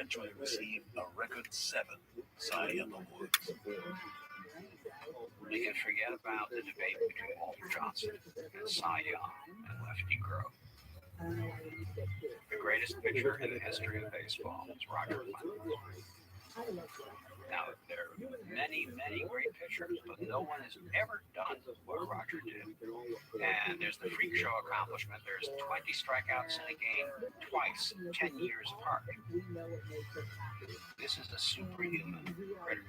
eventually received a record 7 Cy Young Awards. We can forget about the debate between Walter Johnson and Cy Young and Lefty Grove. The greatest pitcher in the history of baseball is Roger Clemens. Now, there are many, many great pitchers, but no one has ever done what Roger did. And there's the freak show accomplishment. There's 20 strikeouts in a game twice, 10 years apart. This is a superhuman critter.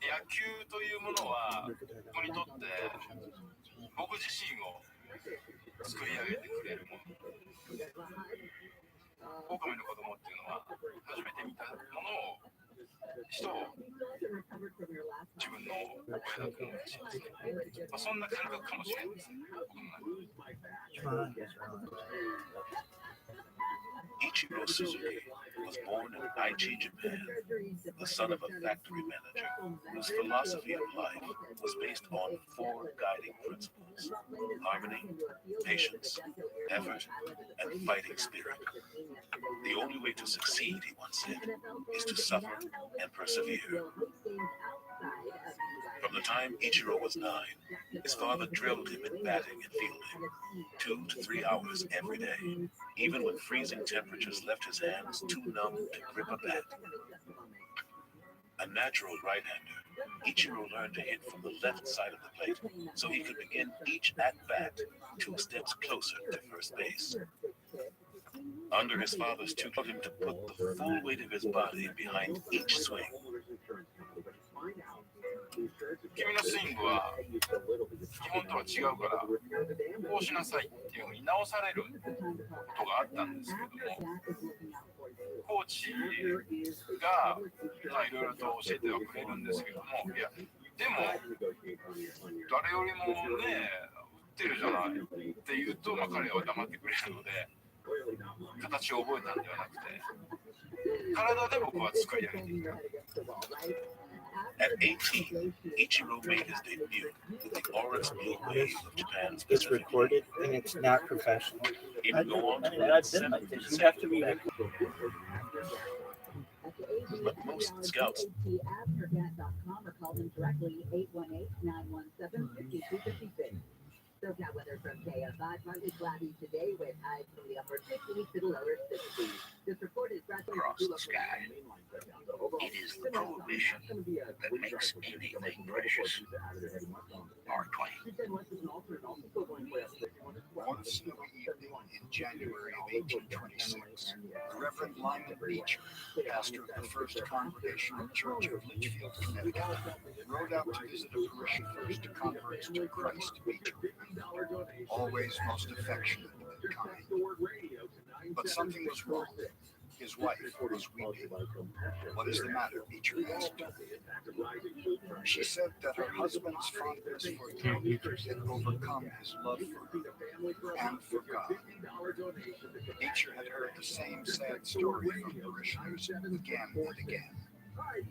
野球というものは僕にとって僕自身を作り上げてくれるもの。狼の子供っていうのは初めて見たものを人を自分の親だと思ってしまう。そんな感覚かもしれないですね。Ichiro Suzuki was born in Aichi, Japan, the son of a factory manager whose philosophy of life was based on 4 guiding principles: harmony, patience, effort, and fighting spirit. The only way to succeed, he once said, is to suffer and persevere. From the time Ichiro was 9, his father drilled him in batting and fielding, 2 to 3 hours every day, even when freezing temperatures left his hands too numb to grip a bat. A natural right-hander, Ichiro learned to hit from the left side of the plate so he could begin each at-bat 2 steps closer to first base. Under his father's tutelage, taught him to put the full weight of his body behind each swing. 君のスイングは基本とは違うからこうしなさいっていうふうに直されることがあったんですけども、コーチがいろいろと教えてはくれるんですけども、いやでも誰よりもね打ってるじゃないって言うと、彼は黙ってくれるので形を覚えたんではなくて体で僕は作り上げていた。At 18, Ichiro made his debut with the Orange Blue Wave of Japan's It's Pacific recorded and it's not professional. He would go on to win I've been 7 like this. You have to be but most scouts SoCal weather from KFI. Partly cloudy today with highs from the upper 50s to the lower 60s. This report is brought to you Across the sky. It is the prohibition that makes anything precious. Mark Twain. One snowy evening in January of 1826, the Reverend Lyman Beecher, pastor of the First Congregational Church of Litchfield, Connecticut, rode out to visit a parishioners to converts to Christ Beecher remembered, always most affectionate and kind. But something was wrong. His wife was weeping. "What is the matter?" Beecher asked her. She said that her husband's fondness for him had overcome his love for her and for God. Beecher had heard the same sad story from parishioners again and again.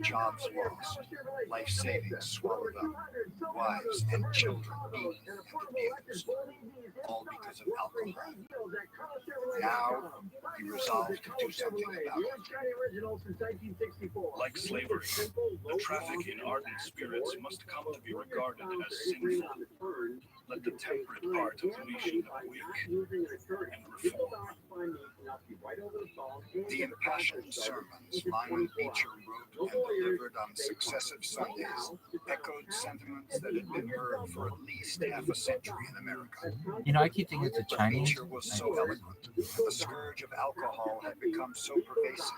Jobs lost, life savings swallowed up, wives and children beaten and abused, all because of alcohol. Now he resolved to do something about it. Like slavery, the traffic in ardent spirits must come to be regarded as sinful. Let the temperate heart of the nation awake and reform. The impassioned sermons Lyman Beecher wrote and delivered on successive Sundays echoed sentiments that had been heard for at least half a century in America. You know, I keep thinking it's a Chinese. Beecher was so eloquent, the scourge of alcohol had become so pervasive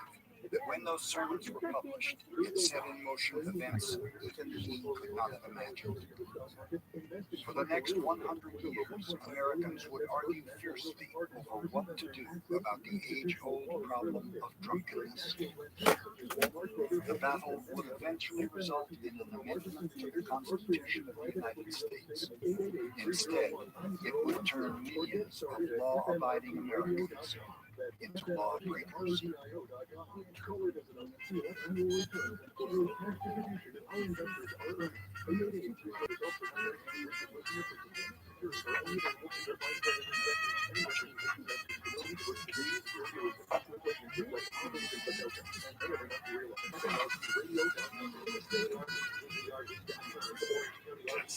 that when those sermons were published, it set in motion events even he could not have imagined. For the next 100 years, Americans would argue fiercely over what to do about the age-old problem of drunkenness. The battle would eventually result in an amendment to the Constitution of the United States. Instead, it would turn millions of law-abiding Americans into lawbreakers. It's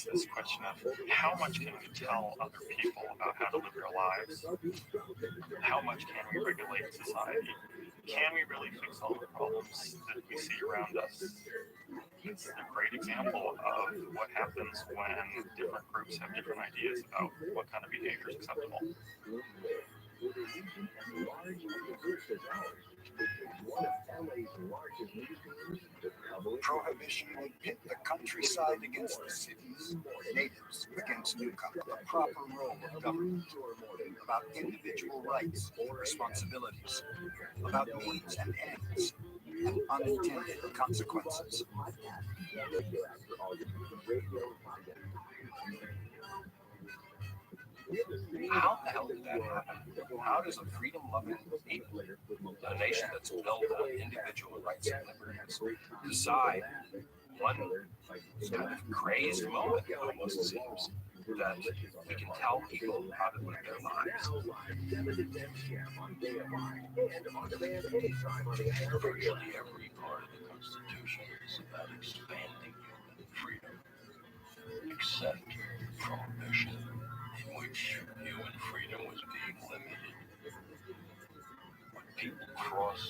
this question of how much can we tell other people about how to live their lives? How much can we regulate society? Can we really fix all the problems that we see around us? It's a great example of what happens when different groups have different ideas about what kind of behavior is acceptable. Prohibition would pit the countryside against the cities, natives against newcomers. The proper role of government, about individual rights and responsibilities, about means and ends, and unintended consequences. How the hell did that happen? How does a freedom-loving people, a nation that's built on individual rights and liberties, decide one kind of crazed moment, it almost seems, that we can tell people how to live their lives? Virtually every part of the Constitution is about expanding human freedom, except prohibition, in which human freedom was being limited. When people cross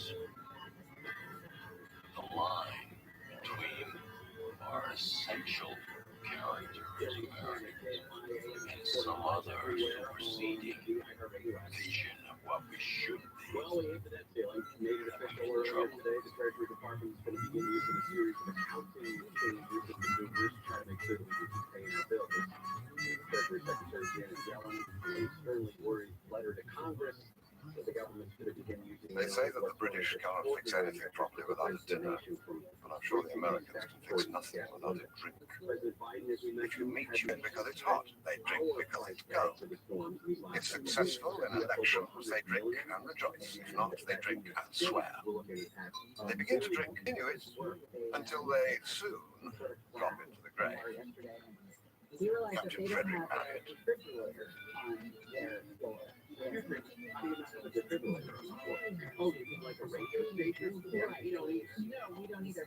the line between our essential character as Americans and some other superseding vision of what we should be, we're in trouble. They say that the British cannot fix anything properly without a dinner, but I'm sure the Americans can fix nothing without a drink. If you meet you because it's hot, they drink because it's cold. If successful in elections, they drink and rejoice. If not, they drink and swear. They begin to drink Inuit until they soon drop into the grave. Captain Frederick Marriott.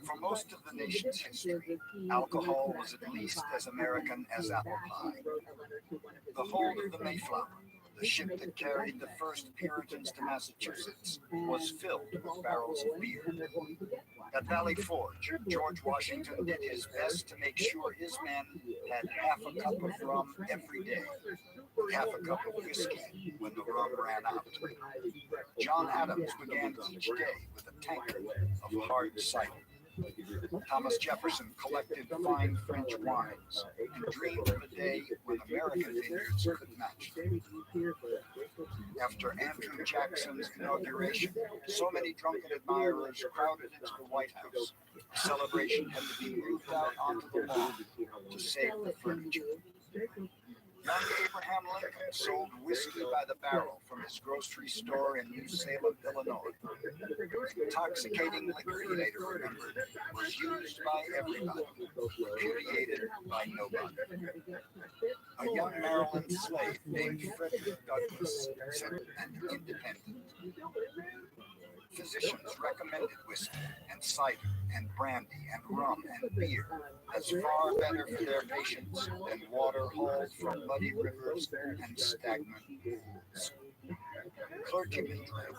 For most of the nation's history, alcohol was at least as American as apple pie. The hold of the Mayflower, the ship that carried the first Puritans to Massachusetts, was filled with barrels of beer. At Valley Forge, George Washington did his best to make sure his men had half a cup of rum every day, half a cup of whiskey when the rum ran out. John Adams began each day with a tankard of hard cider. Thomas Jefferson collected fine French wines and dreamed of a day when American vineyards could match them. After Andrew Jackson's inauguration, so many drunken admirers crowded into the White House. The celebration had to be moved out onto the lawn to save the furniture. Young Abraham Lincoln sold whiskey by the barrel from his grocery store in New Salem, Illinois. The intoxicating liquor, he later remembered, was used by everybody, repudiated by nobody. A young Maryland slave named Frederick Douglass said an independent. Physicians recommended whiskey and cider and brandy and rum and beer as far better for their patients than water hauled from muddy rivers and stagnant pools. Clergymen drank,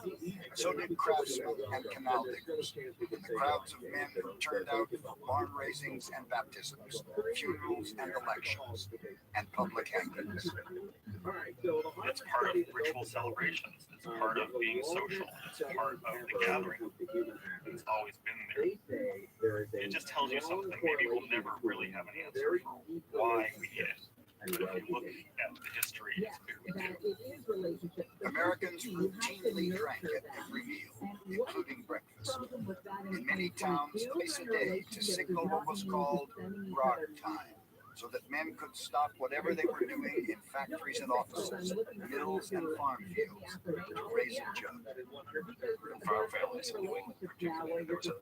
so did craftsmen and canal diggers, and the crowds of men who turned out for barn raisings and baptisms, funerals and elections, and public hangings. It's part of ritual celebrations. It's part of being social. It's part of the gathering. It's always been there. It just tells you something maybe we'll never really have an answer for why we need it. But if you look at the history, it's clear we do. Americans routinely drank at every meal, including breakfast. In many towns, twice a day to signal what was called grog time. so that men could stop whatever they were doing in factories and offices, mills and farm fields to raise a jug. For our families in New England, particularly, there was a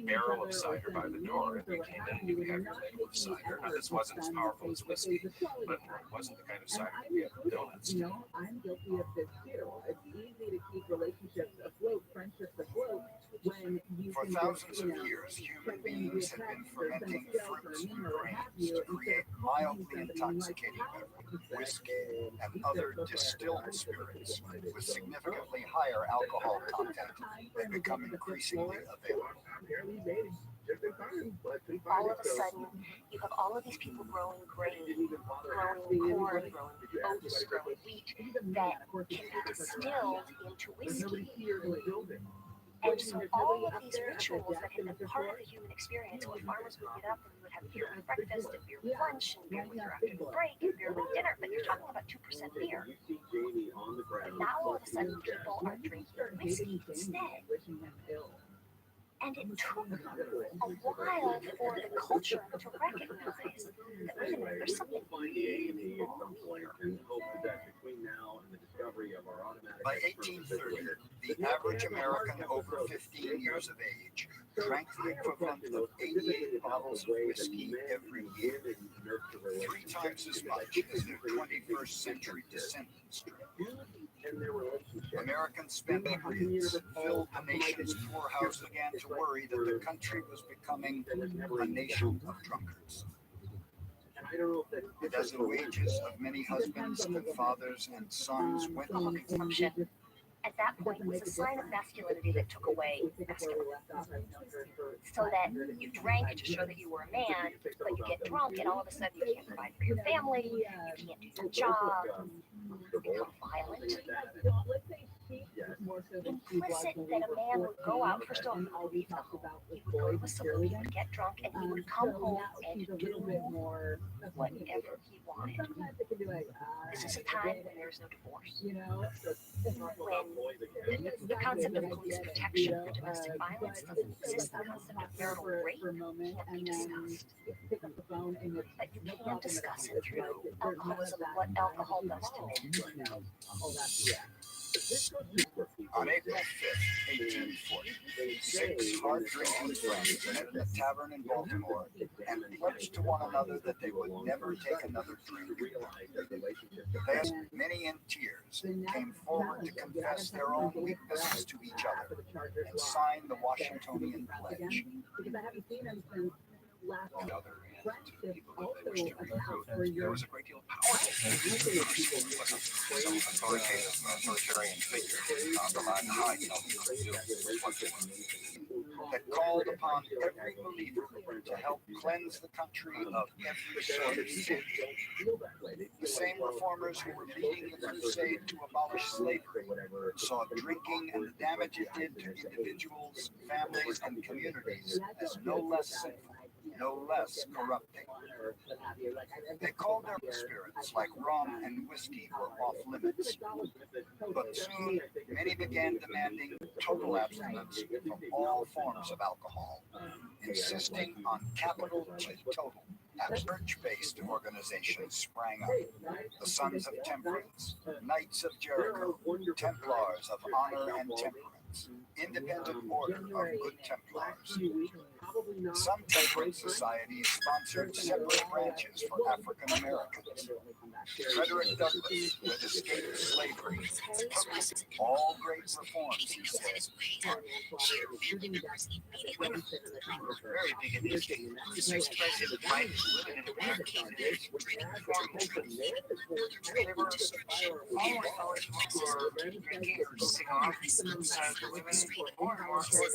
barrel of cider by the door, and you came in and you would have your label of cider. Now, this wasn't as powerful as whiskey, but it wasn't the kind of cider we have in donuts. You know, I'm guilty of this too. It's easy to keep relationships afloat, friendships afloat, when you For can thousands just, of years, human beings have been fermenting fruits and grains to create mildly intoxicating beverages, whiskey, and other distilled spirits with significantly higher alcohol content that become increasingly available. All of a sudden, you have all of these people growing grain, growing corn, growing oats, growing wheat that can be distilled into whiskey. And so all of these rituals that had been part of the human experience, where farmers would get up and we would have beer with breakfast and beer with lunch and beer with your afternoon break and beer with dinner, but you're talking about 2% beer. And now all of a sudden people are drinking whiskey instead. And it took a while for the culture to recognize that, wait a minute, there's something wrong here. By 1830, the average American over 15 years of age drank the equivalent of 88 bottles of whiskey every year, 3 times as much as their 21st century descendants drank. American spending periods filled the nation's poorhouse began to worry that the country was becoming a nation of drunkards. The dozen wages of many husbands and fathers and sons went on Consumption at that point was a sign of masculinity that took away masculinity. So that you drank to show that you were a man, but you get drunk and all of a sudden you can't provide for your family, you can't do your job, you become violent. Implicit that a man would go out, first of all, he would leave the home, he would go to a saloon, he would get drunk, and he would come home and do whatever he wanted. This is a time when there's no divorce. When the concept of police protection for domestic violence doesn't exist, the concept of marital rape can't be discussed. But you can discuss it through alcoholism and what alcohol does to men. On April 5th, 1840, 6 hard-drinking friends met at a tavern in Baltimore and pledged to one another that they would never take another drink. They, many in tears, came forward to confess their own weaknesses to each other and sign the Washingtonian Pledge. On the other hand, to the people that they wished to recruit, there was a great deal of power. Some authoritative authoritarian figure behind the high, that called upon every believer to help cleanse the country of every sort of sin. The same reformers who were leading the crusade to abolish slavery saw drinking and the damage it did to individuals, families, and communities as no less sinful, no less corrupting. They called their spirits, like rum and whiskey, were off limits. But soon, many began demanding total abstinence from all forms of alcohol, insisting on capital T total. Church-based organizations sprang up: the Sons of Temperance, Knights of Jericho, Templars of Honor and Temperance, Independent Order of Good Templars. Some temperance societies sponsored separate branches for African Americans. Frederick Douglass, who had escaped slavery, proposed all great reforms, he said. Women were very big in this case. This was president Biden, women in America. They were almost always who are drinking or cigars. The women more and more organized.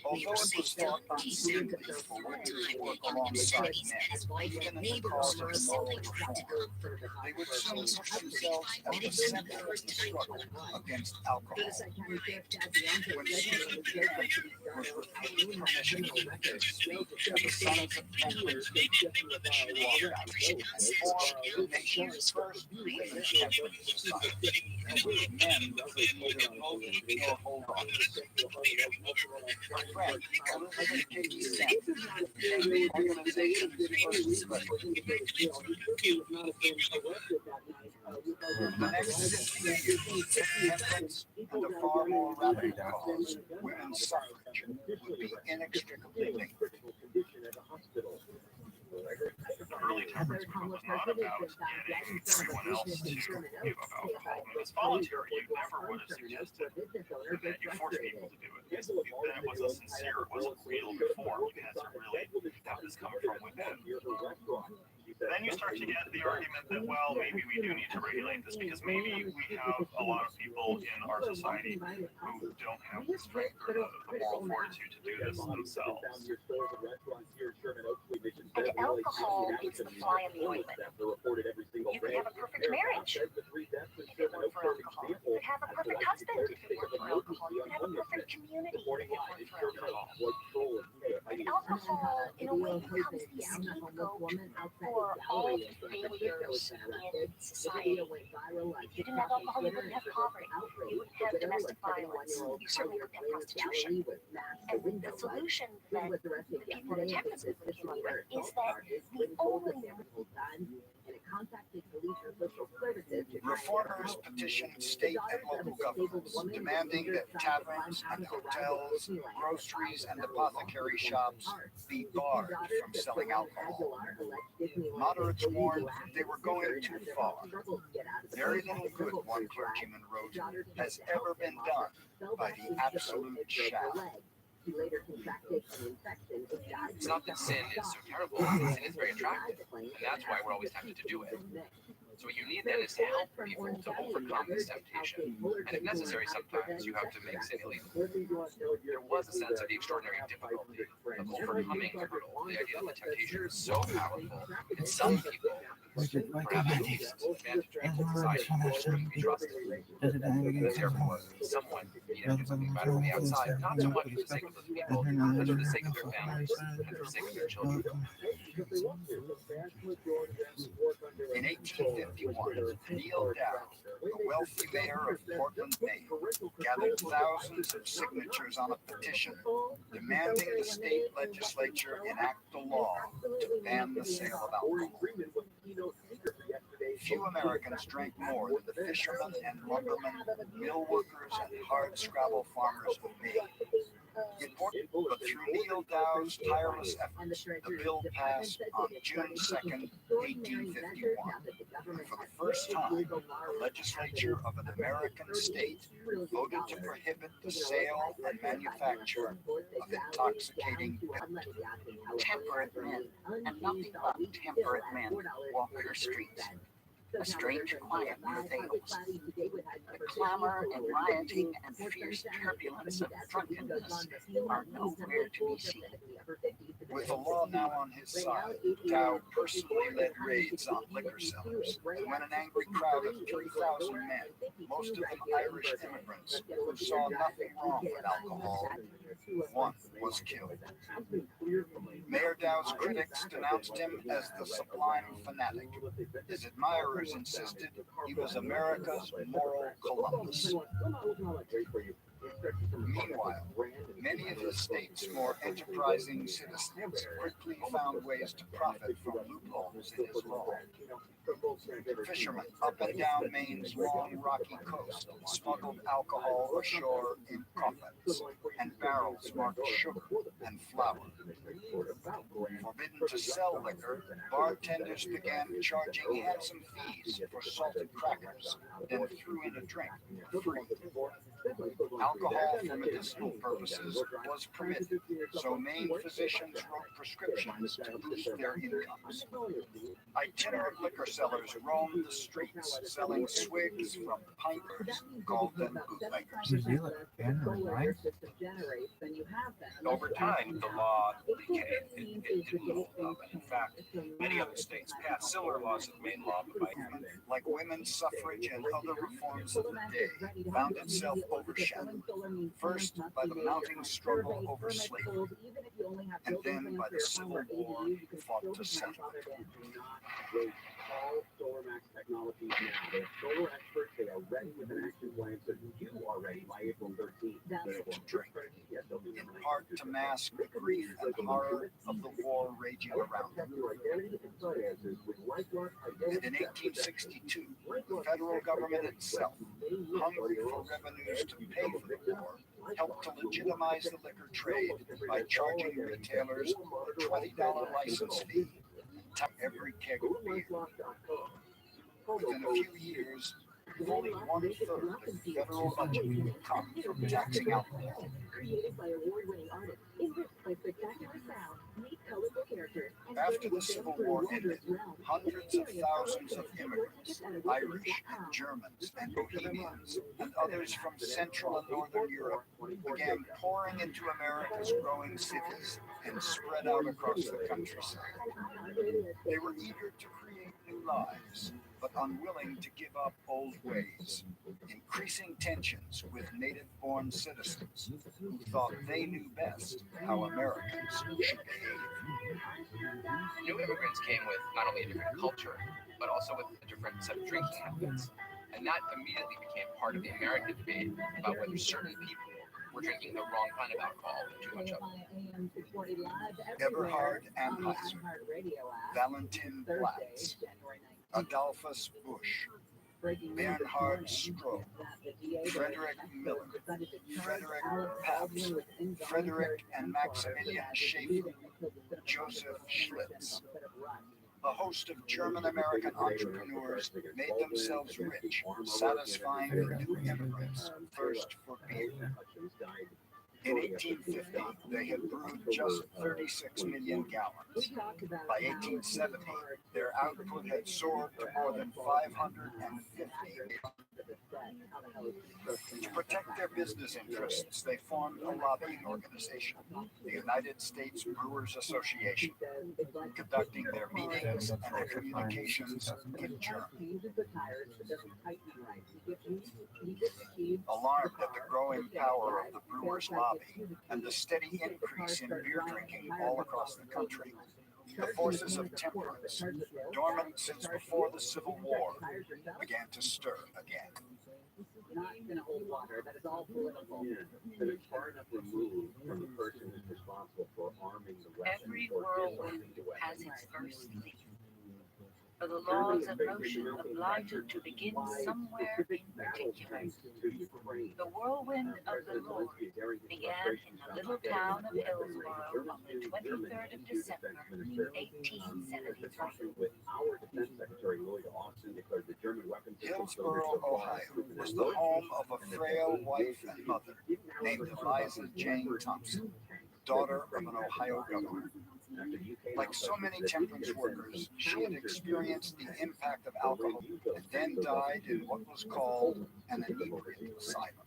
Although it was thought unseemly for women to work alongside men, even at the cost of moral reform, they would soon put themselves at the center of the struggle against alcohol. When Susan Karen was refused permission to speak at the Sons of Temperance meeting, she walked out and formed the nation's first women's temperance society, in which men could neither vote nor hold office. Her friend, Elizabeth Cady Stent, the organization's first celebrity. For the next 50 years, temperance and a far more rapid cause, women's suffrage, would be inextricably linked. The early temperance movement was not about getting everyone else to give up alcohol. It was voluntary. You never would have suggested that you force people to do it. Then it was a sincere, it wasn't real reform. You had to really have this come from within. Then you start to get the argument that, well, maybe we do need to regulate this because maybe we have a lot of people in our society who don't have the strength or the moral fortitude to do this themselves. And alcohol is the fly in the ointment. You could have a perfect marriage if it weren't for alcohol. You could have a perfect husband if it weren't for alcohol. You could have a perfect community if it weren't for alcohol. And alcohol, in a way, becomes the scapegoat for all the failures in society. If you didn't have alcohol, you wouldn't have poverty. You wouldn't have domestic violence. You certainly wouldn't have prostitution. And the solution that the people in the temperance movement came up with is that the only Reformers petitioned state and local governments, demanding that taverns and hotels, groceries and apothecary shops be barred from selling alcohol. Moderates warned they were going too far. Very little good, one clergyman wrote, has ever been done by the absolute shaft. It's not that sin is so terrible, sin is very attractive, and that's why we're always tempted to do it. So what you need then is to help people to overcome this temptation, and if necessary, sometimes you have to make sin illegal. There was a sense of the extraordinary difficulty of overcoming the hurdle. The idea that the temptation is so powerful that some people, perhaps the least advantaged people in society, couldn't be trusted. Therefore, someone needed to do something about it from the outside, not so much for the sake of those people, but for the sake of their families and for the sake of their children. In 1851, Neil Dow, the wealthy mayor of Portland, Maine, gathered thousands of signatures on a petition demanding the state legislature enact a law to ban the sale of alcohol. Few Americans drank more than the fishermen and lumbermen, mill workers, and hardscrabble farmers of Maine. But through Neil Dow's tireless efforts, the bill passed on June 2nd, 1851. And for the first time, the legislature of an American state voted to prohibit the sale and manufacture of intoxicating beverages. Temperate men, and nothing but temperate men, walk her streets. A strange quiet prevails. The clamor and rioting and fierce turbulence of drunkenness are nowhere to be seen. With the law now on his side, Dow personally led raids on liquor sellers, and when an angry crowd of 3,000 men, most of them Irish immigrants, who saw nothing wrong with alcohol, one was killed. Mayor Dow's critics denounced him as the sublime fanatic. His admirers insisted he was America's moral Columbus. Meanwhile, many of the state's more enterprising citizens quickly found ways to profit from loopholes in his law. Fishermen up and down Maine's long, rocky coast smuggled alcohol ashore in coffins, and barrels marked sugar and flour. Forbidden to sell liquor, bartenders began charging handsome fees for salted crackers, then threw in a drink free. Alcohol for medicinal purposes was permitted, so Maine physicians wrote prescriptions to boost their incomes. Itinerant liquor sellers roamed the streets, selling swigs from pinters, called them bootleggers. Over time, the law decayed. It didn't hold up. And in fact, many other states passed similar laws to the Maine law, but like women's suffrage and other reforms of the day, found itself overshadowed, first by the mounting struggle over slavery, and then by the Civil War fought to settle it. All SolarMax Technologies now. They're solar experts. They are ready with an action plan, so you are ready by April 13th. To drink, in part to mask the grief and horror of the war raging around them. And in 1862, the federal government itself, hungry for revenues to pay for the war, helped to legitimize the liquor trade by charging retailers a $20 license fee to every keg of beer. Within a few years, fully 1/3 of the federal budget would come from taxing alcohol. Created by award-winning artists, enriched by spectacular sound, neat colorful characters, and After the Civil War ended, hundreds of thousands of immigrants, Irish and Germans and Bohemians, and others from Central and Northern Europe began pouring into America's growing cities and spread out across the countryside. They were eager to create new lives, but unwilling to give up old ways, increasing tensions with native-born citizens who thought they knew best how Americans should behave. New immigrants came with not only a different culture, but also with a different set of drinking habits. And that immediately became part of the American debate about whether certain people were drinking the wrong kind of alcohol and too much of it. Eberhard Anheuser, Valentin Platz, Adolphus Busch, Bernhard Stroh, Frederick Miller, Frederick Pabst, Frederick and Maximilian Schaefer, Joseph Schlitz. A host of German-American entrepreneurs made themselves rich, satisfying the new immigrants' thirst for beer. In 1850, they had brewed just 36 million gallons. By 1870, their output had soared to more than 550 million. To protect their business interests, they formed a lobbying organization, the United States Brewers Association, conducting their meetings and their communications in German. Alarmed at the growing power of the brewers' lobby and the steady increase in beer drinking all across the country, the forces of temperance, dormant since before the Civil War, began to stir again. Not gonna hold water, that is all political. That it's far enough removed from the person who's responsible for arming the weapon. Every whirlwind has its first leaf. For the laws of motion oblige you to begin somewhere in particular. The whirlwind of the Lord began in the little town of Hillsborough on the 23rd of December, 1873. With our Defense Secretary Lloyd Austin declared the German weapons. Hillsborough, Ohio, was the home of a frail wife and mother named Eliza Jane Thompson, daughter of an Ohio governor. Like so many temperance workers, she had experienced the impact of alcohol and then died in what was called an inebriate asylum.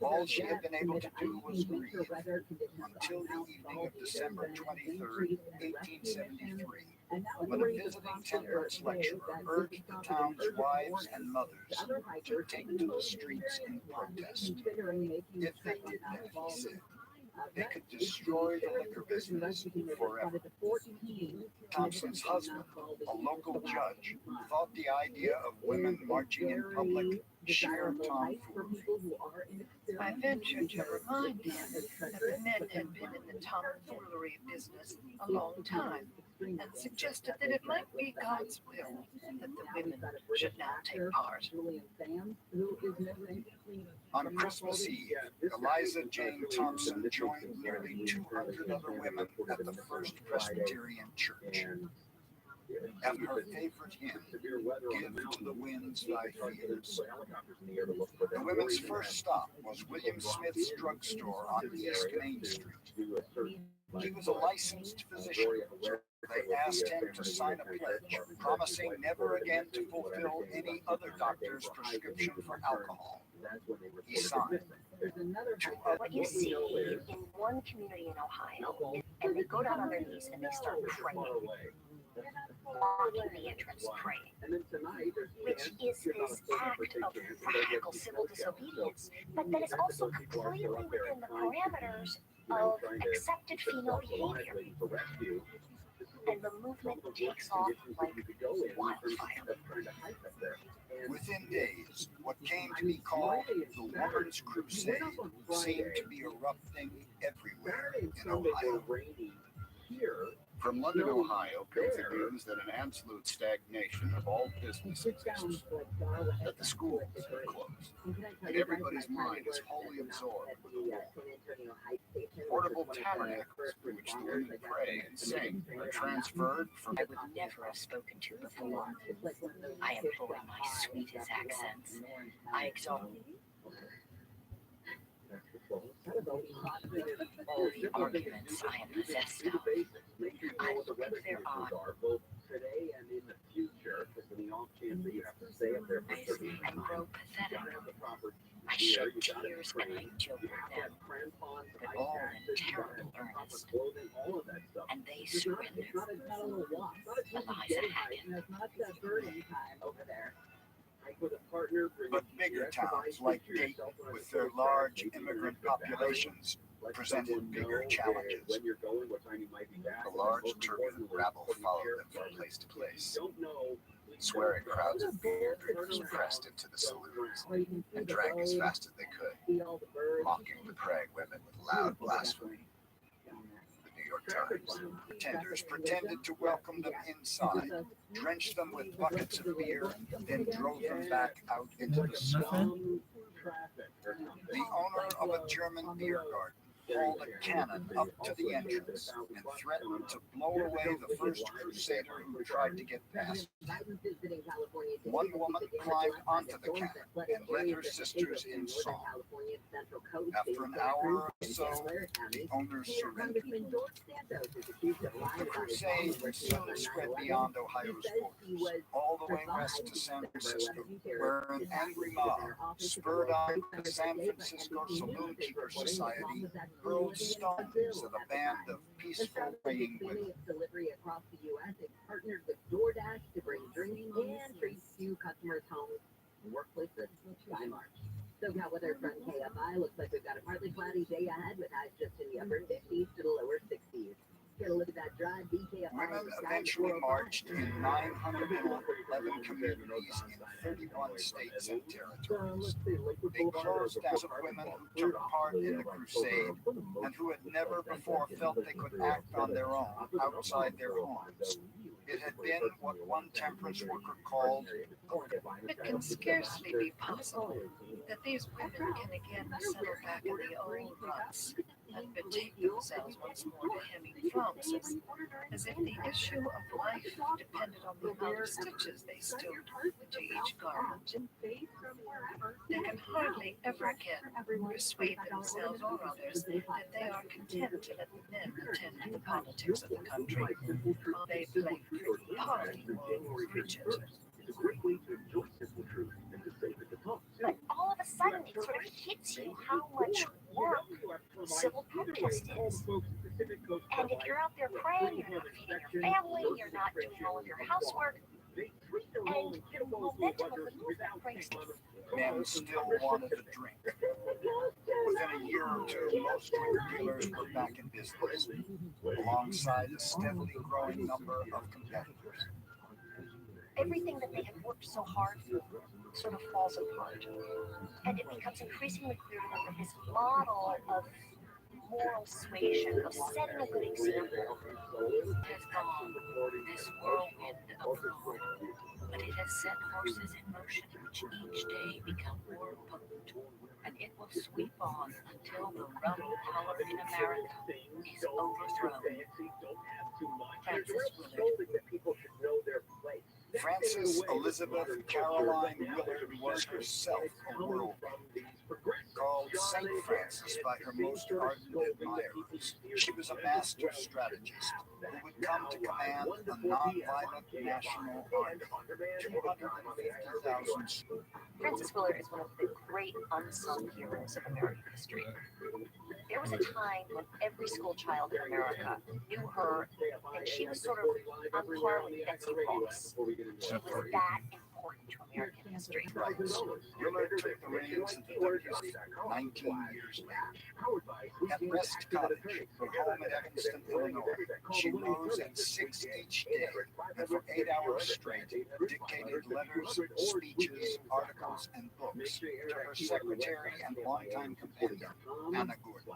All she had been able to do was grieve until the evening of December 23rd, 1873, when a visiting temperance lecturer urged the town's wives and mothers to take to the streets in protest. If they did that, he said, they could destroy the liquor business forever. Thompson's husband, a local judge, thought the idea of women marching in public sheer tomfoolery. I ventured to remind him that the men had been in the tomfoolery business a long time, and suggested that it might be God's will that the women should now take part. On Christmas Eve, Eliza Jane Thompson joined nearly 200 other women at the First Presbyterian Church. And her favorite hymn, Give to the Winds Thy Fears. The women's first stop was William Smith's drugstore on East Main Street. He was a licensed physician. They asked him to sign a pledge, promising never again to fulfill any other doctor's prescription for alcohol. He signed. What you see in one community in Ohio, and they go down on their knees and they start praying, blocking the entrance, praying, which is this act of radical civil disobedience, but that is also completely within the parameters of accepted female behavior. and the movement takes off like wildfire. Within days, what came to be called the Woman's Crusade seemed to be erupting everywhere in Ohio. From London, Ohio, comes the news that an absolute stagnation of all business exists, that the schools are closed, and everybody's mind is wholly absorbed with the war. Portable tabernacles in which the women pray and sing are transferred from I would never have spoken to before. I employ my sweetest accents. I exalt all the arguments I am possessed of. I look into their eyes and grow pathetic. I shed tears and I joke with them, but all in terrible earnest. And they surrender. Eliza Haggett. But bigger towns like Dayton, with their large immigrant populations, presented bigger challenges. The large turbulent rabble followed them from place to place. Swearing crowds of beer drinkers pressed into the saloons and drank as fast as they could, mocking the praying women with loud blasphemy. The New York Times. Pretenders pretended to welcome them inside, drenched them with buckets of beer, then drove them back out into the swamp. The owner of a German beer garden hauled a cannon up to the entrance and threatened to blow away the first crusader who tried to get past. One woman climbed onto the cannon and led her sisters in song. After an hour or so, the owner surrendered. The crusade soon spread beyond Ohio's borders, all the way west to San Francisco, where an angry mob, spurred on the San Francisco Saloon Keepers Society, hurled stones at a band of peaceful praying women. Delivery across the U.S. It's partnered with DoorDash to bring drinks and treats to customers' homes and workplaces by March. SoCal weather from KFI looks like we've got a partly cloudy day ahead with highs just in the upper 50s to the lower 60s. Get a look at that drive. Women eventually marched in 911 communities in 31 states and territories. They closed down of women who took part in the crusade and who had never before felt they could act on their own outside their homes. It had been what one temperance worker called It can scarcely be possible that these women can again settle back in the old ruts and betake themselves once more to hemming flounces, as if the issue of life depended on the amount of stitches they stowed into each garment. They can hardly ever again persuade themselves or others that they are content to let the men attend to the politics of the country, while they play pretty party moral preachers. But all of a sudden, it sort of hits you how much work civil protest is. And if you're out there praying, you're not feeding your family, you're not doing all of your housework, and the momentum of the movement breaks down. men still wanted a drink. Within a year or two, most drink dealers were back in business, alongside a steadily growing number of competitors. Everything that they had worked so hard for sort of falls apart. And it becomes increasingly clear to them that this model of moral suasion, of setting a good example, has gone this whirlwind of God. But it has set forces in motion which each day become more potent. And it will sweep on until the rum power in America is overthrown. Francis Willard. Frances Elizabeth Caroline Willard was herself a whirlwind, called Saint Francis by her most ardent admirers. She was a master strategist who would come to command a non-violent national army, 250,000. Frances Willard is one of the great unsung heroes of American history. There was a time when every school child in America knew her, and she was sort of on par with Betsy Ross. She was that important to American history. rights. Willard took the reins at the WC 19 years later. At Rest Cottage, her home in Evanston, Illinois, she rose at 6 each day and for 8 hours straight dictated letters, speeches, articles, and books to her secretary and longtime companion, Anna Gordon.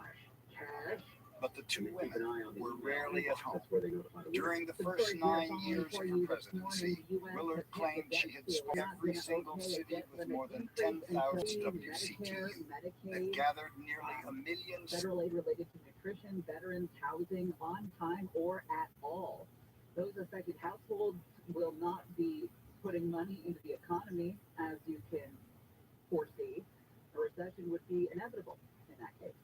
But the two women were rarely at home. During the first 9 years of her presidency, Willard claimed she had swept every single city with more than 10,000 WCTU that gathered nearly 1 million. Federal aid related to nutrition, veterans, housing, on time or at all. Those affected households will not be putting money into the economy, as you can foresee. A recession would be inevitable in that case.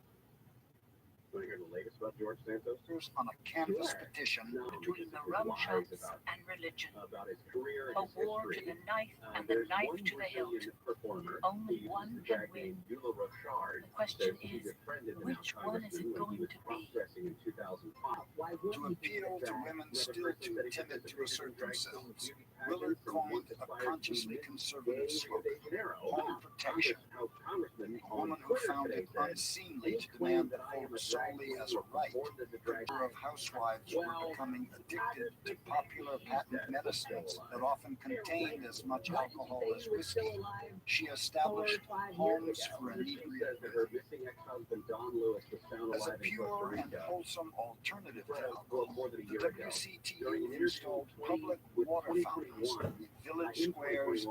Want to hear the latest about George Santos? On a canvas petition Between the Rothschilds and religion, About his career a and his war to history. the knife and the There's knife one to the hilt. Brazilian performer, Only one can guy win. named Eula Rochard, The question says he is, befriended the which now one is it congressman when he going was to be? cross-dressing in 2005. Why to appeal to women still too timid to assert themselves. Willard coined a consciously conservative slogan, home protection. A woman who found it unseemly to demand the vote solely as a right. The number of housewives were becoming addicted to popular patent medicines that often contained as much alcohol as whiskey. She established homes for inebriated women. As a pure and wholesome alternative to alcohol, the WCTU installed public water fountains in village squares.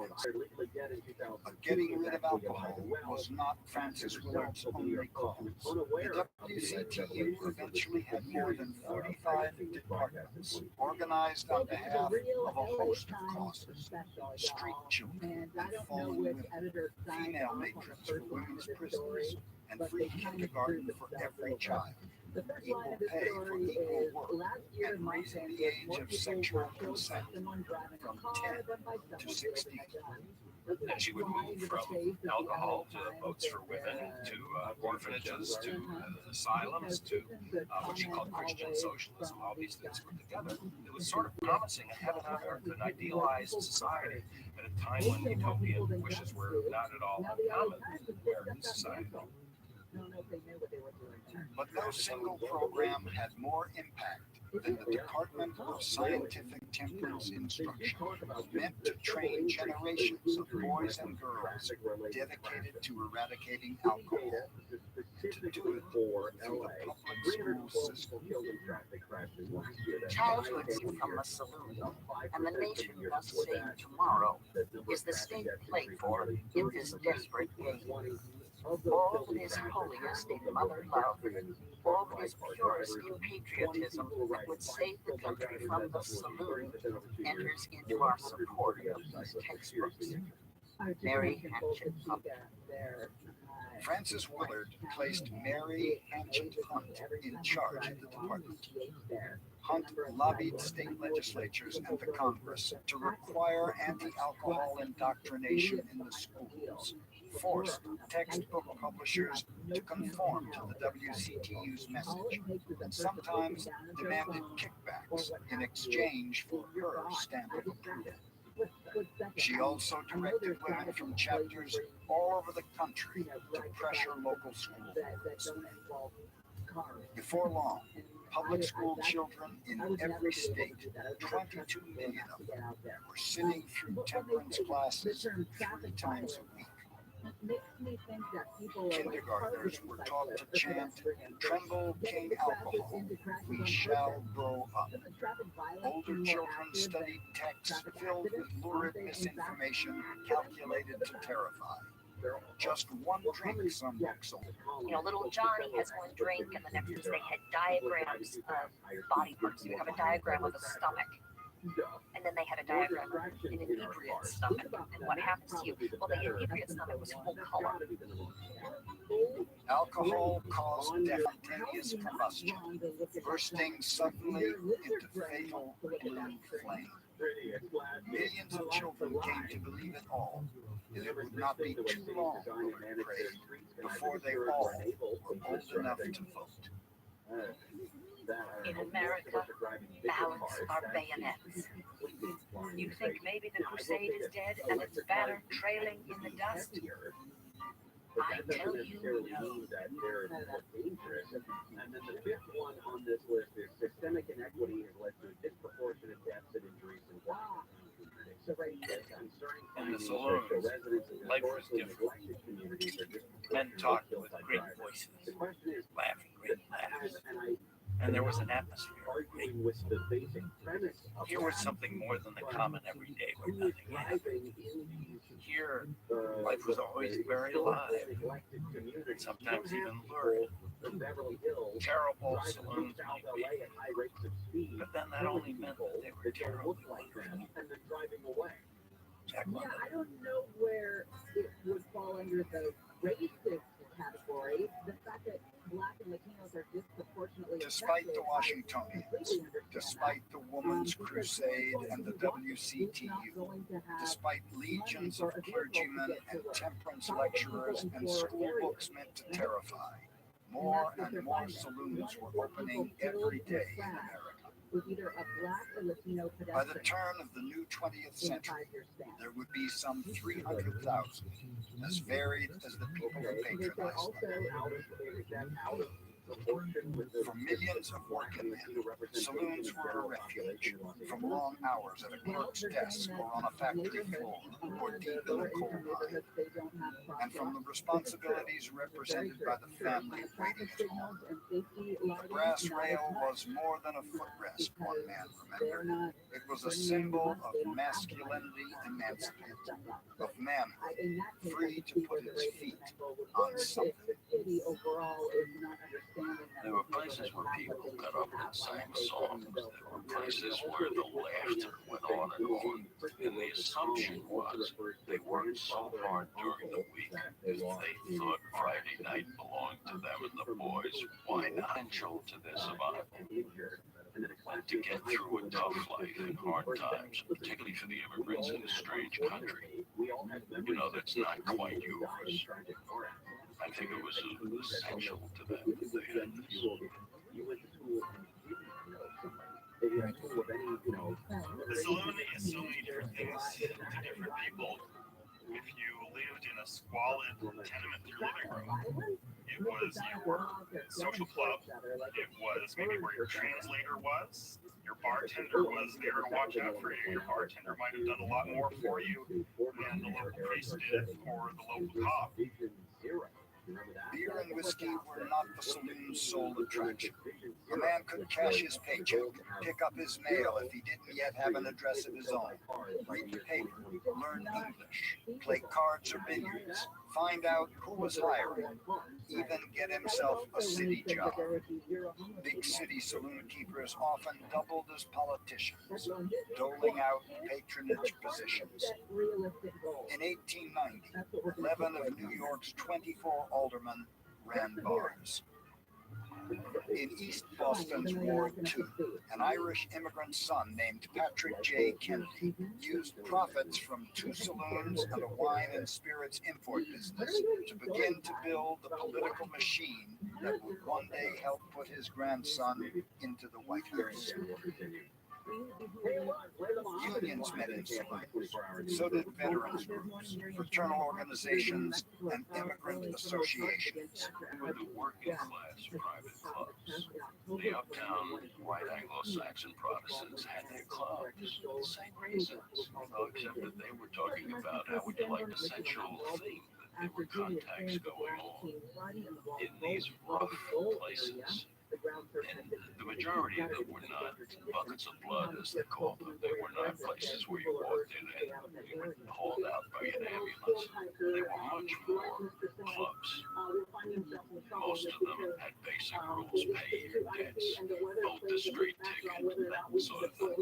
But getting rid of alcohol was not Francis Willard's only cause. The WCTU eventually had more than 45 departments organized on behalf of a host of causes: street children and fallen women, female matrons for women's prisons, and free kindergarten for every child, equal pay for equal work, and raising the age of sexual consent from 10 to 16. And she would move from alcohol to votes for women to orphanages to asylums to what she called Christian socialism. All these things put together. It was sort of promising a heaven on earth, an idealized society at a time when utopian wishes were not at all uncommon in American society. But no single program had more impact than the Department of Scientific Temperance Instruction, meant to train generations of boys and girls dedicated to eradicating alcohol, and to do it through the public school system. Childhood from a saloon, and the nation must save tomorrow, is the state played for in this desperate game. All that is holiest in mother love, all that is purest in patriotism that would save the country from the saloon enters into our support of these textbooks. Mary Hatchet Hunt. Francis Willard placed Mary Hatchet Hunt in charge of the department. Hunt lobbied state legislatures and the Congress to require anti-alcohol indoctrination in the schools, forced textbook publishers to conform to the WCTU's message, and sometimes demanded kickbacks in exchange for her stamp of approval. She also directed women from chapters all over the country to pressure local school boards. Before long, public school children in every state, 22 million of them, were sitting through temperance classes 3 times a week. Kindergartners were taught to chant, "Tremble, King Alcohol, we shall grow up." Older children studied texts filled with lurid misinformation calculated to terrify. Just one drink, some books only. You know, little Johnny has one drink, and the next is they had diagrams of body parts. You have a diagram of the stomach, and then they had a diagram of an inebriate stomach, and what happens to you. Well, the inebriate stomach was full color. Alcohol caused spontaneous combustion, bursting suddenly into fatal blue flame. Millions of children came to believe it all, and it would not be too long, Willard prayed, before they all were old enough to vote. In America, ballots are bayonets. You think maybe the crusade is dead and its banner trailing in the dust? I tell you no. that they're more dangerous. And then the fifth one on this list is systemic inequity has led to disproportionate deaths and injuries in Black communities. So concerning In the findings saloons, that show residents in life was historically different. neglected communities are Men disproportionately talked killed with by great drivers. voices, The question is, laughing great laughs, and I and there was an atmosphere. arguing with the basic premise of Here was that, something more than the common everyday where who is nothing happened. driving in these Here, life was always very alive, and sometimes even lurid. from Beverly Hills, Terrible driving through saloons South might be, LA at high rates of speed, but then that only meant that they were that don't terribly look like them, wonderful. and then driving away. Jack Yeah, London. I don't know where it would fall under the racist category. The fact that Black and Latinos are disproportionately Despite the affected, I Washingtonians, completely understand despite the Women's because Crusade and the is not WCTU, going to have despite legions of clergymen and temperance lecturers and school books meant to terrify, more and more saloons were opening every day in America. with either a Black or Latino By the pedestrian turn of the new 20th in a century, 5-year span. there would be some 300,000, as varied as the people who patronized them. Out of proportion with the For millions of working men, saloons were a refuge from long hours at a clerk's desk or on a factory floor or deep in a coal mine, and from the responsibilities represented by the family waiting at home. The brass rail was more than a footrest, one man remembered. It was a symbol of masculinity emancipated, of manhood free to put his feet on something. There were places where people got up and sang songs. There were places where the laughter went on and on. And the assumption was they worked so hard during the week if they thought Friday night belonged to them and the boys. Why not? Essential to their survival. And to get through a tough life and hard times, particularly for the immigrants in a strange country. You know, that's not quite yours. I think it was essential to them that they had this. The saloon is so many different things to different people. If you lived in a squalid tenement with your living room, it was your social club. It was maybe where your translator was. Your bartender was there to watch out for you. Your bartender might have done a lot more for you than the local priest did or the local cop. Beer and whiskey were not the saloon's sole attraction. A man could cash his paycheck, pick up his mail if he didn't yet have an address of his own, read the paper, learn English, play cards or billiards, find out who was hiring, even get himself a city job. Big city saloon keepers often doubled as politicians, doling out patronage positions. In 1890, 11 of New York's 24 aldermen ran bars. In East Boston's Ward 2, an Irish immigrant son named Patrick J. Kennedy used profits from 2 saloons and a wine and spirits import business to begin to build the political machine that would one day help put his grandson into the White House. Unions met in saloons. So did veterans groups, fraternal organizations, and immigrant associations. They were the working class private clubs. The uptown white Anglo-Saxon Protestants had their clubs for the same reasons, except that they were talking about how would you like the central theme that there were contacts going on in these rough places. And the majority of them were not buckets of blood, as they called them. They were not places where you walked in and you were hauled out by an ambulance. They were much more clubs. Most of them had basic rules: pay your debts, vote the straight ticket, that sort of thing.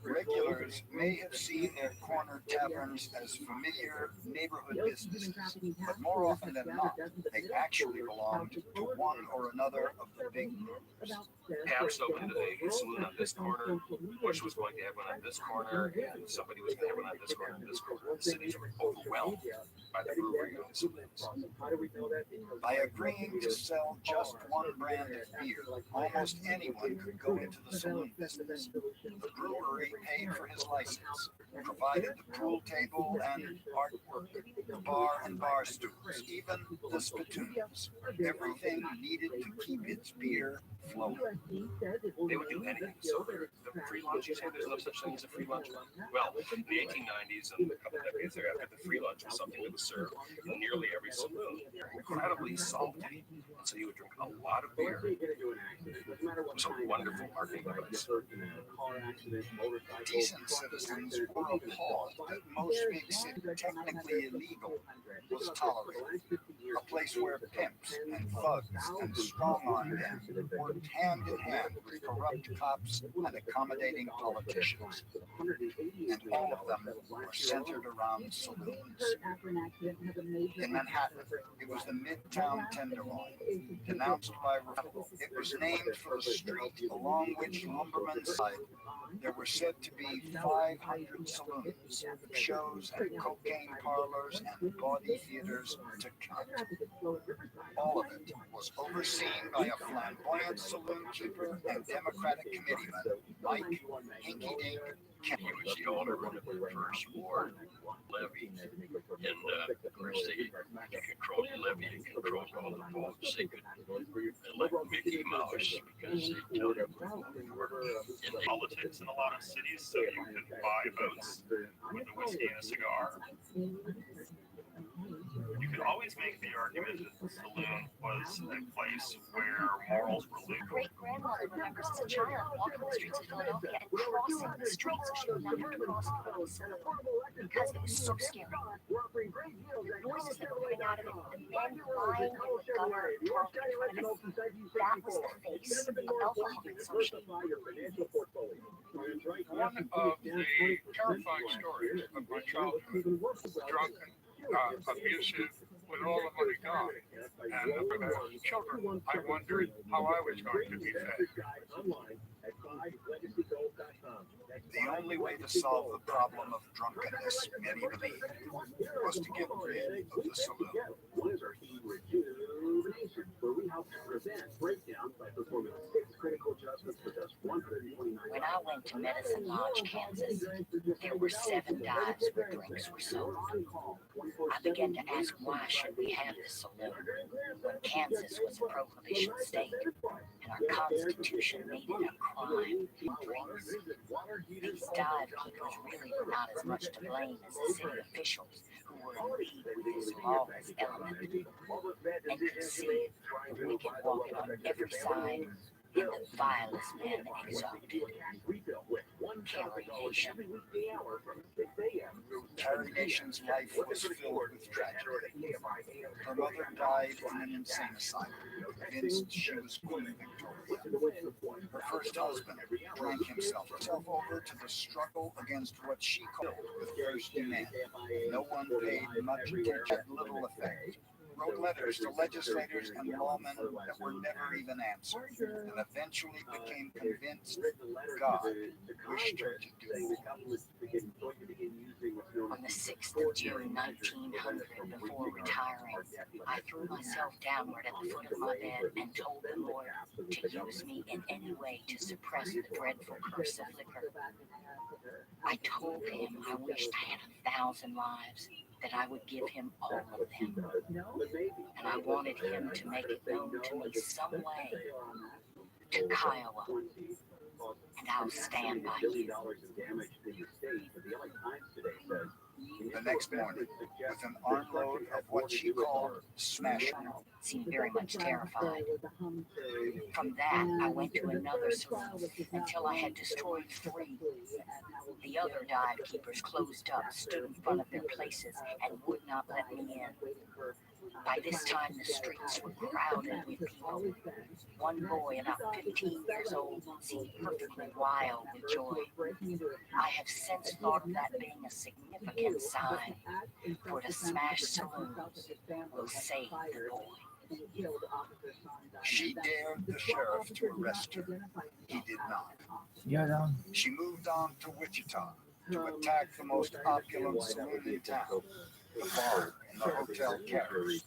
Regulars Others may have seen their corner taverns as familiar neighborhood businesses, but more often than not, they actually belonged to one or another of the big movers. Pabst opened a saloon on this corner. Bush was going to have one on this corner, and somebody was going to have one on this corner and this corner. The cities were overwhelmed by the brewery-owned saloons. By agreeing to sell just one brand of beer, almost anyone could go into the saloon business. The brewery paid for his license, provided the pool table and artwork, the bar and bar stools, even the spittoons, everything needed to keep its beer flowing. They would do anything. So the free lunch, you say there's no such thing as a free lunch? Well, in the 1890s and a couple decades thereafter, the free lunch was something that was served in nearly every saloon. Incredibly salty. So you would drink a lot of beer. It was a wonderful marketing device. Decent citizens were appalled that most big city, technically illegal, was tolerated. A place where pimps and thugs and strong-arm men worked hand in hand with corrupt cops and accommodating politicians. And all of them were centered around saloons. In Manhattan, it was the Midtown Tenderloin, denounced by Rabbi. It was named for the street along which lumbermen side. There were said to be 500 saloons, shows and cocaine parlors and bawdy theaters to count. All of it was overseen by a flamboyant saloon keeper and Democratic committeeman, Mike Hinky Dink. He was the owner of the first ward levy, and of course they controlled the levy and controlled all the votes. They could elect Mickey Mouse because they told him in politics in a lot of cities, so you could buy votes with a whiskey and a cigar. You could always make the argument that the saloon was a place where morals were My legal. great-grandmother remembers as a child walking the streets of Philadelphia and crossing the street so she would not have to cross in front of the cinema because it was so scary. The noises that were coming out of it, the men lying in the gutter, talking in front of it, that was the face of alcohol consumption. One of the terrifying stories of my childhood was drunken, abusive, with all the money gone. And as children, I wondered how I was going to be fed. The only way to solve the problem of drunkenness, many believed, was to get rid of the saloon. When I went to Medicine Lodge, Kansas, there were 7 dives where drinks were sold. I began to ask why should we have this saloon when Kansas was a prohibition state and our Constitution made it a crime to drinks. These dive keepers really were not as much to blame as the city officials who were in league with this lawless element and could see the wicked walking on every side and the vilest men exalted. Carrie Nation. Carrie Nation's life was filled with tragedy. Her mother died in an insane asylum, convinced she was Queen Victoria. Her first husband drank himself over to the struggle against what she called the thirsty man. No one paid much attention, little effect. Wrote letters to legislators and lawmen that were never even answered, and eventually became convinced God wished her to do more. On the 6th of June, 1900, before retiring, I threw myself downward at the foot of my bed and told the Lord to use me in any way to suppress the dreadful curse of liquor. I told him I wished I had 1,000 lives, that I would give him all of them. And I wanted him to make it known to me some way, to Kiowa, and I'll stand by you. The next morning, with an armload of what she called smashing, seemed very much terrified. From that, I went to another saloon until I had destroyed 3. The The other dive keepers closed up, stood in front of their places, and would not let me in. By this time, the streets were crowded with people. One boy, about 15 years old, seemed perfectly wild with joy. I have since thought of that being a significant sign, for to smash saloons will save the boy. She dared the sheriff to arrest her. He did not. Yeah, She moved on to Wichita to attack the most opulent saloon in town, the bar in the hotel carriage.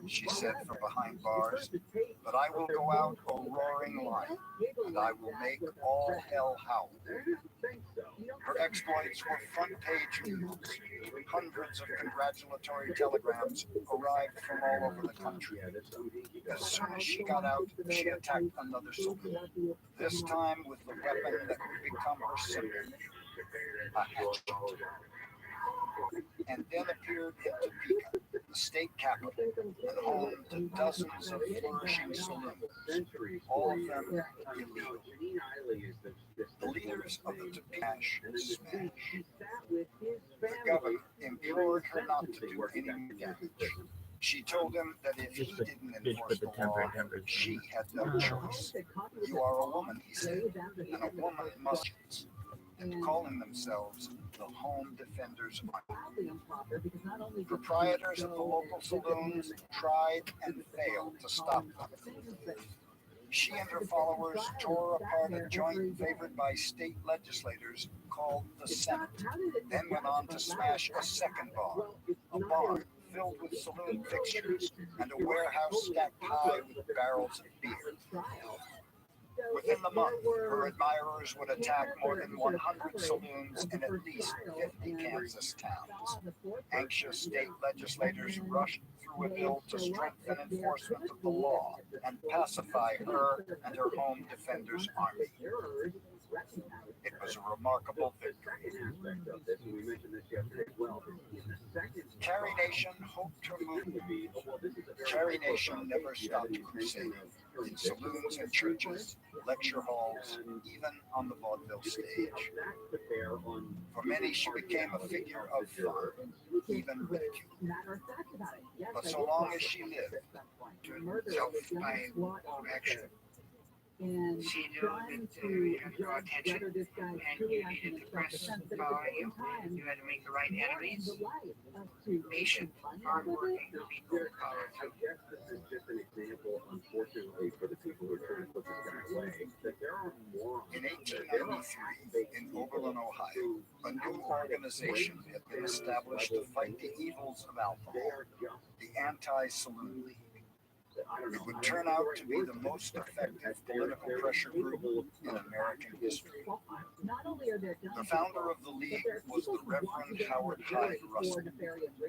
She said from behind bars, "But I will go out a roaring lion, and I will make all hell howl." Her exploits were front-page news. Hundreds of congratulatory telegrams arrived from all over the country. As soon as she got out, she attacked another saloon, this time with the weapon that would become her symbol, a hatchet. And then appeared in Topeka, the state capital, and home to dozens of flourishing saloons, all of them illegal. The leaders of the Topeka smash. The governor implored her not to do any more damage. She told him that if he didn't enforce the law, she had no choice. "You are a woman," he said, "and a woman must," and calling themselves the Home Defenders Army. Proprietors of the local saloons tried and failed to stop them. She and her followers tore apart a joint favored by state legislators called the Senate, then went on to smash a second bar, a barn filled with saloon fixtures, and a warehouse stacked high with barrels of beer. Within the month, her admirers would attack more than 100 saloons in at least 50 Kansas towns. Anxious state legislators rushed through a bill to strengthen enforcement of the law and pacify her and her Home Defenders Army. It was a remarkable victory. Carrie Nation hoped her movement. Carrie Nation never stopped crusading in saloons and churches, lecture halls, even on the vaudeville stage. For many, she became a figure of fun, even ridicule. But so long as she lived, By action. She knew that you had to draw attention, and you needed the press following you. You had to make the right enemies. Patient, hardworking people followed I guess this is just an example, unfortunately, for the people who are trying to put this guy away, that there are more. In 1893, in Oberlin, Ohio, a new organization had been established to fight the evils of alcohol, the Anti-Saloon League. It would turn out to be the most effective political pressure group in American history. The founder of the league was the Reverend Howard Hyde Russell.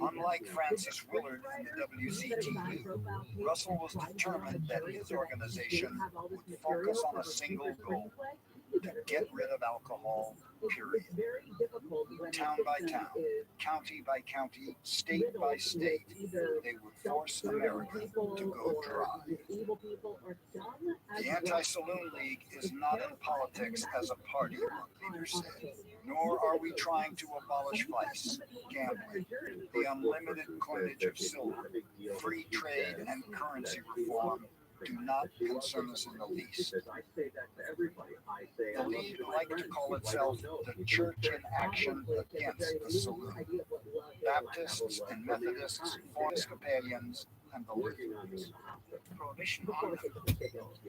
Unlike Francis Willard and the WCTU, Russell was determined that his organization would focus on a single goal: to get rid of alcohol, period. Town by town, county by county, state by state, they would force America to go dry. The Anti-Saloon League is not in politics as a party, one leader said, nor are we trying to abolish vice, gambling, the unlimited coinage of silver, free trade and currency reform do not concern us in the least. The League liked to call itself the Church in Action Against the Saloon. Baptists and Methodists, Episcopalians, and the Lutherans. prohibition on them.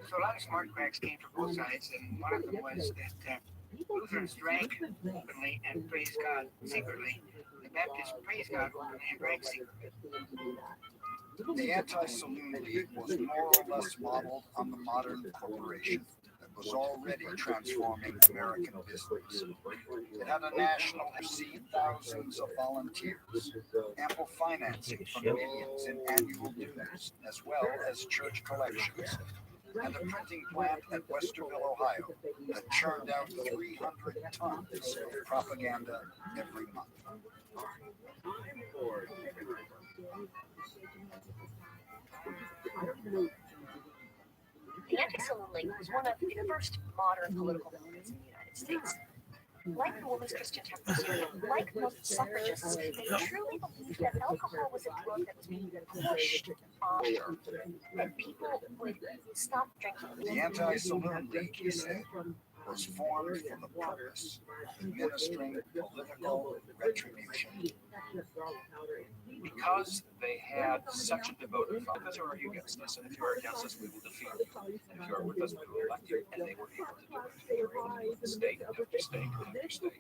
So a lot of smart cracks came from both sides, and one of them was that Lutherans drank openly and praised God secretly. The Baptists praised God openly and drank secretly. The Anti-Saloon League was more or less modeled on the modern corporation that was already transforming American business. It had a national MC, thousands of volunteers, ample financing from millions in annual dues, as well as church collections, and a printing plant at Westerville, Ohio, that churned out 300 tons of propaganda every month. The Anti-Saloon League was one of the first modern political movements in the United States. Like the Women's Christian Temple, like most suffragists, they truly believed that alcohol was a drug that was being pushed on them, and people would stop drinking. The Anti-Saloon League, he said, was formed for the purpose of administering political retribution. Because they had such a devoted followers who are against us, and if you are against us, we will defeat you. And if you are with us, we will elect you. And they were able to do it. They were able to do it state after state after state.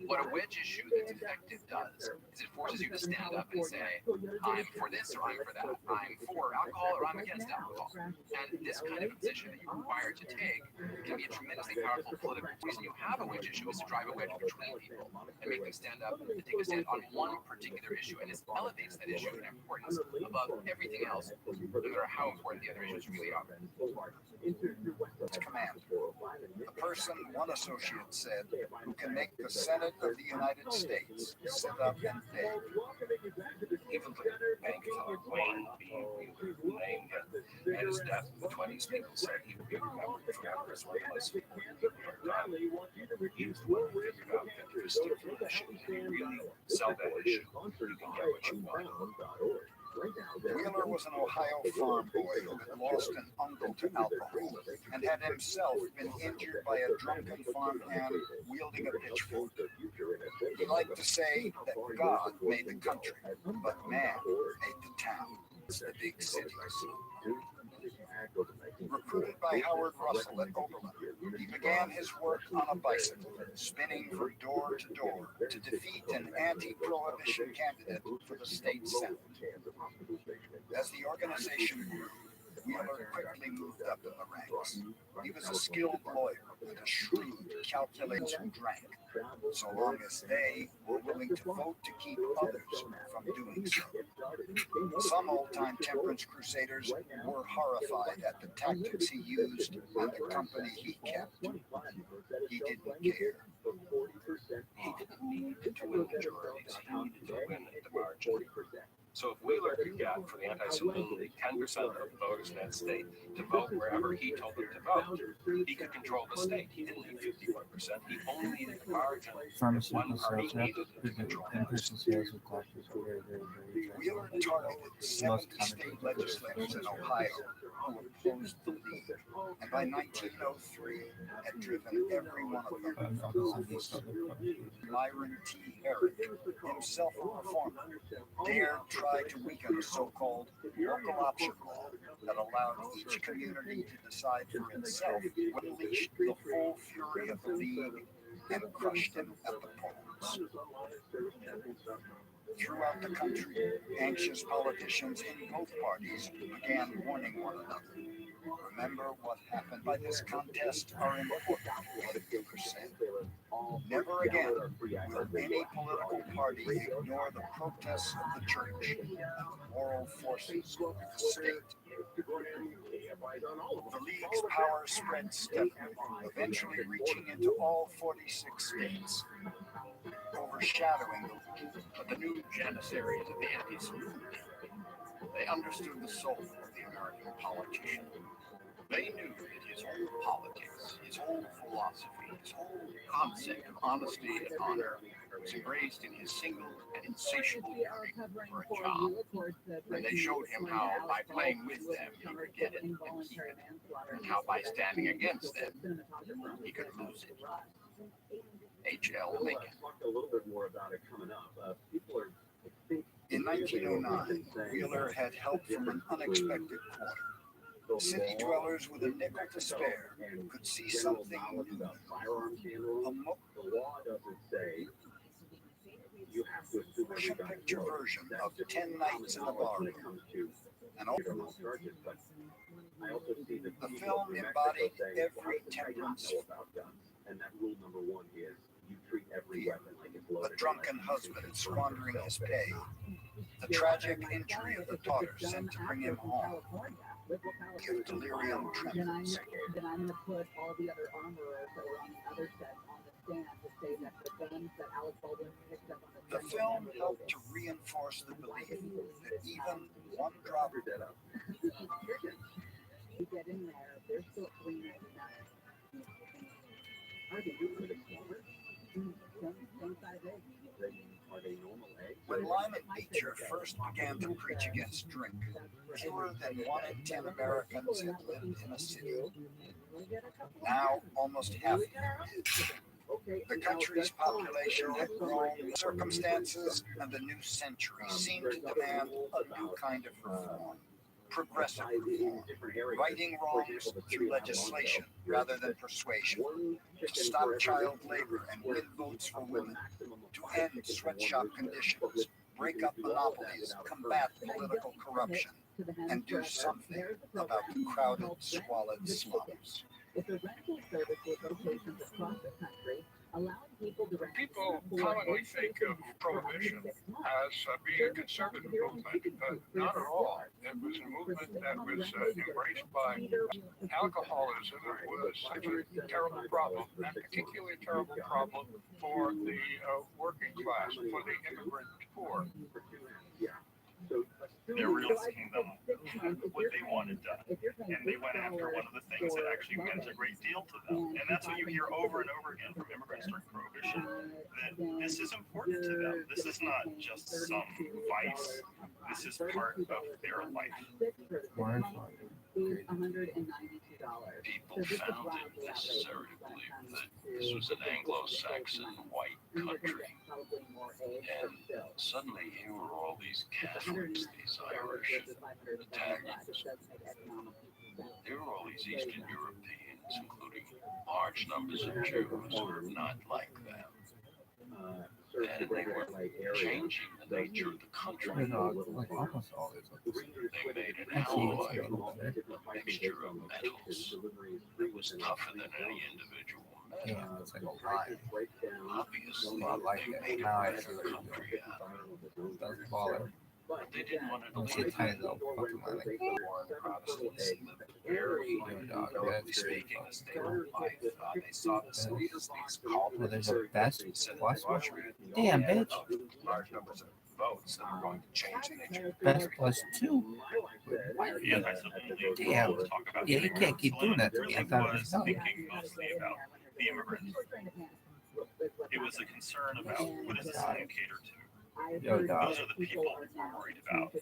What a wedge issue that's effective does is it forces you to stand up and say, I'm for this or I'm for that. I'm for alcohol or I'm against alcohol. And this kind of position that you're required to take can be a tremendously powerful political reason you have a wedge issue is to drive a wedge between people and make them stand up and take a stand on one particular issue, and it elevates that issue in importance above everything else, no matter how important the other issues really are. It's command. A person, one associate said, who can make the Senate of the United States sit up and beg. Even the bank teller Wayne B. Wheeler, who named at his death in the 20s, people said he would be remembered forever as one of the most people he was the one who figured out that there is still an issue. If you really sell that issue, you can get what you want. Wheeler was an Ohio farm boy who had lost an uncle to alcohol and had himself been injured by a drunken farmhand wielding a pitchfork. He liked to say that God made the country, but man made the town. It's the big cities. Recruited by Howard Russell at Oberlin, he began his work on a bicycle, spinning from door to door to defeat an anti-prohibition candidate for the state senate. As the organization grew, Wheeler quickly moved up in the ranks. He was a skilled lawyer and a shrewd calculator who drank, so long as they were willing to vote to keep others from doing so. Some old-time temperance crusaders were horrified at the tactics he used and the company he kept. He didn't care. He didn't need to win majorities, he needed to win at the margin. So if Wheeler could get for the Anti-Saloon League 10% of the voters in that state to vote wherever he told them to vote, he could control the state. He didn't need 51%. He only needed the margin. Pharmaceutical One party sales rep, needed to control in-person sales with doctors are very Wheeler targeted 70 state legislators in Ohio who opposed the league, and by 1903 had driven every one of them from office. Myron T. Herrick, himself a reformer, dared try to weaken a so-called local option law that allowed each community to decide for itself, unleashed the full fury of the league and crushed him at the polls. Throughout the country, anxious politicians in both parties began warning one another. Remember what happened by this contest are important, Wheeler said. Never again will any political party ignore the protests of the church and the moral forces of the state. The League's power spread steadily, eventually reaching into all 46 states, overshadowing the new janissaries of the Anti-Saloon League. They understood the soul of the American politician. They knew that his whole politics, his whole philosophy, his whole concept of honesty and honor was embraced in his single and insatiable yearning for a job. And they showed him how by playing with them he could get it and keep it, and how by standing against them he could lose it. H.L. Lincoln. In 1909, Wheeler had help from an unexpected quarter. City dwellers with a nickel to spare could see something new. A motion picture version of 10 Nights in the Barroom. The film embodied every temperance. The drunken husband squandering his pay, the tragic injury of the daughter sent to bring him home, the delirium tremens. Then I'm gonna put all the other armorers that were on the other set on the stand to say that the guns that Alec Baldwin picked up on the The film helped to reinforce the belief that even one drop you get in there, they're still $3.99. Are they doing it smaller? When Lyman Beecher first began to preach against drink, fewer than 1 in 10 Americans had lived in a city. Now, almost half of them did. The country's population had grown, circumstances and the new century seemed to demand a new kind of reform. Progressive reform, righting wrongs through legislation rather than persuasion, to stop child labor and win votes for women, to end sweatshop conditions, break up monopolies, combat political corruption, and do something about the crowded, squalid slums. People commonly think of prohibition as being a conservative movement, but not at all. It was a movement that was embraced by alcoholism. It was such a terrible problem, and particularly a terrible problem for the working class, for the immigrant poor. They're real kingdom what they wanted done. And they went after one of the things that actually meant a great deal to them. And that's what you hear over and over again from immigrants during Prohibition, that this is important to them. This is not just some vice. This is part of their life. People found it necessary to believe that this was an Anglo-Saxon white country. And suddenly here were all these Catholics, these Irish, Italians. There were all these Eastern Europeans, including large numbers of Jews who were not like them. And they were changing the nature of the country. They made an alloy, a mixture of metals that was tougher than any individual metal. Yeah, it's like a lie. Obviously, Like they it. made a Now I better see it. country out of it. That's baller. But they didn't want to I see leave tiny little fucking like Foreign Protestants lived very, relatively speaking, a stable life. They saw the city as these well, there's a colonies best instead of plus one. luxury. Damn, bitch. Large numbers of votes that are going to change the nature of the Best country. plus two. The anti-Semitic Damn. talk about Yeah, you can't keep doing that to me. I really thought it was was no. thinking mostly about the immigrants. It was a concern about what does this land cater to. Yo, dog. Those are the people we're worried about.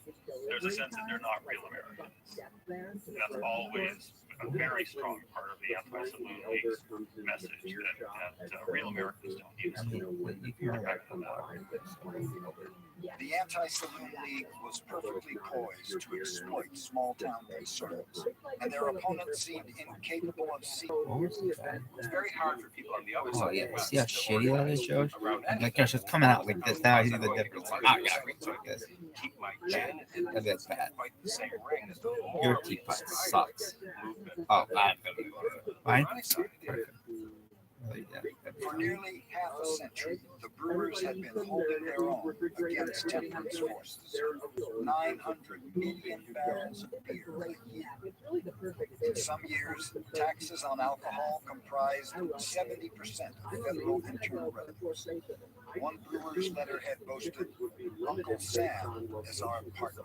There's a sense that they're not real Americans. And that's always a very strong part of the anti-Saloon League's message, that real Americans don't use I mean, you can go back to water. The Anti-Saloon League was perfectly poised to exploit small-town concerns, and their opponents seemed incapable of seeing. What was that? It's very hard for people on the other Oh side yeah, of the see how West to shitty that organize is, Josh? around Like, anything. gosh, it's coming out like this. Now I see the difference. Oh, yeah, it's like this. Keep my chin and That is bad. quite the same ring as the Your more teapot sucks. movement. Oh, God. Mine? My side of the Really, yeah. For nearly half a century, the brewers had been holding their own against temperance forces. 900 million barrels of beer a year. In some years, taxes on alcohol comprised 70% of federal internal revenue. One brewer's letterhead boasted, "Uncle Sam is our partner."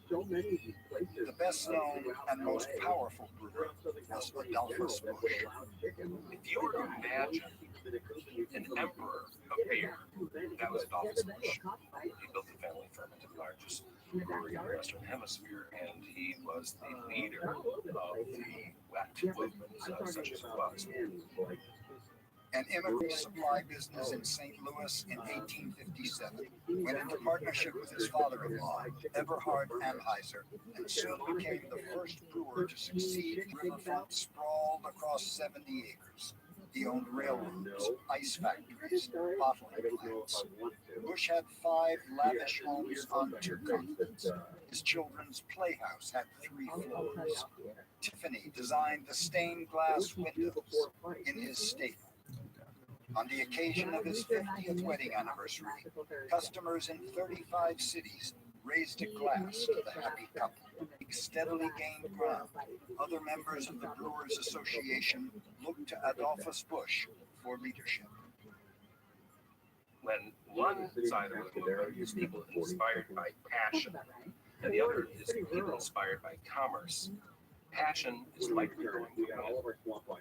The best known and most powerful brewer was Adolphus Busch. If you were to imagine an emperor of beer, that was Adolphus Busch. He built the family fermented largest brewery in the Western Hemisphere, and he was the leader of the wet movements, such as it was. An immigrant supply business in St. Louis in 1857 went into partnership with his father-in-law, Eberhard Anheuser, and soon became the first brewer to succeed in riverfront sprawled across 70 acres. He owned railroads, ice factories, bottling plants. Busch had 5 lavish homes on 2 continents. His children's playhouse had 3 floors. Tiffany designed the stained glass windows in his stable. On the occasion of his 50th wedding anniversary, customers in 35 cities raised a glass to the happy couple. He steadily gained ground. Other members of the Brewers Association looked to Adolphus Busch for leadership. When one side of the movement is people inspired by passion, and the other is people inspired by commerce, Passion is likely going to win.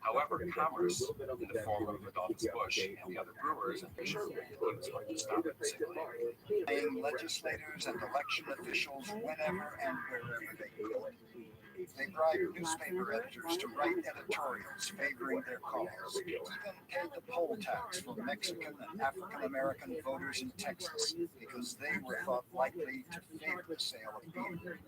However, commerce, in the form of Adolphus Busch and the other brewers, envisioned that he was going to stop at the single name. Paying legislators and election officials whenever and wherever they could. They bribed newspaper editors to write editorials favoring their cause, even paid the poll tax for Mexican and African American voters in Texas because they were thought likely to favor the sale of beer.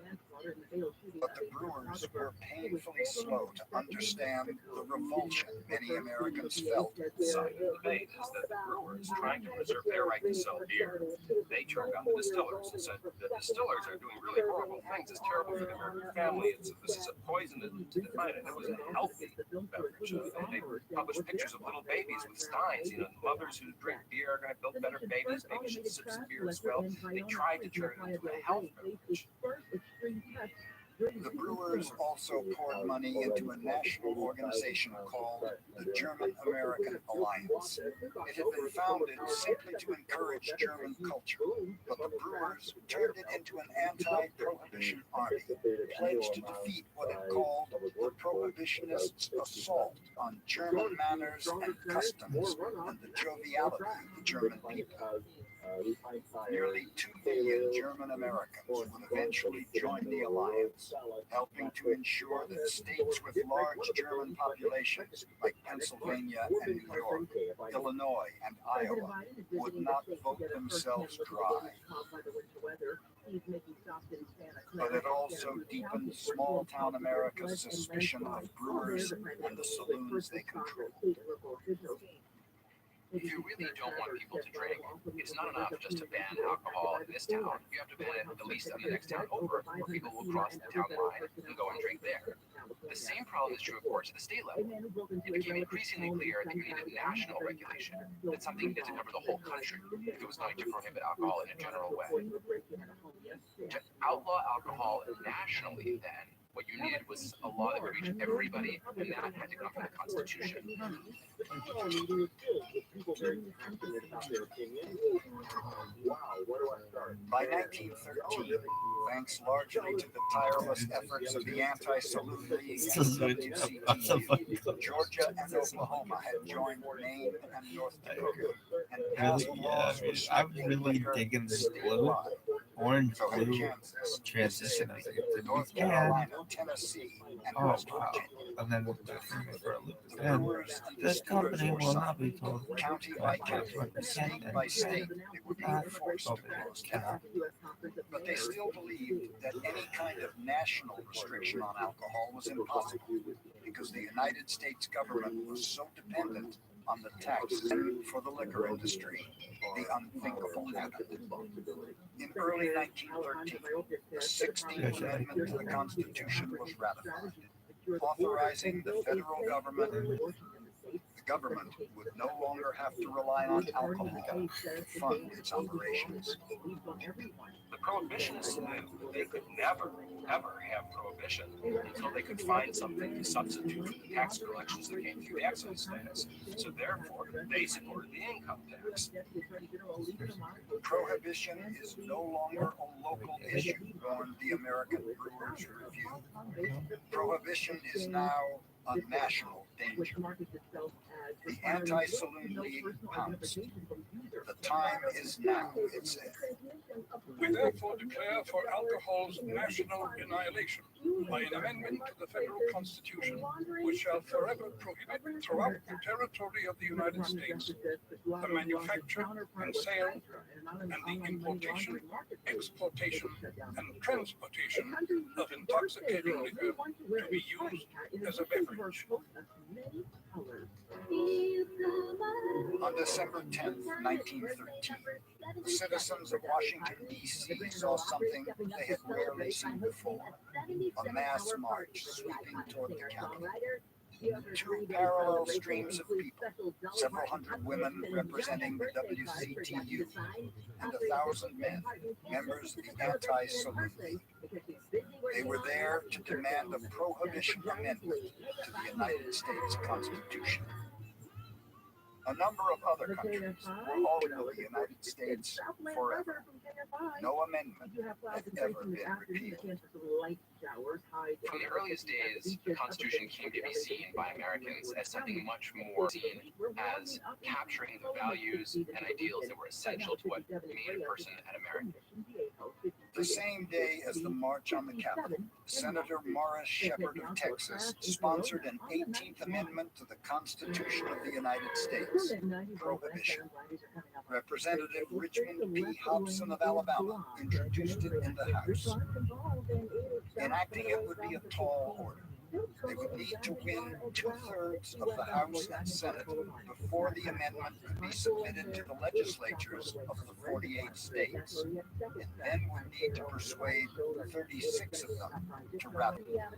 But the brewers were painfully slow to understand the revulsion many Americans felt. The side of the debate is that the brewers, trying to preserve their right to sell beer, they turned on the distillers and said the distillers are doing really horrible things. It's terrible for the American family. This is a poison to the planet. It was a healthy beverage. They published pictures of little babies with steins. Mothers who drink beer are going to build better babies. Babies should sip some beer as well. They tried to turn it into a health beverage. The brewers also poured money into a national organization called the German-American Alliance. It had been founded simply to encourage German culture, but the brewers turned it into an anti-prohibition army, pledged to defeat what it called the prohibitionists' assault on German manners and customs and the joviality of the German people. Nearly 2 million German Americans would eventually join the alliance, helping to ensure that states with large German populations like Pennsylvania and New York, Illinois and Iowa would not vote themselves dry. But it also deepened small-town America's suspicion of brewers and the saloons they control. If you really don't want people to drink, it's not enough just to ban alcohol in this town. You have to ban it at least in the next town over, where people will cross the town line and go and drink there. The same problem is true, of course, at the state level. It became increasingly clear that you needed national regulation, that something needed to cover the whole country if it was going to prohibit alcohol in a general way. To outlaw alcohol nationally, then, what you needed was a law that would reach everybody, and that had to come from the Constitution. By 1913, thanks largely to the tireless efforts of the Anti-Saloon League and WCTU, Georgia and Oklahoma had joined Maine and North Dakota, and passed laws I'm really digging this blue, orange, blue transition. North Carolina, Tennessee, and West Virginia. And then this company will not be told county by county, state by state, they were being forced to close down. But they still believed that any kind of national restriction on alcohol was impossible because the United States government was so dependent on the taxes for the liquor industry, the unthinkable happened. In early 1913, the 16th Amendment to the Constitution was ratified, authorizing the federal government. The government would no longer have to rely on alcohol to fund its operations. The prohibitionists knew they could never, ever have prohibition until they could find something to substitute for the tax collections that came through the excise status. So therefore, they supported the income tax. Prohibition is no longer a local issue, warned the American Brewers Review. Prohibition is now a national danger. The Anti-Saloon League pounced. The time is now, it said. We therefore declare for alcohol's national annihilation by an amendment to the federal constitution, which shall forever prohibit throughout the territory of the United States the manufacture and sale and the importation, exportation, and transportation of intoxicating liquor to be used as a beverage. On December 10th, 1913, the citizens of Washington, D.C. saw something they had rarely seen before, a mass march sweeping toward the Capitol. 2 parallel streams of people, several hundred women representing the WCTU, and 1,000 men, members of the Anti-Saloon League. They were there to demand a prohibition amendment to the United States Constitution. A number of other countries were already the United States forever. No amendment had ever been repealed. From the earliest days, the Constitution came to be seen by Americans as something much more seen as capturing the values and ideals that were essential to what made a person an American. The same day as the March on the Capitol, Senator Morris Shepherd of Texas sponsored an 18th Amendment to the Constitution of the United States, prohibition. Representative Richmond P. Hobson of Alabama introduced it in the House. Enacting it would be a tall order. They would need to win 2/3 of the House and Senate before the amendment could be submitted to the legislatures of the 48 states, and then would need to persuade 36 of them to ratify.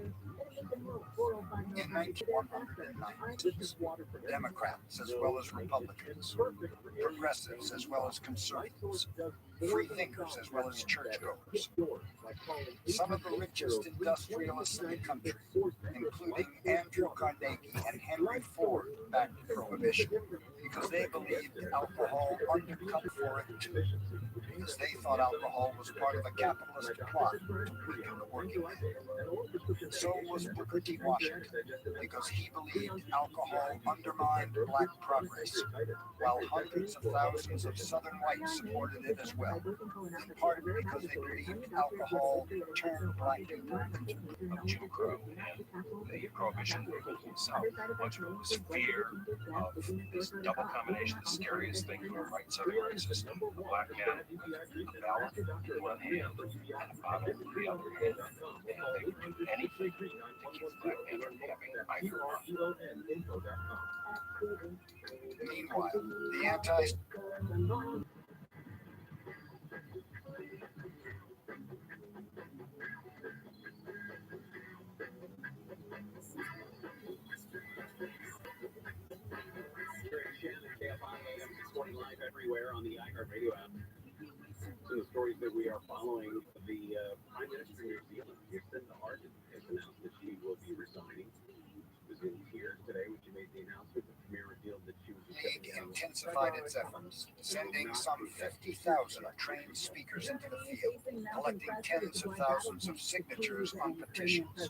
In 1996, Democrats as well as Republicans, progressives as well as conservatives, free thinkers as well as churchgoers, some of the richest industrialists in the country, including Andrew Carnegie and Henry Ford, backed prohibition because they believed alcohol undercut for it too, because they thought alcohol was part of a capitalist plot to weaken the working man. So was Booker T. Washington, because he believed alcohol undermined black progress, while hundreds of thousands of Southern whites supported it as well, in part because they believed alcohol turned black people into Of Jim Crow and the prohibition movement itself. Much of it was fear of this double combination, the scariest thing from a right southern system. A black man with a ballot in one hand and a bottle in the other hand. And they would do anything to keep the black man from having either one. Meanwhile, the anti Live everywhere on the iHeartRadio app. So the stories that we are following, the Prime Minister of New Zealand, Jacinda Ardern, has announced that she will be resigning. She was in tears today when she made the announcement. The Premier revealed that she was League intensified its efforts, sending some 50,000 trained speakers into the field, collecting tens of thousands of signatures on petitions,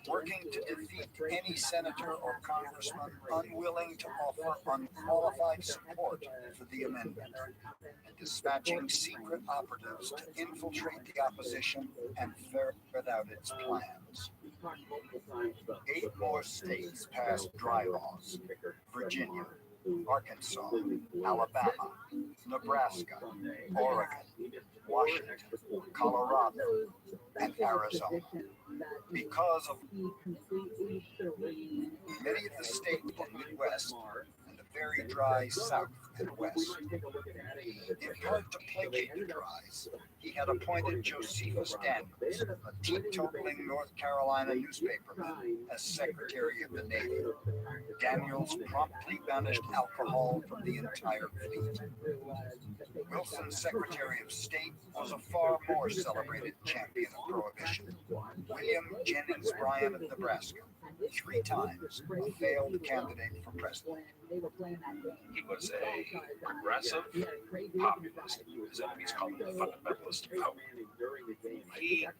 working to defeat any senator or congressman unwilling to offer unqualified support for the amendment, and dispatching secret operatives to infiltrate the opposition and ferret out its plans. 8 more states passed dry laws: Virginia, Arkansas, Alabama, Nebraska, Oregon, Washington, Colorado, and Arizona. Because of many of the states in the Midwest and the very dry South and West. In part to placate the dries, he had appointed Josephus Daniels, a teetotaling North Carolina newspaperman, as Secretary of the Navy. Daniels promptly banished alcohol from the entire fleet. Wilson's Secretary of State was a far more celebrated champion of prohibition, William Jennings Bryan of Nebraska, 3 times a failed candidate for president. He was a progressive populist. His enemies called him a fundamentalist of hope. He, at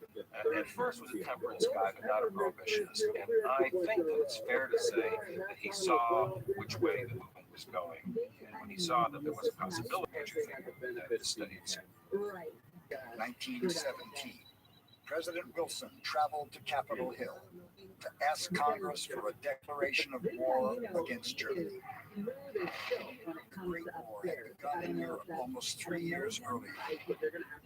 first, was a temperance guy, but not a prohibitionist. And I think that it's fair to say that he saw which way the movement was going. And when he saw that there was a possibility, that studied 1917. President Wilson traveled to Capitol Hill to ask Congress for a declaration of war against Germany. The Great War had begun in Europe almost 3 years earlier,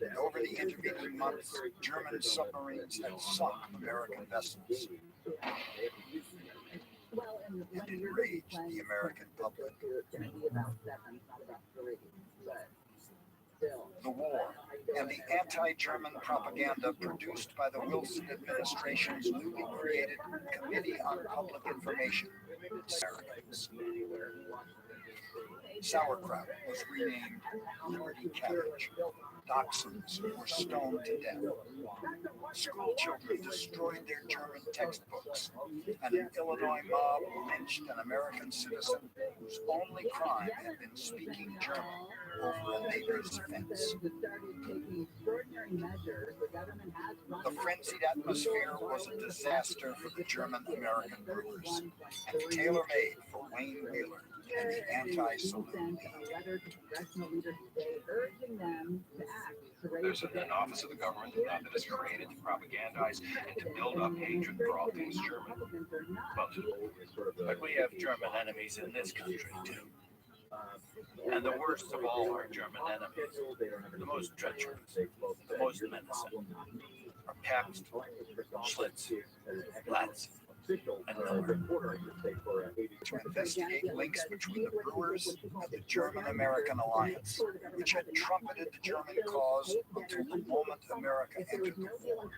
and over the intervening months, German submarines had sunk American vessels and enraged the American public. The war and the anti-German propaganda produced by the Wilson administration's newly created Committee on Public Information, Americans. Sauerkraut was renamed Liberty Cabbage. Dachshunds were stoned to death. School children destroyed their German textbooks, and an Illinois mob lynched an American citizen whose only crime had been speaking German over a neighbor's fence. The frenzied atmosphere was a disaster for the German-American brewers, and tailor-made for Wayne Wheeler and the anti-saloon league. There's an office of the government that is created to propagandize and to build up hatred for all things German. But we have German enemies in this country too. And the worst of all our German enemies, the most treacherous, the most menacing, are Pabst, Schlitz, Latz, and Miller. To investigate links between the brewers and the German-American alliance, which had trumpeted the German cause until the moment America entered the war.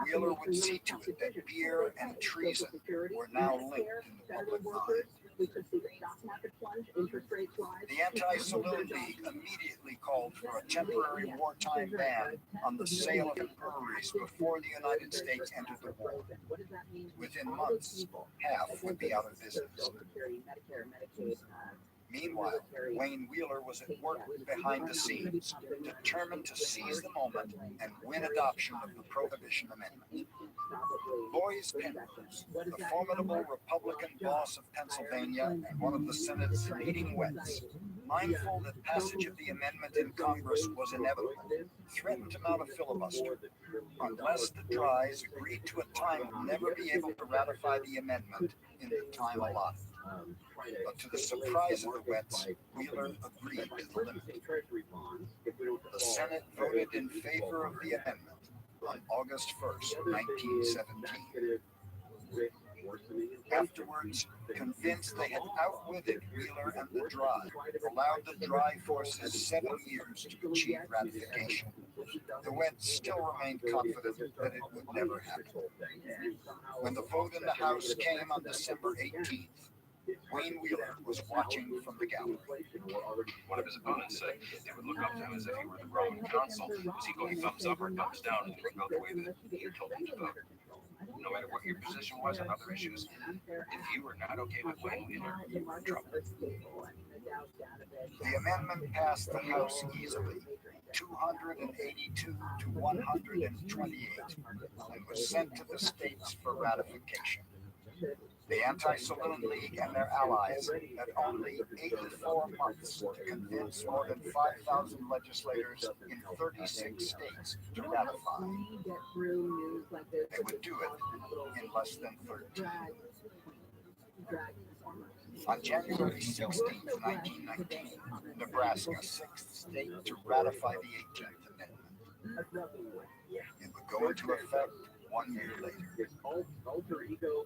Wheeler would see to it that beer and treason were now linked in the public mind. The Anti-Saloon League immediately called for a temporary wartime ban on the sale of breweries before the United States entered the war. Within months, half would be out of business. Meanwhile, Wayne Wheeler was at work behind the scenes, determined to seize the moment and win adoption of the Prohibition Amendment. Boyce Penrose, the formidable Republican boss of Pennsylvania and one of the Senate's leading wets, mindful that passage of the amendment in Congress was inevitable, threatened to mount a filibuster unless the Dries agreed to a time will never be able to ratify the amendment in the time allotted. But to the surprise of the wets, Wheeler agreed to the limit. The Senate voted in favor of the amendment on August 1st, 1917. Afterwards, convinced they had outwitted Wheeler and the Dry, allowed the Dry forces 7 years to achieve ratification. The Wets still remained confident that it would never happen. When the vote in the House came on December 18th, Wayne Wheeler was watching from the gallery. One of his opponents said they would look up to him as if he were the Roman consul. Was he going thumbs up or thumbs down, and they would go the way that he told them to vote. No matter what your position was on other issues, if you were not okay with Wayne Wheeler, you were in trouble. The amendment passed the House easily, 282 to 128, and was sent to the states for ratification. The Anti-Saloon League and their allies had only 84 months to convince more than 5,000 legislators in 36 states to ratify. They would do it in less than 13. On January 16, 1919, Nebraska, 6th state to ratify the 18th Amendment. It would go into effect 1 year later. Alter ego,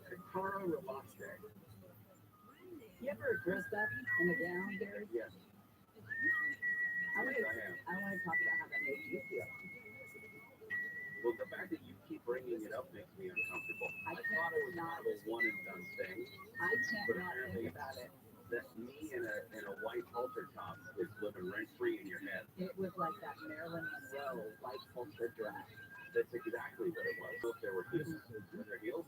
you ever dressed up in a gown, Gary? Yes. I want to talk about how that made you feel. Well, the fact that you keep bringing it up makes me uncomfortable. I thought it was not a one and done thing. I can't not think about it. That me in a white halter top is living rent free in your head. It was like that Marilyn Monroe white halter dress. That's exactly what it was. If there were people with their heels.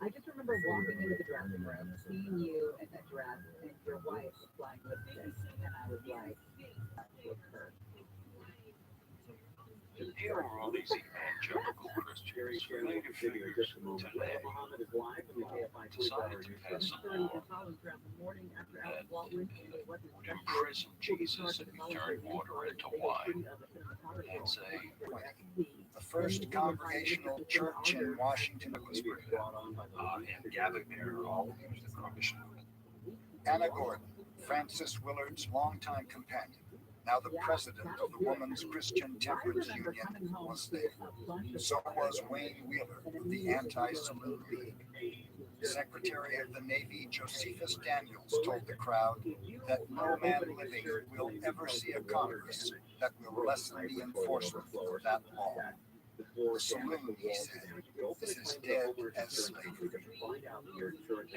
I just remember walking into the dressing room, seeing you in that dress, and your wife flying lipstick, and I was like, look her. Here are all these evangelical Christians, native figures today, decided to pass a law that would imprison Jesus if he turned water into wine and say, The first Congregational Church in Washington was and Gavin Bear all used the prohibition. Anna Gordon, Francis Willard's longtime companion, now the president of the Women's Christian Temperance Union, was there. So was Wayne Wheeler of the Anti-Saloon League. Secretary of the Navy Josephus Daniels told the crowd that no man living will ever see a Congress that will lessen the enforcement of that law. The saloon, he said, is as dead as slavery.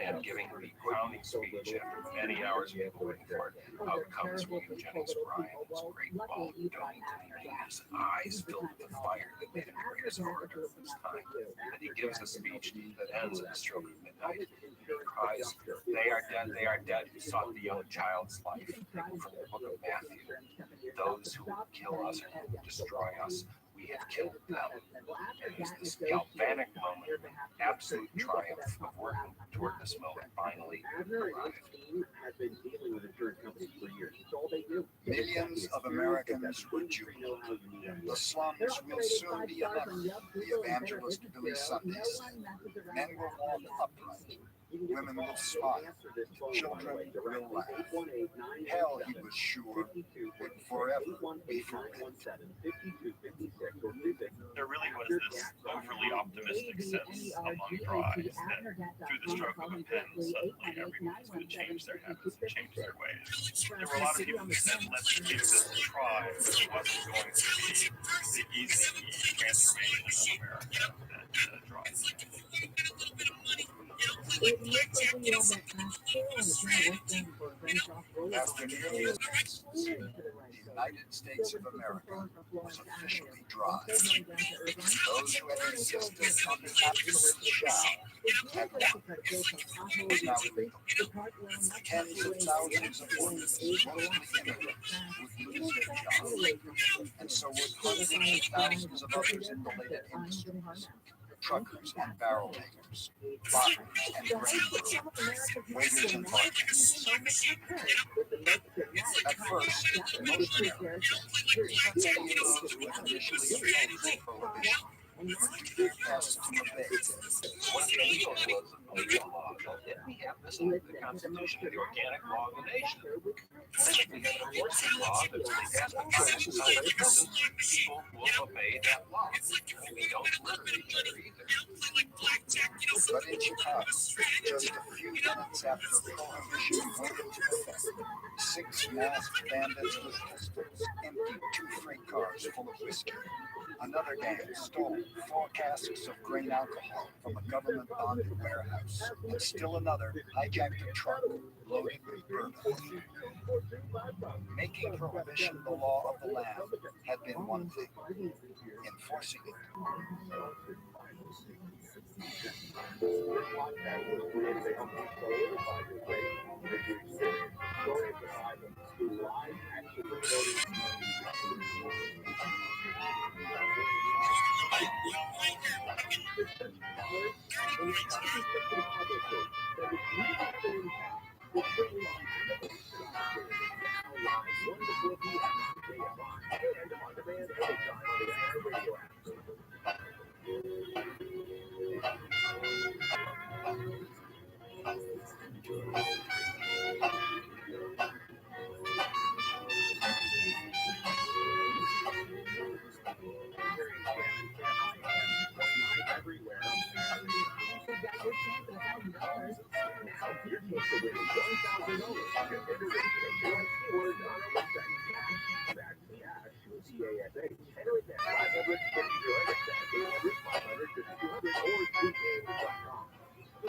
And giving the crowning speech after many hours of people waiting for it, out comes William Jennings Bryan, this great bald dome, his eyes filled with the fire that made him the greatest orator of his time. And he gives a speech that ends at the stroke of midnight. He cries, "They are dead, who sought the young child's life." People from the book of Matthew. Those who would kill us and who would destroy us, we have killed them. And it's this galvanic moment of absolute triumph of working toward this moment finally arrived. Millions of Americans were jubilant. The slums will soon be enough, the evangelist Billy Sunday said. Men will walk upright. Women will smile. Children will laugh. Hell, he was sure, would forever be forbidden. There really was this overly optimistic sense among brides that through the stroke of a pen, suddenly everyone's going to change their habits and change their ways. There were a lot of people who said, let's give this a try, but it wasn't going to be the easy transformation of America that drives. After New Year's Eve, the United States of America was officially dry. Those who had insisted on the absolute shall had won. It was now illegal. Tens of thousands of women, mostly immigrants, would lose their jobs, and so would hundreds of thousands of others in related industries. Truckers and barrel makers, farmers and grain growers, waiters and bartenders. At first, most Americans, even those who had initially opposed prohibition, passed to obey. What the illegal was a legal law, if we have this in the Constitution, the organic law of the nation, if we have an enforcement law that's been passed by Congress, people will obey that law. We don't murder each other either. But in Chicago, just a few minutes after prohibition went into effect, 6 masked bandits with pistols emptied 2 freight cars full of whiskey. Another gang stole 4 casks of grain alcohol from a government-bonded warehouse, and still another hijacked a truck loaded with bourbon. Making prohibition the law of the land had been one thing. Enforcing it.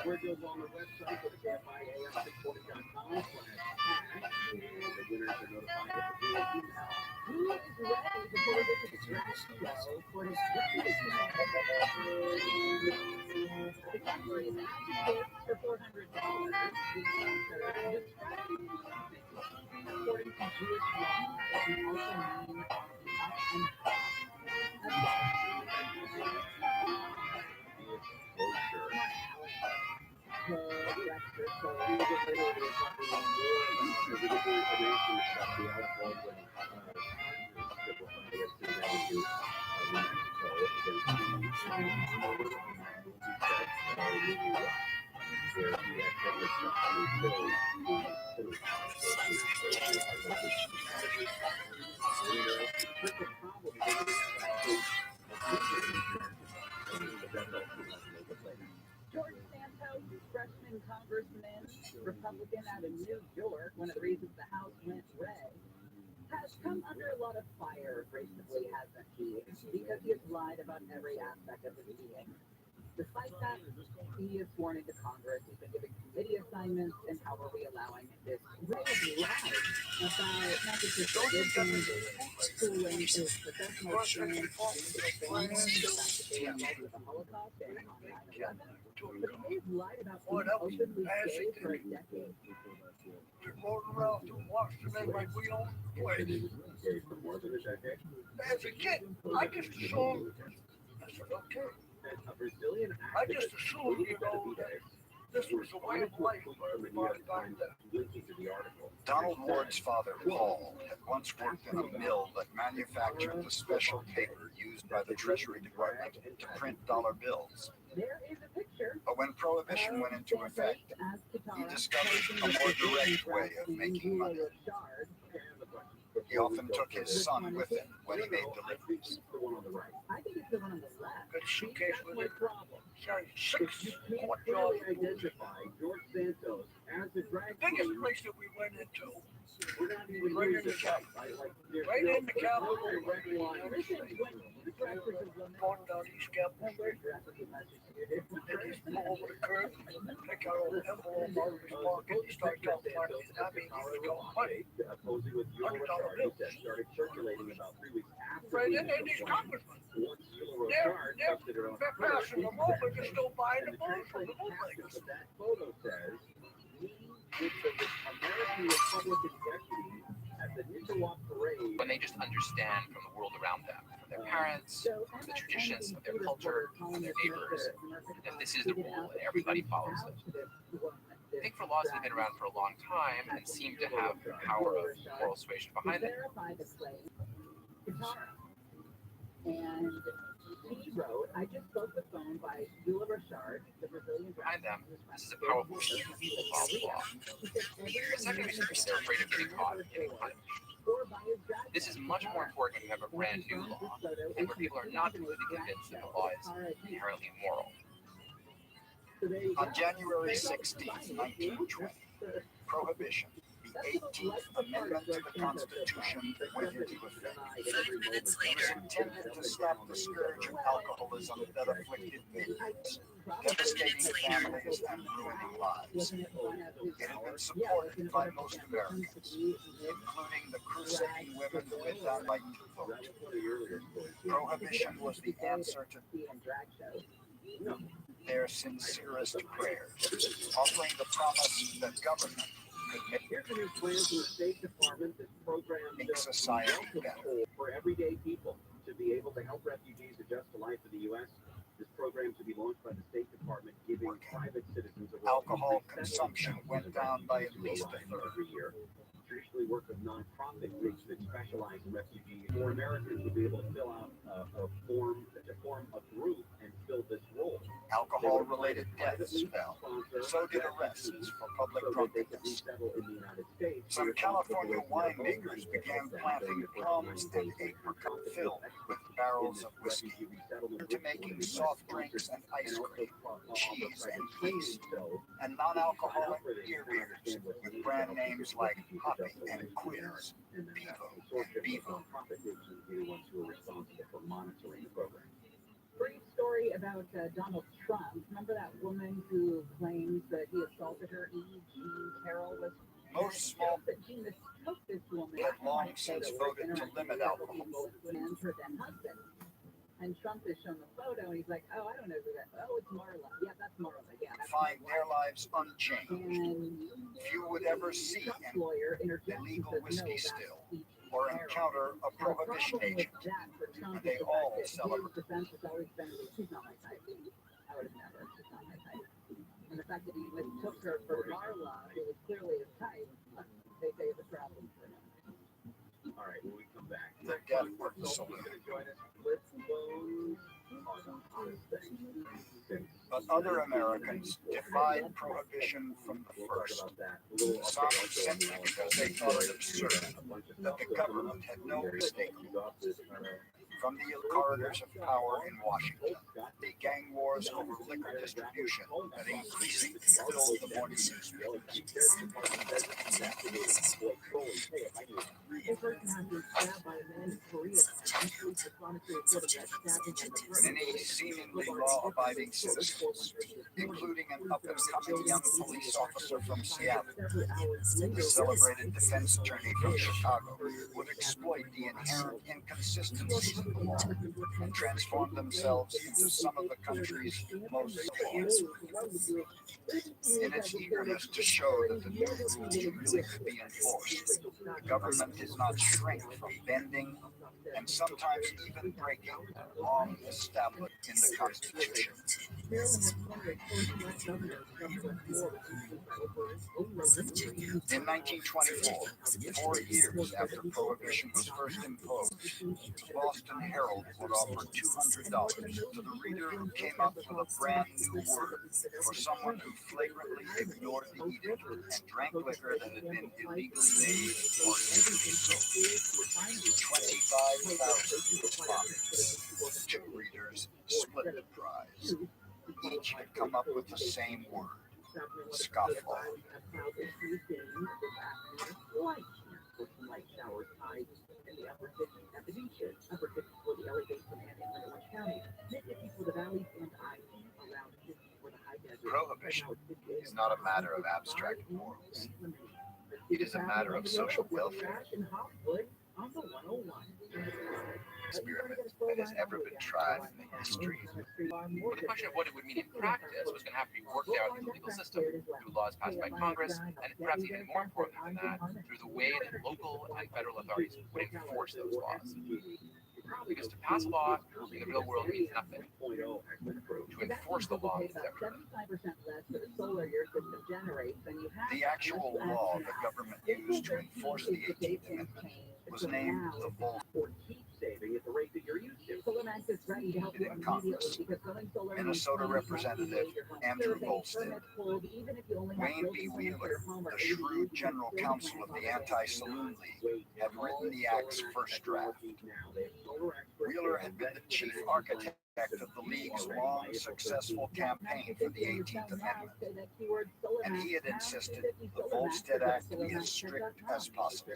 Where goes on the website for the KFIAM640.com/hash, and the winners are notified at the email. Who is ready to pull this to the trash show for his The category is active for $400. According to Jewish law, it can also mean up and freshman congressman, Republican out of New York, one of the reasons the House went red, has come under a lot of fire recently, hasn't he? Because he has lied about every aspect of his being. Despite that, he is sworn into Congress. He's been giving committee assignments, and how are we allowing this real lie about not just his religion, schooling, his professional experience, and the fact that they were involved with the Holocaust and on 9/11. But he may have lied about being openly gay for a decade. Rolling around and watching them like we own the place. As a kid, I just assumed, I said, okay. I just assumed, that this was a way of life for everybody back then. Donald Ward's father, Paul, had once worked in a mill that manufactured the special paper used by the Treasury Department to print dollar bills. There is a picture. But when Prohibition went into effect, he discovered a more direct way of making money. He often took his son with him when he made deliveries. I think it's the one on the left. Got a suitcase with it. Problem. Sorry, 6 hot dogs. The biggest place that we went into was right in the capital. Right in the capital. Going down East Capitol Street. And he's pull over the curb, pick out an envelope out of his pocket, he starts talking to me. I mean, he was going money. $100 bills. Right in there, these congressmen. They're passing them over, they're still buying the balls from the bootleggers. When they just understand from the world around them, from their parents, from the traditions of their culture, from their neighbors, that this is the rule and everybody follows it. I think for laws that have been around for a long time and seem to have the power of moral suasion behind them. And he wrote, I just spoke the phone by Yula Richard, the Brazilian behind them, this is a powerful tool of law. It's not going to be super still afraid of getting caught and getting punished. This is much more important when you have a brand new law and where people are not completely convinced that the law is inherently moral. On January 16, 1920, Prohibition, the 18th Amendment to the Constitution, went into effect. It was intended to stop the scourge of alcoholism that afflicted millions, devastating families and ruining lives. It had been supported by most Americans, including the crusading women who had the right to vote. Prohibition was the answer to their sincerest prayers, offering the promise that government could make society better. For everyday people to be able to help refugees adjust to life in the U.S., this program to be launched by the State Department, giving private citizens a alcohol consumption went down by at least a third every year. Traditionally work with nonprofit groups that specialize in refugees. More Americans will be able to fill out a form to form a group and fill this role. Alcohol-related deaths fell. So did arrests for public drunkenness. Some California winemakers began planting plums and apricot filled with barrels of whiskey, to making soft drinks and ice cream, cheese and yeast, and non-alcoholic beer beers with brand names like Hoppy and Quiz, Bevo and Bevo. Brief story about Donald Trump. Remember that woman who claims that he assaulted her? E. Jean Carroll was. Most small that she mistook this woman had long since voted to limit alcohol. And her then husband. And Trump is shown the photo, and he's like, "Oh, I don't know who that. Oh, it's Marla. Yeah, that's Marla. Yeah." That's find their lives unchanged. Few would ever see an illegal whiskey still or encounter a prohibition agent, and they all celebrate. She's not my type. I would have never. She's not my type. And the fact that he mistook her for Marla, who was clearly his type, they say it was a problem for him. All right, when we come back, the death work saloon. But other Americans defied prohibition from the first. Some simply because they thought it absurd that the government had no stake. From the corridors of power in Washington, the gang wars over liquor distribution had increasingly filled the morning newspapers. Many seemingly law-abiding citizens, including an up-and-coming young police officer from Seattle, a celebrated defense attorney from Chicago, would exploit the inherent inconsistencies of the law and transform themselves into some of the country's most laws. In its eagerness to show that the new rules really could be enforced, the government did not shrink from bending and sometimes even breaking laws established in the Constitution. In 1924, 4 years after Prohibition was first imposed, the Boston Herald would offer $200 to the reader who came up with a brand new word for someone who flagrantly ignored the edict and drank liquor that had been illegally made or illegally sold. 25,000 respondents. 2 readers split the prize. Each had come up with the same word, scofflaw. Prohibition is not a matter of abstract morals. It is a matter of social welfare. Experiment that has ever been tried in the history. The question of what it would mean in practice was going to have to be worked out in the legal system through laws passed by Congress, and perhaps even more important than that, through the way that local and federal authorities would enforce those laws. Because to pass a law in the real world means nothing. To enforce the law means everything. The actual law the government used to enforce the 18th Amendment was named the Volstead. In Congress, Minnesota Representative Andrew Volstead, Wayne B. Wheeler, the shrewd general counsel of the Anti-Saloon League, had written the act's first draft. Wheeler had been the chief architect of the League's long, successful campaign for the 18th Amendment, and he had insisted the Volstead Act be as strict as possible.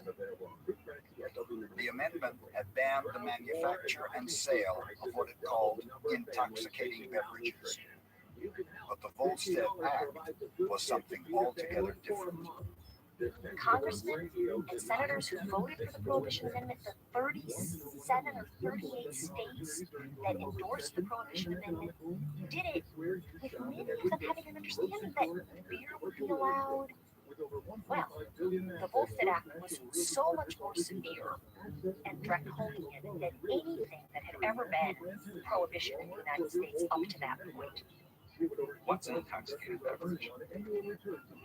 The amendment had banned the manufacture and sale of what it called intoxicating beverages. But the Volstead Act was something altogether different. Congressmen and senators who voted for the Prohibition Amendment, the 37 or 38 states that endorsed the Prohibition Amendment, did it with means of having an understanding that beer would be allowed. Well, the Volstead Act was so much more severe and draconian than anything that had ever been prohibition in the United States up to that point. What's an intoxicating beverage?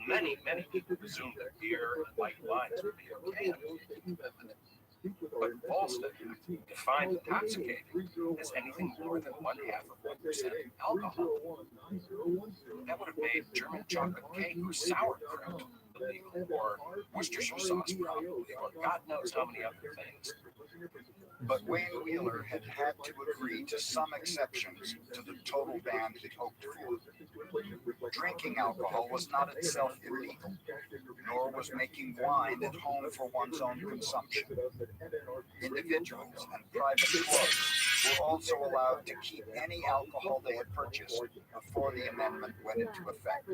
Many people presume that beer and white wines would be okay. But Volstead defined intoxicating as anything more than 0.5% alcohol. That would have made German chocolate cake or sauerkraut illegal, or Worcestershire sauce probably, or God knows how many other things. But Wayne Wheeler had to agree to some exceptions to the total ban he hoped for. Drinking alcohol was not itself illegal, nor was making wine at home for one's own consumption. Individuals and private clubs were also allowed to keep any alcohol they had purchased before the amendment went into effect.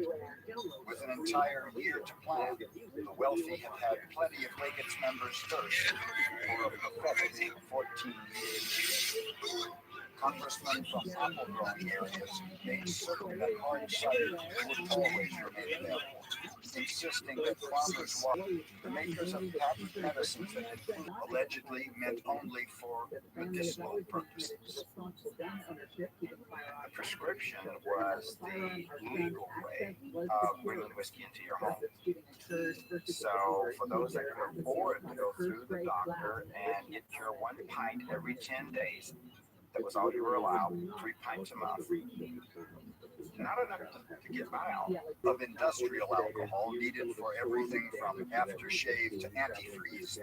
With an entire year to plan, the wealthy had had plenty of Legate's members' thirst for a pathetic 14 years. Congressmen from apple-growing areas made certain that hard cider would always remain available, insisting that farmers water the makers of patent medicines that had allegedly meant only for medicinal purposes. The prescription was the legal way of bringing whiskey into your home. So for those that could afford to go through the doctor and get your 1 pint every 10 days, that was all you were allowed, 3 pints a month. not enough to get by on. Of industrial alcohol needed for everything from aftershave to antifreeze,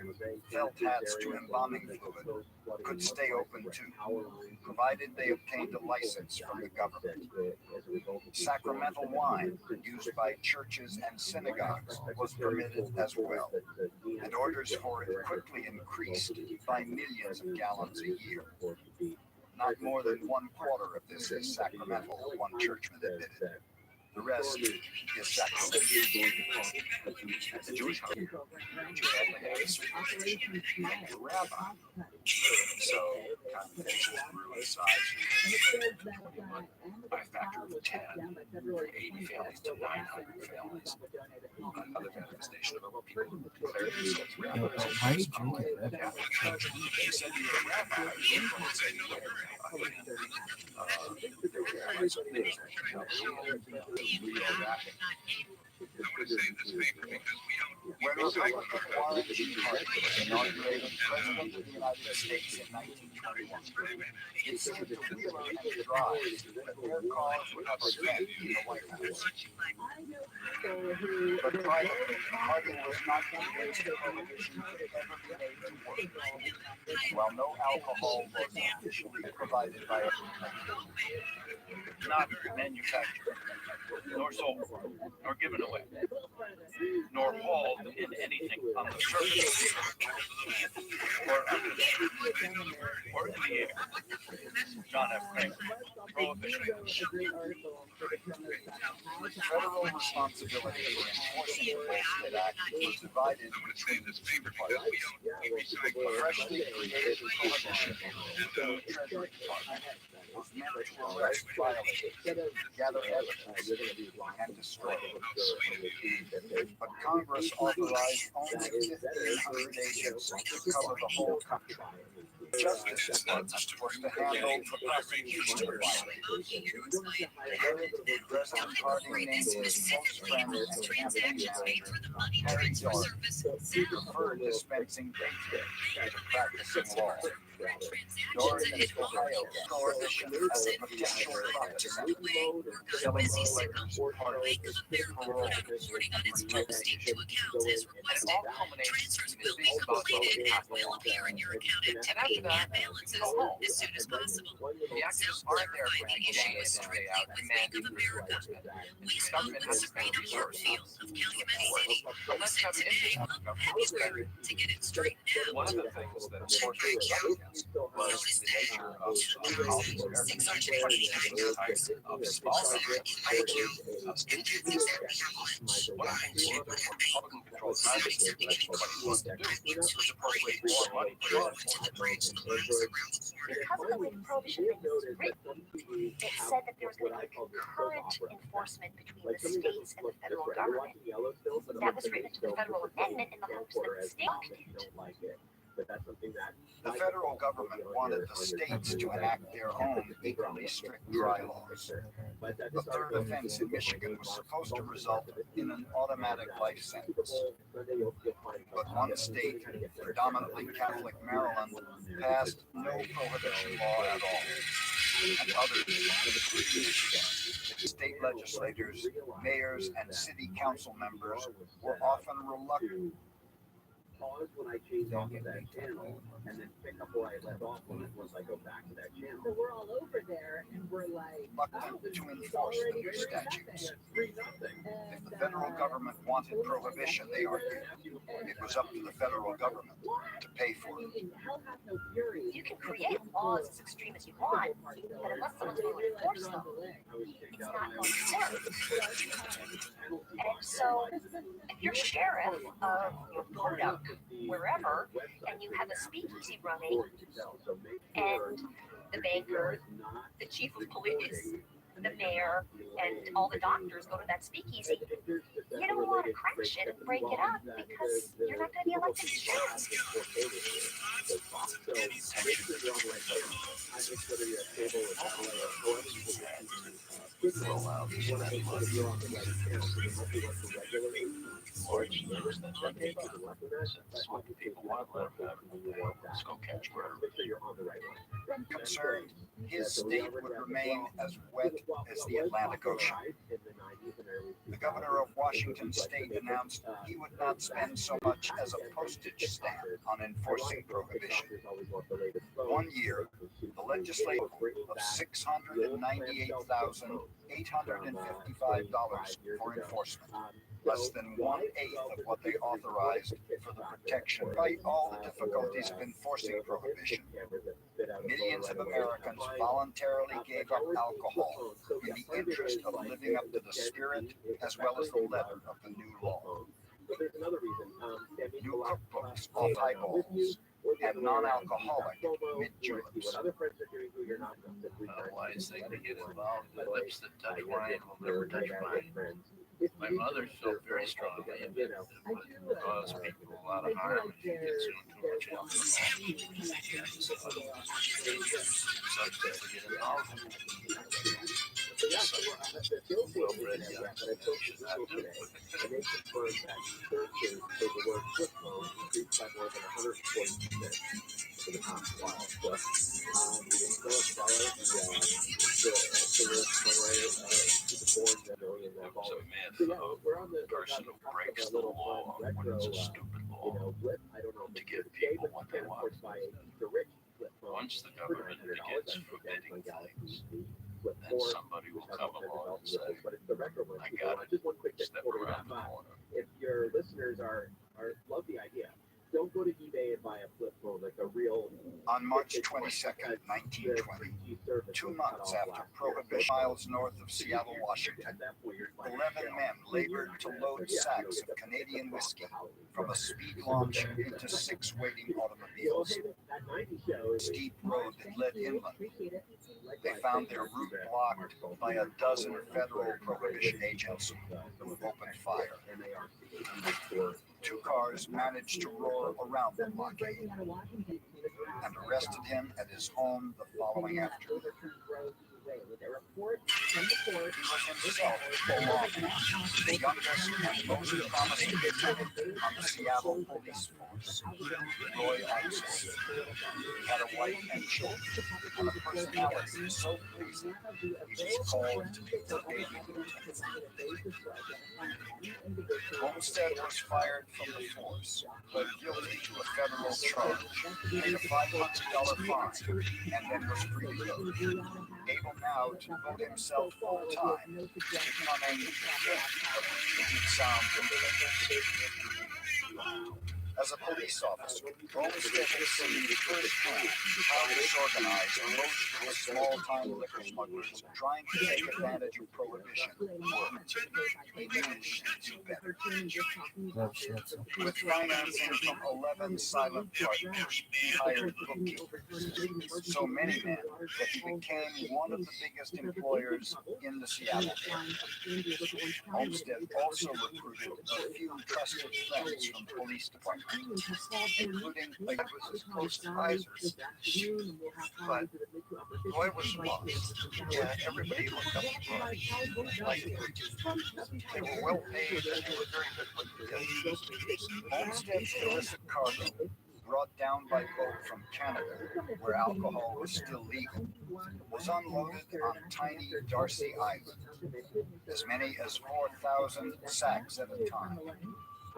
felt hats to embalming fluid, could stay open too, provided they obtained a license from the government. Sacramental wine, used by churches and synagogues, was permitted as well, and orders for it quickly increased by millions of gallons a year. Not more than 1/4 of this is sacramental, one churchman admitted. The rest is sacramental. At the Jewish house, you had to have a supervision from the rabbi. So congregations grew in size. By a factor of 10, from 80 families to 900 families. Another manifestation of what people declared themselves rabbis. Why are you drinking Red Bull? You said you were a rabbi. You were saying you were a rabbi. There were rabbis of things that could help you. RealRabbi. When the government quarantine party was inaugurated President of the United States in 1921, it seemed to Wheeler and Dry that their cause would have a dent in the White House. But privately, the party was not convinced that prohibition could ever be made to work. While no alcohol was officially provided by a Not manufactured, nor sold, nor given away, nor hauled in anything on the surface or under the earth, or in the air. John F. Kramer, Prohibition. federal responsibility for enforcing the Homestead Act was divided between the two departments. A freshly created prohibition, the Treasury Department, was meant to arrest violators, gather evidence, and destroy it. But Congress authorized only 1,500 agents to cover the whole country. Justice Department was to handle the prosecution of violators. President Harding named his close friend and campaign manager, Harry Doran, preferred dispensing data to practicing law. Doran is Ohio prohibition as a potential profit center, selling letters, pardons, parole, and relocation. It all culminates in this thing about and after that, go home as soon as possible. The actors aren't there for day in and day out demanding your enforcement. The government has to spend resources to enforce. But let's have an interest in the government's better. One of the things that enforcement was up against was the nature of all these American types of small one of the things that Republican-controlled Congress did, like nobody wants to do, was appropriate more money for law enforcement. Because of the way the prohibition thing was written, it said that there was going to be concurrent enforcement between the states and the federal government. That was written into the federal amendment in the hopes that the state could do it. The federal government wanted the states to enact their own equally strict dry laws. The third offense in Michigan was supposed to result in an automatic life sentence. But one state, predominantly Catholic Maryland, passed no prohibition law at all. And others, including Michigan, state legislators, mayors, and city council members were often reluctant. Pause when I change off of that channel, and then pick up where I left off once I go back to that channel. So we're all over there, and we're like, Reluctant to enforce the new statutes. If the federal government wanted prohibition, they argued, it was up to the federal government to pay for it. You can create laws as extreme as you want, but unless someone's going to enforce them, it's not going to work. And so, if you're sheriff of your Podunk, wherever, and you have a speakeasy running, and the banker, the chief of police, the mayor, and all the doctors go to that speakeasy, you don't want to crash it and break it up because you're not going to be elected to sheriff. sports news than Topeka. That's what the people want to learn about. Let's go catch where. Concerned, his state would remain as wet as the Atlantic Ocean. The governor of Washington state announced he would not spend so much as a postage stamp on enforcing prohibition. 1 year, the legislature of $698,855 for enforcement, less than 1/8 of what they authorized for the protection. Despite all the difficulties of enforcing prohibition, millions of Americans voluntarily gave up alcohol in the interest of living up to the spirit as well as the letter of the new law. New cookbooks of highballs and non-alcoholic mid-juleps. The wise thing to get involved, the lips that touch wine will never touch mine. My mother felt very strongly that it would cause people a lot of harm if you consume too much alcohol. So, subject to get involved in it. Well-bred young men should not do it. There was a myth of the person who breaks the law when it's a stupid law to give people what they want. Once the government begins forbidding things, then somebody will come along and say, I got it, step around the corner. If your listeners love the idea, don't go to eBay and buy a flip phone like a real. On March 22nd, 1920, 2 months after Prohibition, miles north of Seattle, Washington, 11 men labored to load sacks of Canadian whiskey from a speed launch into 6 waiting automobiles. A steep road that led inland. They found their route blocked by a dozen federal prohibition agents who opened fire. 2 cars managed to roar around the blockade and arrested him at his home the following afternoon. He was himself a lawman, the youngest and most promising lieutenant on the Seattle police force, Roy Armstrong. He had a wife and children, and a personality so pleasing, he was called the baby lieutenant. Homestead was fired from the force, pled guilty to a federal charge, paid a $500 fine, and then was free to go. Able now to devote himself full-time to becoming the king of the sound independence. As a police officer, Olmsted had seen firsthand how disorganized most of the small-time liquor smugglers trying to take advantage of prohibition were. He managed to do better. With financing from 11 silent partners, he hired bookkeepers. So many men that he became one of the biggest employers in the Seattle area. Olmsted also recruited a few trusted friends from police departments, including his close advisors. But Roy was lost. Yeah, everybody looked up to Roy. They were well paid and they were very good with Olmsted's illicit cargo, brought down by boat from Canada, where alcohol was still legal, was unloaded on tiny Darcy Island, as many as 4,000 sacks at a time,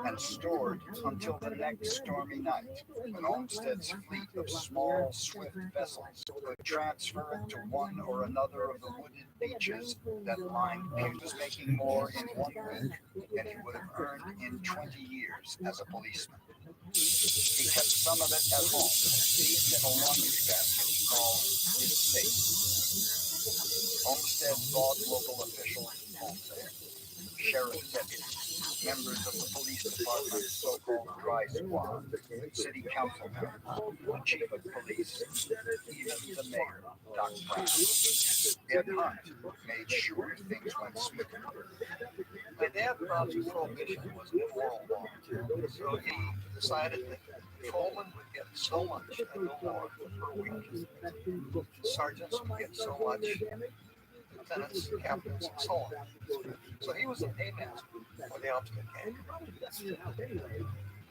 and stored until the next stormy night, when Olmsted's fleet of small, swift vessels could transfer it to one or another of the wooded beaches that lined He was making more in 1 week than he would have earned in 20 years as a policeman. He kept some of it at home, steeped in a laundry basket he called his safe. Olmsted bought local officials wholesale, sheriff deputies, members of the police department's so-called dry squad, city council members, the chief of police, even the mayor, Doc Brown. Ed Hunt made sure things went smoothly. My dad thought prohibition was a moral law, so he decided that patrolmen would get so much and no more per week. Sergeants would get so much, lieutenants, captains, and so on. So he was a paymaster for the ultimate game.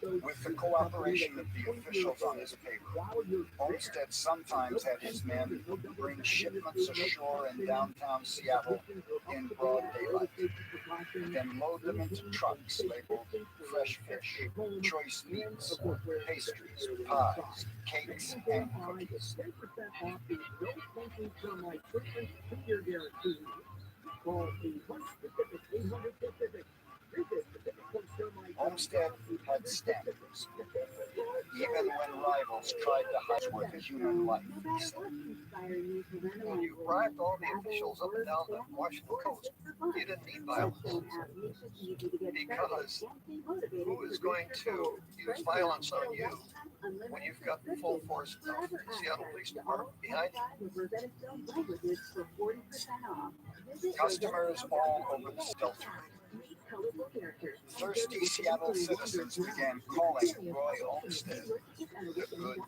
With the cooperation of the officials on his payroll, Olmsted sometimes had his men bring shipments ashore in downtown Seattle in broad daylight, then load them into trucks labeled fresh fish, choice meats, pastries, pies, cakes, and cookies. Olmsted had standards. Even when rivals tried to hide with a human life, he said. When you bribed all the officials up and down the Washington coast, you didn't need violence. Because who is going to use violence on you when you've got the full force of the Seattle Police Department behind you? Customers all over the shelter. Thirsty Seattle citizens began calling Roy Olmsted the good bootlegger.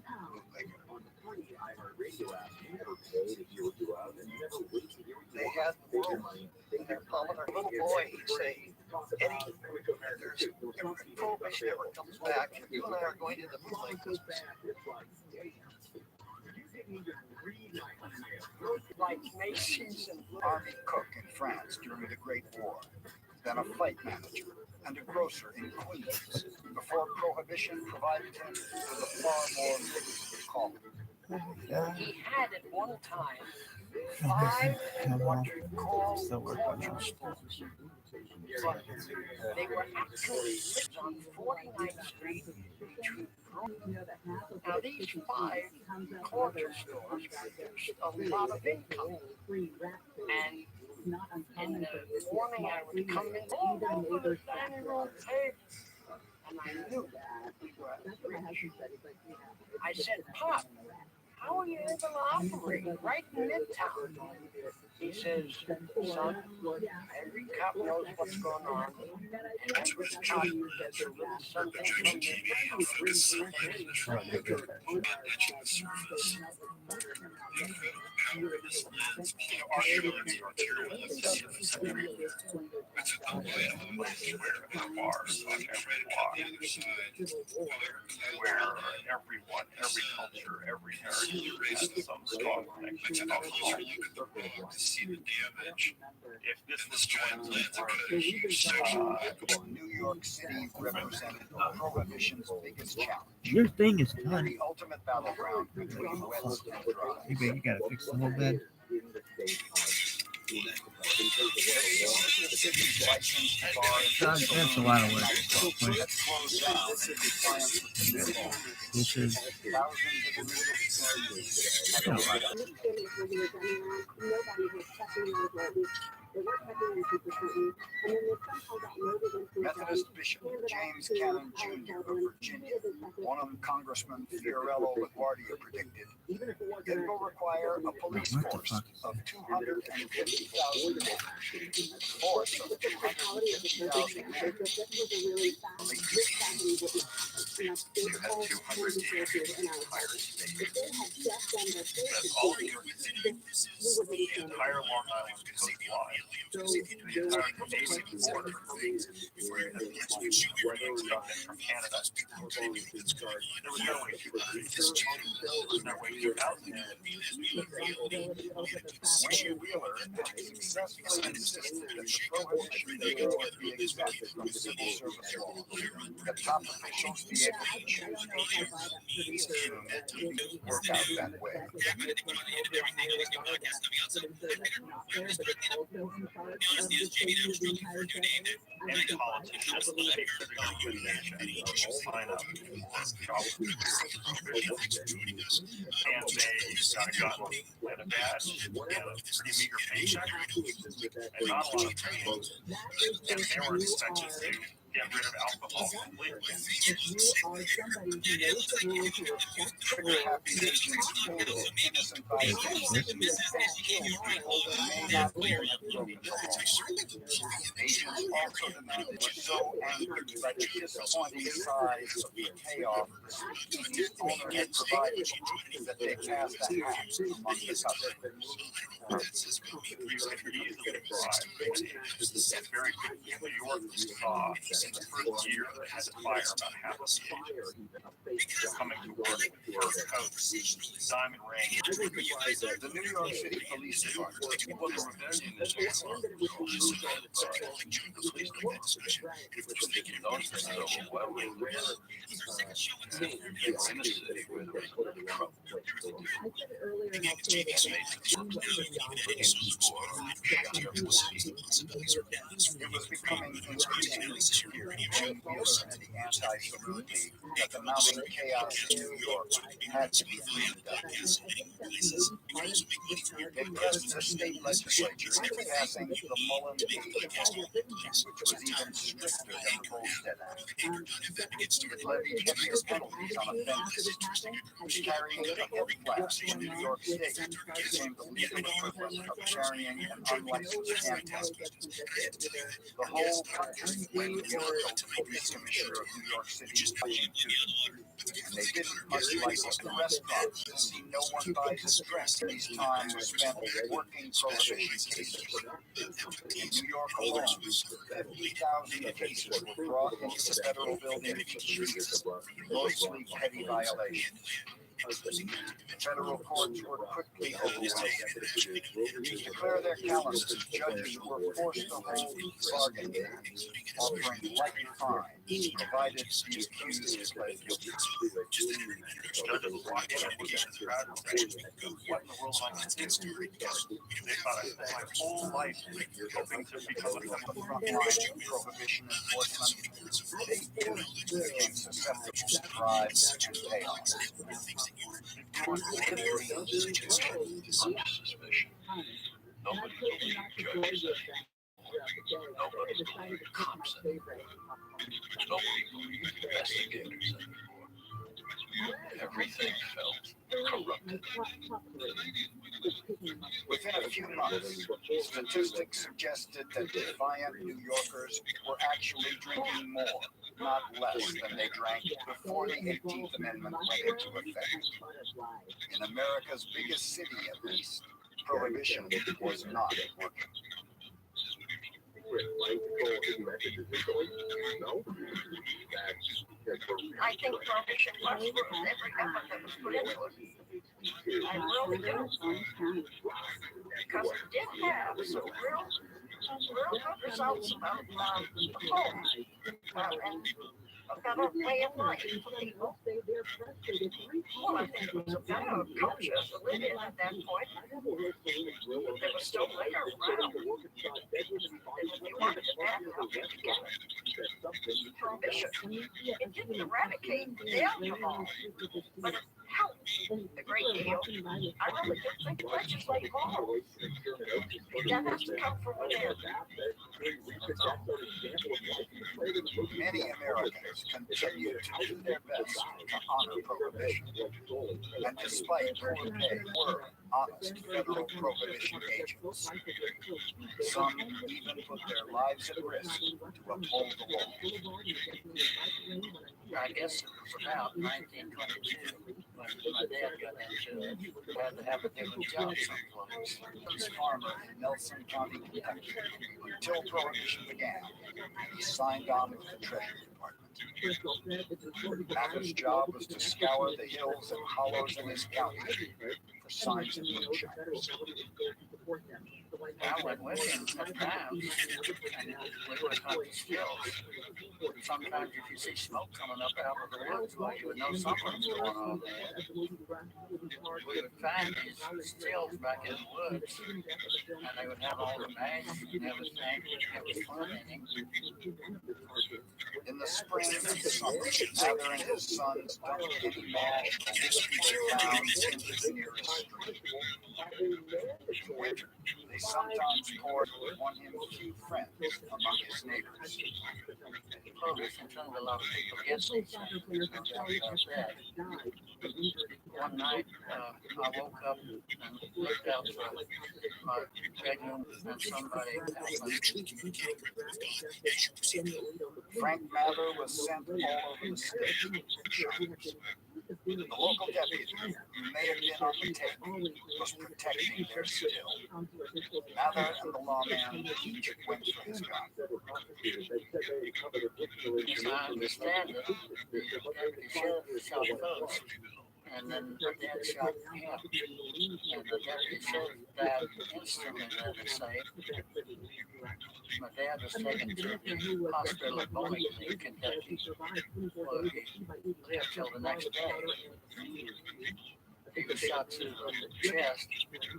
They had the world in their palm of their little boy. He'd say, Eddie, there's prohibition ever comes back, you and I are going to the bootleg business. Like Macy's and Army cook in France during the Great War, then a flight manager and a grocer in Queens, before Prohibition provided him with a far more lucrative calling. He had at one time 5 what you call corner stores. But they were actually linked on 49th Street to Now these 5 corner stores produced a lot of income. And in the morning I would come in over the dining room table and I knew we were rich. I said, Pop, how are you able to operate right in Midtown? He says, son, every cop knows what's going on, and every cop gets something from where everyone, every culture, every heritage has some strong connection to see the damage. If this was going to New York City represented Prohibition's biggest challenge. Your thing is done. The ultimate battleground between West and Dry. You gotta fix the whole bed. That's a lot of work. This is Methodist Bishop James Cannon Jr. of Virginia, one of Congressman Fiorello LaGuardia predicted, it will require a police force of 250,000 men. Force of 250,000 men. you had 200 years in the entire state. That's all New York City. This is the entire Long Island coastline. The entire Canadian border. From Canada. There was no way to Wayne Wheeler successfully insisted that the prohibition be exempt from civil service law. The top officials be able to choose it didn't work out that way. Any politicians sign up and they got a bad, pretty meager paycheck and not a lot of training, and they were expected to get rid of alcohol completely. Trigger happy agents kill innocent bystanders. May not have broken the law. Asian also demanded was so angry that the disappointing size of the payoff the owner had provided that they passed a hat among the customers. Very quickly, New York saw in the first year has a fire about half a coming to work with fur coats, diamond rings. The New York City Police Department Well, the rebellion is also those are so well in the inner city where there was trouble. It was becoming increasingly clear to Jim Wheeler and the anti-salute league that the mounting chaos in New York had to be cleaned up. They pressed the state legislature into passing the Mullen League law, which was even stricter than the Volstead Act. It levied heavier penalties on offenses. Carrying a hip flash in New York State became the legal equivalent of carrying an unlicensed tampon. The whole country went to the police commissioner of New York City watching too. And they didn't much like it in restaurants to see no one buy distress. These time was spent working prohibition cases. In New York alone, 50,000 cases were brought into the federal building each week, mostly petty violations. The federal courts were quickly overwhelmed. To declare their calendars, judges were forced to hold bargain hearings, offering light fines, provided the accused pled guilty. What in the world am I going to do? They thought I spent my whole life hoping to become a Frontline prohibition enforcement became susceptible to bribes and payoffs. Under suspicion. Nobody believed judges anymore. Nobody believed cops anymore. Nobody believed investigators anymore. Everything felt corrupted. Within a few months, statistics suggested that defiant New Yorkers were actually drinking more, not less, than they drank before the 18th Amendment went into effect. In America's biggest city, at least, prohibition was not working. I think prohibition was worth every effort that was put into it. I really do. Because it did have some real good results about the homes. And a better way of life for people. Well, I think it was a better culture to live in at that point. There was still later around. And if you wanted to add something together, prohibition, it didn't eradicate the alcohol, but it helped a great deal. I really did think legislate law. That has to come from within. Many Americans continue to do their best to honor prohibition. And despite poor pay, were honest federal prohibition agents. Some even put their lives at risk to uphold the law. I guess it was about 1922 when my dad got into it. Had to have a different job someplace. This farmer in Nelson County, Kentucky, until prohibition began, he signed on with the Treasury Department. Mather's job was to scour the hills and hollows in his county for signs of moonshiners. I went with him sometimes, and we would hunt the stills. Sometimes if you see smoke coming up out of the woods, well, you would know something's going on there. We would find these stills back in the woods, and they would have all the mash and everything. It was fun eating. In the spring and summer, Mather and his sons dumped any mash and whiskey they found into the nearest stream. In winter, they sometimes poured on him few friends among his neighbors. Prohibition turned a lot of people against each other. No doubt about that. One one night, I woke up and looked out my bedroom and somebody Frank Mather was sent all over the state. The local deputy, who may have been on the tape, was protecting their still. Mather and the lawman each went for his gun. As I understand it, the deputy sheriff shot first, and then the dad shot him. And the deputy sheriff died instantly, they say. My dad was taken to the hospital at Bowling in Kentucky, where he lived till the next day. He was shot through the chest,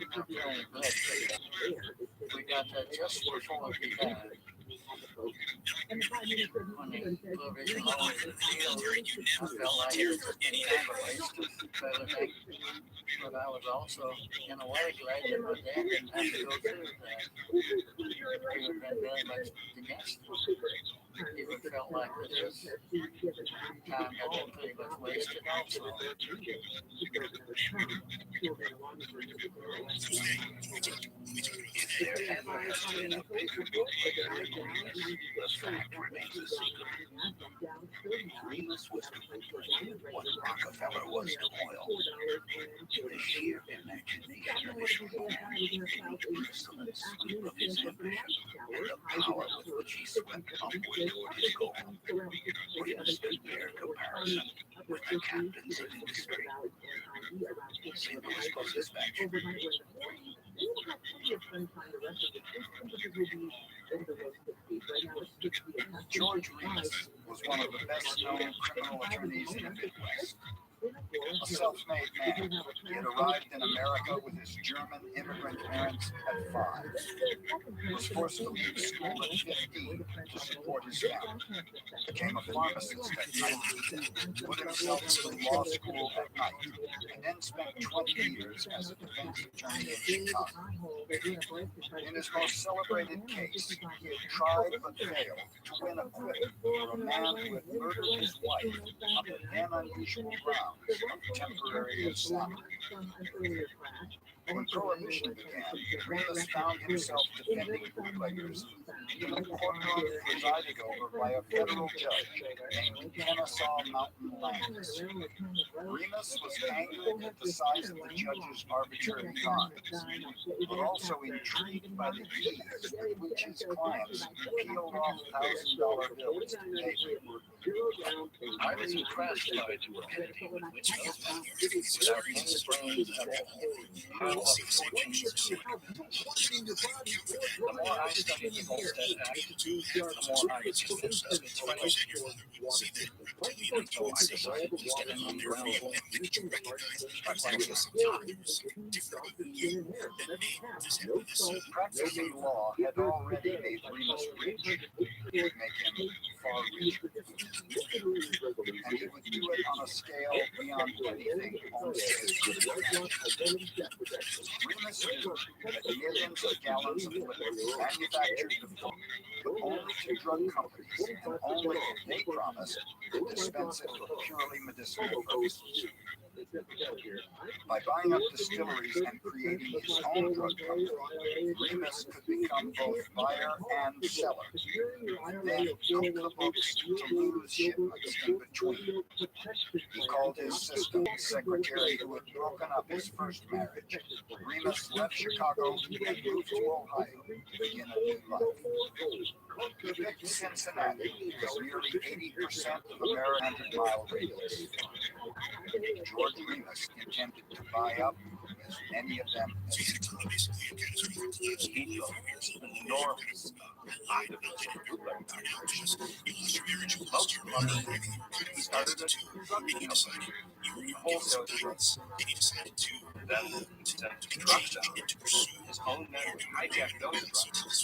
apparently blood. We got that just before he died. When he blew his hole in the field, I felt like it was kind of a waste of everything. But I was also, in a way, glad that my dad didn't have to go through that. He would have been very much against it. He would have felt like this time had been pretty much wasted also. There ever has been a bigger billionaire than Remus, the fact remains a secret. Remus was what Rockefeller was to oil. The sheer imagination of his man, the insolent sweep of his ambition, and the power with which he swept upward toward his goal. Remus could bear comparison with the captains of industry. Single satisfaction. George Remus was one of the best-known criminal attorneys in the Midwest. A self-made man, he had arrived in America with his German immigrant parents at 5. He was forced to leave school at 15 to support his family. Became a pharmacist at night, put himself through law school at night, and then spent 20 years as a defense attorney in Chicago. In his most celebrated case, he had tried but failed to win acquittal for a man who had murdered his wife on the then unusual grounds of temporary insanity. When Prohibition began, Remus found himself defending bootleggers in a courtroom presided over by a federal judge named Kennesaw Mountain Landis. Remus was angered at the size of the judge's arbitrary fines, but also intrigued by the ease with which his clients peeled off $1,000 bills to pay for. I was impressed by the rapidity with which those values, without any strains at all, piled up fortunes. The more I studied the Volstead Act, the more I was convinced of its financial. So I decided to get an umbrella and make you recognize practices times different than you that made this happiness. Practicing law had already made Remus rich, make him far richer. And he would do it on a scale beyond anything on stage. Remus knew that millions of gallons of liquor manufactured the book, but only to drug companies, and only if they promised to dispense it for purely medicinal purposes. By buying up distilleries and creating his own drug company, Remus could become both buyer and seller, and then milk the books to lose shipments in between. He called his assistant the secretary who had broken up his first marriage. Remus left Chicago and moved to Ohio to begin a new life. He picked Cincinnati because nearly 80% of American 100-mile radius. George Remus intended to buy up as many of them as he could. He drove enormous line of most money. He started a wholesale drug. Then sent drugs out. His own men hijacked those drugs.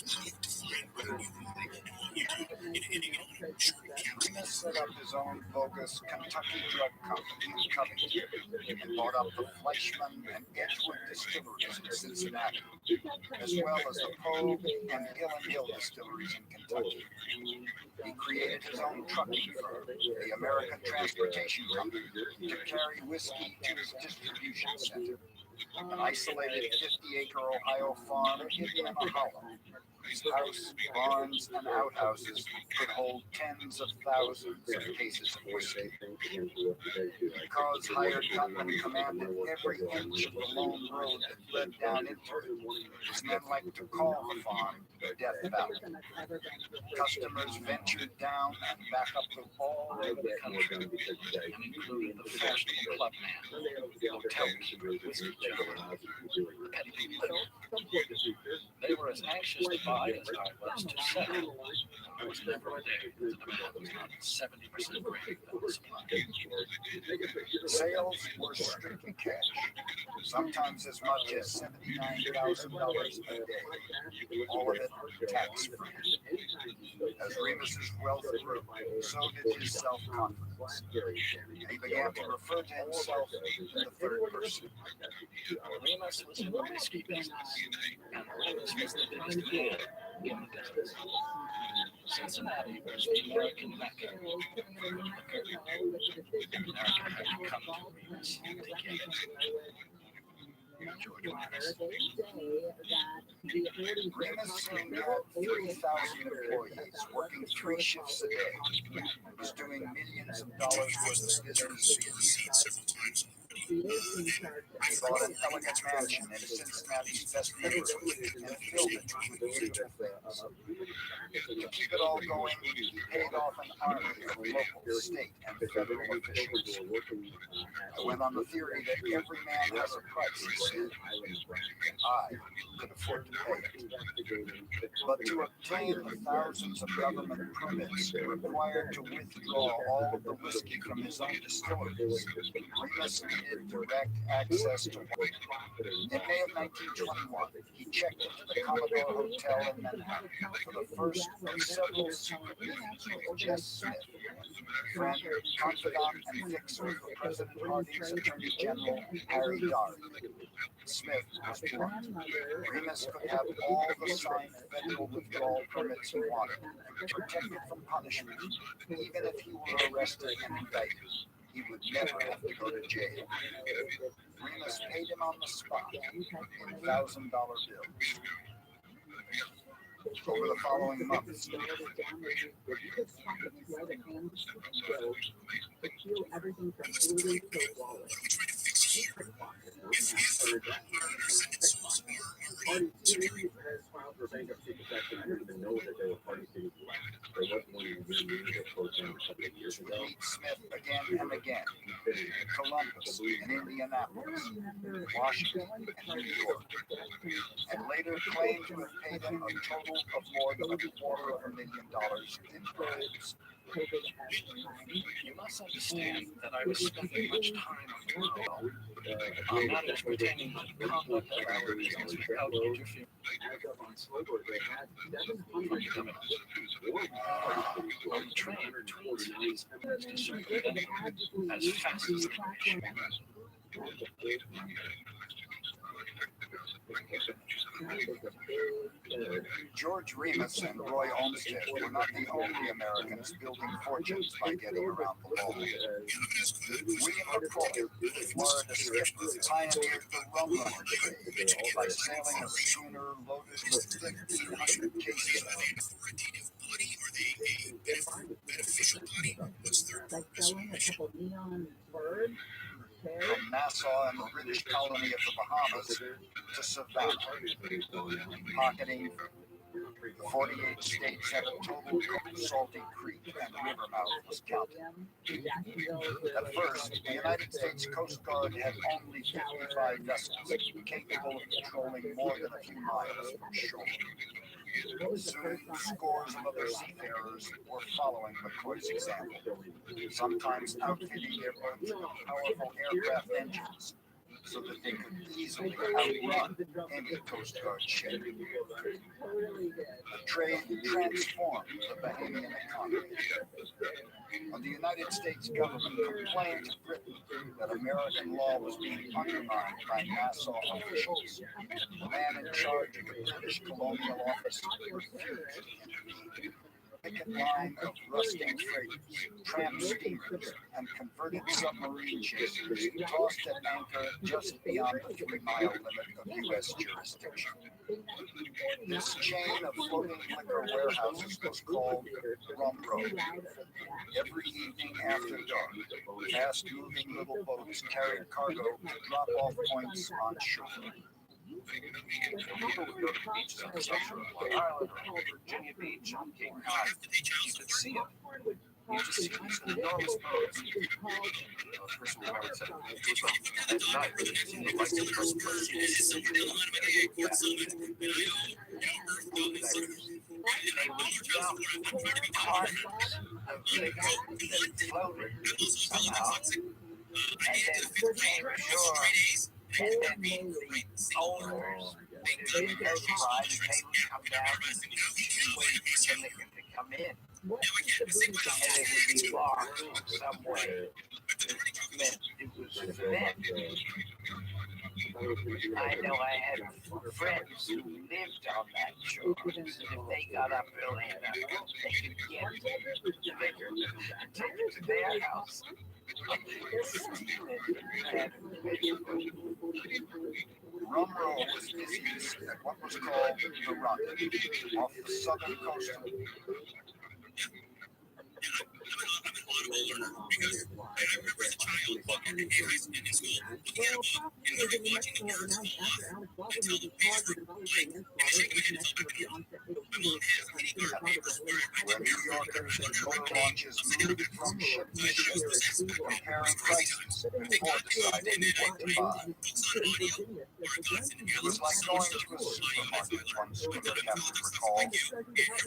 Remus set up his own bogus Kentucky drug company in Covington and bought up the Fleischman and Edgewood distilleries in Cincinnati, as well as the Pogue and Hill and Hill distilleries in Kentucky. He created his own trucking firm, the American Transportation Company, to carry whiskey to his distribution center, an isolated 50-acre Ohio farm hidden in a hollow. His house, barns, and outhouses could hold tens of thousands of cases of whiskey. Because hired gunmen commanded every inch of the lone road that led down into it, his men liked to call the farm the Death Valley. Customers ventured down and back up to all over the country, and including the fashionable club man, hotel keeper, whiskey gentleman, the petty people. They were as anxious to buy as I was to sell. There was never a day that the demand was not 70% greater than the supply. Sales were strictly cash, sometimes as much as $79,000 a day, all of it tax-free. As Remus's wealth grew, so did his self-confidence, and he began to refer to himself in the third person. Remus was in the whiskey business, and Remus was the biggest man in the business. Cincinnati was the American Mecca for liquor, and America had to come to Remus to get it. George Remus. Remus soon had 3,000 employees working 3 shifts a day. He was doing millions of dollars worth of business. He bought an elegant mansion in Cincinnati's best neighborhood and filled it with beautiful things. To keep it all going, he paid off an army of local, state, and federal officials. I went on the theory that every man has a price, he said. I could afford to pay it. But to obtain the thousands of government permits required to withdraw all of the whiskey from his own distilleries, Remus needed direct access to water. In May of 1921, he checked into the Commodore Hotel in Manhattan for the first of several secret meetings with Jess Smith, friend, confidant, and fixer for President Harding's Attorney General Harry Dodd. Smith was blunt. Remus could have all the signed federal withdrawal permits he wanted, protected from punishment, even if he were arrested and indicted. He would never have to go to jail. Remus paid him on the spot in $1,000 bills. Over the following months, meet Smith again and again in Columbus, in Indianapolis, Washington, and New York, and later claimed to have paid him a total of more than $250,000 in bribes. You must understand that I was spending much time on matters pertaining to the conduct of our business without interfering from the government. On the train, twins to circumvent as fast as they wish. George Remus and Roy Olmsted were not the only Americans building fortunes by getting around the law. William McCoy, Florida skipper, pioneered the rum runner trade by sailing a schooner loaded with 1,500 cases of beneficial body. What's their purpose or mission? From Nassau and the British colony of the Bahamas to Savannah, pocketing the 48 states had a total salty creek and river mouth was counted. At first, the United States Coast Guard had only 55 vessels capable of patrolling more than a few miles from shore. Soon, scores of other seafarers were following McCoy's example, sometimes outfitting their boats with powerful aircraft engines, so that they could easily outrun any Coast Guard ship. The trade transformed the Bahamian economy. When the United States government complained to Britain that American law was being undermined by Nassau officials, the man in charge of the British colonial office refused to intervene. A picket line of rusting freighters, tramp steamers, and converted submarine chasers tossed at anchor just beyond the 3-mile limit of U.S. jurisdiction. This chain of floating liquor warehouses was called Rum Road. Every evening after dark, fast-moving little boats carried cargo to drop-off points on shore. People would go to beaches on the Central Long Island or Virginia Beach on Cape Cod. You could see it. You just see these enormous boats. The person who ever said it was like at night, you see the lights of the boats. Somehow. And then came ashore, and then the owners, they would come down and wait for the liquor to come in. And it would be locked some way. It meant it was for them. I know I had friends who lived on that shore, and if they got up early enough, they could get liquor and take it to their house. Rum Row was busiest at what was called the Run, off the southern coast of where New Yorkers and boat launches moved from ship to ship, comparing prices before deciding what to buy. It was like going to a supermarket once, when the captain recalled.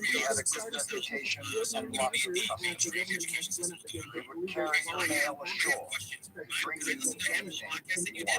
We had a good reputation and lots of customers. They would carry your mail ashore, bring you anything you wanted.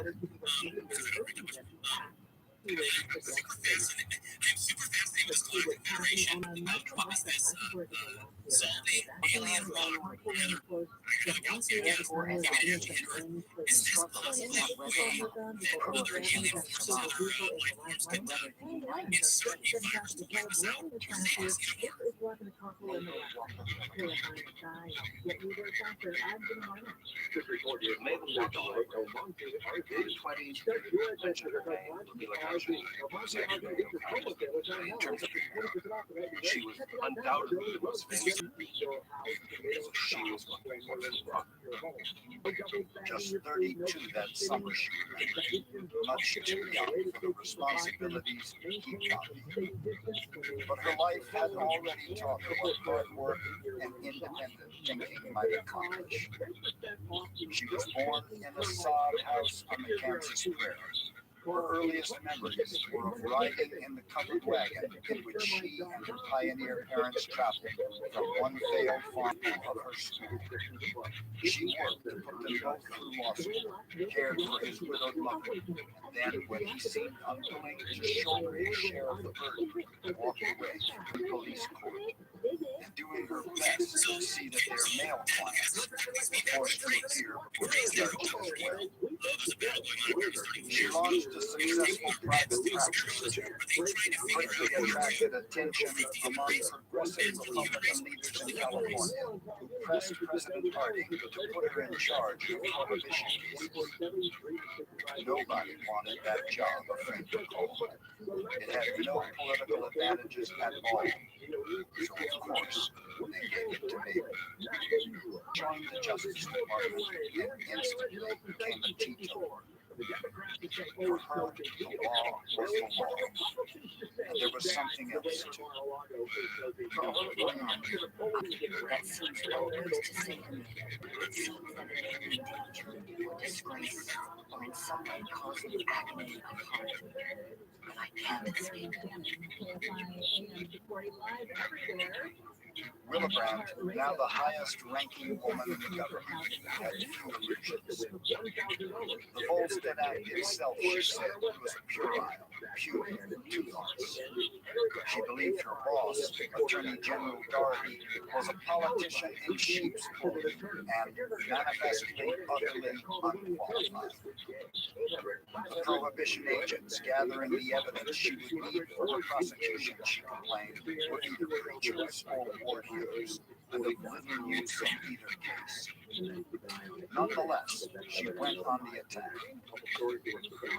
She was undoubtedly the most famous. She was just 32 that summer, she remained, much too young for the responsibilities he got. But her life had already taught her what hard work and independent thinking might accomplish. She was born in a sod house on the Kansas prairie. Her earliest memories were of riding in the covered wagon in which she and her pioneer parents traveled from one failed farm to her school. She worked to put them both through law school, cared for his widowed mother, and then, when he seemed unwilling to shoulder his share of the burden, walked away to the police court, and doing her best to see that their male clients were forced to appear before the judge as well. She launched a successful private practice, quickly attracted attention among progressive Republican leaders in California, who pressed President Harding to put her in charge of prohibition cases. Nobody wanted that job, a friend recalled. It had no political advantages at all. So, of course, they gave it to me. Joined the Justice Department and instantly became a teetotaler. For her, the law was the law. And there was something else too. That seems bold to say to me. It seems that it may be danger or disgrace or in some way causing agony of heart. But I can't escape it. Willibrand, now the highest-ranking woman in the government, had few illusions. The Volstead Act itself, she said, was puerile, puny, too harsh. She believed her boss, Attorney General Darby, was a politician in sheep's clothing and manifestly utterly unqualified. The prohibition agents gathering the evidence she would need for her prosecution, she complained, were either preachers or war heroes, and of little use in either case. Nonetheless, she went on the attack.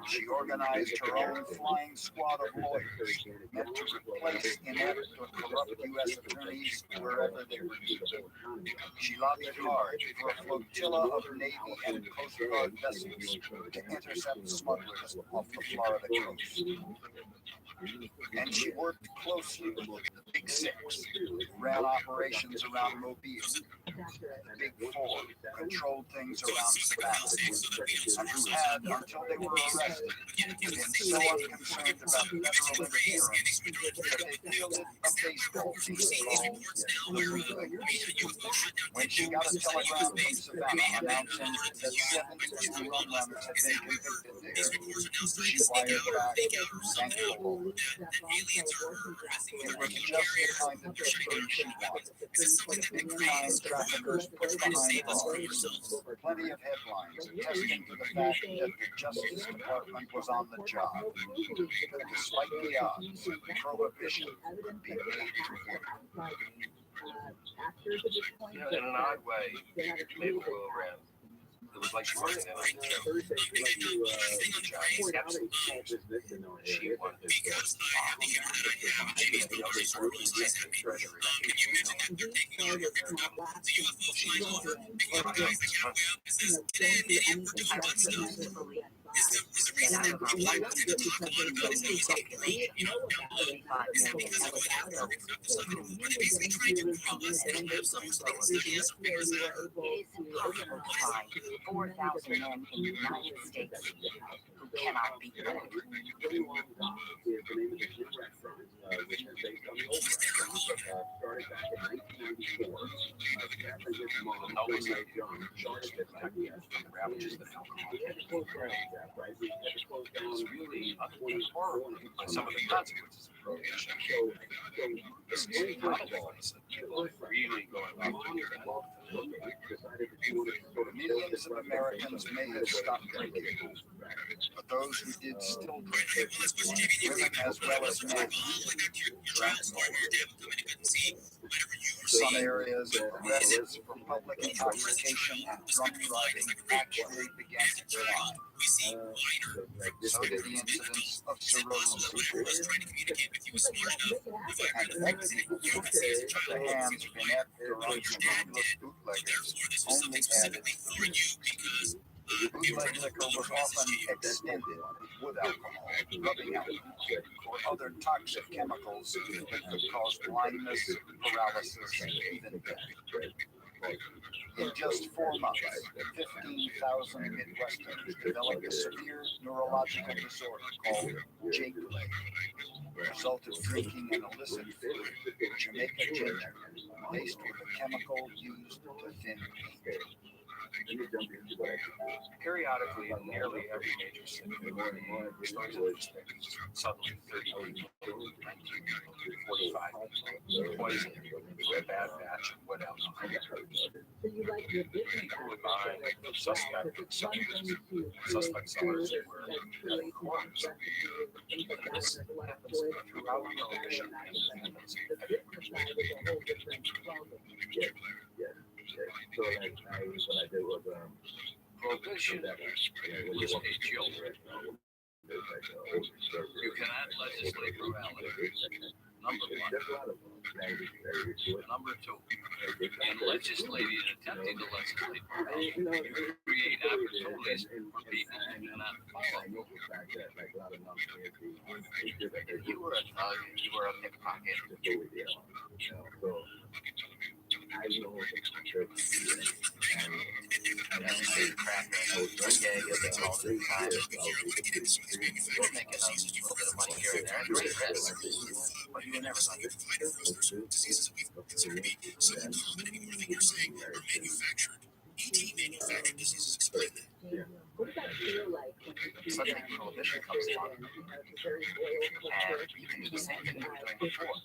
She organized her own flying squad of lawyers, meant to replace inept or corrupt U.S. attorneys wherever they were needed. She lobbied hard for a flotilla of Navy and Coast Guard vessels to intercept smugglers off the Florida coast. And she worked closely with the Big Six, who ran operations around Mobile. The Big Four controlled things around Savannah, and who had, until they were arrested, been so unconcerned about federal interference that they fielded a baseball team called the Bootleggers. When she got a telegram from Savannah announcing that 72 rum runners had been convicted there, she wired back, thankful. It was just the kind of victory she wanted. Big-time traffickers put behind bars. Plenty of headlines attesting to the fact that the Justice Department was on the job. Despite the odds, prohibition could be made to work. In an odd way, maybe Willibrand. It was like she wasn't in it. She wanted to because it is 4,000 men in the United States who cannot be bold. It's really horrible. Some of the consequences of prohibition. This is probabilities that people are really going back to your Millions of Americans may have stopped drinking, but those who did still drink, women as well as men, drank more. Some areas, arrests for public intoxication and drunk driving actually began to decline. So did the incidence of cirrhosis. And execution at the hands of inept or unscrupulous bootleggers only added fuel. Bootleg liquor was often extended with wood alcohol, rubbing alcohol, or other toxic chemicals that could cause blindness, paralysis, and even death. In just 4 months, 15,000 Midwesterners developed a severe neurological disorder called J-plague, the result of drinking an illicit fluid, Jamaica ginger, laced with a chemical used to thin paint. Periodically, in nearly every major city, there were stories of newspapers. Suddenly, 30 people, 45 people, poisoned with a bad batch of wood alcohol. People would buy suspect sellers were cutting corners. This happens throughout prohibition and happens Prohibition was a joke. You cannot legislate morality. Number one, Number two, in legislating and attempting to legislate, you create opportunities for people who do not follow. If you were a thug, you were a pickpocket. That's a crack gag all the time. You're making a little bit of money here and there, great risk, but you were never going to. Diseases that we've considered to be so uncommon anymore that you're saying are manufactured. ET manufactured diseases, explain that. Suddenly prohibition comes along, and you can do the same thing you were doing before.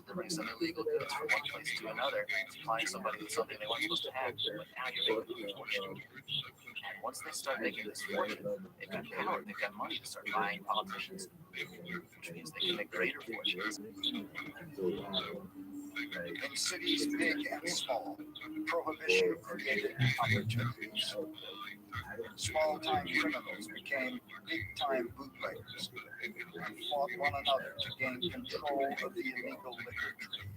Delivering some illegal goods from one place to another, supplying somebody with something they weren't supposed to have, but now you're making a fortune. And once they start making this fortune, they've got power, they've got money to start buying politicians, which means they can make greater fortunes. In cities big and small, prohibition created opportunities. Small-time criminals became big-time bootleggers and fought one another to gain control of the illegal liquor trade.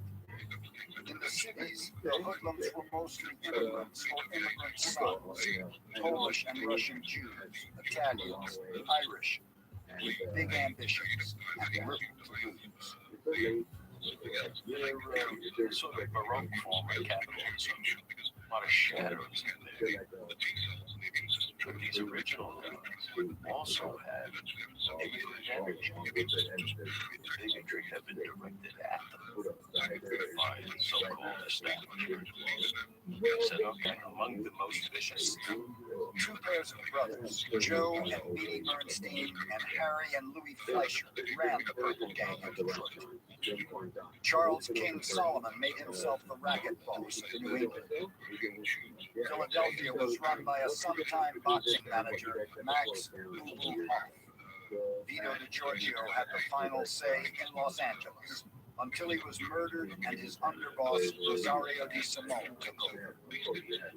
In the cities, the hoodlums were mostly immigrants or immigrant sons, Polish and Russian Jews, Italians, Irish, with big ambitions and little to lose. Sort of Baroque form of capitalism. A lot of shadows in there. But these original guns also had energy. The bigotry had been directed at them by the so-called establishment. Said, okay, among the most vicious. Two pairs of brothers, Joe and Beanie Bernstein and Harry and Louis Fleischer, ran the Purple Gang of Detroit. Charles King Solomon made himself the racket boss of New England. Philadelphia was run by a sometime boxing manager, Max Boo Hoff. Vito DiGiorgio had the final say in Los Angeles, until he was murdered and his underboss, Rosario Di Simone, took over.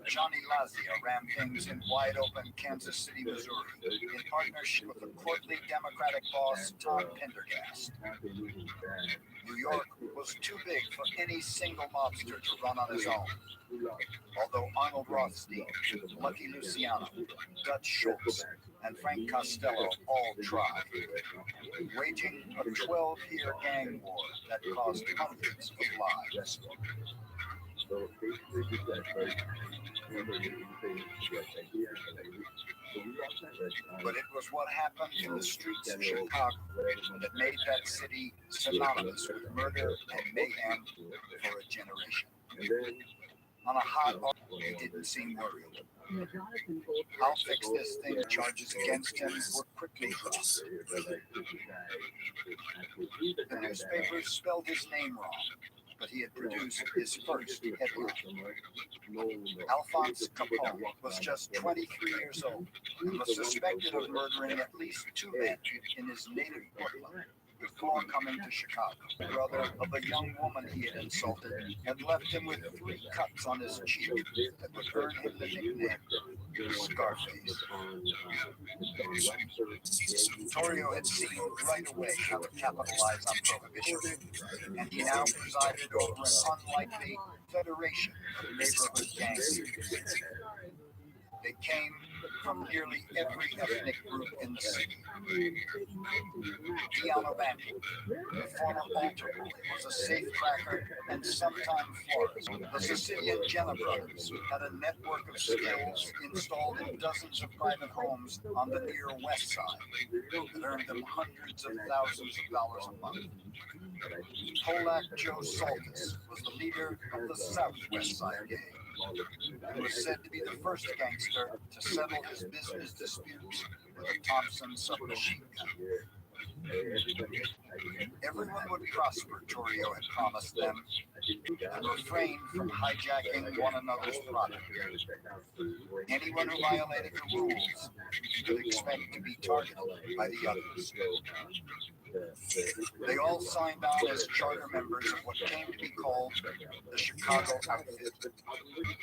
Johnny Lazia ran things in wide-open Kansas City, Missouri, in partnership with the courtly Democratic boss, Tom Pendergast. New York was too big for any single mobster to run on his own. Although Arnold Rothstein, Lucky Luciano, Dutch Schultz, and Frank Costello all tried, waging a 12-year gang war that caused hundreds of lives. But it was what happened in the streets of Chicago that made that city synonymous with murder and mayhem for a generation. On a hot autumn, he didn't seem worried. I'll fix this thing. Charges against him were quickly dropped. The newspapers spelled his name wrong, but he had produced his first headline. Alphonse Capone was just 23 years old and was suspected of murdering at least two men in his native Brooklyn before coming to Chicago. The brother of a young woman he had insulted had left him with 3 cuts on his cheek that would earn him the nickname Scarface. Torrio had seen right away how to capitalize on prohibition, and he now presided over an unlikely federation of neighborhood gang leaders. They came from nearly every ethnic group in the city. Giano Bandy, the former altar boy, was a safecracker and sometime florist. The Sicilian Jenna brothers had a network of skills installed in dozens of private homes on the near west side that earned them hundreds of thousands of dollars a month. Polak Joe Saltis was the leader of the southwest side gang, and was said to be the first gangster to settle his business disputes with a Thompson submachine gun. Everyone would prosper, Torrio had promised them, and refrain from hijacking one another's product. Anyone who violated the rules could expect to be targeted by the others. They all signed on as charter members of what came to be called the Chicago Outfit,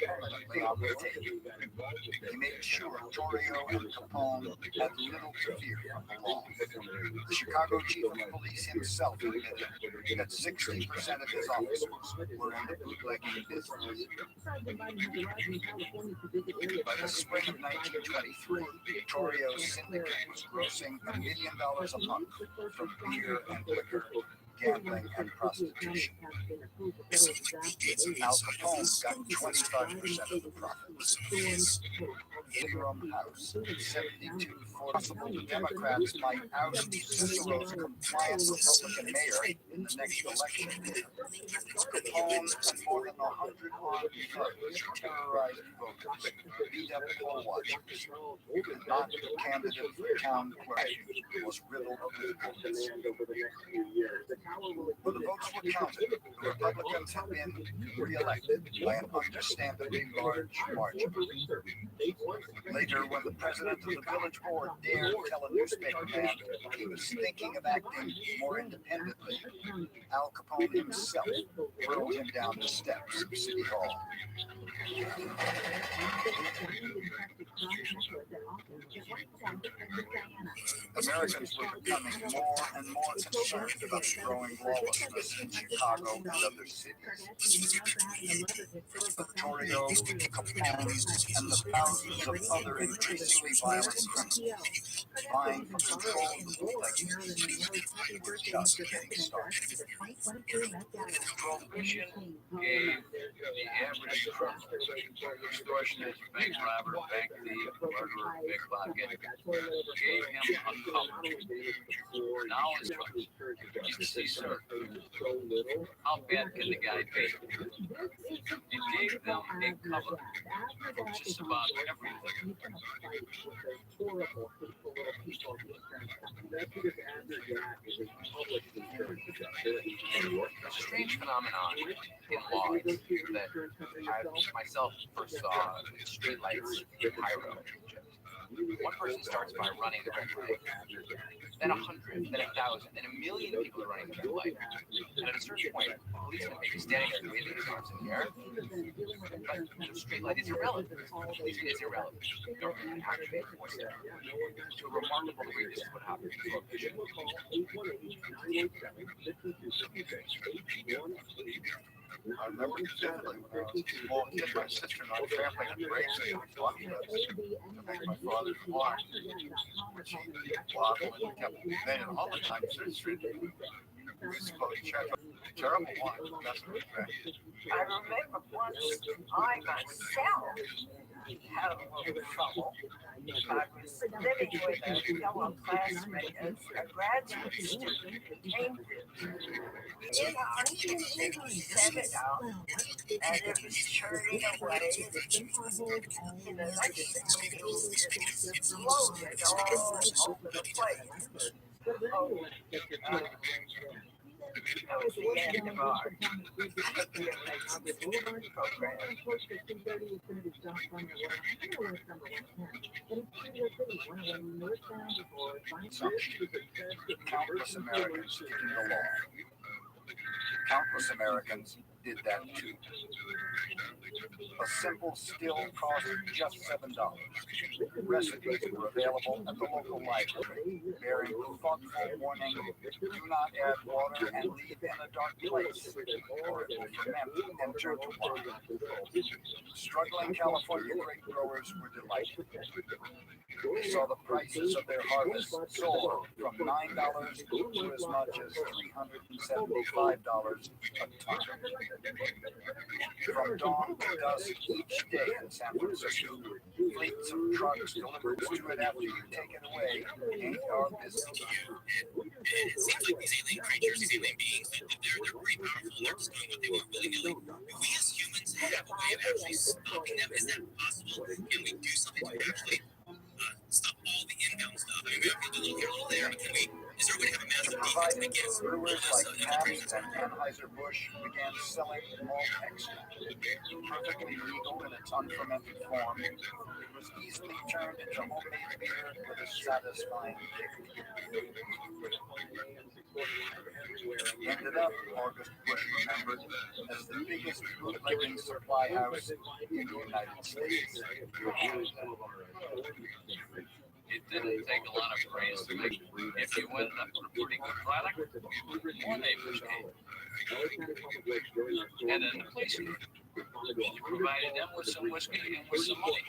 permanently on the tape. He made sure Torrio and Capone had little to fear from the law. The Chicago chief of police himself admitted that 60% of his officers were in the bootlegging business. By the spring of 1923, Torrio's syndicate was grossing $1 million a month from beer and liquor, gambling, and prostitution. Al Capone got 25% of the profits. Interim House, 72-40. The Democrats might oust Cicero's compliant Republican mayor in the next election. Capone and more than 100 armed thugs terrorized voters, beat up poll watchers, and not candidate for town clerk was riddled with bullets. When the votes were counted, the Republicans had been re-elected by an understandably large margin. Later, when the president of the village board dared tell a newspaper man he was thinking of acting more independently, Al Capone himself hurled him down the steps of City Hall. Americans were becoming more and more concerned about the growing lawlessness in Chicago and other cities. Torrio, Capone, and the thousands of other increasingly violent criminals vying for control of the bootlegging business were just getting started. Prohibition gave the average criminal, extortionist, bank robber, bank thief, murderer, pickpocket, gave him a cover. Now it's you see, sir, how bad can the guy be? It gave them a cover from just about everything. A strange phenomenon in law that I myself first saw in streetlights in Cairo. One person starts by running the red light, then 100, then 1,000, then 1,000,000 people are running the red light. And at a certain point, a policeman may be standing there waving his arms in the air, but the street light is irrelevant. The policeman is irrelevant. The government actually enforced it. To a remarkable degree, this is what happened in Prohibition. I remember distinctly when I was a small kid, my sister and I trampling on brakes and walking to make my father's walk, which he walked and kept paying all the time to the street. We supposed to check terrible walk. That's what I remember once I myself had a little trouble. I was living with a fellow classmate as a graduate student in Cambridge. In 1967 now, and it was churning away. In the next thing we knew, it exploded all over the place. Oh, that was the end of our program. Countless Americans keeping the law. Countless Americans did that too. A simple still cost just $7. Recipes were available at the local library, bearing the thoughtful warning, do not add water and leave in a dark place, or it will ferment and turn to wine. Struggling California grape growers were delighted. They saw the prices of their harvest soar from $9 to as much as $375 a ton. From dawn to dusk each day in San Francisco, fleets of trucks delivered to it after you take it away ain't our business. And it seems like these alien creatures, these alien beings, they're pretty powerful. They're just doing what they want willy-nilly. Do we as humans have a way of actually stopping them? Is that possible? Can we do something to actually stop all the inbound stuff? I mean, we have to do a little here, a little there, but can we? Is there a way to have a massive defense? Worldwide, brewers like Pabst and Anheuser-Busch began selling malt extract. Perfectly legal in its unfermented form, it was easily turned into homemade beer with a satisfying kick. Ended up, August Bush remembered, as the biggest bootlegging supply house in the United States. It didn't take a lot of praise to make if you ended up with a pretty good product, more neighbors came. And then the police came. You provided them with some whiskey and with some money.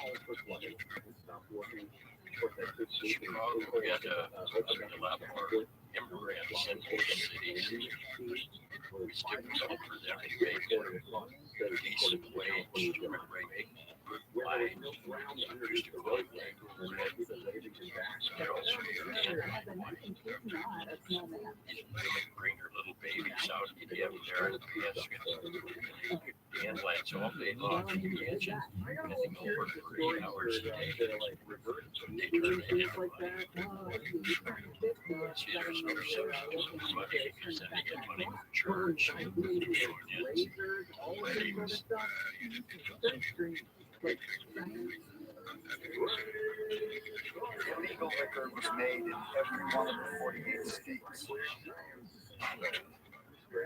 Chicago had a lot more immigrants in most cities. It's difficult for them to make a decent wage to rate. Why? Understood. They're also bring her little babies out and get them there in the basket. And lights all day long in the kitchen. Anything over 3 hours a day. They turn it in. See, there's no substitute for money because then they get money from church. Weddings. Illegal liquor was made in every one of the 48 states.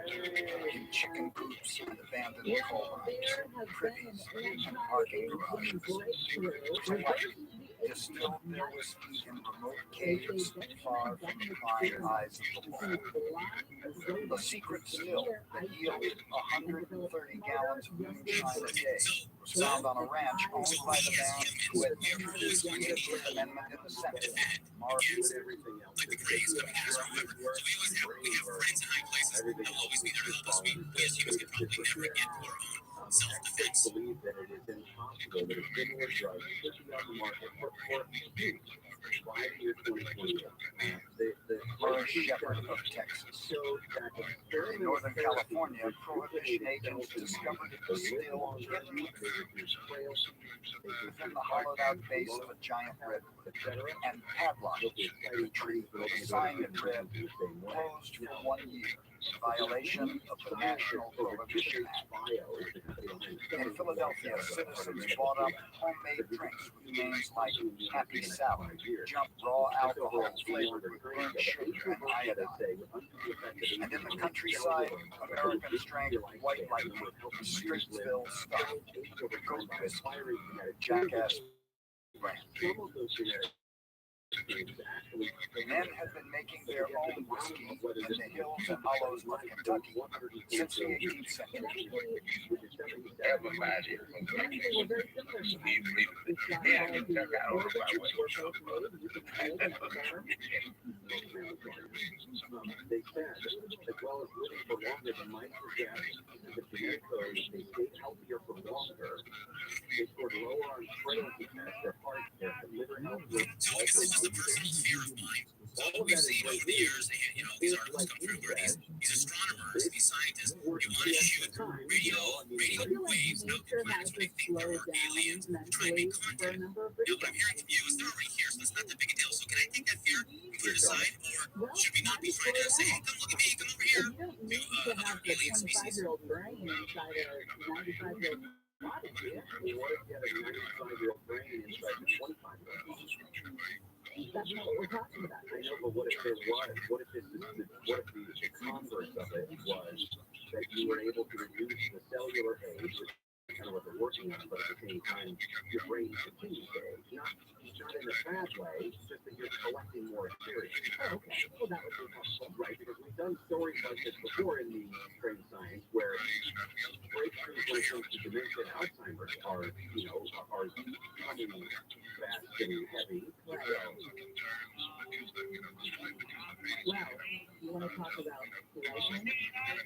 In chicken coops and abandoned coal mines, privies, and parking garages. To what? Distilled their whiskey in remote caves far from the prying eyes of the law. A secret still that yielded 130 gallons of moonshine a day was found on a ranch owned by the man who had introduced the 18th Amendment in the Senate. Like the praise coming at us from whoever. So we have friends in high places that will always be there to help us. We as humans can probably never get to our own self-defense. Believe that it is impossible that a similar drug should be on the market for use by the year 2021. Laura Shepard of Texas. In Northern California, prohibition agents discovered it was still hidden within the hollowed-out base of a giant redwood and padlocked the tree with a sign that read, "Closed for 1 year." Violation of the National Prohibition Act. In Philadelphia, citizens bought up homemade drinks with names like Happy Salad, Jump Raw Alcohol flavored with burnt sugar and iodine. And in the countryside, Americans drank White Lightning, Streetsville stuff, Goat Whiskey, Jackass brand. Men had been making their own whiskey in the hills and hollows of Kentucky since the 18th century. Everybody. They said, as well as living for longer than might suggest, the genetic code, they stayed healthier for longer. They scored lower on trail tests, their heart, their liver health was So this is just a personal fear of mine. So we've seen over the years, these articles come through where these astronomers, these scientists, they want to shoot radio waves out to planets where they think there are aliens to try and make contact. Now, what I'm hearing from you is they're already here, so it's not that big a deal. So can I take that fear and put it aside, or should we not be trying to say, hey, come look at me, come over here to other alien species? What if you had a 95-year-old brain inside a 25-year-old? That's not what we're talking about. I know, but what if there was? What if the converse of it was that you were able to reduce the cellular age, which is kind of what they're working on, but at the same time, your brain continues to age. Not in a bad way, it's just that you're collecting more experience. Oh, okay. Well, that would be helpful. Right, because we've done stories like this before in the brain science where breakthroughs when it comes to dementia and Alzheimer's are coming fast and heavy. Right. Well, you want to talk about lightning?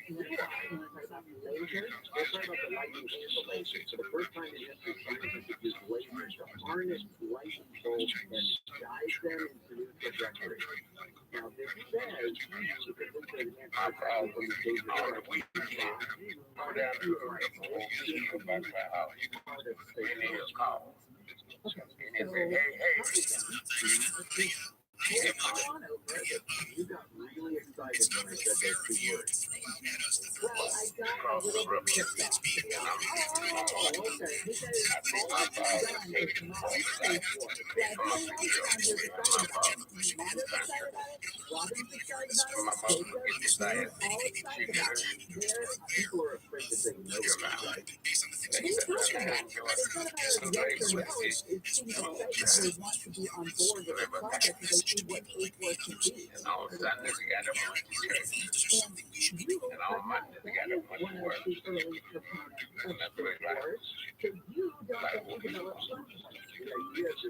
You want to talk about lasers? Let's talk about the lightning and the laser. So the first time in history, scientists used lasers to harness lightning bolts and guide them into new trajectories. Now, this says, because this is an anti-gravity from the danger of We can't go down to the whole about how we need a call. And say, hey, you got really excited It's not really fair of you to throw out at us that they're off. It's being done. It's trying to talk about happening on the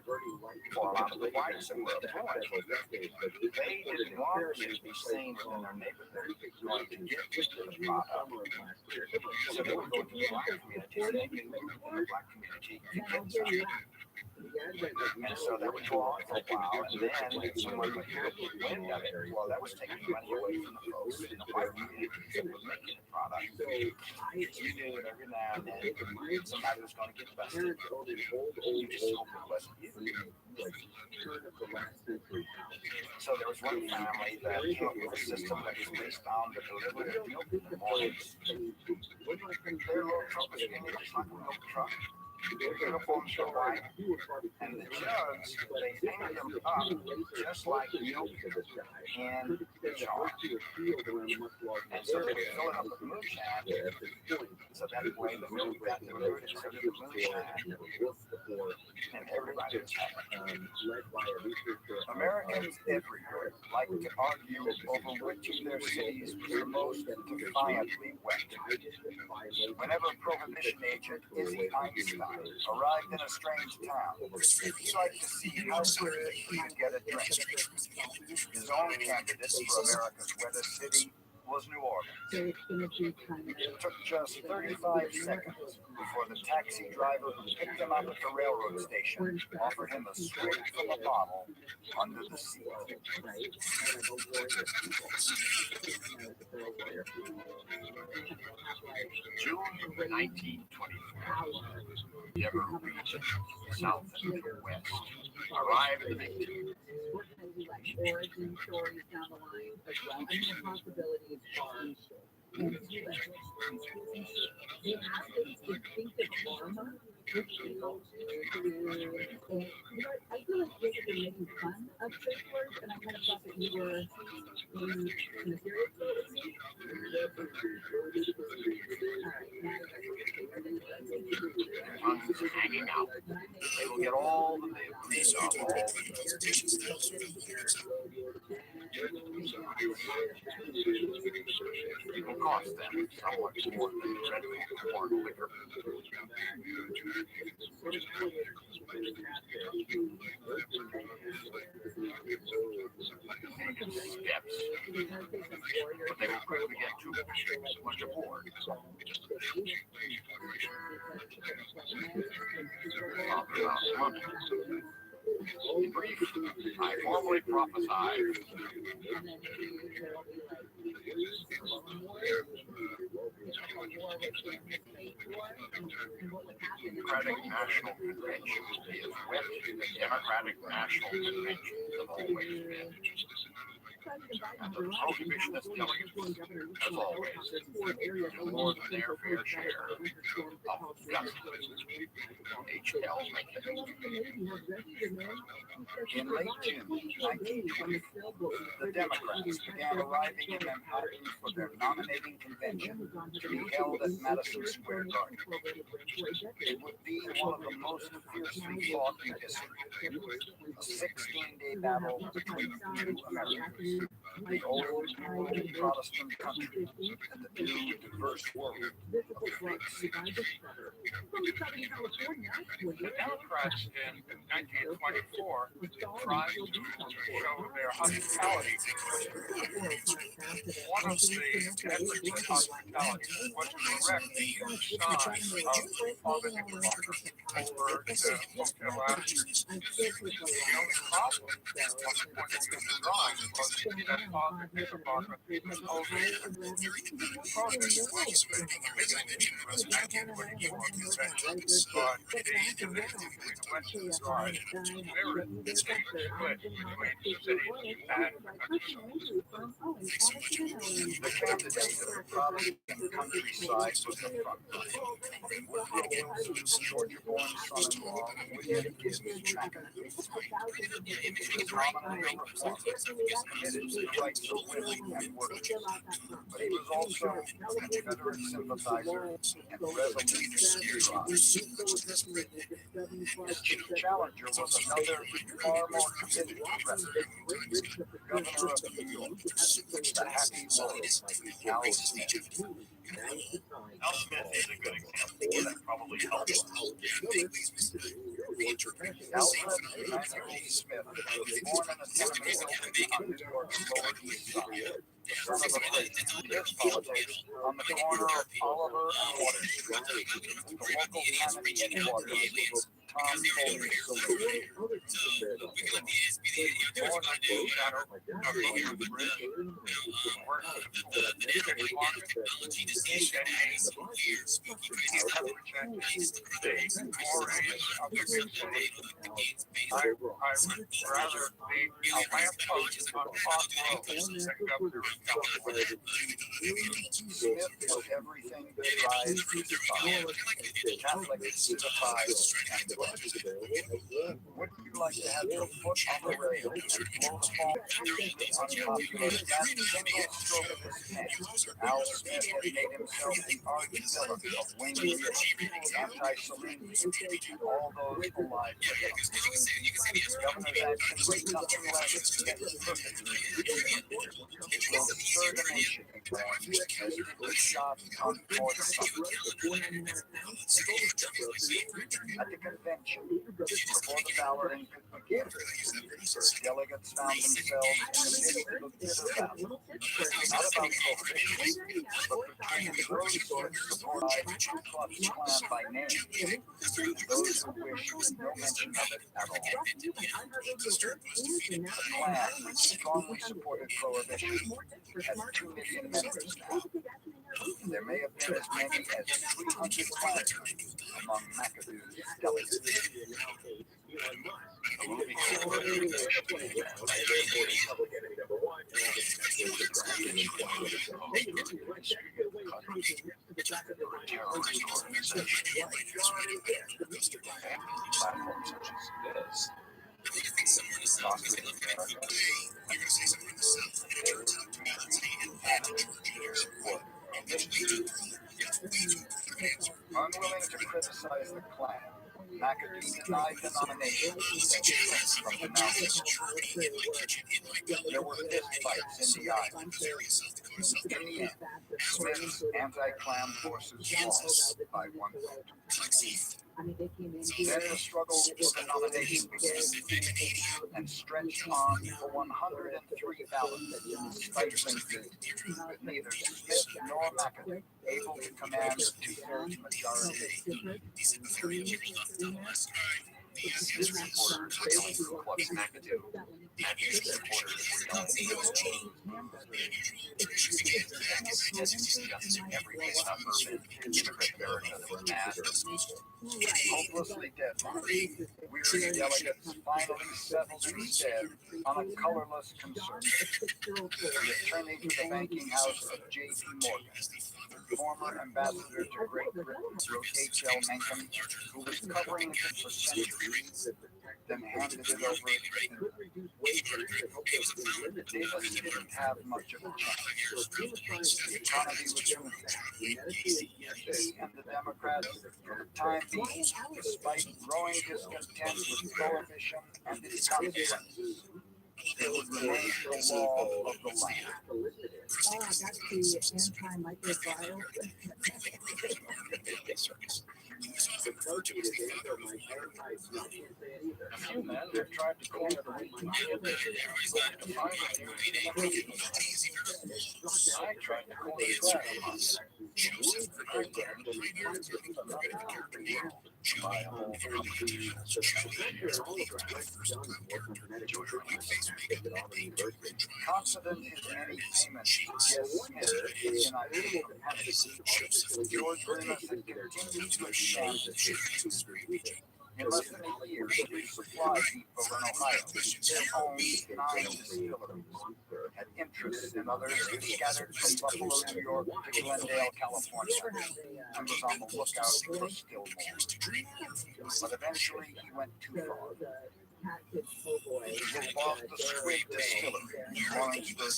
For a lot of the whites that were oppressed, they didn't want to be seen within their neighborhood going to get the product. So they would go to the black community and they could move in the black community to get stuff. And so they would go on for a while, and then someone would hear the wind of it. Well, that was taking money away from the folks in the white community that were making the product. You knew it every now and then somebody was going to get busted. You just hope it wasn't you. So there was one family that came up with a system that was based on the delivery of milk in the mornings. Their little truck was skinny, just like a milk truck. Their uniforms were white, and the jugs, they hanged them up just like milk in the jar. And so they would fill it up with moonshine, so that way the milk got diluted instead of the moonshine, and everybody was happy. Americans everywhere like to argue over which of their cities was the most defiantly wet. Whenever a prohibition agent, Izzy Einstein, arrived in a strange town, he liked to see how good he could get a drink. His own candidate for America's wettest city was New Orleans. It took just 35 seconds before the taxi driver who picked him up at the railroad station offered him a swig from a bottle under the seat. June 1924. The ever region, south and west, arrived at the victory. Origin stories down the line as well, and the possibilities are endless. They have this distinctive armor, which feels and I feel like you're making fun of safe words, and I kind of thought that you were in a serious way with me. Hanging out. They will get all the these are all consultations that also it will cost them somewhat more than dreadful corn liquor. Steps, but they will quickly get too much aboard. In brief, I formally prophesy Democratic National Convention will be as wet as Democratic National Conventions have always been. And the prohibitionist delegates, as always, do more than their fair share of gusto. H.L. Lincoln. In late June 1924, the Democrats began arriving in Manhattan for their nominating convention to be held at Madison Square Garden. It would be one of the most fiercely fought in history, a 16-day battle between two Americas, the old Protestant country and the new diverse world of the free cities. The Democrats in 1924 tried to show their hospitality. One of the ethics of hospitality was to erect the sign of Father Nicholas over the hotel lounge. The only problem from the point of view of the drawing was that Father Nicholas was over today that the Protestant countryside was the front. Woodrow Wilson's Georgia-born son-in-law, William Gibbs McAdoo, prominent reformer, committed to the rights of women and workers. But he was also a Confederate sympathizer and resolute patriot. His chief challenger was another far more committed president, Governor of New York, the happy loyal Al Smith. Al Smith is a good example that probably helped us. Alfred Emanuel Smith was born in a tenement building on New York's Lower East Side, the son of a president. His politics on the corner of Oliver and Water Street, the local Kennedy headquarters, Tom Foley's saloon. Born in Shadow, I'd rather be a lamppost on Fox Road than governor of California. Smith was everything that rise to the top. Catholic to the five and west. Wouldn't you like to have your foot on the rail and blow the ball unpopular that single stroke of his pen? Al Smith had made himself the arch villain of Wayne Gretzky, anti-Salini, and all those alive with him. Governor's action was nothing less than perfect. Absurd nation as it was shot on Fort Sumter. At the convention, before the balloting could begin, delegates found themselves in the midst of a bitter battle. Not about prohibition, but between those who support the Ku Klux Klan by name, those who wish no mention of it at all. The Klan strongly supported prohibition, has 2 million members now. There may have been as many as 300 Klansmen among McAdoo's delegates. A movie terrorist organization. Platforms such as this. Unwilling to criticize the Klan, McAdoo denied the nomination from the mountains. There were fistfights in the aisle. In the end, Smith's anti-Klan forces lost by 1 vote. Then the struggle for the nomination began and stretched on for 103 ballots, stifling with neither Smith nor McAdoo able to command a 2/3 majority. His supporters were yelling Ku Klux McAdoo, and his supporters were yelling every suburban immigrant America was mad. Hopelessly deadlocked, weary delegates finally settled instead on a colorless conservative, returning to the banking house of J.P. Morgan, former ambassador to Great Britain, H.L. Mencken, who was covering it for centuries, then handed it over. Davis didn't have much of a chance. The economy was booming. He and the Democrats, for the time being, despite growing discontent with prohibition and its consequences, they would remain the law of the land. That's the anti-microbial. A few men have tried to corner the weak market. I tried to corner the grass. I learned my whole confident in any payment, yes, Smith is an idea from George Remus had continued to expand the In less than a year, the supply depot in Ohio, their own 9 distilleries, had interests in others scattered from Buffalo, New York to Glendale, California, and was on the lookout for still more. But eventually he went too far. He bought the Squid Distillery in Lawrenceburg,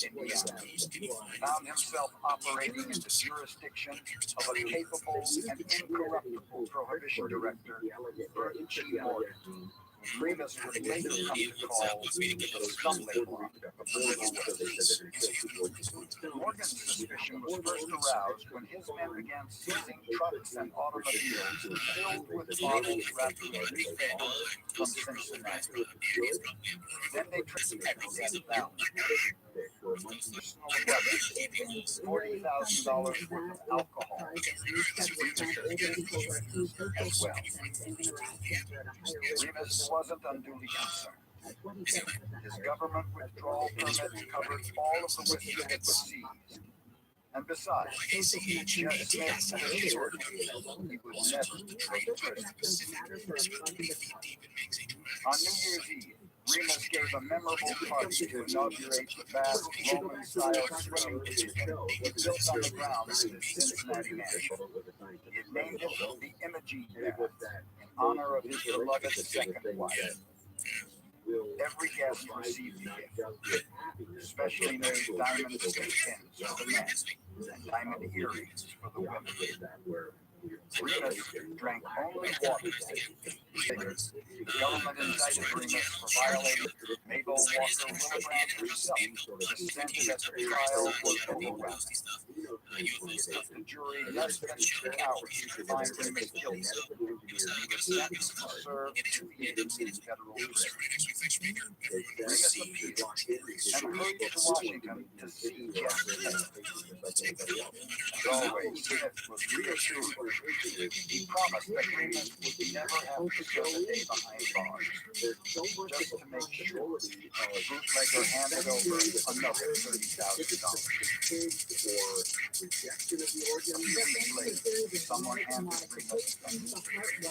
Indiana, found himself operating in the jurisdiction of a capable and incorruptible prohibition director, Bert G. Morgan. Remus would later come to call the stumbling block of the Middle West. Morgan's suspicion was first aroused when his men began seizing trucks and automobiles filled with bottles wrapped with repost from Cincinnati. Then they tried to exit Valley. Personal weapons, $40,000 worth of alcohol, as well. Remus wasn't unduly concerned. His government withdrawal permit covered all of the whiskey that was seized. And besides, just made sure he would never betray prisoners. On New Year's Eve, Remus gave a memorable party to inaugurate the vast Roman-style swimming pool built on the grounds of the Cincinnati mansion. He had named it the Imogene Bath in honor of his beloved second wife. Every guest received a gift, especially made diamond pins for the men and diamond earrings for the women. Remus drank only water. The government indicted Remus for violating Mabel Walker Wilbrand herself, presented at the trial was overwhelming. The jury less than 2 hours to find Remus guilty. He was sentenced to serve 2 years in federal prison. Remus appealed and hurried to Washington to see justice. As always, Smith was reassured. He promised that Remus would never have to serve a day behind bars, just to make sure a bootlegger handed over another $30,000. A few weeks later, someone handed Remus a gun.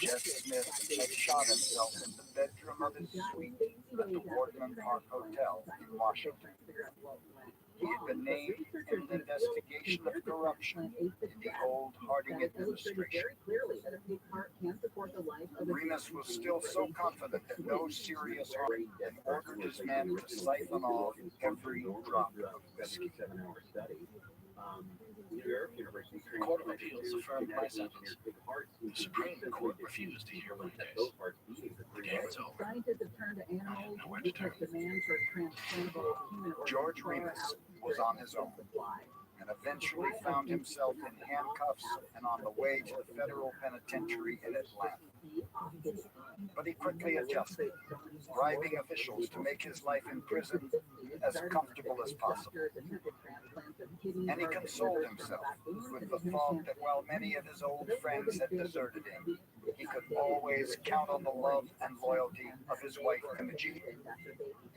Jeff Smith had shot himself in the bedroom of his suite at the Wardman Park Hotel in Washington. He had been named in an investigation of corruption in the old Harding administration. Remus was still so confident that no serious harm and ordered his men to siphon off every drop of whiskey. The Court of Appeals affirmed my sentence. The Supreme Court refused to hear my case. The game was over. I had nowhere to turn. George Remus was on his own and eventually found himself in handcuffs and on the way to the federal penitentiary in Atlanta. But he quickly adjusted, bribing officials to make his life in prison as comfortable as possible. And he consoled himself with the thought that while many of his old friends had deserted him, he could always count on the love and loyalty of his wife Imogene,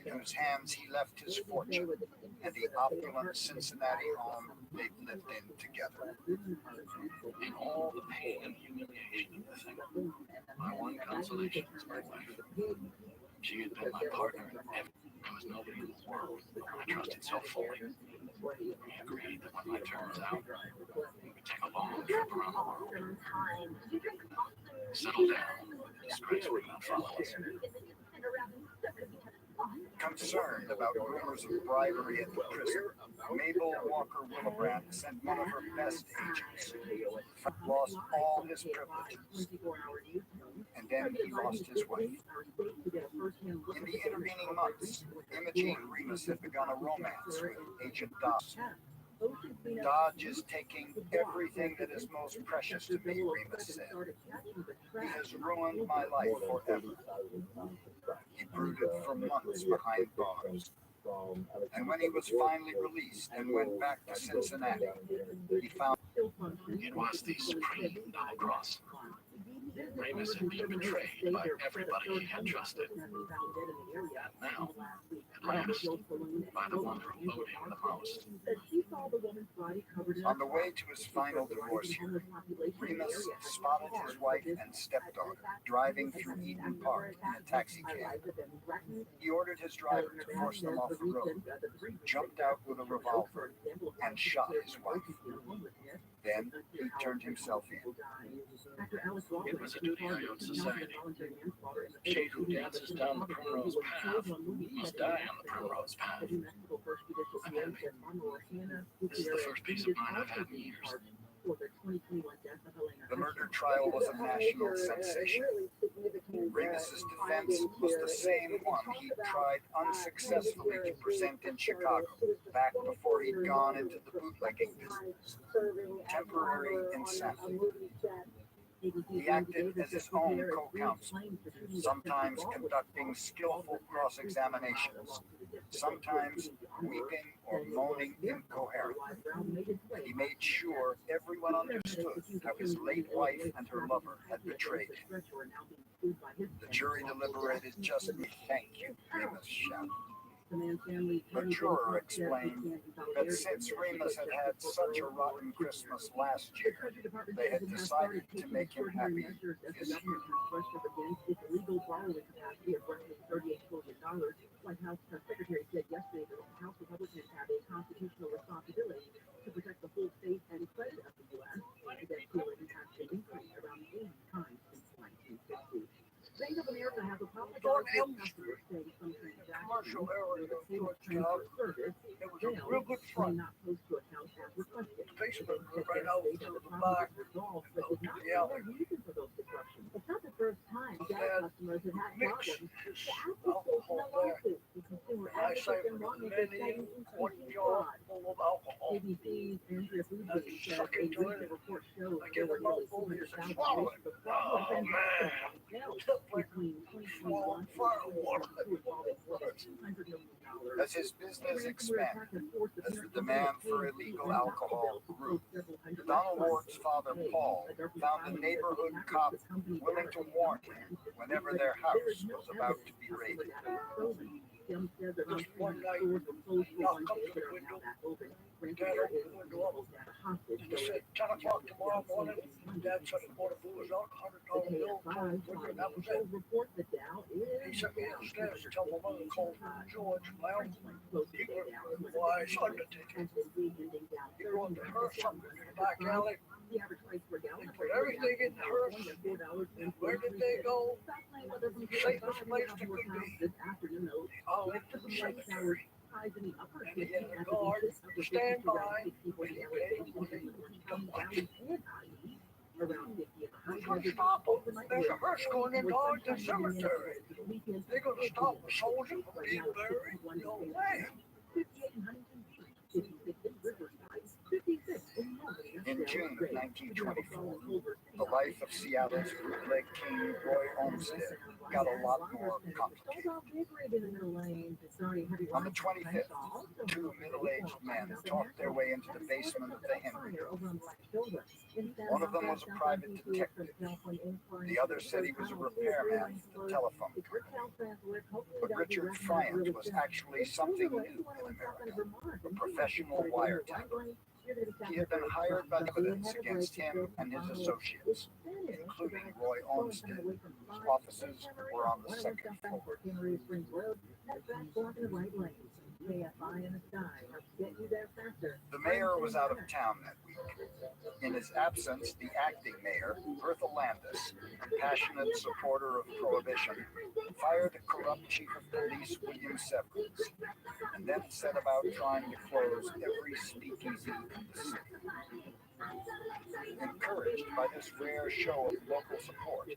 in whose hands he left his fortune and the opulent Cincinnati home they'd lived in together. In all the pain and humiliation of the thing, my one consolation was my wife. She had been my partner in everything. There was nobody in the world whom I trusted so fully. We agreed that when my term was out, we would take a long trip around the world. Settle down. Disgrace would not follow us. Concerned about rumors of bribery at the prison, Mabel Walker Wilbrand sent one of her best agents, lost all his privileges, and then he lost his wife. In the intervening months, Imogene Remus had begun a romance with Agent Dodge. Dodge is taking everything that is most precious to me, Remus said. He has ruined my life forever. He brooded for months behind bars. And when he was finally released and went back to Cincinnati, he found it was the supreme double cross. Remus had been betrayed by everybody he had trusted. And now, at impressed by the one promoting the most. On the way to his final divorce hearing, Remus spotted his wife and stepdaughter driving through Eden Park in a taxi cab. He ordered his driver to force them off the road, jumped out with a revolver, and shot his wife. Then he turned himself in. It was a duty I owed society. She who dances down the primrose path must die on the primrose path. I'm happy. This is the first peace of mind I've had in years. The murder trial was a national sensation. Remus's defense was the same one he tried unsuccessfully to present in Chicago back before he'd gone into the bootlegging business. Temporary insanity. He acted as his own co-counsel, sometimes conducting skillful cross-examinations, sometimes weeping or moaning incoherently. He made sure everyone understood how his late wife and her lover had betrayed him. The jury deliberated just thank you, Remus shouted. The juror explained that since Remus had had such a rotten Christmas last year, they had decided to make him happy this year. White House Secretary said yesterday that the House Republicans have a constitutional responsibility to protect the whole faith and credit of the U.S. That clearly has been increased around 80 times since 1960. Bank of America has a public customers saying some commercial area of Georgetown service. It was a real good front. Not close to accounts as requested. Facebook right out to the back. Yeah. For those disruptions. It's not the first time gas customers have had problems. I say many 1 jar full of alcohol. ABC's Andrea Foodie says a recent report shows there were nearly 400,000 cases of fraud. Between 2021 and 2022 as his business expanded, as the demand for illegal alcohol grew, Donald Ward's father, Paul, found a neighborhood cop willing to warn him whenever their house was about to be raided. Just one night, knocked up to the window, Dad opened the window up, and they said, 10 o'clock tomorrow morning, Dad said he bought a booze out, $100 bill, and that was it. He sent me downstairs to tell my mother to call George, my uncle. He was a wise undertaker. He brought the hearse up in the back alley. They put everything in the hearse. And where did they go? Safest place they could be. All into the cemetery. And he had a guard stand by when he paid money to watch. Who's going to stop them? There's a hearse going into the cemetery. They're going to stop a soldier from being buried? No way. In June of 1924, the life of Seattle's bootleg king Roy Olmsted got a lot more complicated. On the 25th, two middle-aged men talked their way into the basement of the Henry building. One of them was a private detective. The other said he was a repairman for the telephone company. But Richard Friant was actually something new in America, a professional wiretapper. He had been hired by the evidence against him and his associates, including Roy Olmsted, whose offices were on the second floor. The mayor was out of town that week. In his absence, the acting mayor, Bertha Landis, a passionate supporter of prohibition, fired the corrupt chief of police, William Severance, and then set about trying to close every speakeasy in the city. Encouraged by this rare show of local support,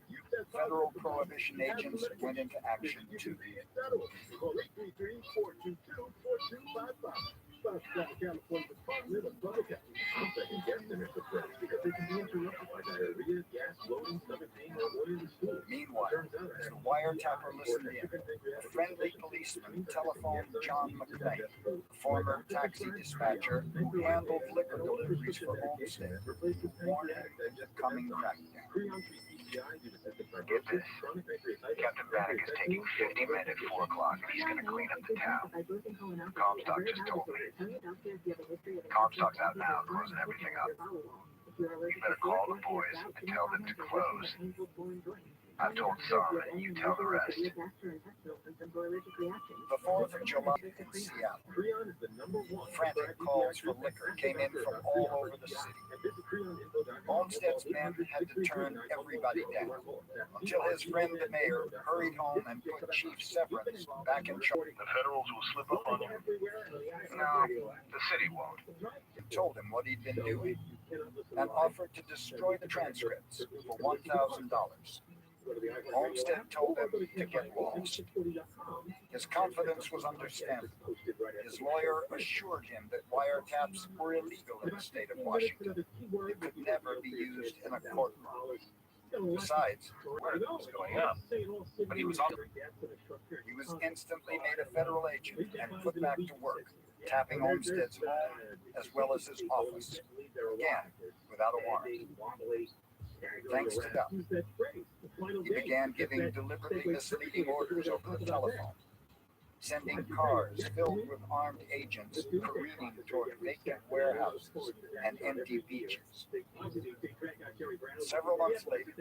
federal prohibition agents went into action too. Meanwhile, as the wiretapper listened in, a friendly policeman telephoned John McLean, a former taxi dispatcher who handled liquor deliveries for Olmsted, to warn him of the coming crackdown. Get this. Captain Bannock is taking 50 men at 4 o'clock and he's going to clean up the town. Comstock just told me. Comstock's out now, closing everything up. You better call the boys and tell them to close. I've told some, and you tell the rest. The 4th of July in Seattle. Frantic calls for liquor came in from all over the city. Olmsted's men had to turn everybody down until his friend the mayor hurried home and put Chief Severance back in charge. The Federals will slip up on you. No, the city won't. He told him what he'd been doing and offered to destroy the transcripts for $1,000. Olmsted told him to get lost. His confidence was understandable. His lawyer assured him that wiretaps were illegal in the state of Washington. They could never be used in a courtroom. Besides, Word was going up, but he was on. he was instantly made a federal agent and put back to work, tapping Olmsted's home as well as his office, again without a warrant. Thanks to them, he began giving deliberately misleading orders over the telephone, sending cars filled with armed agents careening toward vacant warehouses and empty beaches. Several months later,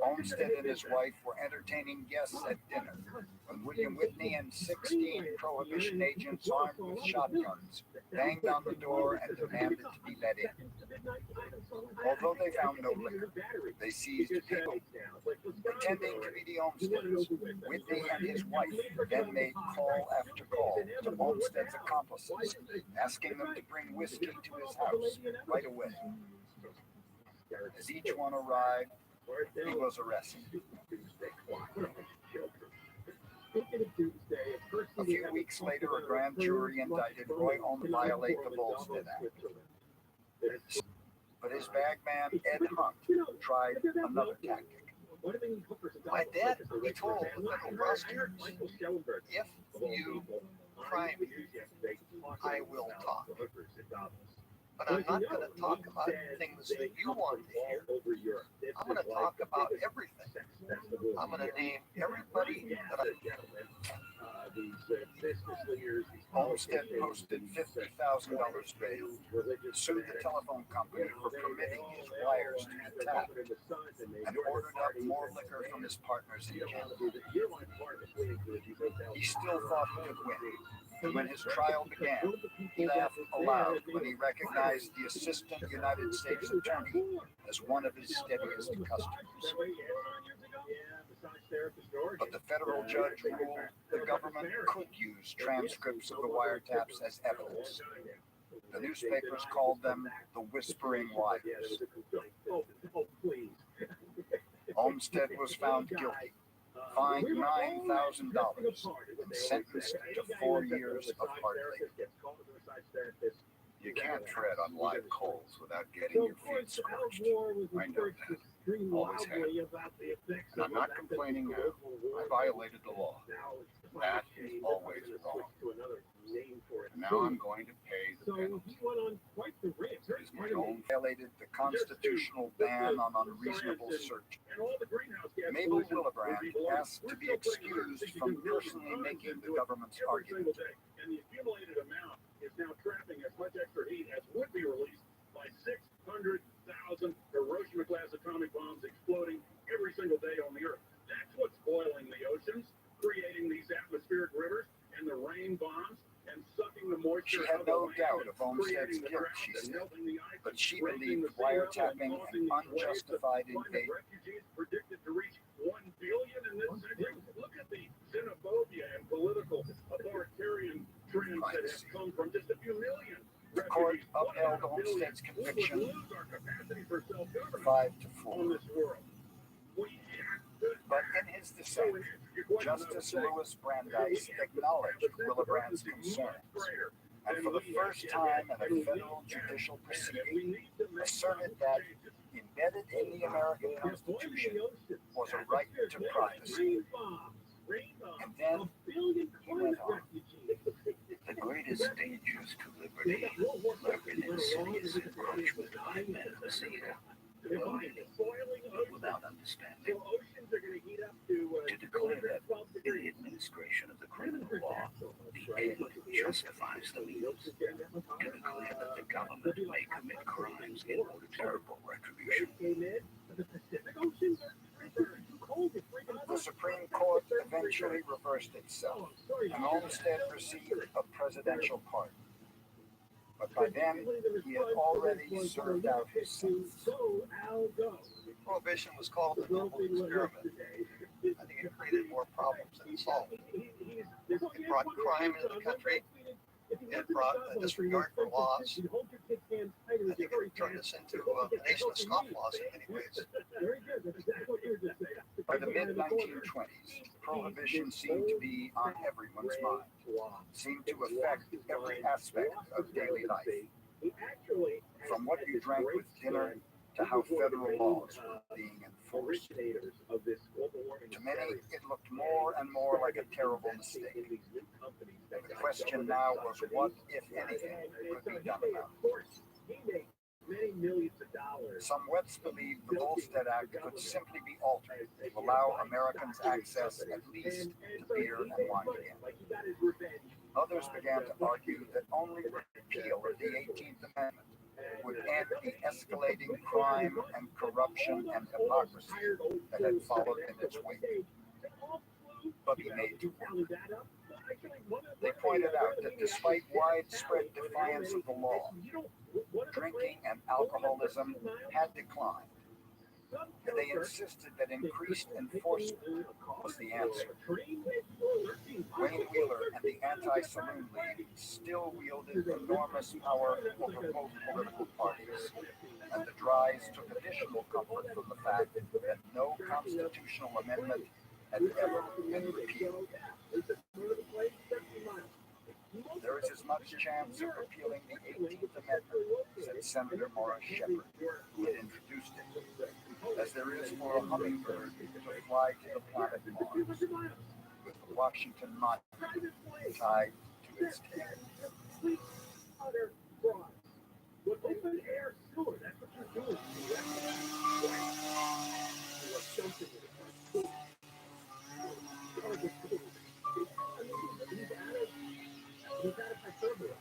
Olmsted and his wife were entertaining guests at dinner when William Whitney and 16 Prohibition agents armed with shotguns banged on the door and demanded to be let in. Although they found no liquor, they seized people. Pretending to be the Olmsteds, Whitney and his wife then made call after call to Olmsted's accomplices, asking them to bring whiskey to his house right away. As each one arrived, he was arrested. A few weeks later, a grand jury indicted Roy Olm to violate the Volstead Act. But his bagman, Ed Hunt, tried another tactic. My dad, he told the federal prosecutors, if you crime me, I will talk. But I'm not going to talk about things that you want to hear. I'm going to talk about everything. I'm going to name everybody that I... Olmsted posted $50,000 bail, sued the telephone company for permitting his wires to be tapped, and ordered up more liquor from his partners in Canada. He still thought he could win. And when his trial began, he laughed aloud when he recognized the Assistant United States Attorney as one of his steadiest customers. But the federal judge ruled the government could use transcripts of the wiretaps as evidence. The newspapers called them the Whispering Wires. Olmsted was found guilty, fined $9,000, and sentenced to 4 years of hard labor. You can't tread on live coals without getting your feet scorched. I know that. Always have. And I'm not complaining now. I violated the law. That is always wrong. And now I'm going to pay the penalty. It is my own. Violated the constitutional ban on unreasonable search. Mabel Willebrand asked to be excused from personally making the government's argument. And the accumulated amount is now trapping as much extra heat as would be released by 600,000 Hiroshima-class atomic bombs exploding every single day on the Earth. That's what's boiling the oceans, creating these atmospheric rivers and the rain bombs and sucking the moisture. She had no doubt of Olmsted's guilt, she said, but she believed wiretapping an unjustified invasion. Refugees predicted to reach 1 billion in this century. Look at the xenophobia and political authoritarian trends that have come from just a few million. The court upheld Olmsted's conviction 5-4. But in his dissent, Justice Louis Brandeis acknowledged Willebrand's concerns, and for the first time in a federal judicial proceeding, asserted that embedded in the American Constitution was a right to privacy. And then he went on. The greatest dangers to liberty lurk in insidious encroachment by men of the sea, blindly, but without understanding. laws, indicating that the government may commit crimes in order to terrible retribution. The Supreme Court eventually reversed itself and Olmsted received a presidential pardon. But by then, he had already served out his sentence. Prohibition was called a noble experiment. I think it created more problems than it solved. It brought crime into the country. It brought a disregard for laws. I think it turned us into a nation of scofflaws in many ways. By the mid-1920s, prohibition seemed to be on everyone's mind, seemed to affect every aspect of daily life. From what you drank with dinner to how federal laws were being enforced. To many, it looked more and more like a terrible mistake. The question now was what, if anything, could be done about it. Some wets believed the Volstead Act could simply be altered to allow Americans access at least to beer and wine again. Others began to argue that only repeal of the 18th Amendment would end the escalating crime and corruption and hypocrisy that had followed in its wake. But he made to work. They pointed out that despite widespread defiance of the law, drinking and alcoholism had declined. And they insisted that increased enforcement was the answer. Wayne Wheeler and the Anti-Saloon League still wielded enormous power over both political parties, and the Dries took additional comfort from the fact that no constitutional amendment had ever been repealed. There is as much chance of repealing the 18th Amendment, said Senator Morris Shepherd, who had introduced it, as there is for a hummingbird to fly to the planet Mars, with the Washington Monument tied to its tail. Open air sewer, that's what you're doing. He's out of hyperbole.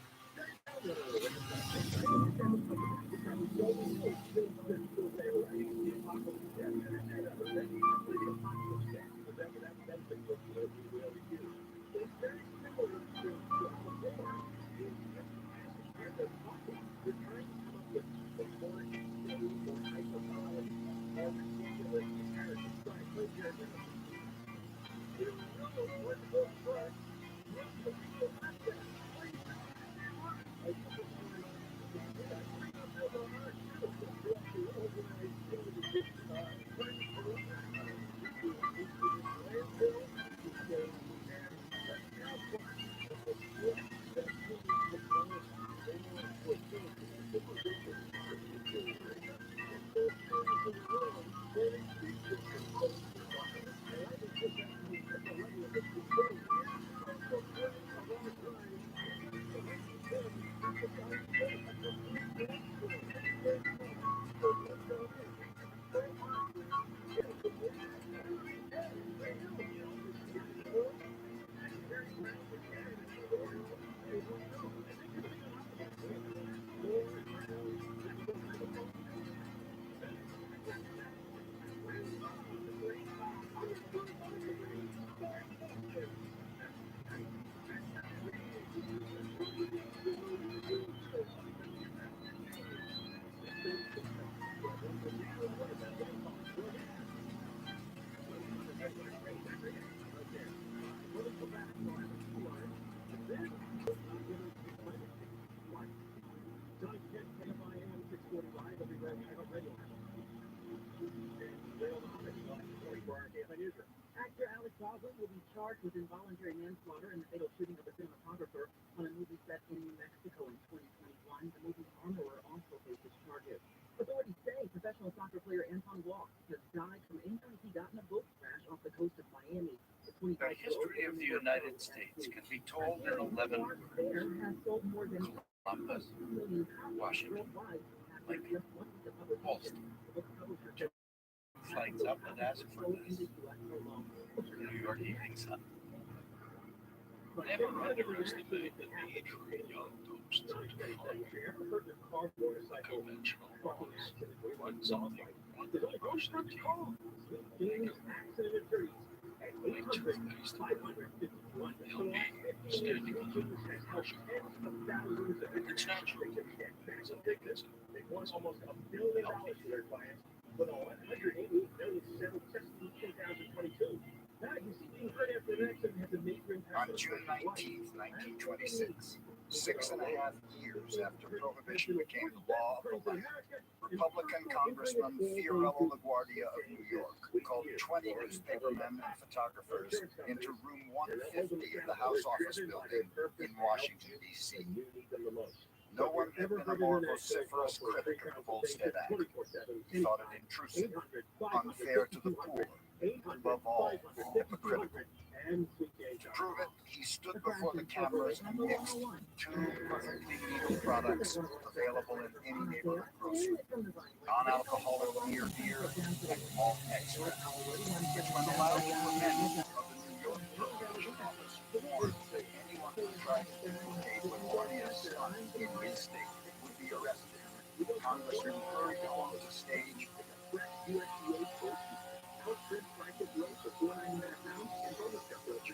Actor Alex Baldwin will be charged with involuntary manslaughter in the fatal shooting of a cinematographer on a movie set in New Mexico in 2021. The movie's armorer also faces charges. Authorities say professional soccer player Anton Walk has died from injuries he got in a boat crash off the coast of Miami. The history of the United States can be told in 11 words. Columbus, Washington, Lincoln, Boston. Flights up and ask for this. New York Evening Sun. never underestimate the need for young folks to follow conventional laws. Find something on the brush their teeth, make a toothpaste, they'll be standing on the brush. It's natural. It's a big business. It's almost $1 billion to their clients with 188 million sales just in 2022. On June 19th, 1926, 6.5 years after Prohibition became the law of the land, Republican Congressman ViralRabbi of New York called 20 newspapermen and photographers into room 150 of the House Office Building in Washington, D.C. No one had been a more vociferous critic of the Volstead Act. He thought it intrusive, unfair to the poor, above all, hypocritical. To prove it, he stood before the cameras and mixed two perfectly legal products available in any neighborhood grocery: non-alcoholic near beer and malt extract, which, when allowed to ferment of the New York Prohibition Office, warned that anyone who tried to duplicate what already is done in his state would be arrested. Congressman hurried along the stage.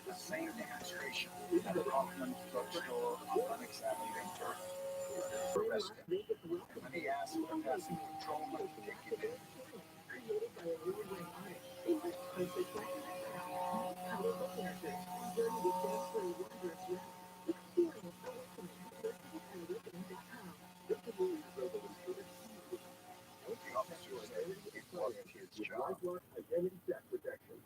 The same demonstration at a Kaufman drugstore on unexamined paper. Arrest him. When he asked the passing patrolman to take him in. The officer said it wasn't his job. Identity theft protection.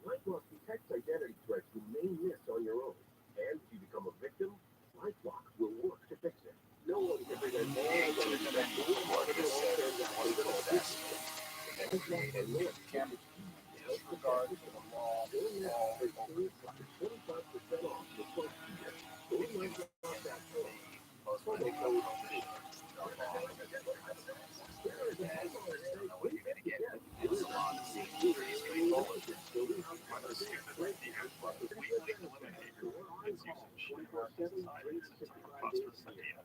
LifeLock detects identity threats you may miss on your own. And if you become a victim, LifeLock will work to fix it. No one can prevent The agent of any authority said was possessed. They created contempt, disregard for the law, all over the country. 25% off the first year. What are you gonna get? It's a lot of pretty straightforward. Whether stupid like the weekly eliminator, its usage in American society is a preposterous idea.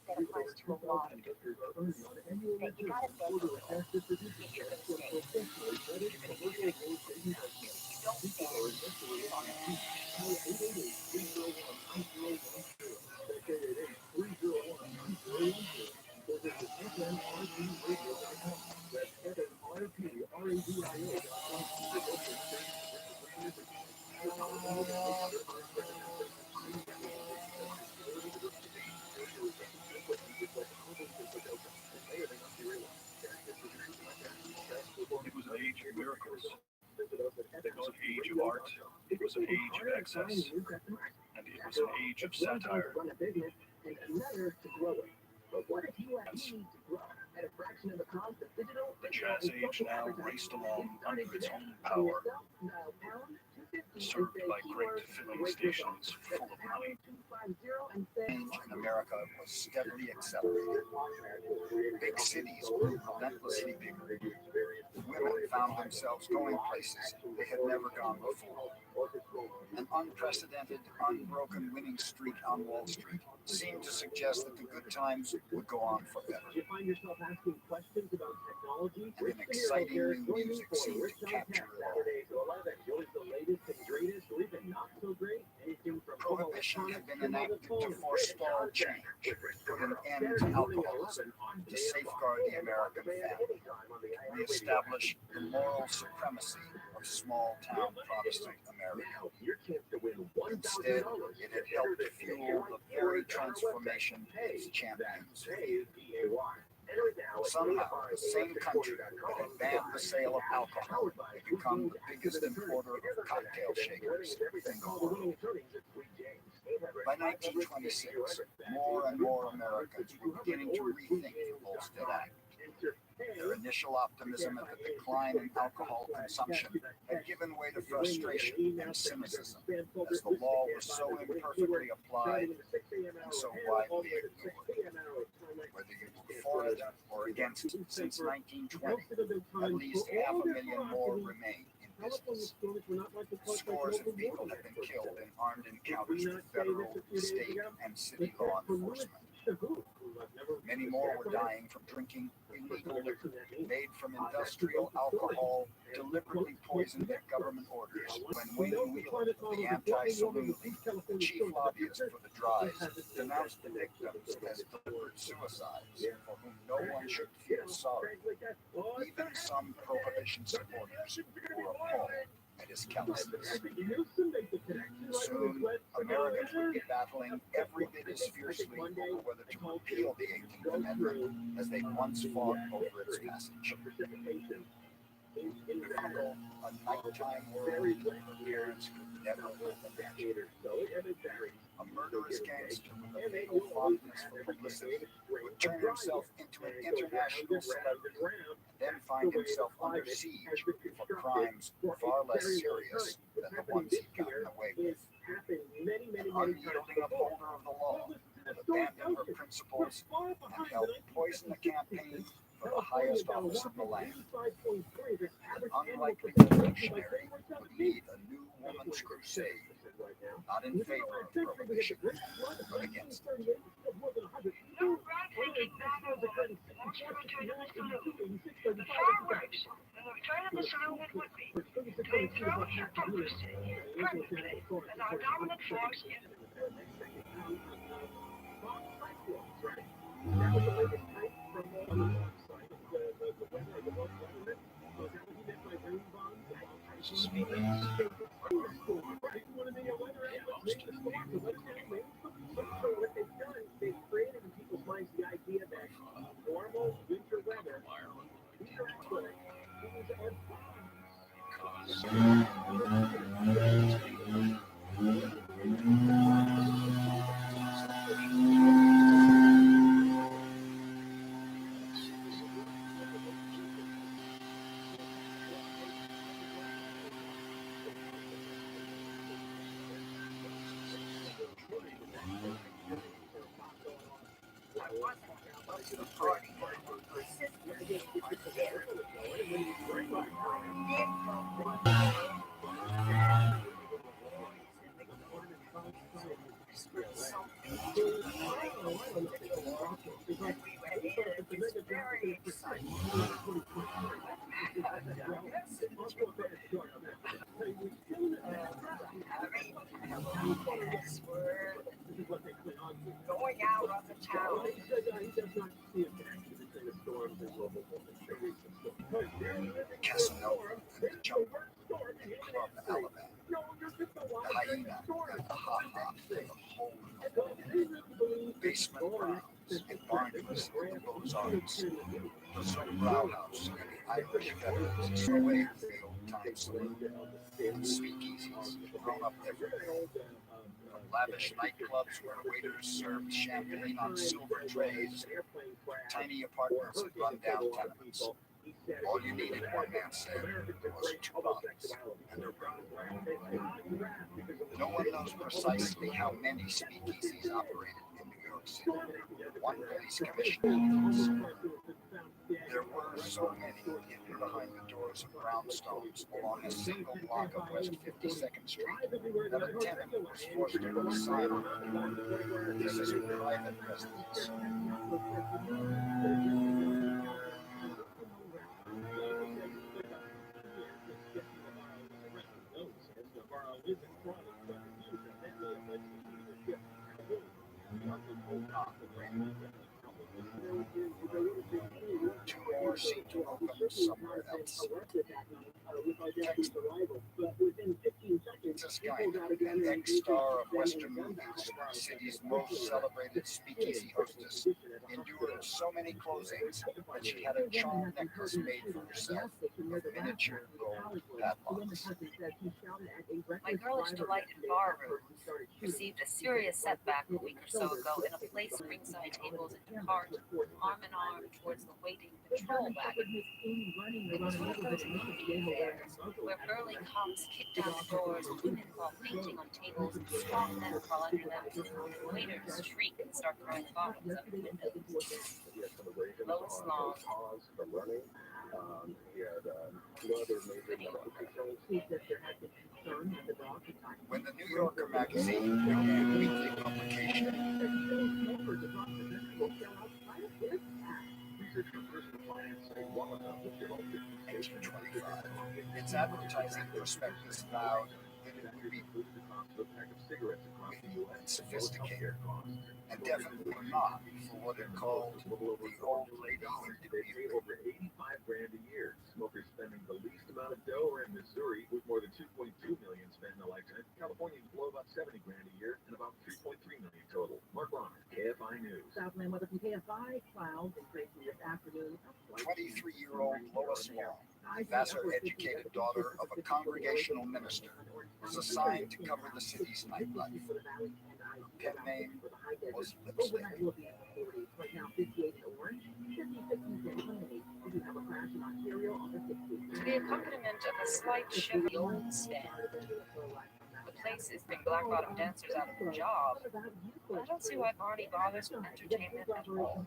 That applies to a lot of different things. That you gotta bet if you're gonna stay, if you're gonna use it, you don't fail on it. It was an age of miracles. It was an age of art. It was an age of excess. And it was an age of satire. The jazz age now raced along under its own power, served by great filling stations full of money. Change in America was steadily accelerated. Big cities grew relentlessly bigger. Women found themselves going places they had never gone before. An unprecedented, unbroken winning streak on Wall Street seemed to suggest that the good times would go on forever. And an exciting new music seemed to capture it all. Prohibition had been enacted to forestall change, put an end to alcoholism, to safeguard the American family, reestablish the moral supremacy of small-town Protestant America. Instead, it had helped fuel the very transformation its champions. Somehow, the same country that had banned the sale of alcohol had become the biggest importer of cocktail shakers in the world. By 1926, more and more Americans were beginning to rethink the Volstead Act. Their initial optimism at the decline in alcohol consumption had given way to frustration and cynicism, as the law was so imperfectly applied and so widely ignored. Whether you were for it or against it, since 1920, at least 500,000 more remain in business. Scores of people have been killed in armed encounters with federal, state, and city law enforcement. Many more were dying from drinking illegal liquor made from industrial alcohol deliberately poisoned at government orders when Wayne Wheeler of the Anti-Saloon League, the chief lobbyist for the drives, denounced the victims as deliberate suicides for whom no one should feel sorry. Even some prohibition supporters were appalled at his callousness. Soon, Americans would be battling every bit as fiercely over whether to repeal the 18th Amendment as they once fought over its passage. A nighttime world parents could never imagine. A murderous gangster with a fatal fondness for publicity would turn himself into an international celebrity and then find himself under siege for crimes far less serious than the ones he'd gotten away with. An unyielding upholder of the law would abandon her principles and help poison the campaign for the highest office of the land. An unlikely revolutionary would lead a new woman's crusade, not in favor of prohibition, but against it. No groundbreaking novel wants you to another saloon. The fireworks and the return of the saloon it would be to enthrone hypocrisy permanently as our dominant force in going out of the town. Casanova and the Jumper and Club Alabama, the Hyena and the Hot Hop and the Hole in the Wall, Basement Browns and Barneys and the Beaux-Arts, the Soap Brauhaus and the Irish Feathers, the Wakefield Time Saloon, and speakeasies grown up everywhere. From lavish nightclubs where waiters served champagne on silver trays, tiny apartments and run-down tenements. All you needed, one man said, was 2 bottles and a room. No one knows precisely how many speakeasies operated in New York City. One police commissioner there were so many hidden behind the doors of brownstones along a single block of West 52nd Street that a tenant was forced to put a sign on the door. This is a private residence. Two more seem to open somewhere else. Tuscany, an ex-star of Western movies, the city's most celebrated speakeasy hostess, endured so many closings that she had a charm necklace made for herself with miniature gold padlocks. My girlish delight in bar rooms received a serious setback a week or so ago in a place ringside tables and cart, arm in arm towards the waiting patrol wagon. It was one of those movie affairs where burly cops kick down the doors, women fall fainting on tables, and strong men crawl under them, and waiters shriek and start throwing bottles out the windows. Lois Long. When the New Yorker magazine began weekly publication, its advertising prospectus vowed that it would be and sophisticated, and definitely not for what it called the old lady interview. Over 85 grand a year. Smokers spending the least amount of dough are in Missouri, with more than 2.2 million spent in a lifetime. Californians blow about 70 grand a year and about 3.3 million total. Mark Bonner, KFI News. Southland weather from KFI, clouds increasing this afternoon. 23-year-old Lois Long, Vassar-educated daughter of a congregational minister, was assigned to cover the city's nightlife. Her pen name was Lipstick. To the accompaniment of a slight Chevy old stand. The place is big black bottom dancers out of a job. I don't see why Barney bothers with entertainment at all.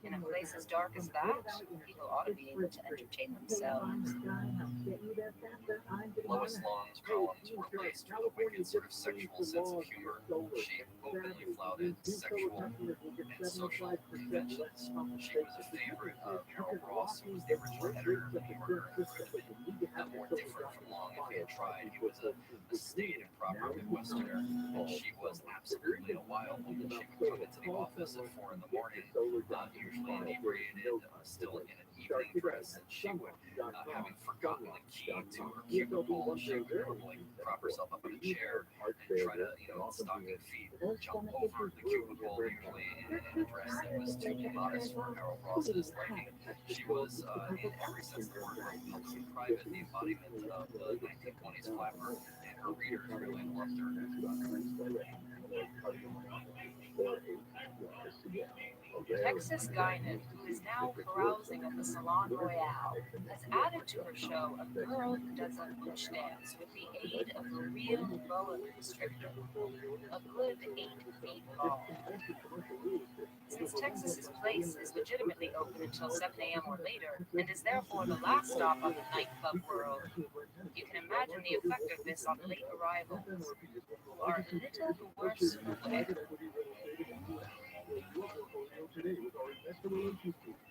In a place as dark as that, people ought to be able to entertain themselves. Lois Long's columns were laced with a wicked sort of sexual sense of humor. She openly flouted sexual and social conventions. She was a favorite of Harold Ross, who was the original editor of the New Yorker. Not more different from Long if he had tried. He was a staid and proper Midwesterner, and she was absolutely a wild woman. She would come into the office at 4 in the morning, usually inebriated, still in an evening dress, and she would, having forgotten the key to her cubicle, she would normally prop herself up in a chair and try to, stocking feet, jump over the cubicle, usually in a dress that was too modest for Harold Ross's liking. She was, in every sense of the word, public and private, the embodiment of the 1920s flapper, and her readers really loved her. Texas Guinan, who is now carousing at the Salon Royale, has added to her show a girl who does a bush dance with the aid of a real boa constrictor, a good 8 feet long. Since Texas's place is legitimately open until 7 a.m. or later, and is therefore the last stop on the nightclub world, you can imagine the effect of this on late arrivals, who are a little worse for wear.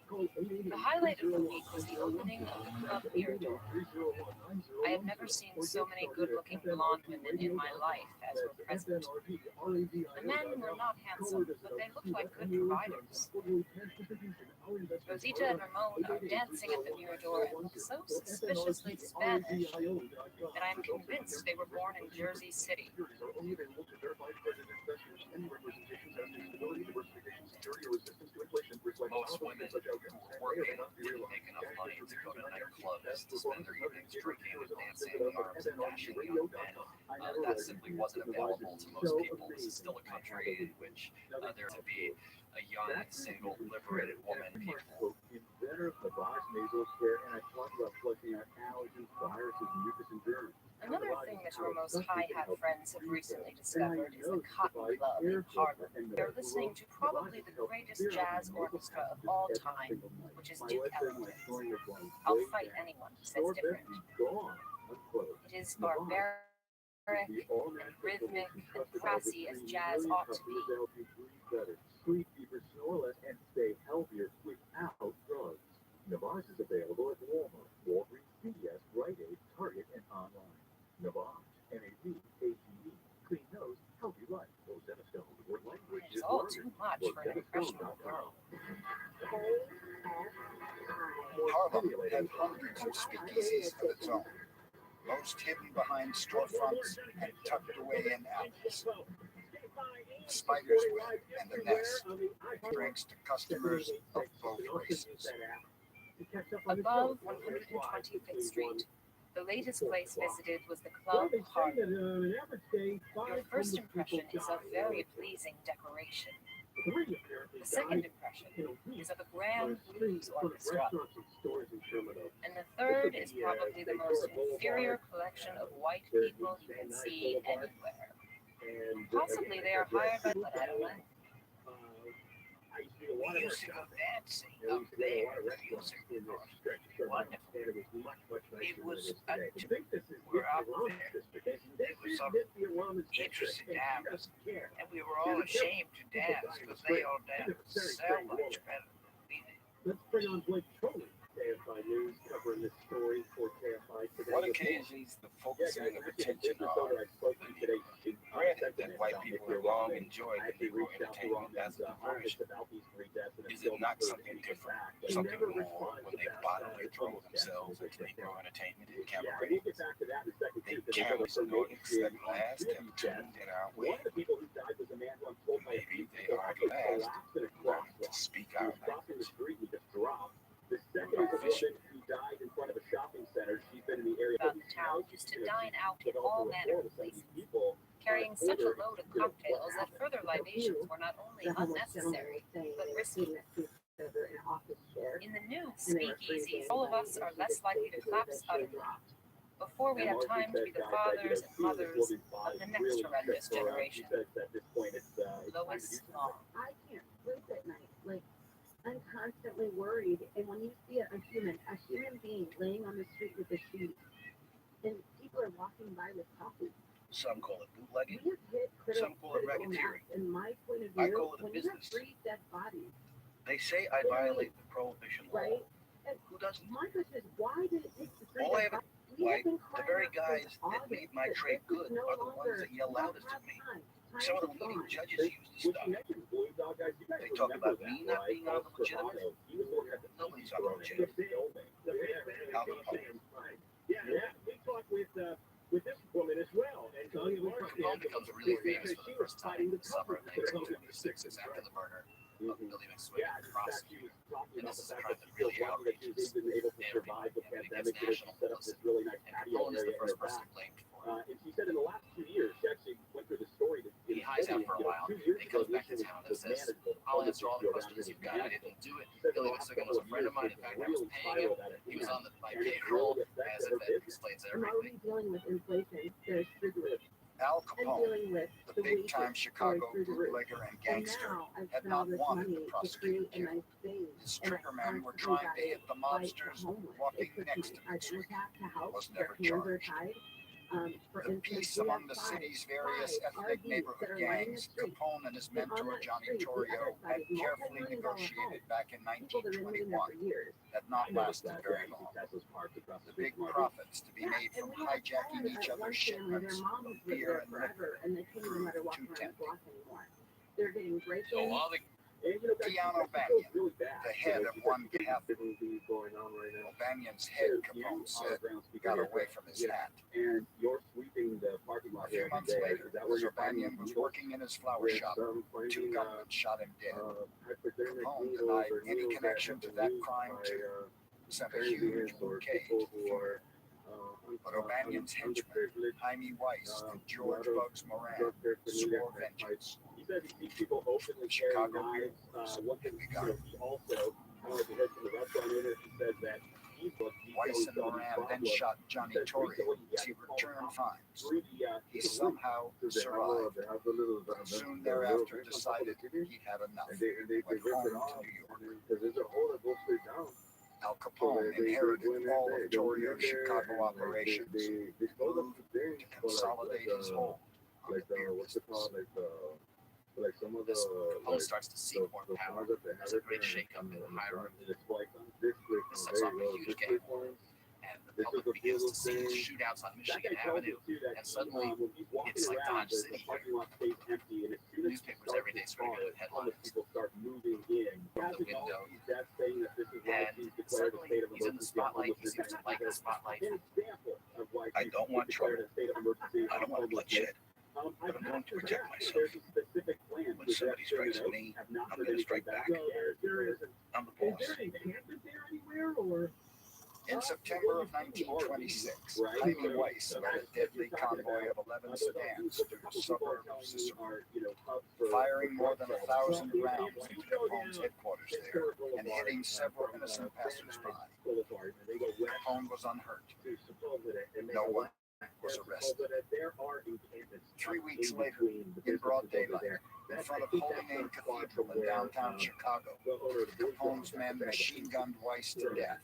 The highlight of the week was the opening of the club Mirador. I have never seen so many good-looking blonde women in my life as were present. The men were not handsome, but they looked like good providers. Rosita and Ramon are dancing at the Mirador and look so suspiciously Spanish that I am convinced they were born in Jersey City. Most women who were working didn't make enough money to go to nightclubs to spend their evenings drinking and dancing in the arms of dashing young men. That simply wasn't available to most people. This is still a country in which there to be a young, single, liberated woman people. Another thing that your most high-hat friends have recently discovered is the Cotton Club in Harlem. They're listening to probably the greatest jazz orchestra of all time, which is Duke Ellington. I'll fight anyone who says different. It is barbaric and rhythmic and classy as jazz ought to be. Sleep deeper, snore less, and stay healthier without drugs. Navage is available at Walmart, Walgreens, CVS, Rite Aid, Target, and online. Navage, N-A-V-A-G-E, clean nose, healthy life. Rosetta Stone, where language It's all too much for an impressionable girl. Harlem had hundreds of speakeasies of its own, most hidden behind storefronts and tucked away in alleys. the spider's web, and the nest. Drinks to customers of both races. Above 125th Street, the latest place visited was the Club Harlem. Your first impression is of very pleasing decoration. The second impression is of a grand blues orchestra. And the third is probably the most inferior collection of white people you can see anywhere. Possibly they are hired by, but I don't know. We used to go dancing up there. The music was wonderful. It was we're up there. It was some interesting times, and we were all ashamed to dance because they all danced so much better than we did. Let's bring on Blake Trolley, KFI News, covering this story for KFI today. What occasions the focusing of attention on granted that white people are long enjoyed the Negro entertainment as a diversion? Is it not something different, something more when they bodily throw themselves into Negro entertainment and cabaret? They careless notice that last have turned in our way. Maybe they are the last to speak our language. The second is a woman who died in front of a shopping center. She's been in the area About the town used to dine out in all manner of places, carrying such a load of cocktails that further libations were not only unnecessary, but risky. In the new speakeasies, all of us are less likely to collapse utterly before we have time to be the fathers and mothers of the next horrendous generation. Lois Long. I can't sleep at night. Like, I'm constantly worried. And when you see a human being laying on the street with a sheet, and people are walking by with coffee. Some call it bootlegging. We have hit Some call it critical racketeering. mass. In my point of I view, call it a when you have business. 3 dead bodies, They say I violate the prohibition law. right? And Who doesn't? my question is, why did it take the 3 All I dead ever bodies? We have like, been the crying very out guys since that August made my that trade this is good no are the ones longer- that yell we don't loudest have at me. time. Some of the Time is leading gone. judges use the stuff. They talk about me not being on the legitimate. Nobody's on the legitimate. Al Capone. Yeah, we talked with this woman as well. And Capone becomes really famous for the first time in the summer of 1926 as after the murder of Billy McSween, the prosecutor. And this is a crime that really outrages everyone. And it gets national publicity. And Capone is the first person blamed for it. And she said in the last 2 years, she actually went through the story. He hides out for a while, and he comes back to town and says, I'll answer all the questions you've got. I didn't do it. Billy McSween was a friend of mine. In fact, I was paying him. He was on my payroll, as if that explains I'm already everything. dealing with inflation. There's rigorous. Al I'm Capone, dealing with the big-time Chicago bootlegger and gangster, now I've had spent not all this wanted money the to prosecutor create a killed. nice base. His And I triggermen were constantly trying to gotta hit the fight mobsters homeless. walking It puts next me- to I him. don't have to house. Was Their never hands are charged. tied. For The instance, peace we among have the five city's various RVs ethnic that are neighborhood lining the gangs, street. Capone and his And on mentor that Johnny street, the Torrio other side had is carefully multi-million-dollar negotiated homes. back in People that have been living there 1921 for years. had not lasted very long. The big profits to be made from hijacking each other's shipments of beer and liquor forever, and they can't even let her walk too around the tempting. block anymore. They're getting great So things. all the Piano Banyan, the head of one half. Well, Banyan's head, Capone said, got away from his hat. And you're sweeping the parking lot A few months later, Mr. Banyan was working in his flower shop. 2 gunmen shot him dead. Capone denied any connection to that crime too. Sent a huge bouquet to the funeral. But O'Banion's henchmen, Jaime Weiss and George Bugs Moran, swore vengeance. He said he sees people openly The Chicago carrying Beer knives. Blues, One thing, we got it. he also, I don't know if you heard from the restaurant owner, he said that he looked Weiss and Moran then shot Johnny Torrio as he returned fines. He somehow survived, but soon thereafter decided he had enough. Went home to New York. Al Capone inherited all of Torrio's Chicago operations and moved to consolidate his hold on the beer business. This Capone starts to seek more power. There's a great shakeup in the hierarchy. This sets off a huge gamble. And the public begins to see these shootouts on Michigan Avenue, and suddenly it's like Dodge City here. Newspapers every day sort of go with headlines from the window. And suddenly he's in the spotlight. He seems to like the spotlight. I don't want trouble. I don't want bloodshed. But I'm going to protect myself. strikes at me, I'm going to strike back. I'm the boss. In September of 1926, Jaime Weiss led a deadly convoy of 11 sedans through the suburb of Cicero, firing more than 1,000 rounds into Capone's headquarters there and hitting several innocent passersby. Capone was unhurt. No one was arrested. 3 weeks later, in broad daylight, in front of Holy Name Cathedral in downtown Chicago, Capone's men machine-gunned Weiss to death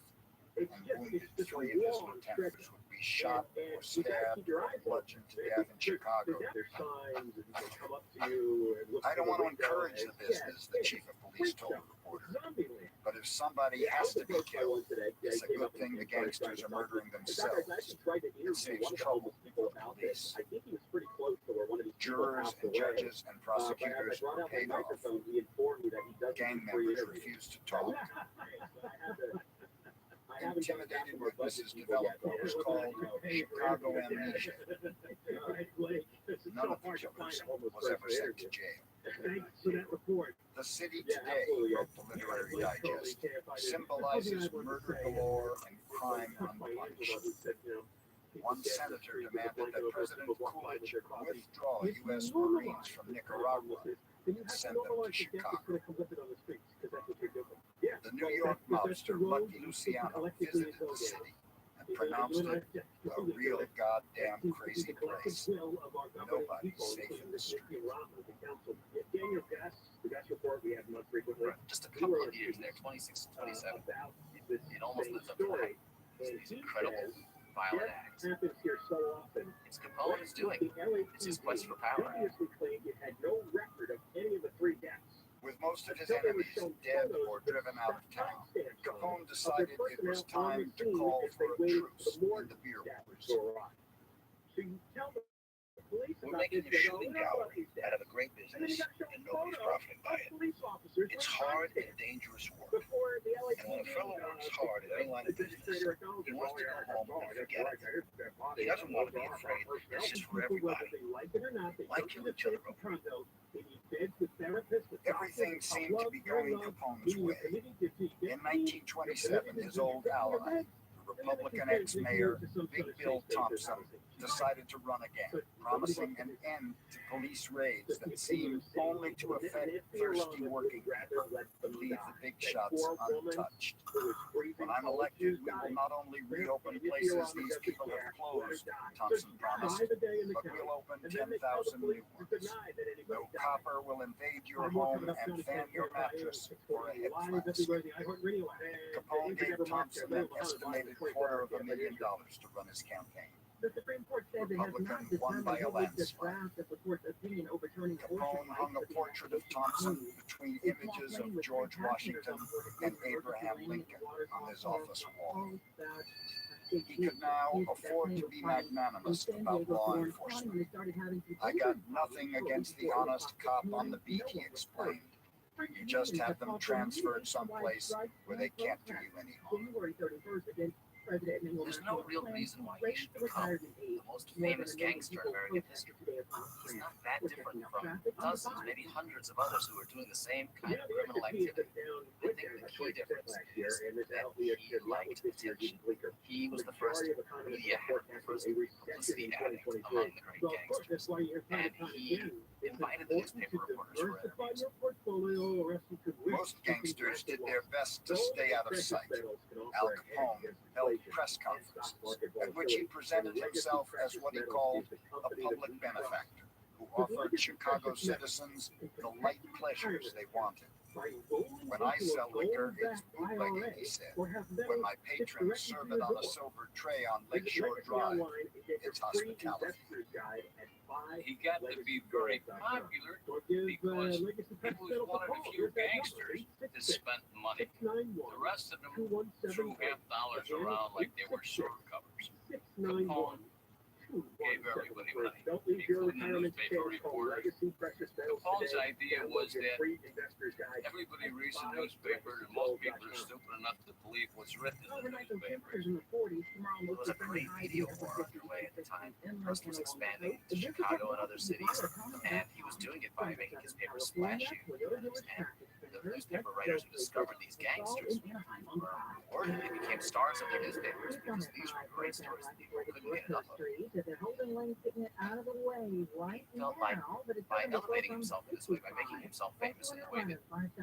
and wounded 3 of his lieutenants would be shot or stabbed or bludgeoned to death in Chicago. I don't want to encourage the business, the chief of police told the reporter. But if somebody has to be killed, it's a good thing the gangsters are murdering themselves. It saves trouble for the police. Jurors and judges and prosecutors were paid off. Gang members refused to talk. Intimidated witnesses developed what was called Chicago amnesia. None of the killers was ever sent to jail. The City Today, wrote the Literary Digest, symbolizes murder galore and crime unpunished. One senator demanded that President Coolidge withdraw U.S. Marines from Nicaragua and send them to Chicago. The New York mobster Lucky Luciano visited the city and pronounced it a real goddamn crazy place. Nobody's safe in the street. Just a couple of years there, 26, 27. It almost lives up to the hype. These incredible violent acts. It's Capone is doing. It's his quest for power. With most of his enemies dead or driven out of town, Capone decided it was time to call for a truce in the beer wars. We're making a shooting gallery out of a great business, and nobody's profiting by it. It's hard and dangerous work. And when a fellow works hard at any line of business, he wants to go home and forget it. He doesn't want to be afraid. It's just for everybody. Like kill each other over it. Everything seemed to be going Capone's way. In 1927, his old ally, Republican ex-mayor Big Bill Thompson, decided to run again, promising an end to police raids that seemed only to affect thirsty working people and leave the big shots untouched. When I'm elected, we will not only reopen places these people have closed, Thompson promised, but we'll open 10,000 new ones. No copper will invade your home and fan your mattress for a head flask. Capone gave Thompson an estimated $250,000 to run his campaign. Republican won by a landslide. Capone hung a portrait of Thompson between images of George Washington and Abraham Lincoln on his office wall. He could now afford to be magnanimous about law enforcement. I got nothing against the honest cop on the beat, he explained. You just have them transferred someplace where they can't do you any harm. There's no real reason why he should become the most famous gangster in American history. He's not that different from dozens, maybe hundreds of others who are doing the same kind of criminal activity. I think the key difference is that he liked attention. He was the first media hack, the first publicity addict among the great gangsters. And he invited the newspaper reporters for interviews. Most gangsters did their best to stay out of sight. Al Capone held press conferences at which he presented himself as what he called a public benefactor who offered Chicago citizens the light pleasures they wanted. When I sell liquor, it's bootlegging, he said. When my patrons serve it on a silver tray on Lakeshore Drive, it's hospitality. He got to be very popular because he was one of the few gangsters that spent money. The rest of them threw half dollars around like they were sword covers. Capone gave everybody money, including the newspaper reporters. Capone's idea was that everybody recent newspaper, and most people are stupid enough to believe what's written in the newspaper. There was a great video war underway at the time. Hearst was expanding to Chicago and other cities, and he was doing it by making his paper splashy. And the newspaper writers who discovered these gangsters were rewarded. They became stars of their newspapers because these were great stories that people couldn't get enough of. He felt like by elevating himself in this way, by making himself famous in the way that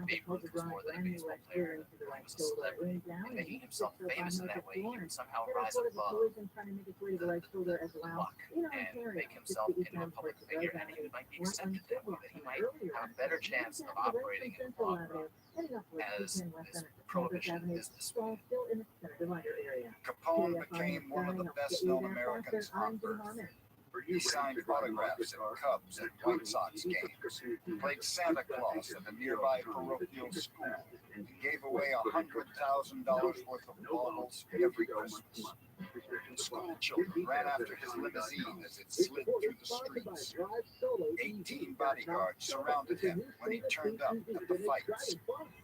Babe Ruth was more than a baseball player, he was a celebrity, and making himself famous in that way, he would somehow rise above the luck and make himself into a public figure, and he might be accepted that way, that he might have a better chance of operating in the long run as prohibition businessman. Capone became one of the best-known Americans on earth. He signed autographs at Cubs and White Sox games, played Santa Claus at a nearby parochial school, and gave away $100,000 worth of baubles every Christmas. School children ran after his limousine as it slid through the streets. 18 bodyguards surrounded him when he turned up at the fights,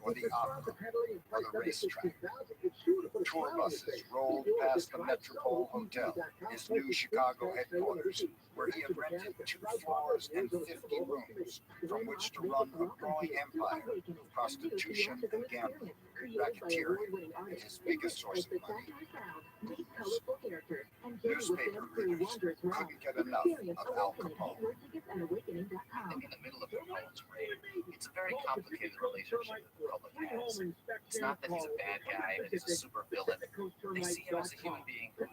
or the opera, or the racetrack. Tour buses rolled past the Metropole Hotel, his new Chicago headquarters, where he had rented 2 floors and 50 rooms from which to run a growing empire of prostitution and gambling, racketeering, and his biggest source of money. Newspaper readers couldn't get enough of Al Capone. Living in the middle of Capone's reign, it's a very complicated relationship that the public has. It's not that he's a bad guy, that he's a super villain. They see him as a human being who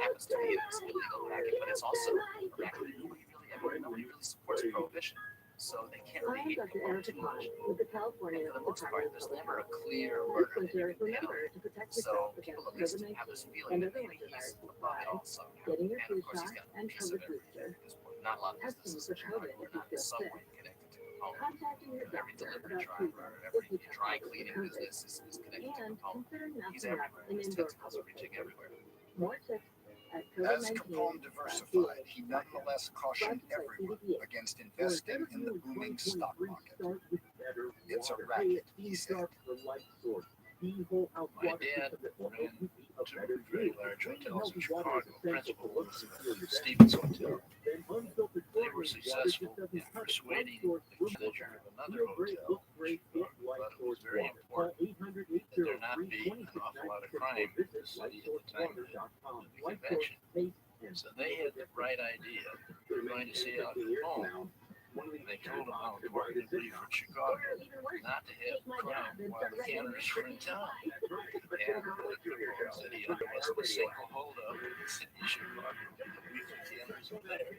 happens to be in this illegal racket, but it's also a racket that nobody really supports prohibition. So they can't really hate Capone too much. And for the most part, there's never a clear murder that you can nail. So people at least have this feeling that maybe he's above it all somehow. And of course, he's got a piece of everything at this point. Not a lot of businesses in Chicago are not in some way connected to Capone. Every delivery driver, every dry cleaning business is connected to Capone. He's everywhere. His tentacles are reaching everywhere. As Capone diversified, he nonetheless cautioned everyone against investing in the booming stock market. It's a racket, he said. My dad ran 2 very large hotels in Chicago, principal was Stevens Hotel. They were successful in persuading the manager of another hotel in Chicago that it was very important that there not be an awful lot of crime in the city at the time of the convention. So they had the right idea. They were going to see Al Capone. And they told him how important it would be for Chicago not to have crime while the canners were in town. And Capone said he wasn't a single holdup in the city of Chicago. The weekly canners were there.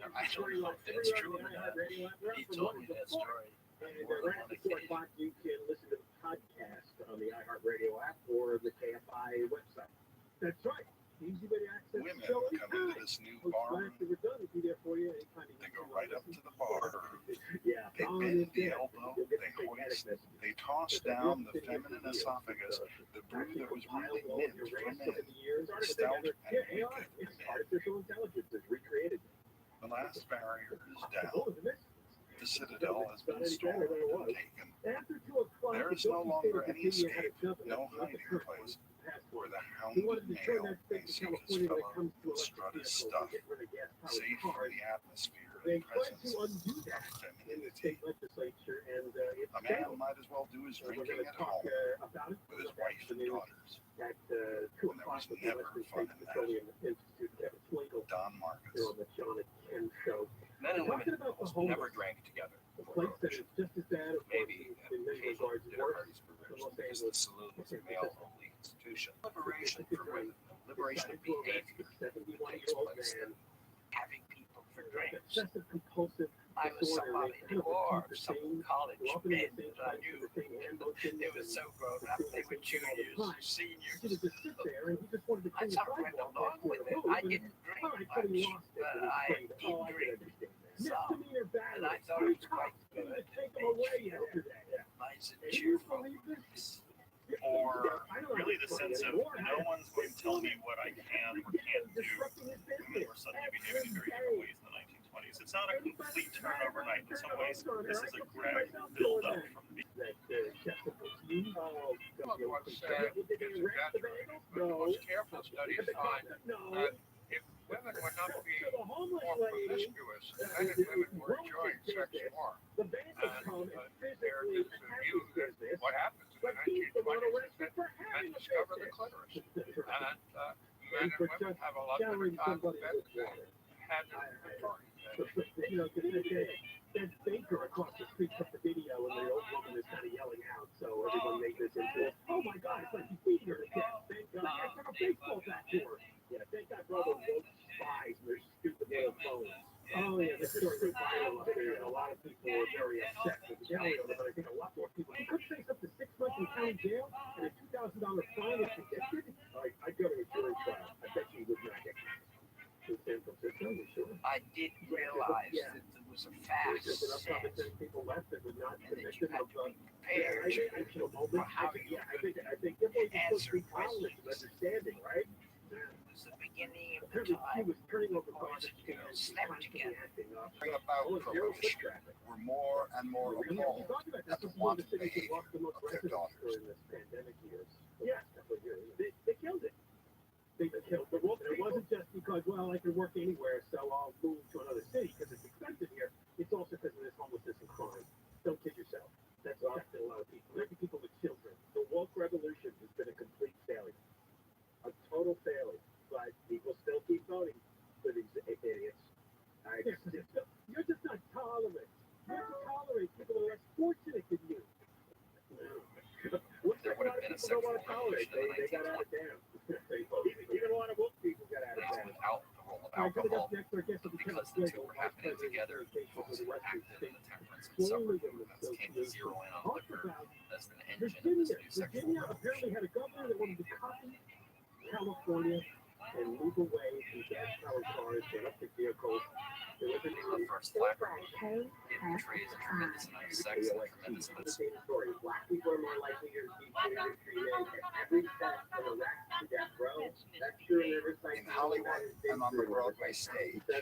Now, I don't know if that's true or not. He told me that story more than one occasion. You can listen to the podcast on the iHeartRadio app or the KFI website. That's right. Women come into this new bar. They go right up to the bar. They bend the elbow. They hoist. They toss down the feminine esophagus, the brew that was really meant for men, stout and wicked. The last barrier is down. The citadel has been stormed and taken. There is no longer any escape, no hiding place, where the hounded male may see his fellow and strut his stuff, safe from the atmosphere and presence of femininity. A man might as well do his drinking at home with his wife and daughters. And there was never fun in that. Don Marcus. Men and women almost never drank together before Prohibition. Maybe at occasional dinner parties for Prohibition, because the saloon was a male-only institution. Liberation for women, liberation of behavior that takes place, having people for drinks. I was somebody before some college men that I knew. They were so grown up, they were juniors or seniors. I suffered went along with it. I didn't drink much, but I did drink some. And I thought it was quite good. It made me feel nice and cheerful. Or really the sense of no one's going to tell me what I can or can't do. Women were suddenly behaving in very different ways in the 1920s. It's not a complete turn overnight. In some ways, this is a gradual build-up said it's exaggerated, but the most careful studies find that if women were not being more promiscuous, men and women were enjoying sex more. And there is a view that what happens in the 1920s is that men discover the clitoris. And men and women have a lot better time with men than they had in the Victorian days. There's Baker across the street took the video and the old woman is kind of yelling out, so everyone made this into, oh my God, it's like you beat her to death. Thank God. I took a baseball bat to her. Yeah, thank God for all those woke spies and their stupid little phones. Oh yeah, this story was viral up there, and a lot of people were very upset with the gallery, but I think a lot more people. He could face up to 6 months in county jail and a $2,000 fine if convicted. I'd go to a jury trial. I bet you would not get to San Francisco, you sure? I did realize that there was a fast set, people left that would not and that you had to be prepared for how you would answer questions. questions. Understanding, right? It was the beginning of the time boys and girls slept together. Bring about prohibition were more and more appalled at the wanton behavior of their daughters. Yeah, they killed it. They killed the wolf. It wasn't just because, well, I can work anywhere, so I'll move to another city because it's expensive here. It's also because of this homelessness and crime. Don't kid yourself. That's affected a lot of people. Maybe people with children. The woke revolution has been a complete failure. A total failure. But people still keep voting for these idiots. You're just not tolerant. You're to tolerate people who are less fortunate than you. There would have been a sexual revolution in the They got out of 1920s. town. Even a lot of woke people got out of That's town. without the role of alcohol, but because the two were happening together, folks who were active in the temperance and suffrage movements came to zero in on liquor as an engine of this new sexual Virginia revolution. apparently had a governor that wanted to copy California and move away from gas-powered cars and electric vehicles. The first black revolution, it portrays a tremendous amount of sex and a tremendous amount of Black people are more likely to be treated at every step in a rack to death row. That's true in every site. In Hollywood and on the Broadway stage, in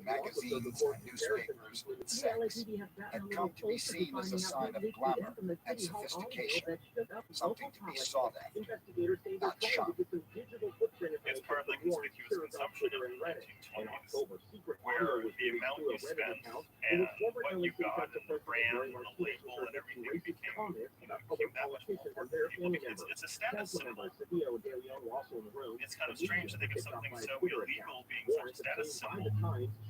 magazines and newspapers, sex had come to be seen as a sign of glamour and sophistication, something to be sought after, not shunned. It's partly conspicuous consumption in the 1920s, where the amount you spent and what you got and the brand and the label and everything became that much more important to people because it's a status symbol. It's kind of strange to think of something so illegal being such a status symbol.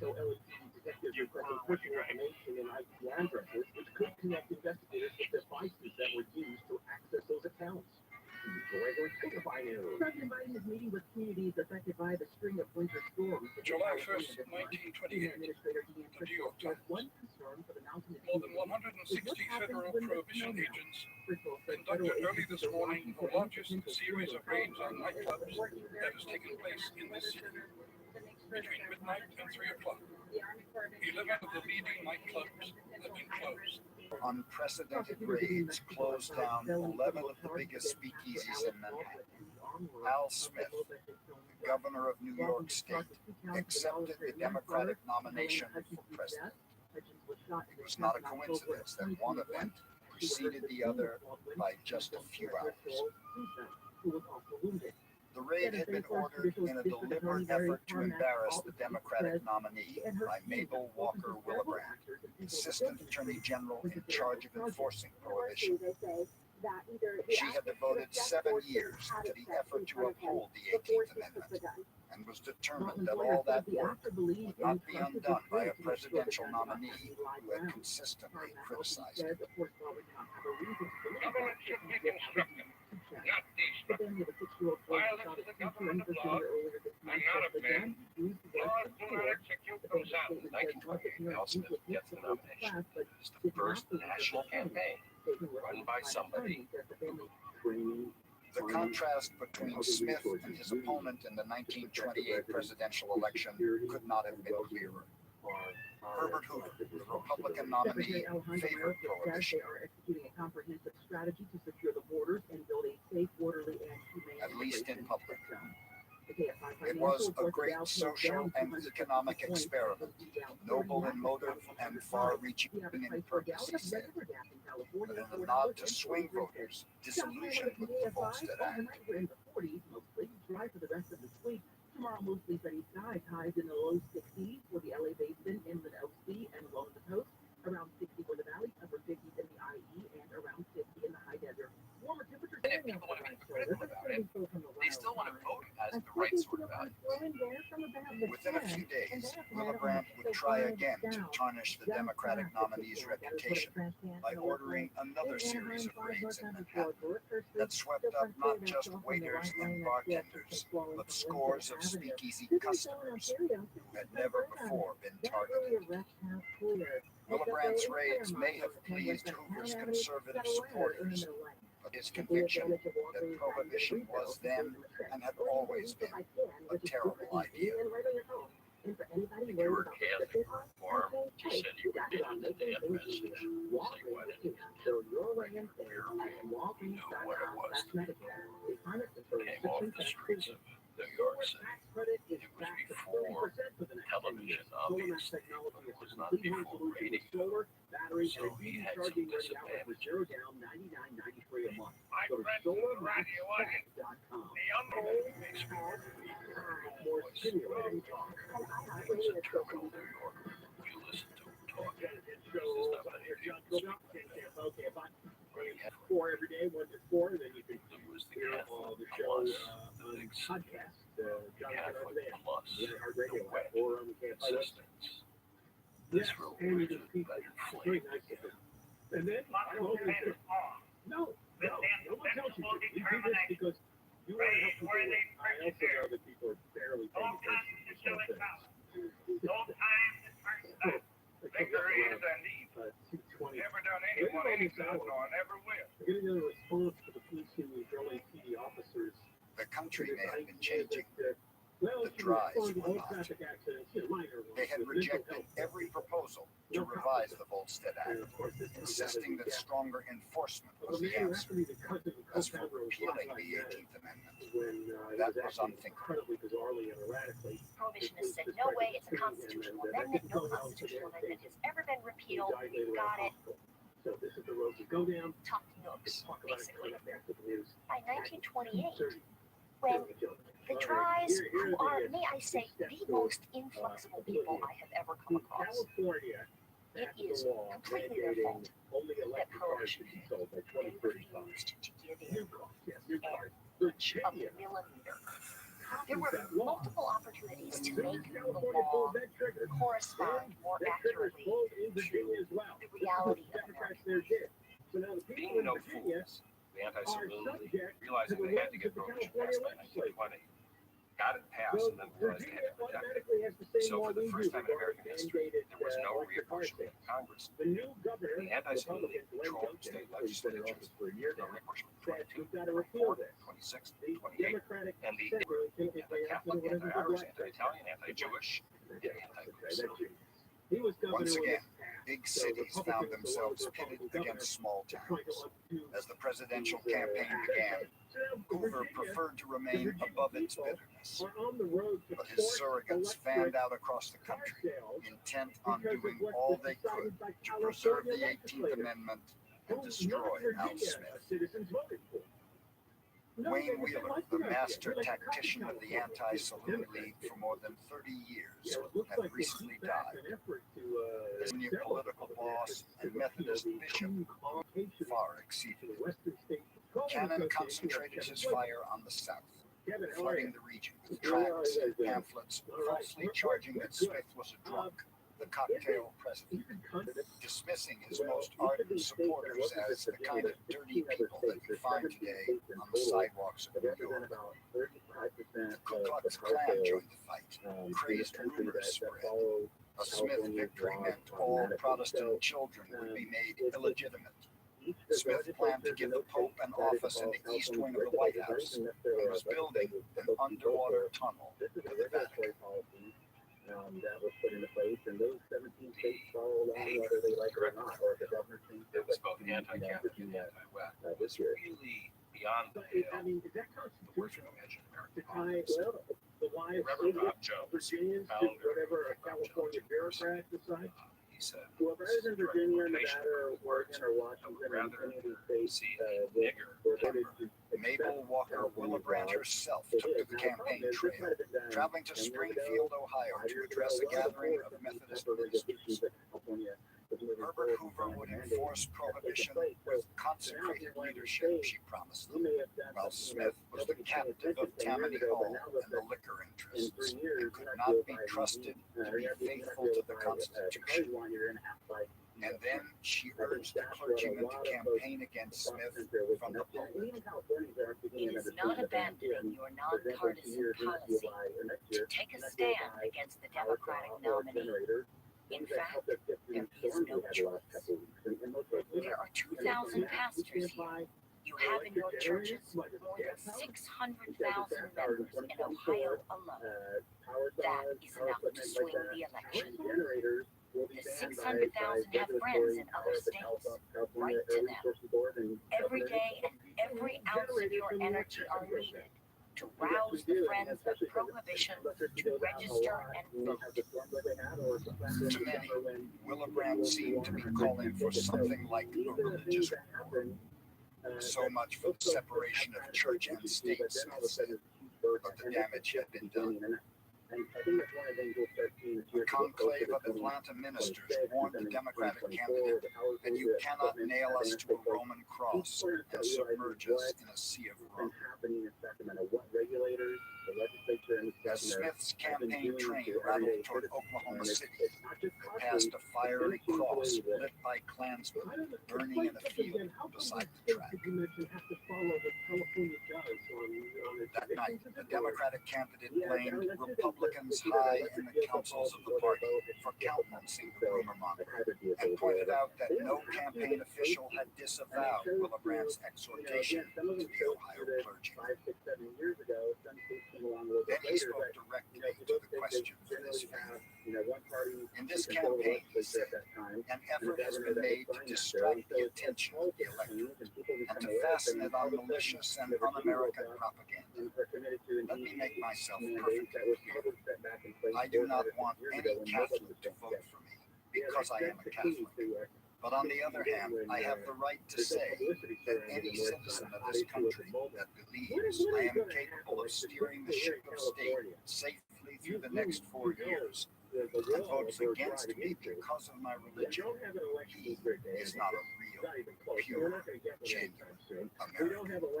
You were what you drank. Which could connect investigators with devices that were used to access those accounts. President Biden is meeting with communities affected by the string of winter storms. July 1st, 1928, the New York Times. More than 160 federal prohibition agents conducted early this morning the largest series of raids on nightclubs that has taken place in this city. Between midnight and 3 o'clock, 11 of the leading nightclubs have been closed. Unprecedented raids closed down 11 of the biggest speakeasies in Manhattan. Al Smith, the governor of New York State, accepted the Democratic nomination for president. It was not a coincidence that one event preceded the other by just a few hours. The raid had been ordered in a deliberate effort to embarrass the Democratic nominee by Mabel Walker Willibrand, Assistant Attorney General in charge of enforcing prohibition. She had devoted 7 years to the effort to uphold the 18th Amendment and was determined that all that work would not be undone by a presidential nominee who had consistently criticized it. Government should be constructive, not destructive. Violence is a government of law, and not of men. Laws do not execute themselves. In 1928, Al Smith gets the nomination. It's the first national campaign run by somebody who The contrast between Smith and his opponent in the 1928 presidential election could not have been clearer. Herbert Hoover, the Republican nominee, favored prohibition. At least in public. It was a great social and economic experiment, noble in motive and far-reaching in purpose, he said. But in a nod to swing voters disillusioned with the Volstead Act. Tomorrow, mostly sunny skies, highs in the low 60s for the LA Basin, Inland OC, and along the coast. Around 60 for the valley, upper 50s in the IE, and around 50 in the high desert. Warmer temperatures. And if people want to be critical about it, they still want to vote as the right sort of value. Within a few days, Brandt would try again to tarnish the Democratic nominee's reputation by ordering another series of raids in Manhattan that swept up not just waiters and bartenders, but scores of speakeasy customers who had never before been targeted. Brandt's raids may have pleased Hoover's conservative supporters, but his conviction that prohibition was then and had always been a terrible idea. If you were Catholic or Reform, you said you were getting the damn message. It's like, why didn't you know what it was that came off the streets of New York City? It was before television, obviously, but it was not before radio. So he had some disadvantage. My friend from the radio audience, the young makes me He was a terminal New Yorker. You listen to him talk. There's nothing he didn't speak about. Every day, 1 to 4, then you can There was the Catholic plus, the big podcast, Catholic plus, radio the wet or on the campus. existence. This real religion that inflamed. And then, I don't know, no one tells you to. You do this because you want to help people. I also know that people are barely paying attention to some things. Victory is a need. Never done anyone any good, nor never will. We're getting a response to the police union drilling PD officers. The country may have been changing, the drives were not. They had rejected every proposal to revise the Volstead Act, insisting that stronger enforcement was the answer. As for repealing the 18th Amendment, that was unthinkable. Prohibitionists said, no way, it's a constitutional amendment. No constitutional amendment has ever been repealed. We've got it. So this is the road to go down. Top nooks, basically. By 1928, when the Dries, who are, may I say, the most inflexible people I have ever come across, it is completely their fault that prohibition refused to give in an inch of a millimeter. There were multiple opportunities to make the law correspond more accurately to the reality of America. Being no fools, the anti-civility, realizing they had to get prohibition passed by 1920, got it passed and then realized they had to protect it. So for the first time in American history, there was no reapportionment in Congress. The anti-civility controlled state legislatures. No reapportionment 22, 24, 26, 28, and the anti-Catholic, anti-Irish, anti-Italian, anti-Jewish, and anti-Brazilian. Once again, big cities found themselves pitted against small towns. As the presidential campaign began, Hoover preferred to remain above its bitterness. But his surrogates fanned out across the country, intent on doing all they could to preserve the 18th Amendment and destroy Al Smith. Wayne Wheeler, the master tactician of the Anti-Saloon League for more than 30 years, had recently died. His new political boss and Methodist bishop far exceeded him. Cannon concentrated his fire on the South, flooding the region with tracts and pamphlets, falsely charging that Smith was a drunk, the cocktail president, dismissing his most ardent supporters as the kind of dirty people that you find today on the sidewalks of New York. The Ku Klux Klan joined the fight. Crazed rumors spread. A Smith victory meant all Protestant children would be made illegitimate. Smith planned to give the Pope an office in the east wing of the White House and was building an underwater tunnel to the Vatican. That was put into place, and those 17 states followed on whether they like it or not, or if the governor thinks it was both anti-Catholic and anti-West. this year. Really beyond the pale, the worst imagined American politics. Reverend Rob Jones, founder of the Evangelical University, he said, this is a direct quotation from the words, I would rather see a nigger than murder. Mabel Walker Willebranch herself took to the campaign trail, traveling to Springfield, Ohio to address a gathering of Methodist ministers. Herbert Hoover would enforce prohibition with consecrated leadership, she promised them, while Smith was the captive of Tammany Hall and the liquor interests, and could not be trusted to be faithful to the Constitution. And then she urged the clergymen to campaign against Smith from the pulpit. It is not abandoning your nonpartisan policy to take a stand against the Democratic nominee. In fact, there is no choice. There are 2,000 pastors here. You have in your churches more than 600,000 members in Ohio alone. That is enough to swing the election. The 600,000 have friends in other states. Write to them. Every day and every ounce of your energy are needed to rouse the friends of prohibition to register and vote. To many, Willebranch seemed to be calling for something like a religious war. So much for the separation of church and state, Smith said, but the damage had been done. A conclave of Atlanta ministers warned the Democratic candidate that you cannot nail us to a Roman cross and submerge us in a sea of Rome. As Smith's campaign train rattled toward Oklahoma City, it passed a fiery cross lit by Klansmen burning in a field beside the track. That night, the Democratic candidate blamed Republicans high in the councils of the party for countenancing the rumor monger and pointed out that no campaign official had disavowed Willebranch's exhortation to the Ohio clergy. Then he spoke directly to the question for this faith. In this campaign, he said, an effort has been made to distract the attention of the electorate and to fasten it on malicious and un-American propaganda. Let me make myself perfectly clear. I do not want any Catholic to vote for me because I am a Catholic. But on the other hand, I have the right to say that any citizen of this country that believes I am capable of steering the ship of state safely through the next 4 years and votes against me because of my religion, he is not a real, pure, genuine American.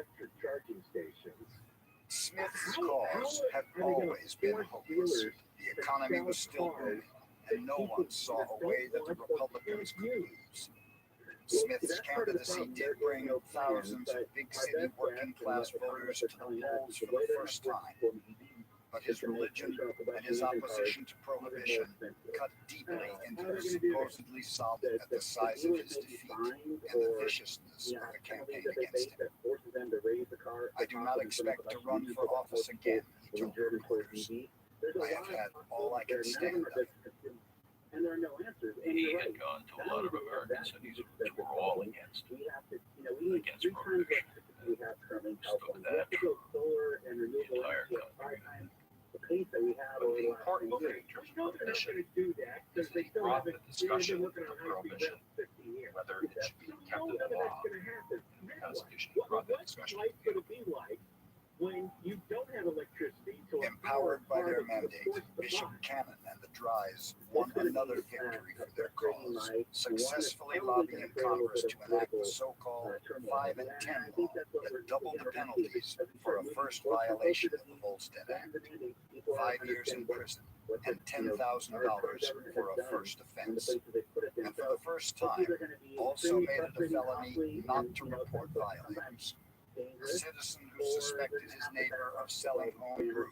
Smith's cause had always been hopeless. The economy was still booming, and no one saw a way that the Republicans could lose. Smith's candidacy did bring thousands of big city working class voters to the polls for the first time. But his religion and his opposition to prohibition cut deeply into the supposedly solid at the size of his defeat and the viciousness of the campaign against him. I do not expect to run for office again, he told reporters. I have had all I can stand of. He had gone to a lot of American cities which were all against prohibition. Stood that true the entire country. But the important thing in terms of prohibition is that he brought the discussion of prohibition, whether it should be kept in the law, in the Constitution. He brought that discussion to the field. Empowered by their mandate, Bishop Cannon and the Drys won another victory for their cause, successfully lobbying Congress to enact the so-called 5 and 10 law that doubled the penalties for a first violation of the Volstead Act, 5 years in prison and $10,000 for a first offense, and for the first time also made it a felony not to report violators. A citizen who suspected his neighbor of selling home brew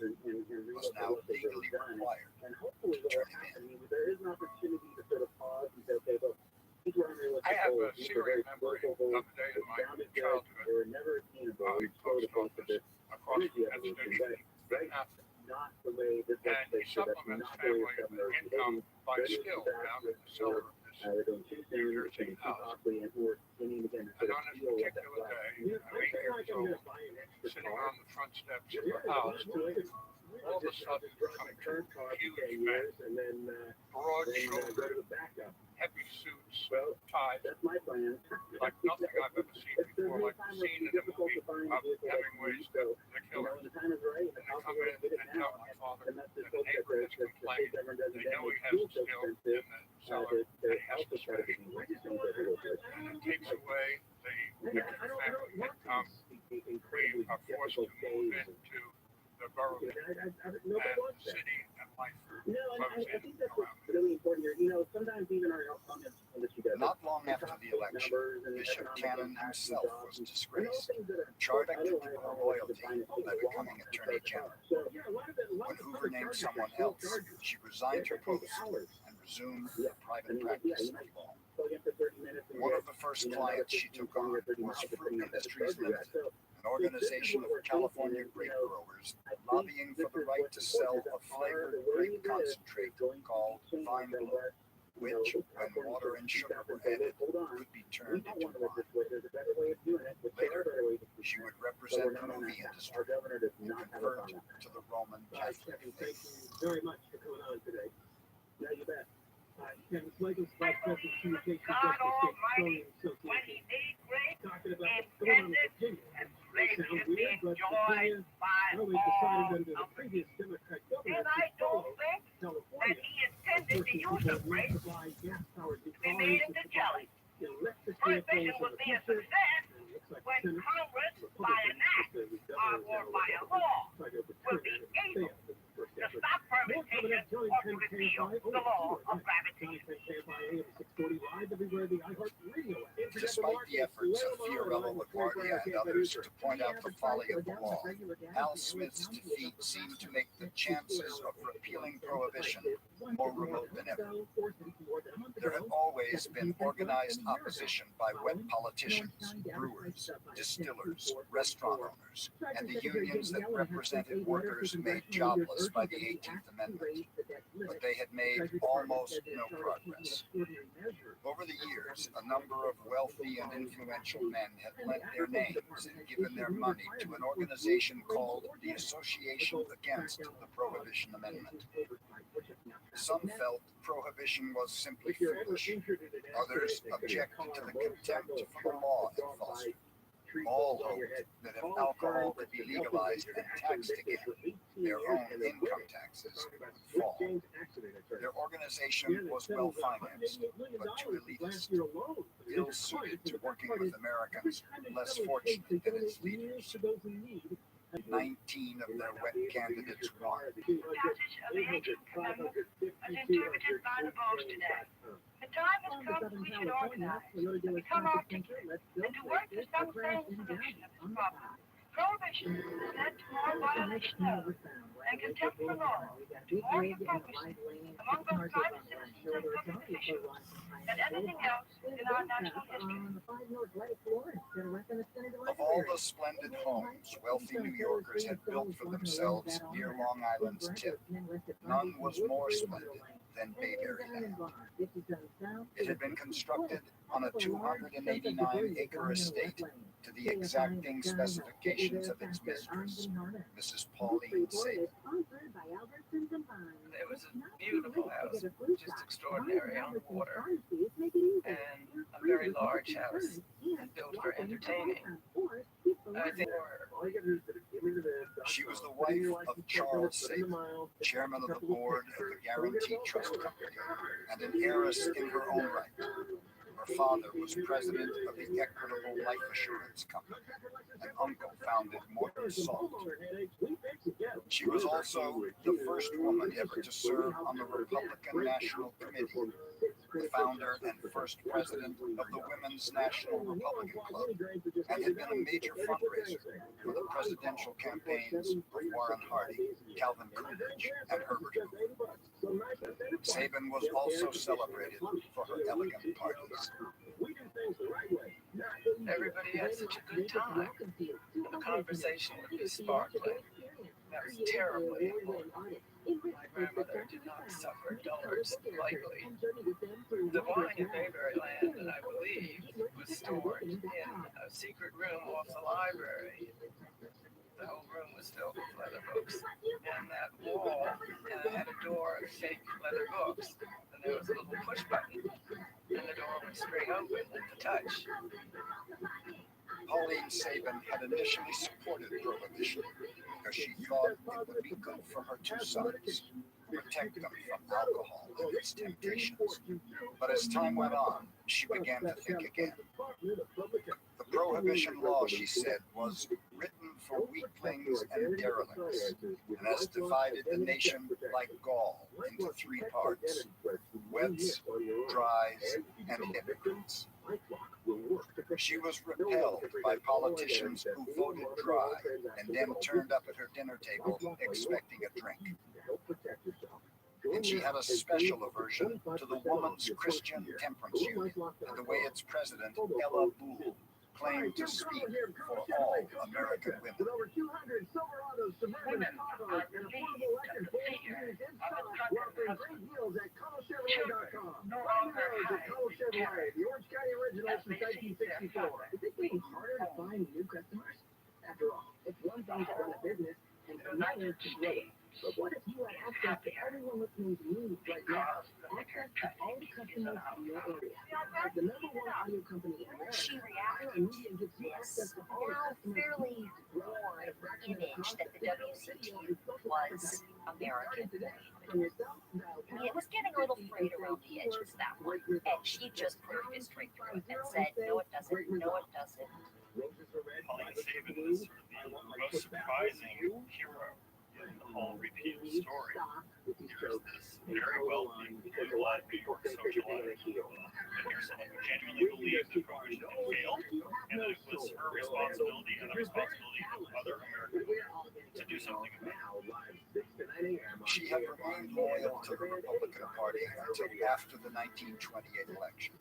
was now legally required to turn him in. I have a searing memory of the day in my childhood. Post office across the station in Athens. And he supplements family income by skill down in the cellar of this New Jersey house. And on this particular day, we hear sitting on the front steps of the house, all of a sudden come two huge men, broad shoulders, heavy suits, ties, like nothing I've ever seen before, like the scene in the movie of Hemingway's The Killer. And they come in and tell my father that the neighbor has complained. They know he has a still in the cellar and he has to smash it. And it takes away the extra family income. We are forced to move into the borough and city and life flows in around. Not long after the election, Bishop Cannon himself was disgraced, charged to keep her loyalty by becoming Attorney General. When Hoover named someone else, she resigned her post and resumed her private practice of law. One of the first clients she took on was Fruit Industries Limited, an organization of California grape growers lobbying for the right to sell a flavored grape concentrate called Vine Glow, which, when water and sugar were added, could be turned into wine. Later, she would represent the movie industry and convert to the Roman Catholic faith. Very much for coming on today. Yeah, you bet. Kevin Swaggle's Vice President Communications God Almighty, when He made grape, intended grape to be enjoyed by all of us. And I don't think that He intended the use of grape to be made into jelly. Prohibition would be a success when Congress, by an act or by a law, will be able to stop permutation or to repeal the law of gravity. Despite the efforts of Fiorello LaGuardia and others to point out the folly of the law, Al Smith's defeat seemed to make the chances of repealing prohibition more remote than ever. There had always been organized opposition by wet politicians, brewers, distillers, restaurant owners, and the unions that represented workers made jobless by the 18th Amendment, but they had made almost no progress. Over the years, a number of wealthy and influential men had lent their names and given their money to an organization called the Association Against the Prohibition Amendment. Some felt prohibition was simply foolish. Others objected to the contempt for the law it fostered. All hoped that if alcohol could be legalized and taxed again, their own income taxes would fall. Their organization was well financed, but too elitist, ill-suited to working with Americans less fortunate than its leaders. 19 of their wet candidates won. Passage of the 18th Amendment as interpreted by the votes today. The time has come for we should organize, and become articulate, and to work to some kind of solution of this problem. Prohibition has led to more violation of and contempt for law, more hypocrisy among both private citizens and public officials than anything else in our national history. Of all the splendid homes wealthy New Yorkers had built for themselves near Long Island's tip, none was more splendid than Bayberry Land. It had been constructed on a 289-acre estate to the exacting specifications of its mistress, Mrs. Pauline Sabin. It was a beautiful house, just extraordinary on the water, and a very large house, and built for entertaining. I think she was the wife of Charles Sabin, chairman of the board of the Guarantee Trust Company, and an heiress in her own right. Her father was president of the Equitable Life Assurance Company. An uncle founded Morton Salt. She was also the first woman ever to serve on the Republican National Committee, the founder and first president of the Women's National Republican Club, and had been a major fundraiser for the presidential campaigns of Warren Harding, Calvin Coolidge, and Herbert Hoover. Sabin was also celebrated for her elegant parties. everybody had such a good time. And the conversation would be sparkling. That was terribly important. My grandmother did not suffer dullness likely. The wine in Mayberryland, and I believe, was stored in a secret room off the library. The whole room was filled with leather books, and that wall had a door of fake leather books, and there was a little push button, and the door would spring open at the touch. Pauline Sabin had initially supported prohibition because she thought it would be good for her two sons, protect them from alcohol and its temptations. But as time went on, she began to think again. The prohibition law, she said, was written for weaklings and derelicts, and has divided the nation like gall into three parts: wets, dries, and hypocrites. She was repelled by politicians who voted dry and then turned up at her dinner table expecting a drink. And she had a special aversion to the Woman's Christian Temperance Union and the way its president, Ella Boole, claimed to speak for all American women. Women are relieved of the fear of a drunken husband. Children no longer hide in terror as they see their father leave home. After all, it's one thing to run a business and another to grow. But what if you had access to everyone listening to me right now? Access to all the customers in your area. As the number one audio company in America, She reacted media gives you to access this to all the now customers. fairly worn image that the WCT was American. And it was getting a little frayed around the edges, that one. And she just put her fist right through it and said, no, it doesn't, no, it doesn't. Pauline Sabin is sort of the most surprising hero in the whole repeat story. Here's this very wealthy, blue-blood New York socialite, and here's someone who genuinely believed that prohibition had failed, and that it was her responsibility and the responsibility of other American women to do something about it. She had remained loyal to the Republican Party until after the 1928 election,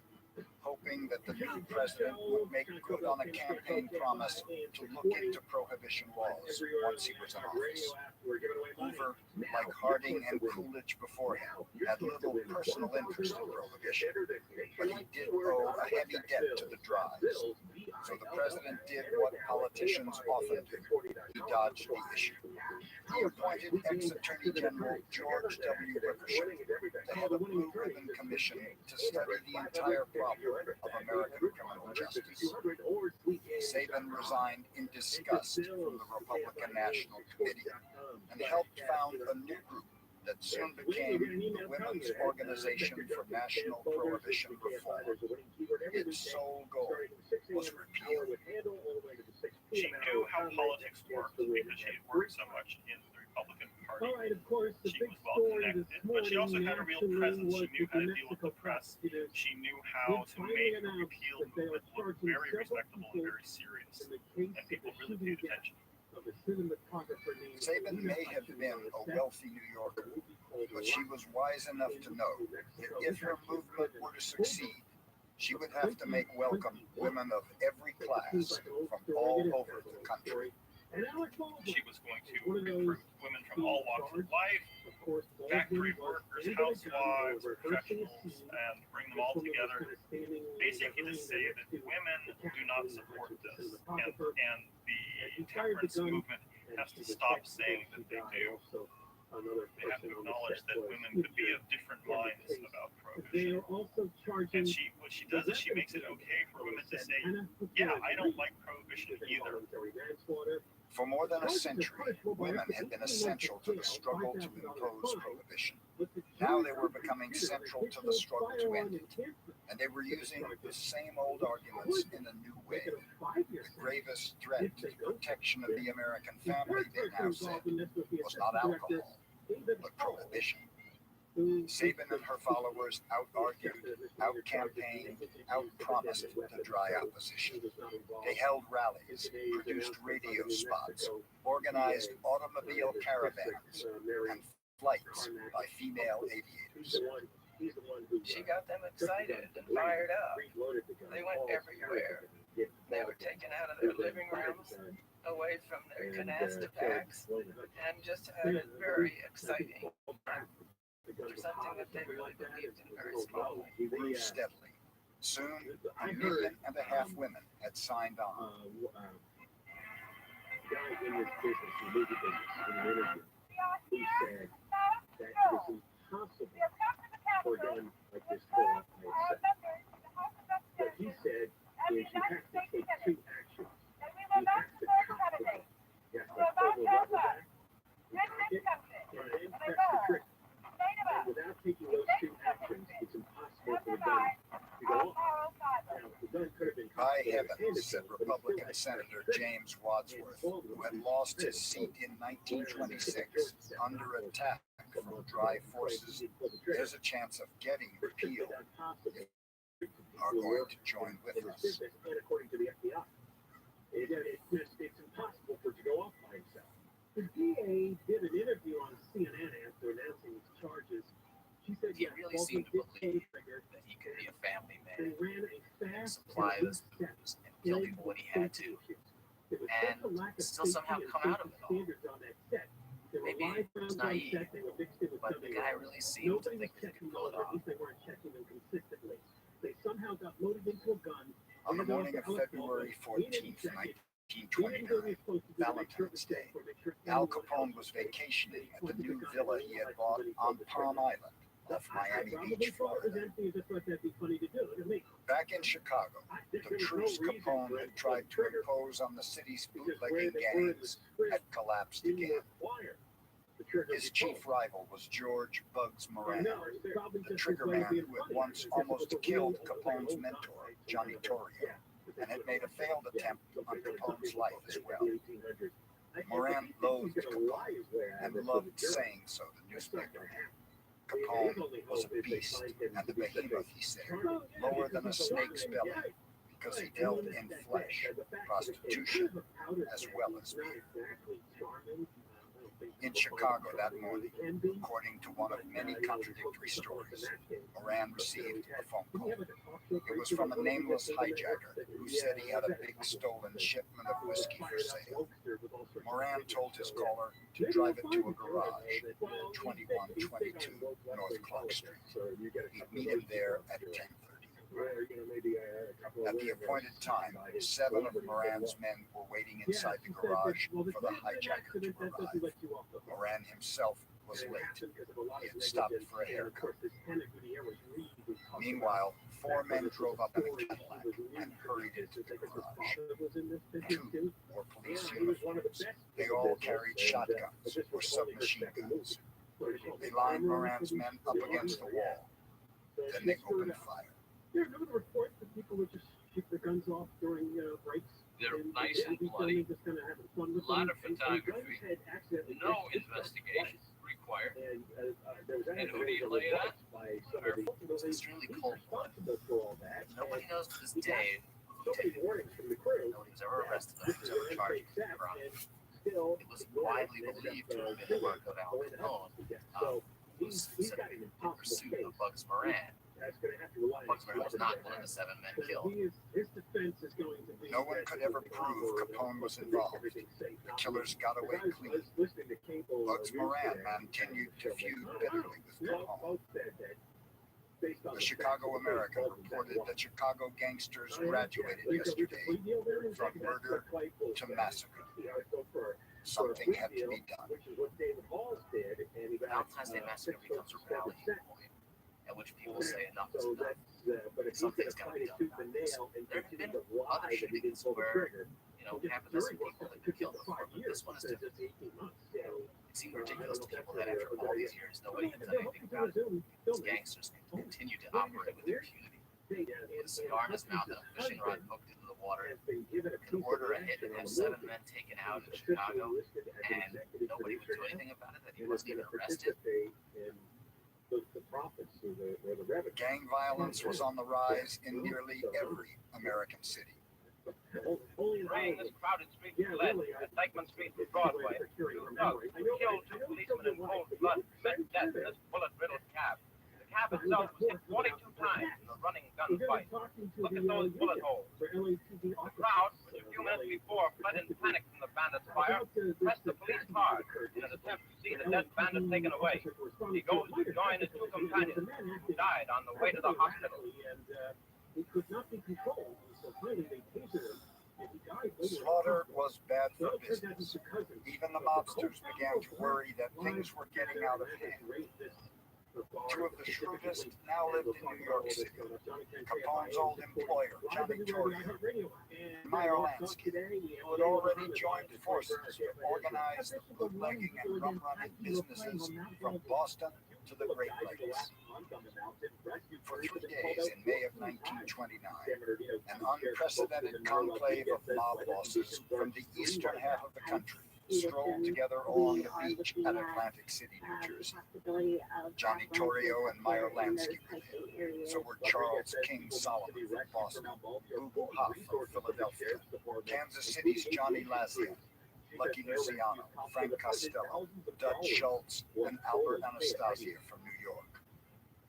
hoping that the new president would make good on a campaign promise to look into prohibition laws once he was in office. Hoover, like Harding and Coolidge before him, had little personal interest in prohibition, but he did owe a heavy debt to the drives. So the president did what politicians often do: he dodged the issue. He appointed ex-Attorney General George W. Wickersham to head a Blue Ribbon Commission to study the entire problem of American criminal justice. Sabin resigned in disgust from the Republican National Committee and helped found a new group that soon became the Women's Organization for National Prohibition Reform. Its sole goal was repeal. She knew how politics worked because she had worked so much in the Republican Party. She was well connected, but she also had a real presence. She knew how to deal with the press. She knew how to make the repeal movement look very respectable and very serious, and people really paid attention. Sabin may have been a wealthy New Yorker, but she was wise enough to know that if her movement were to succeed, she would have to make welcome women of every class from all over the country. She was going to recruit women from all walks of life, factory workers, housewives, professionals, and bring them all together, basically to say that women do not support this, and the temperance movement has to stop saying that they do. They have to acknowledge that women could be of different minds about prohibition. And what she does is she makes it okay for women to say, yeah, I don't like prohibition either. For more than a century, women had been essential to the struggle to impose prohibition. Now they were becoming central to the struggle to end it. And they were using the same old arguments in a new way. The gravest threat to the protection of the American family, they now said, was not alcohol, but prohibition. Sabin and her followers out-argued, out-campaigned, out-promised the dry opposition. They held rallies, produced radio spots, organized automobile caravans, and flights by female aviators. She got them excited and fired up. They went everywhere, They were taken out of their living rooms, away from their canasta packs, and just had it very exciting. Something that they really believed in very strongly. Grew steadily. Soon, 1.5 million women had signed on. Guy in this business, in the movie business, in an interview, he said that it was impossible for a gun like this to go off by itself. What he said is you have to take two actions. You have to cock the gun. You have to pull the rubber back, and then press the trigger. And without taking those two actions, it's impossible for the gun to go off. Now, the gun could have been By heavens, said Republican Senator James Wadsworth, who had lost his seat in 1926 under attack from dry forces. There's a chance of getting repealed. Are going to join with us. And according to the FBI, it's impossible for it to go off by itself. The DA did an interview on CNN after announcing his charges. She said He really seemed to believe that he could be a family man and supply us booze and kill people when he had to, and still somehow come out of it all. Maybe it was naive, but the guy really seemed to think that he could pull it off. They somehow got loaded into a gun. On the morning of February 14th, 1929, Valentine's Day, Al Capone was vacationing at the new villa he had bought on Palm Island off Miami Beach, Florida. Back in Chicago, the truce Capone had tried to impose on the city's bootlegging gangs had collapsed again. His chief rival was George Bugs Moran, the triggerman who had once almost killed Capone's mentor, Johnny Torrio, and had made a failed attempt on Capone's life as well. Moran loathed Capone and loved saying so, the newspaper. Capone was a beast and the behemoth, he said, lower than a snake's belly, because he dealt in flesh, prostitution, as well as beer. In Chicago that morning, according to one of many contradictory stories, Moran received a phone call. It was from a nameless hijacker who said he had a big stolen shipment of whiskey for sale. Moran told his caller to drive it to a garage, 2122 North Clark Street. He'd meet him there at 10:30. At the appointed time, 7 of Moran's men were waiting inside the garage for the hijacker to arrive. Moran himself was late. He had stopped for a haircut. Meanwhile, 4 men drove up in a Cadillac and hurried into the garage. 2 wore police uniforms. They all carried shotguns or submachine guns. They lined Moran's men up against the wall. Then they opened fire. There are no reports that people would just shoot their guns off during breaks. They're nice and bloody. A lot of photography. No investigation required. And who do you lay it on? It was extremely cold blooded. Nobody knows to this day who did it. Nobody's ever arrested him. Nobody's ever charged with the crime. It was widely believed to have been the work of Al Capone, who's said in pursuit of Bugs Moran. Bugs Moran was not one of the 7 men killed. No one could ever prove Capone was involved. The killers got away clean. Bugs Moran continued to feud bitterly with Capone. The Chicago American reported that Chicago gangsters graduated yesterday from murder to massacre. Something had to be done. Valentine's Day Massacre becomes a rallying point at which people say enough is enough. Something's got to be done about this. There have been other shootings where, half a dozen people have been killed before, but this one is different. It seemed ridiculous to people that after all these years, nobody had done anything about it. These gangsters continue to operate with impunity. With a cigar in his mouth and a fishing rod poked into the water, can order a hit and have 7 men taken out in Chicago, and nobody would do anything about it, that he wasn't even arrested. Gang violence was on the rise in nearly every American city. Rain this crowded street led at Dykeman Street to Broadway. Killed 2 policemen in cold blood, met death in this bullet-riddled cab. The cab itself was hit 42 times in a running gunfight. Look at those bullet holes. The fled in panic from the bandits' fire, pressed the police card in an attempt to see the dead bandit taken away. He goes to join his two companions, who died on the way to the hospital. Slaughter was bad for business. Even the mobsters began to worry that things were getting out of hand. Two of the shrewdest now lived in New York City. Capone's old employer, Johnny Torrio, and Meyer Lansky, who had already joined forces to organize the bootlegging and rum-running businesses from Boston to the Great Lakes. For 3 days in May of 1929, an unprecedented conclave of mob bosses from the eastern half of the country strolled together along the beach at Atlantic City, New Jersey. Johnny Torrio and Meyer Lansky were there. So were Charles King Solomon from Boston, Boo Boo Hoff from Philadelphia, Kansas City's Johnny Lazian, Lucky Luciano, Frank Costello, Dud Schultz, and Albert Anastasia from New York.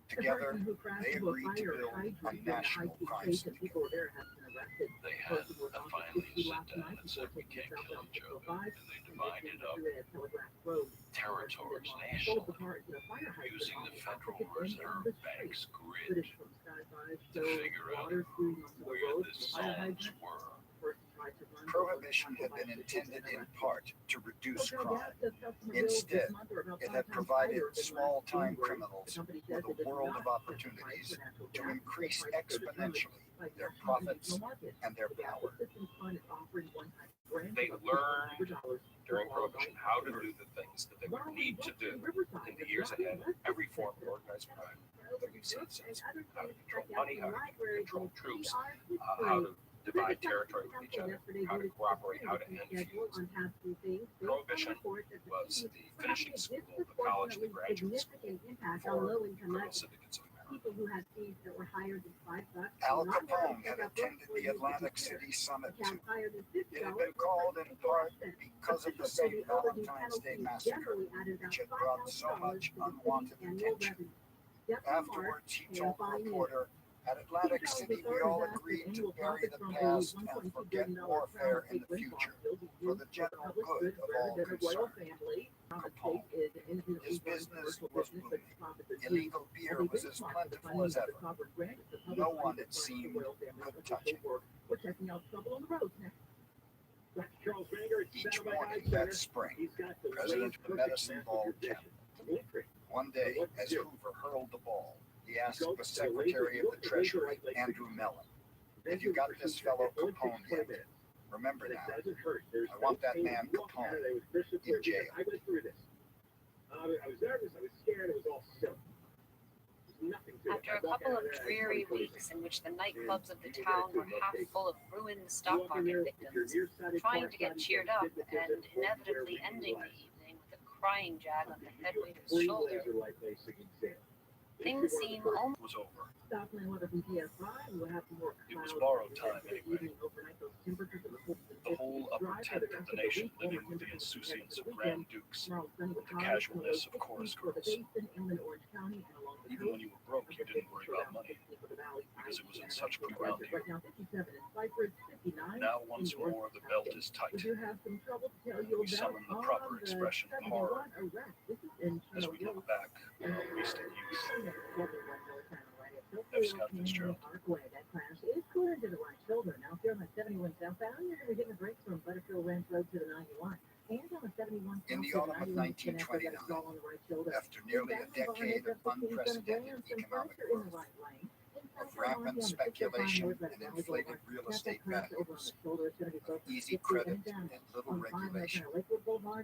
Together, they agreed to build a national crime syndicate. They had a finally sit down and said we can't kill each other, and they divided up territories nationally using the Federal Reserve Bank's grid to figure out where the zones were. Prohibition had been intended in part to reduce crime. Instead, it had provided small-time criminals with a world of opportunities to increase exponentially their profits and their power. They learned during Prohibition how to do the things that they would need to do in the years ahead. Every form of organized crime that we've seen since. How to control money, how to control troops, how to divide territory with each other, how to cooperate, how to end feuds. Prohibition was the finishing school, the college, the graduate school for criminal syndicates of America. Al Capone had attended the Atlantic City summit too. It had been called in part because of the St. Valentine's Day massacre, which had brought so much unwanted attention. Afterwards, he told the reporter, "At Atlantic City, we all agreed to bury the past and forget warfare in the future for the general good of all concerned." Capone, his business was booming. Illegal beer was as plentiful as ever. No one, it seemed, could touch it. Each morning that spring, President of the Medicine Ball kept. One day, as Hoover hurled the ball, he asked the Secretary of the Treasury, Andrew Mellon, "Have you got this fellow Capone yet? Remember now, I want that man Capone in jail." I went through this. I was nervous, I was scared, it was all silly. After a couple of dreary weeks in which the nightclubs of the town were half full of ruined stock market victims, trying to get cheered up and inevitably ending the evening with a crying jag on the head waiter's shoulder, things seem almost Was over. It was borrowed time anyway. The whole upper tenth of the nation living with the insouciance of grand dukes, with the casualness of chorus girls. Even when you were broke, you didn't worry about money, because it was in such good ground here. Now once more the belt is tight. We summon the proper expression of horror as we look back on our wasted youth. F. Scott Fitzgerald. In the autumn of 1929, after nearly a decade of unprecedented economic growth, of rampant speculation and inflated real estate values, of easy credit and little regulation,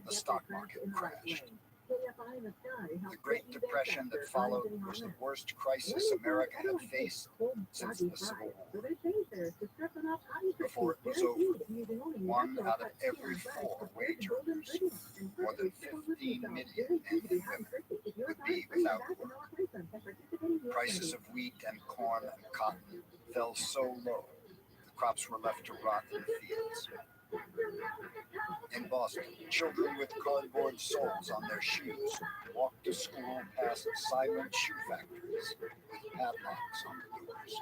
the stock market crashed. The Great Depression that followed was the worst crisis America had faced since the Civil War. Before it was over, 1 out of every 4 wage earners, more than 15 million men and women, would be without work. Prices of wheat and corn and cotton fell so low, the crops were left to rot in the fields. In Boston, children with cardboard soles on their shoes walk to school past silent shoe factories with padlocks on the doors.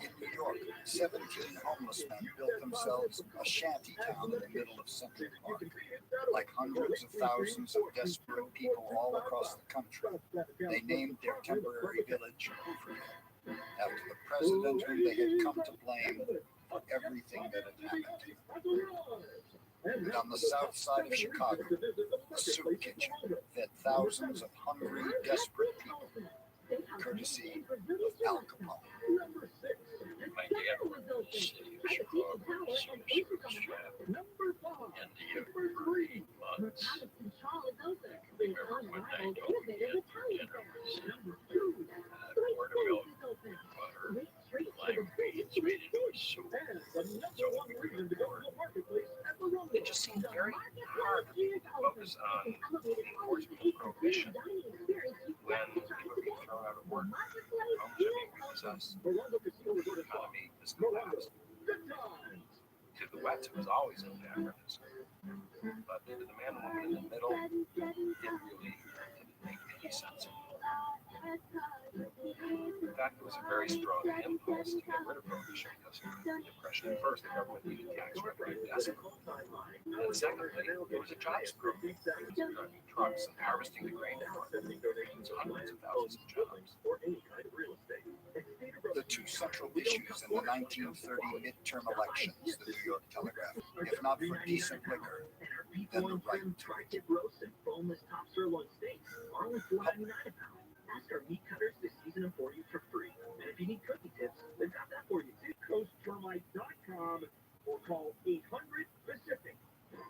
In New York, 17 homeless men built themselves a shanty town in the middle of Central Park. Like hundreds of thousands of desperate people all across the country, they named their temporary village Hooverville, after the president whom they had come to blame for everything that had happened to them. And on the south side of Chicago, a soup kitchen fed thousands of hungry, desperate people, courtesy of Al Capone. My dad worked in the city of Chicago as a service job in the early months. I can remember when I don't get for dinner was buttermilk, butter, lime beans made into a soup. So it just seemed very hard to focus on the enforcement of prohibition when people were being thrown out of work, homes are being repossessed, the economy is collapsed. To the West, it was always antagonism. But to the man and woman in the middle, it really didn't make any sense. In fact, it was a very strong impulse to get rid of prohibition because of the Depression. First, the government needed tax revenue desperately. And secondly, it was a jobs program. Trucks and harvesting the grain for hundreds of thousands of jobs. The two central issues in the 1930 midterm elections, the New York Telegraph, if not for decent liquor, then the right to it. Ask our meat cutters to season them for you for free. And if you need cookie tips, they've got that for you too. CoastTermite.com or call 800-PACIFIC.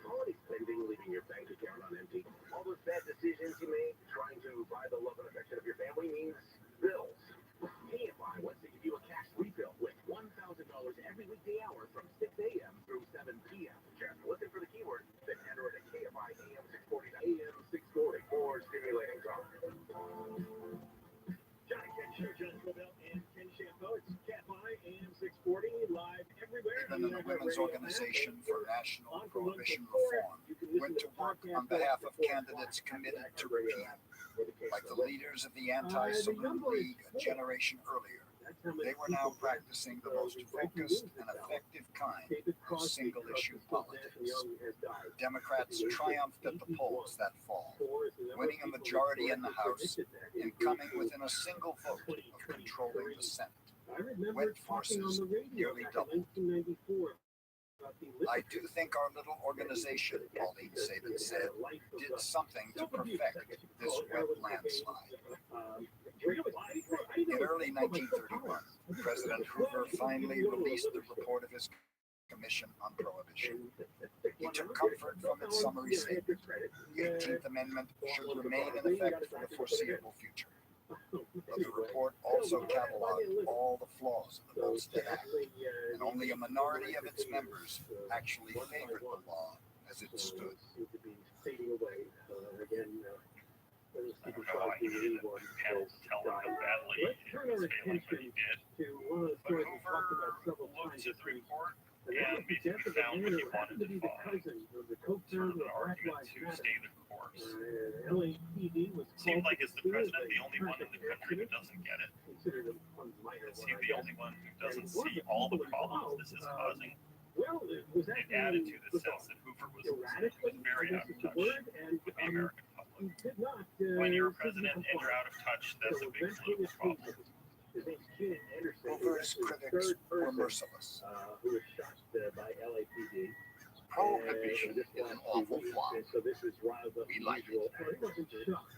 Holiday spending leaving your bank account on empty. All those bad decisions you made trying to buy the love and affection of your family means bills. KFI wants to give you a cash refill with $1,000 every weekday hour from 6 a.m. through 7 p.m. Just listen for the keyword, then enter it at KFI AM 640 AM 640 for stimulating talk. Johnny Ken Show, John Cobell and Ken Shampoo. It's KFI AM 640 live everywhere. Even the Women's Organization for National Prohibition Reform went to work on behalf of candidates committed to repeal. Like the leaders of the Anti-Saloon League a generation earlier, they were now practicing the most focused and effective kind of single-issue politics. Democrats triumphed at the polls that fall, winning a majority in the House and coming within a single vote of controlling the Senate. Wet forces nearly doubled. I do think our little organization, Pauline Sabin said, did something to perfect this wet landslide. In early 1931, President Hoover finally released the report of his Commission on Prohibition. He took comfort from its summary statement. The 18th Amendment should remain in effect for the foreseeable future. But the report also cataloged all the flaws of the Volstead Act, and only a minority of its members actually favored the law as it stood. I don't know why he needed a panel to tell him how badly it was failing, but he did. But Hoover looked at the report and basically found what he wanted to find. Sort of an argument to stay the course. Seemed like as the president, the only one in the country who doesn't get it. Is he the only one who doesn't see all the problems this is causing? It added to the sense that Hoover was very out of touch with the American public. When you're a president and you're out of touch, that's a big political problem. Hoover's critics were merciless. Prohibition is an awful flaw. We like it.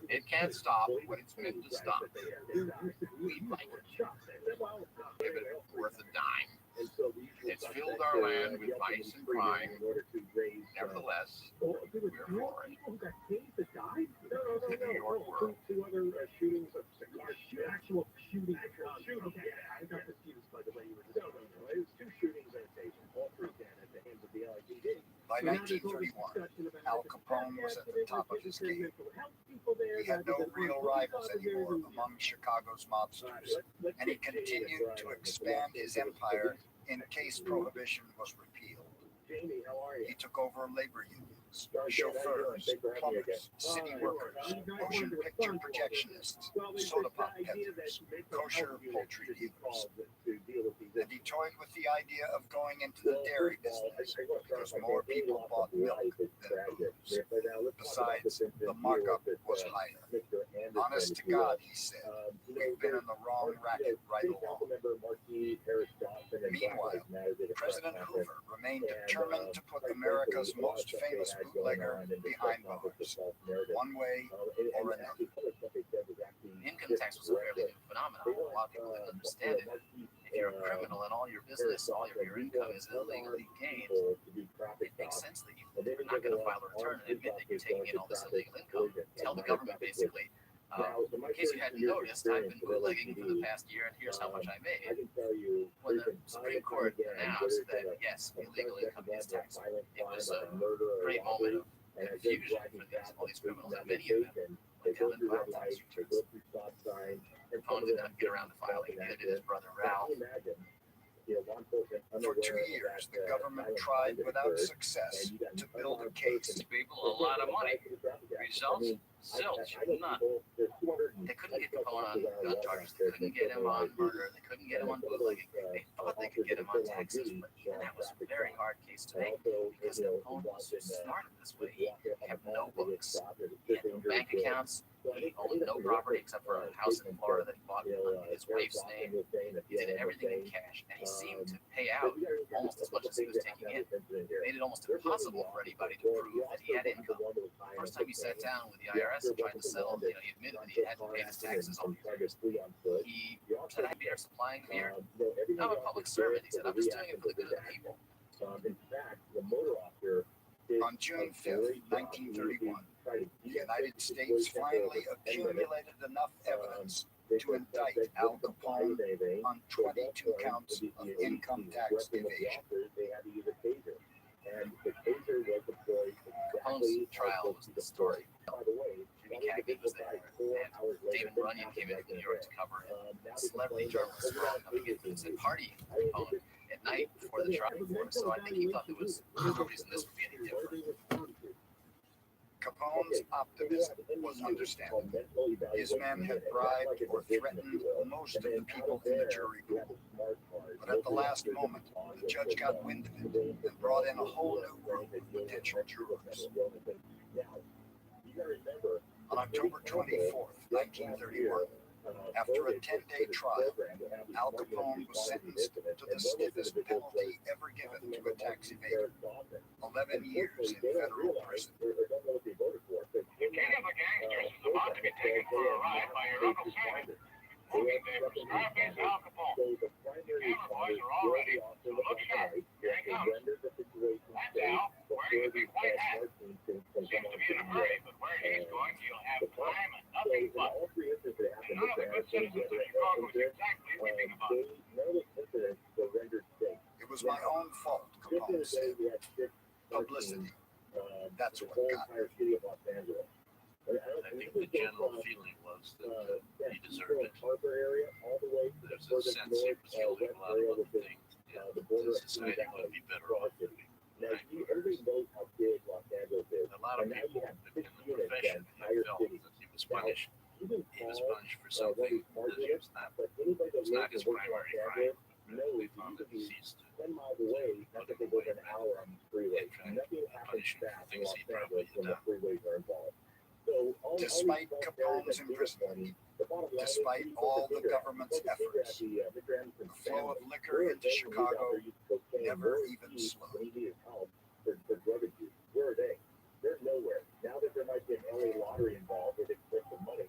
It can't stop what it's meant to stop. We like it. Give it worth a dime. It's filled our land with vice and crime. Nevertheless, we're for it. The New York world. By 1931, Al Capone was at the top of his game. He had no real rivals anymore among Chicago's mobsters, and he continued to expand his empire in case prohibition was repealed. He took over labor unions, chauffeurs, plumbers, city workers, motion picture projectionists, soda pop vendors, kosher poultry dealers. And he toyed with the idea of going into the dairy business because more people bought milk than booze. Besides, the markup was higher. Honest to God, he said, we've been in the wrong racket right along. Meanwhile, President Hoover remained determined to put America's most famous bootlegger behind bars, one way or another. Income tax was a fairly new phenomenon. A lot of people didn't understand it. If you're a criminal and all your business, all of your income is illegally gained, it makes sense that you're not going to file a return and admit that you're taking in all this illegal income. Tell the government basically, in case you hadn't noticed, I've been bootlegging for the past year and here's how much I made. When the Supreme Court announced that, yes, illegal income is taxable, it was a great moment of confusion for all these criminals, and many of them went down and filed tax returns. Capone did not get around to filing, neither did his brother Ralph. For 2 years, the government tried without success to build a case. People a lot of money. Results? Zilch. None. They couldn't get Capone on gun charges, they couldn't get him on murder, they couldn't get him on bootlegging. They thought they could get him on taxes, but even that was a very hard case to make because Capone was smart in this way. He had no books, he had no bank accounts, he owned no property except for a house in Florida that he bought under his wife's name. He did everything in cash, and he seemed to pay out almost as much as he was taking in. It made it almost impossible for anybody to prove that he had income. First time he sat down with the IRS and tried to sell, he admitted that he hadn't paid his taxes all these years. He said, "I'm here supplying beer. I'm a public servant." He said, "I'm just doing it for the good of the people." On June 5th, 1931, the United States finally accumulated enough evidence to indict Al Capone on 22 counts of income tax evasion. Capone's trial was the story. Jimmy Cagney was there, and David Runyon came into New York to cover it. Celebrity journalists were all coming in and said, "Party Capone at night before the trial." So I think he thought there was no reason this would be any different. Capone's optimism was understandable. His men had bribed or threatened most of the people in the jury pool. But at the last moment, the judge got wind of it and brought in a whole new group of potential jurors. On October 24th, 1931, after a 10-day trial, Al Capone was sentenced to the stiffest penalty ever given to a tax evader, 11 years in federal prison. The king of the gangsters is about to be taken for a ride by your Uncle Sam. Moving there, Scarface Al Capone. The camera boys are all ready, so look sharp. Here he comes. That's Al, wearing a big white hat. Seems to be in a hurry, but where he's going, he'll have time and nothing but. And none of the good citizens of Chicago is exactly thinking about it. It was my own fault, Capone said. Publicity. That's what got me. I think the general feeling was that he deserved it. There's a sense he was holding a lot of other things, and society would be better off if he a lot of people in the profession have felt that he was punished. He was punished for something that was not his primary crime. They found that he ceased to put him away now and trying to punish him for things he probably had done. Despite Capone's imprisonment, despite all the government's efforts, the flow of liquor into Chicago never even slowed. Where are they? They're nowhere. Now that there might be an LA lottery involved, where they put some money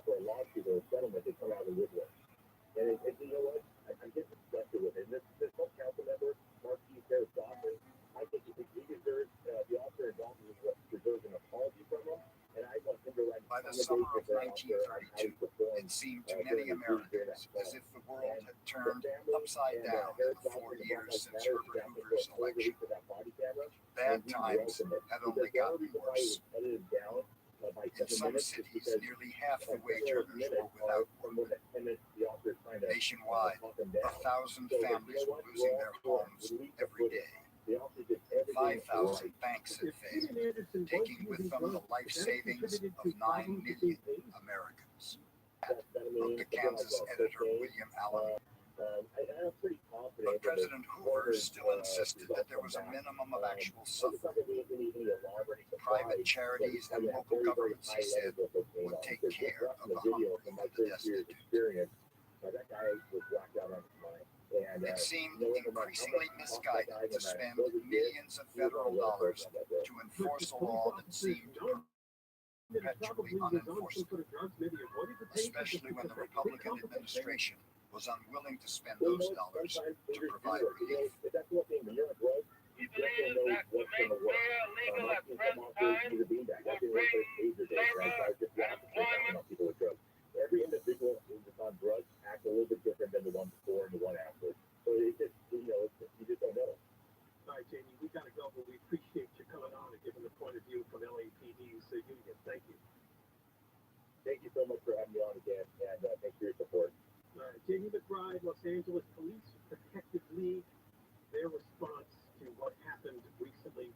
for a lawsuit or a settlement, they come out of the woodwork. And you know what? I'm getting disgusted with it. This whole council member, Marquis Harris Dawson, I think he deserves, the officer involved deserves an apology from him. And I want him to write. By the summer of 1932, it seemed to many Americans as if the world had turned upside down in the 4 years since Herbert Hoover's election. Bad times had only gotten worse. In some cities, nearly half the wage earners were without work. Nationwide, 1,000 families were losing their homes every day. 5,000 banks had failed, taking with them the life savings of 9 million Americans. That, wrote the Kansas editor William Allen. But President Hoover still insisted that there was a minimum of actual suffering. Private charities and local governments, he said, would take care of the hungry and the destitute. It seemed increasingly misguided to spend millions of federal dollars to enforce a law that seemed perpetually unenforceable, especially when the Republican administration was unwilling to spend those dollars to provide relief. He believes that to make prayer legal at present time will bring labor and employment. Every individual who's on drugs acts a little bit different than the one before and the one after. So it just, you just don't know. All right, Jamie, we got to go, but we appreciate you coming on and giving the point of view from LAPD's union. Thank you. Thank you so much for having me on again, and thanks for your support. All right, Jamie McBride, Los Angeles Police Protective League, their response to what happened recently,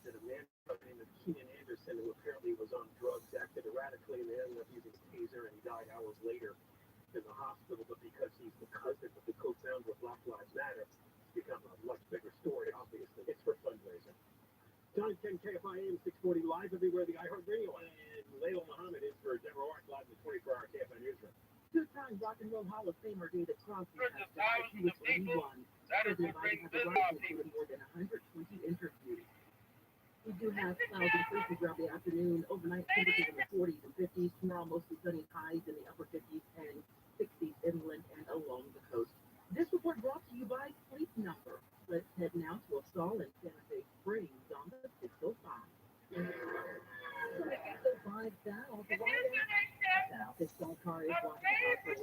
that a man by the name of Keenan Anderson, who apparently was on drugs, acted erratically, and they ended up using a taser, and he died hours later in the hospital. But because he's the cousin of the co-founder of Black Lives Matter, it's become a much bigger story, obviously. It's for fundraising. John 10 KFI AM 640 live everywhere, the iHeartRadio, and Layla Muhammad is for Deborah Hart live in the 24-hour KFI newsroom. Two-time Rock and Roll Hall of Famer David Crosby has died. He was 81. President Biden has a right to more than 120 interviews. We do have cloudy freezing throughout the afternoon. Overnight temperatures in the 40s and 50s. Tomorrow, mostly sunny, highs in the upper 50s and 60s inland and along the coast. This report brought to you by Sleep Number. Let's head now to a stall in Santa Fe Springs on the 605. 605 south. This stall car is walking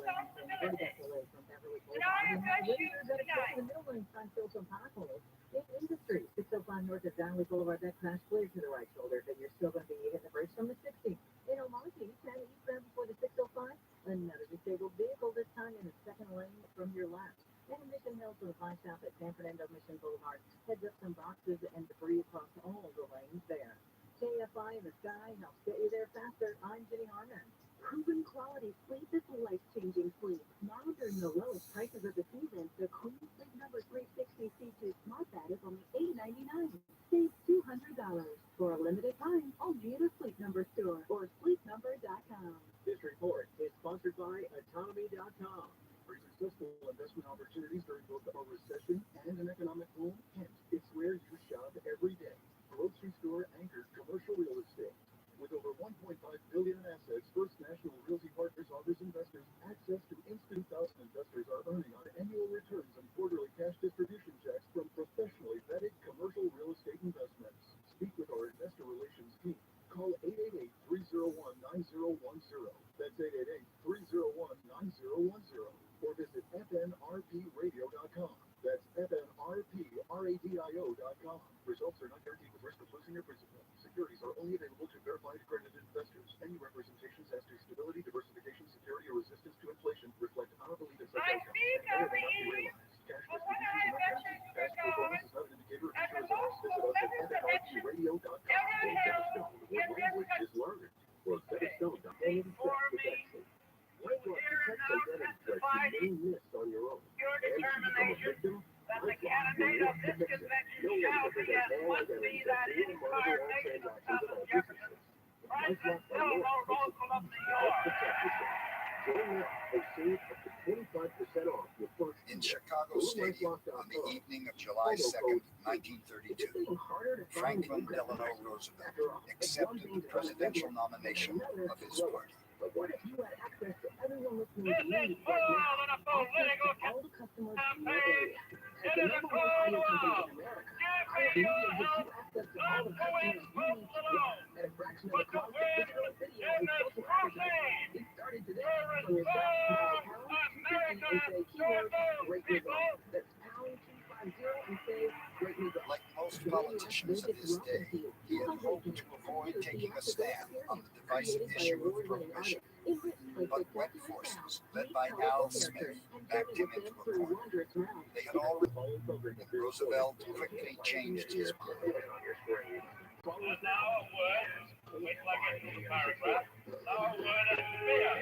across the lane from Vertical from Beverly Boulevard. And now windows at a middle lane trying to fill some potholes. In industry, 605 north of Valley Boulevard, that crash clear to the right shoulder, then you're still going to be hitting the brakes from the 60. In Omarty, 10 eastbound before the 605, another disabled vehicle, this time in the second lane from your left. And in Mission Hills to the 5 south at San Fernando Mission Boulevard, heads up some boxes and debris across all the lanes there. KFI in the sky helps get you there faster. I'm Jenny Harmon. Proven quality sleep is life-changing sleep. Now during the lowest prices of the season, the Queen Sleep Number 360 C2 Smart Bed is only $8.99. Save $200 for a limited time. Only at a Sleep Number store or sleepnumber.com. This report is sponsored by Autonomy.com. For successful investment opportunities during both a recession and an economic boom, and it's where you shop every day. Grocery store anchored commercial real estate. With over $1.5 billion in assets, First National Realty Partners offers investors access to instant. 1,000 investors are earning on annual returns and quarterly cash distribution checks from professionally vetted commercial real estate investments. Speak with our investor relations team. Call 888-301-9010. That's 888-301-9010. Or visit fnrpradio.com. That's fnrpradio.com. Results are not guaranteed with risk of losing your principal. Securities are only available to verified accredited investors. Any representations as to stability, diversification, security, or resistance to inflation reflect our belief in such outcomes. And may not be realized. Cash distributions are not guaranteed. Past performance is not an indicator of future results. Visit us at fnrpradio.com. Or language is learned. Or better Your determination that the candidate of this convention shall be and must be that inspired nation of Thomas Jefferson, Franklin Delano Roosevelt of New York. In Chicago Stadium on the evening of July 2nd, 1932, Franklin Delano Roosevelt accepted the presidential nomination of his party. But what if you had access to everyone listening to me right now? Access to all the customers in your area. As the number one audio company in America, our media gives you access to all the customers you need to grow at a fraction of the cost of digital video and social advertising. It started today. So it's £250 and say keyword great result. That's #250 and say great result. Like most politicians of his day, he had hoped to avoid taking a stand on the divisive issue of prohibition. But wet forces, led by Al Smith, backed him into a corner. They had already, and Roosevelt quickly changed his mind. And now a word, wait till I get to the paragraph. Now a word at the beer.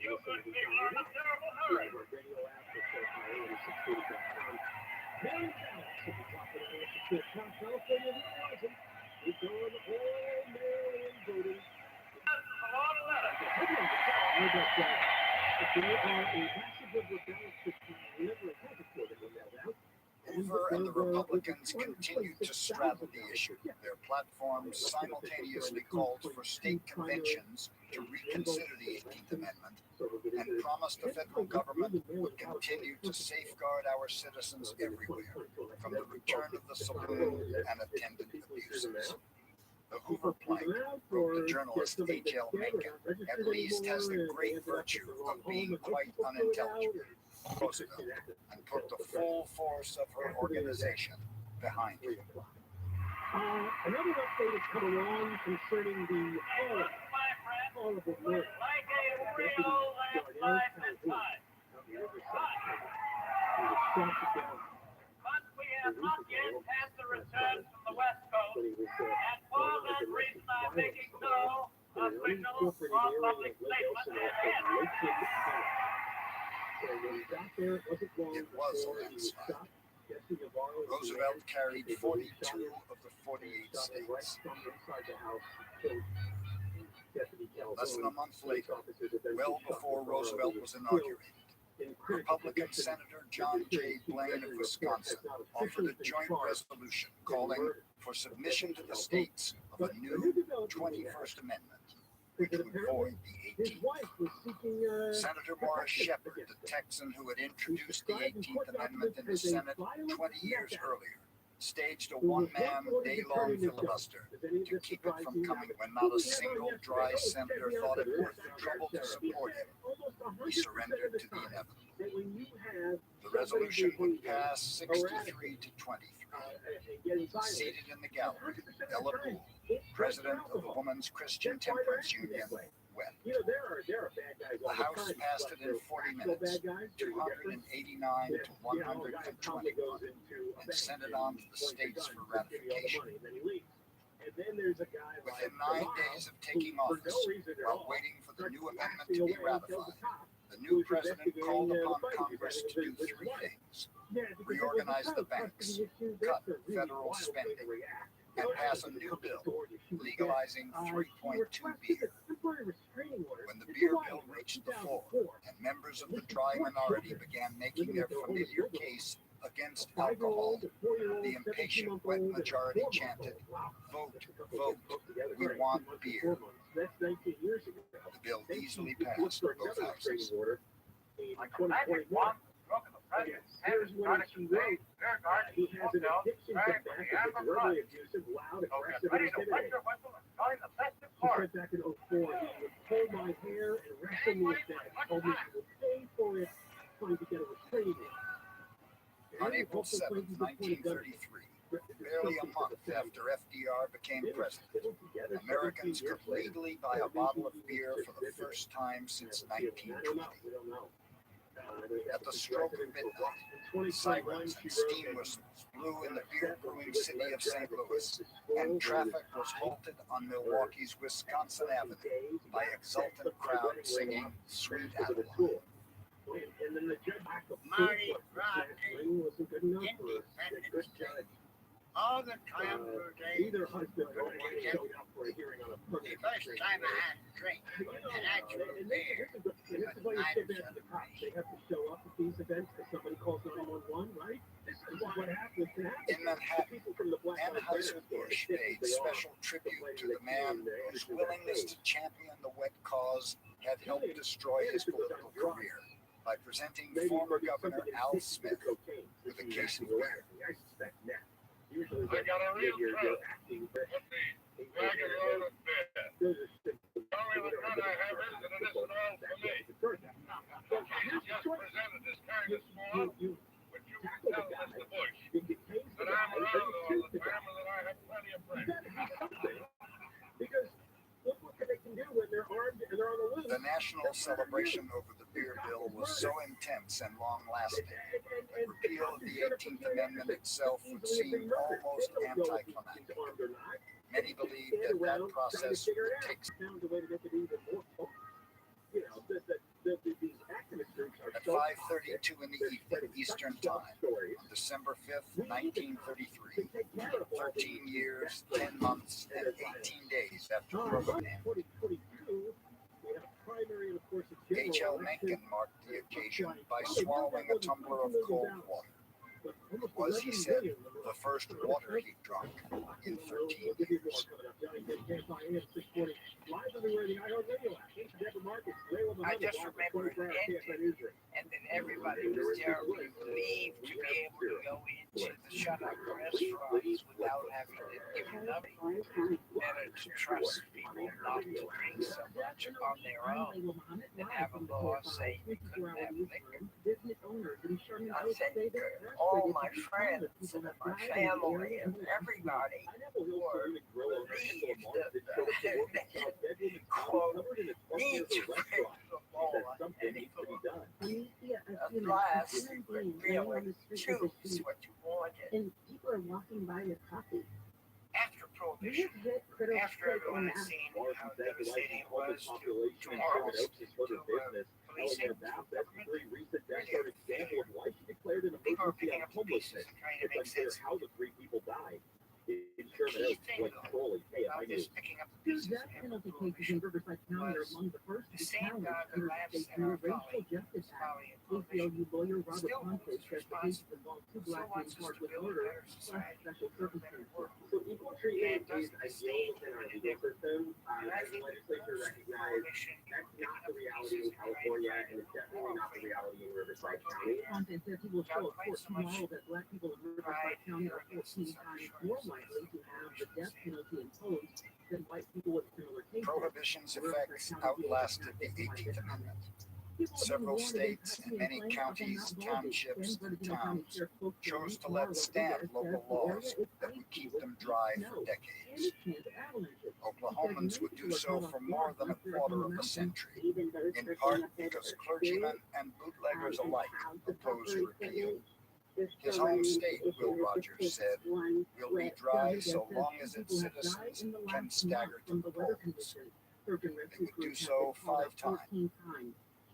You good people are in a terrible hurry. Hoover and the Republicans continued to straddle the issue. Their platforms simultaneously called for state conventions to reconsider the 18th Amendment and promised the federal government would continue to safeguard our citizens everywhere, from the return of the saloon and attendant abuses. The Hoover plank, wrote the journalist H.L. Mencken, at least has the great virtue of being quite unintelligible. Roosevelt, and put the full force of her organization behind him. Another update has come along concerning the horrible murder. Like a real life and time. But we have not yet had the return from the West Coast, and for that reason I'm making no official or public statement ahead. It was a landslide. Roosevelt carried 42 of the 48 states. Less than a month later, well before Roosevelt was inaugurated, Republican Senator John J. Blaine of Wisconsin offered a joint resolution calling for submission to the states of a new 21st Amendment, which would void the 18th. Senator Morris Shepherd, the Texan who had introduced the 18th Amendment in the Senate 20 years earlier, staged a one-man, day-long filibuster to keep it from coming when not a single dry senator thought it worth the trouble to support him. He surrendered to the inevitable. The resolution would pass 63 to 23. Seated in the gallery, Ella Poole, president of the Women's Christian Temperance Union, wept. The House passed it in 40 minutes, 289 to 121, and sent it on to the states for ratification. Within 9 days of taking office, while waiting for the new amendment to be ratified, the new president called upon Congress to do three things: reorganize the banks, cut federal spending, and pass a new bill legalizing 3.2 beer. When the beer bill reached the floor and members of the dry minority began making their familiar case against alcohol, the impatient wet majority chanted, "Vote, vote, we want beer." The bill easily passed both houses. Like a magic wand, stroke of the president's hand, started to fade, beer gardens, hotels, spraying for the amber flood. So get ready to wet your whistle and join the festive chorus. Back in 04, he would pull my hair and wrestle me to death. Told me he would pay for it, trying to get a restraining order. On April 7, 1933, barely a month after FDR became president, Americans could legally buy a bottle of beer for the first time since 1920. At the stroke of midnight, sirens and steam whistles blew in the beer brewing city of St. Louis, and traffic was halted on Milwaukee's Wisconsin Avenue by exultant crowds singing "Sweet Adeline." Marty Friday, Independence Day, all the clamor days. The first time I had a drink, and actual beer, They have to show up at these events because somebody calls 911, right? This is what happens. In Manhattan, Anheuser-Busch paid special tribute to the man whose willingness to champion the wet cause had helped destroy his political career by presenting former Governor Al Smith with a case of beer. I got a real thrill with the wagon load of beer. Only on the family that I have plenty of bread. Because look what they can do when they're armed and they're on the loose. The national celebration over the beer bill was so intense and long-lasting that repeal of the 18th Amendment itself would seem almost anticlimactic. Many believe that that process would take. At 5:32 in the evening Eastern Time, on December 5th, 1933, 13 years, 10 months, and 18 days after Prohibition, H.L. Mencken marked the occasion by swallowing a tumbler of cold water. It was, he said, the first water he drunk in 13 years. I just remember it ended, and then everybody was terribly relieved to be able to go into the shut-up restaurants without having to give money. Better to trust people not to drink so much on their own than have a law say you couldn't have liquor. I said, all my friends and my family and everybody were relieved that they, quote, need to break the law anymore. At last, you could really choose what you wanted. And people are walking by with coffee. After Prohibition, after everyone had seen how devastating it was to morals, to policing, people are picking up the pieces and trying to make sense. The key thing, though, about this picking up the pieces after Prohibition was the same God that laughs at our folly, and Prohibition, still holds responsible, still wants us to build a better society, a better world, and does the same in an endeavor. And I think that Prohibition, picking up the pieces and trying to find moral freedom, God played so much pride and arrogance and self-assurance. Prohibition's effects outlasted the 18th Amendment. Several states and many counties, townships, and towns chose to let stand local laws that would keep them dry for decades. Oklahomans would do so for more than a quarter of a century, in part because clergymen and bootleggers alike opposed repeal. His home state, Will Rogers said, will be dry so long as its citizens can stagger to the polls. They would do so 5 times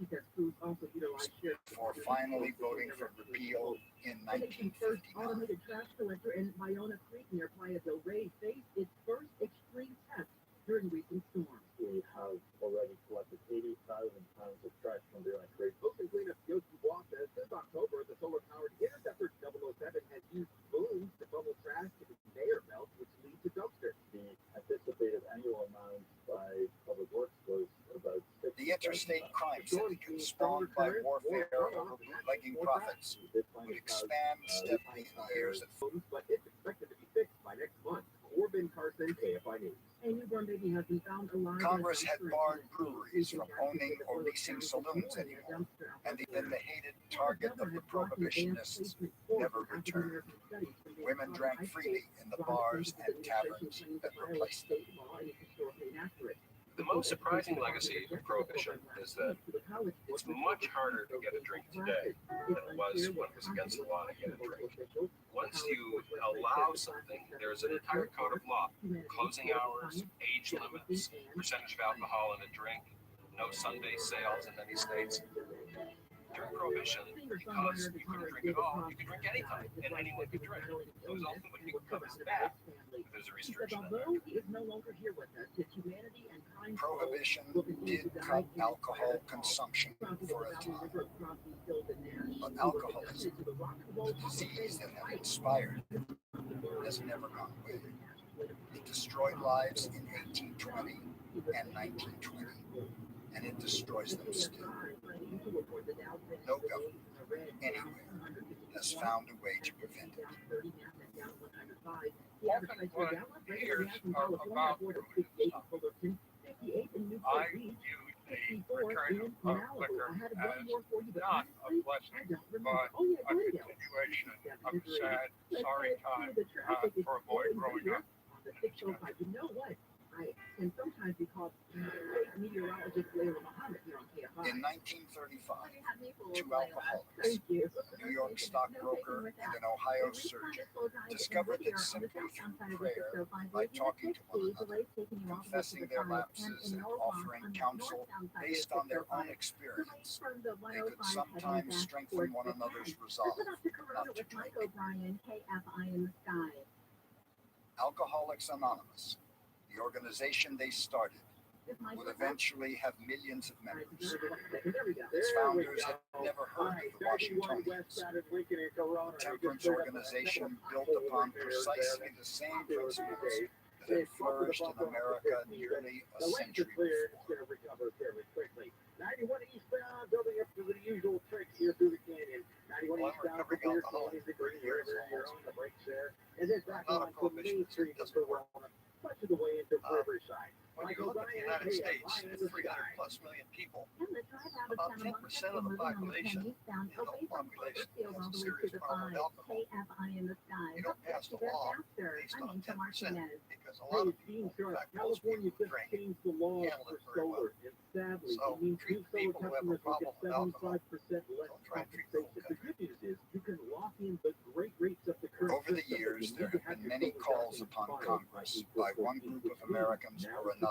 before finally voting for repeal in 1959. Automated trash collector in Iona Creek near Playa del Rey faced its first extreme test during recent storms. We have already collected 80,000 pounds of trash from Iona Creek. Ocean cleanup Yogi Walk says since October, the solar-powered Interceptor 007 has used booms to bubble trash to the conveyor belt, which leads to dumpsters. The anticipated annual amount by Public Works was about 6. The interstate crime syndicate spawned by warfare over bootlegging profits would expand steadily in the years that followed. But it's expected to be fixed by next month. Corbin Carson, KFI News. A newborn baby has been found alive. Congress had barred breweries from owning or leasing saloons anymore, and even the hated target of the prohibitionists never returned. Women drank freely in the bars and taverns that replaced them. The most surprising legacy of Prohibition is that it's much harder to get a drink today than it was when it was against the law to get a drink. Once you allow something, there's an entire code of law, closing hours, age limits, percentage of alcohol in a drink, no Sunday sales in many states. During Prohibition, because you couldn't drink at all, you could drink anytime, and anyone could drink. It was ultimately comes back if there's a restriction on that. Prohibition did cut alcohol consumption for a time, but alcoholism, the disease that had inspired it, has never gone away. It destroyed lives in 1820 and 1920, and it destroys them still. No government anywhere has found a way to prevent it. Often what I hear about I use return of liquor as not a blessing, but a continuation of a sad, sorry time for a boy growing up in this country. Right. And sometimes because meteorologist Layla Muhammad here on KFI. In 1935, two alcoholics, a New York stockbroker and an Ohio surgeon, discovered that simply through prayer, by talking to one another, confessing their lapses and offering counsel based on their own experience, they could sometimes strengthen one another's resolve not to drink. Alcoholics Anonymous, the organization they started, would eventually have millions of members. Its founders had never heard of the Washingtonians, a temperance organization built upon precisely the same principles that had flourished in America nearly a century before. 91 eastbound, building up to the usual tricks here through the canyon. 91 eastbound, for beer quality, the green river, you're on the brakes there. And then back on to Main Street, much of the way into Riverside. When you look at the United States, 300+ million people, about 10% of the population, population has a serious problem with alcohol. You don't pass the law based on 10% because a lot of people, in fact, most people who drink handle it very well. So treat people who have a problem with alcohol. Don't try and treat the whole country. Over the years, there have been many calls upon Congress by one group of Americans or another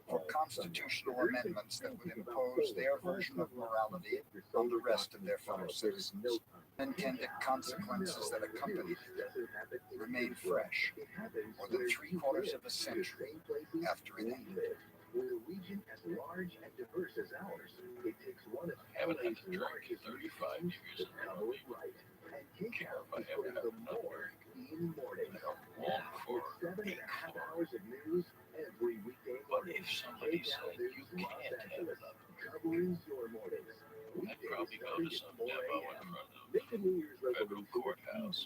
for constitutional amendments that would impose their version of morality on the rest of their fellow citizens. Unintended consequences that accompanied it remain fresh, more than 3/4 of a century after it ended. With a region as large and diverse as ours, it takes one of Haven't had to drink in 35 years. and take Care if I ever have another. in the morning. Long for 7.5 hours of news every weekday. But if somebody said you can't have another, Covering your mornings. I'd probably go to some demo in front of Make a New Year's federal resolution. courthouse.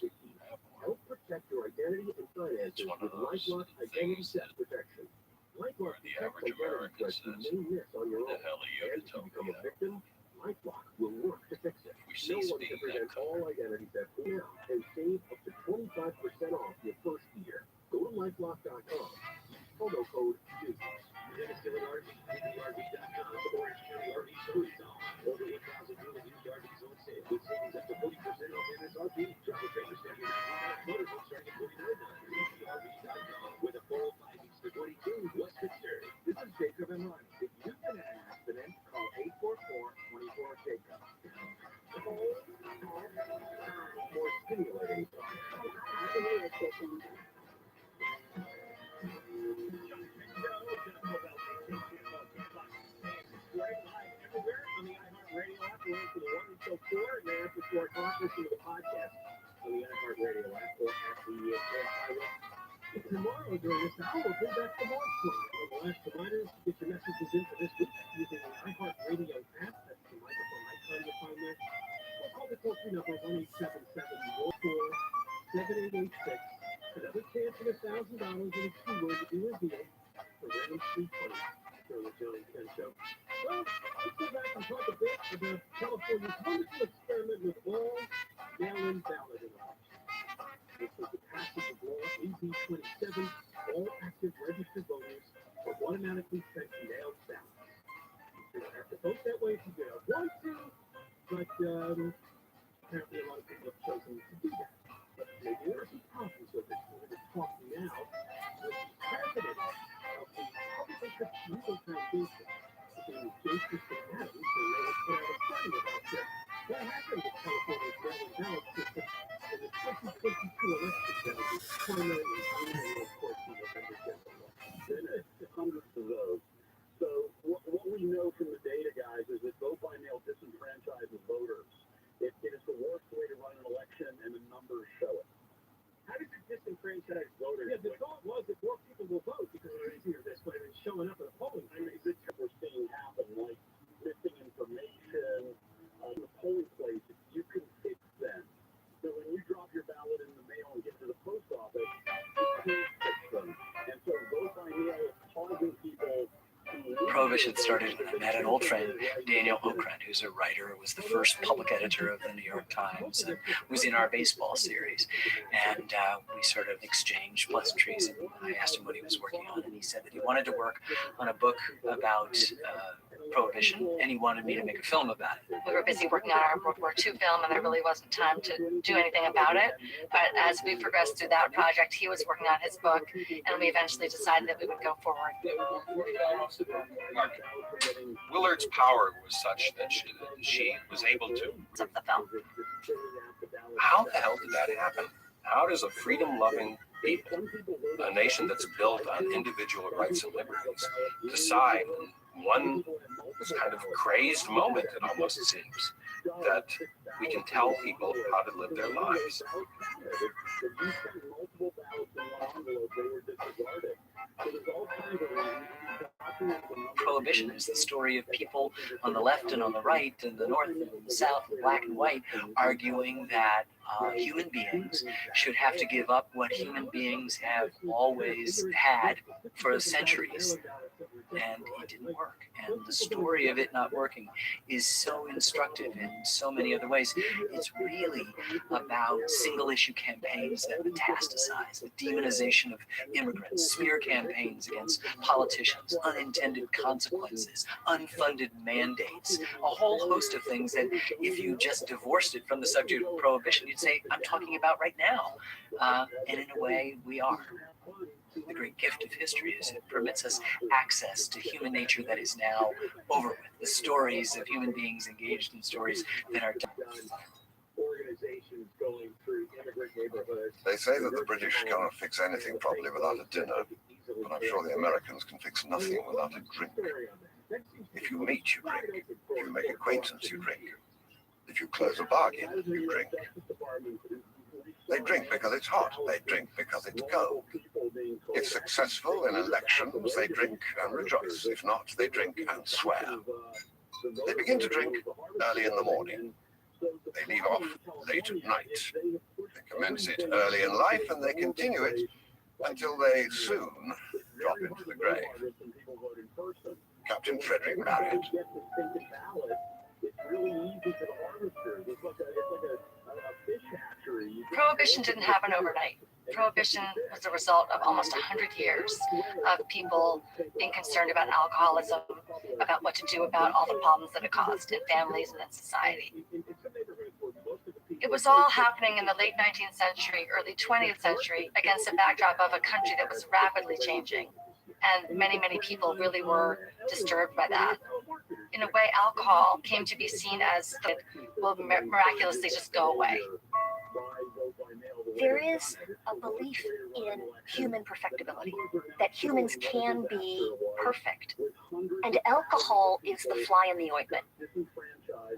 Have one. Help protect your identity and finances It's one with of those LifeLock identity things theft protection. where LifeLock the detects average identity American threats you says, may miss on your "Who the own. hell are you And to if you tell me become a that?" victim, LifeLock will work to fix it. We No cease one being can that prevent country. all identity theft now and save up to 25% off your first year. Go to LifeLock.com. Promo code DUDES. Visit DillardRV.com or DillardRV Solutions. Over 8,000 new DillardRVs on sale with savings up to 40% off MSRP. Travel trailers starting at $99, motorhomes starting at $49. DillardRV.com with a 405 east to 22 West Pittsburgh. This is Jacob and Ron. If you've been in an accident, call 844-24-JACOB. More stimulating. Everywhere on the iHeartRadio app, we're into the 1 until 4, and then after 4 o'clock, listen to the podcast on the iHeartRadio app or at the highway. Tomorrow during this hour, we'll bring back the March line. One of the last reminders to get your messages in for this week using the iHeartRadio app. That's the microphone icon you'll find there. Or call the toll-free number 1-877-44-7886. Another chance at $1,000 in a keyword to be revealed for Random Street Funny during the Johnny Ken Show. Well, let's go back and talk a bit about California's wonderful experiment with all mail-in balloting options. This was the passage of law AB 27. All active registered voters are automatically sent mailed ballots. You don't have to vote that way if you don't want to, but apparently a lot of people have chosen to do that. But maybe there's some problems with it. We're going to talk now with the president of the Public Interest Legal Foundation. His name is Jason Adams, and they have put out a study about what happened with California's mail-in ballot system in the 2022 election. That was the primary and of course, the November general election. Hundreds of those. So what we know from the data, guys, is that vote by mail disenfranchises voters. It is the worst way to run an election, and the numbers show it. How does it disenfranchise voters? Yeah, the thought was that more people will vote because it's easier this way than showing up at a polling. I mean, it's what we're seeing happen, like missing information on the polling place. You can fix them. So when you drop your ballot in the mail and get to the post office, you can't fix them. And so vote by mail is causing people to lose Prohibition started when I met an old friend, Daniel Okren, who's a writer, was the first public editor of the New York Times, and was in our baseball series. And we sort of exchanged pleasantries, and I asked him what he was working on, and he said that he wanted to work on a book about Prohibition, and he wanted me to make a film about it. We were busy working on our World War II film, and there really wasn't time to do anything about it. But as we progressed through that project, he was working on his book, and we eventually decided that we would go forward. Willard's power was such that she was able to. Of the film. How the hell did that happen? How does a freedom-loving people, a nation that's built on individual rights and liberties, decide in one kind of crazed moment, it almost seems, that we can tell people how to live their lives? Prohibition is the story of people on the left and on the right, and the north and the south, black and white, arguing that human beings should have to give up what human beings have always had for centuries. And it didn't work. And the story of it not working is so instructive in so many other ways. It's really about single issue campaigns that metastasize, the demonization of immigrants, smear campaigns against politicians, unintended consequences, unfunded mandates, a whole host of things that if you just divorced it from the subject of prohibition, you'd say, I'm talking about right now. And in a way, we are. The great gift of history is it permits us access to human nature that is now over with. The stories of human beings engaged in stories that are done. They say that the British cannot fix anything properly without a dinner, but I'm sure the Americans can fix nothing without a drink. If you meet, you drink. If you make acquaintance, you drink. If you close a bargain, you drink. They drink because it's hot. They drink because it's cold. If successful in elections, they drink and rejoice. If not, they drink and swear. They begin to drink early in the morning. They leave off late at night. They commence it early in life, and they continue it until they soon drop into the grave. Captain Frederick Marriott. Prohibition didn't happen overnight. Prohibition was a result of almost 100 years of people being concerned about alcoholism, about what to do about all the problems that it caused in families and in society. It was all happening in the late 19th century, early 20th century, against a backdrop of a country that was rapidly changing. And many, many people really were disturbed by that. In a way, alcohol came to be seen as the will miraculously just go away. There is a belief in human perfectibility, that humans can be perfect. And alcohol is the fly in the ointment.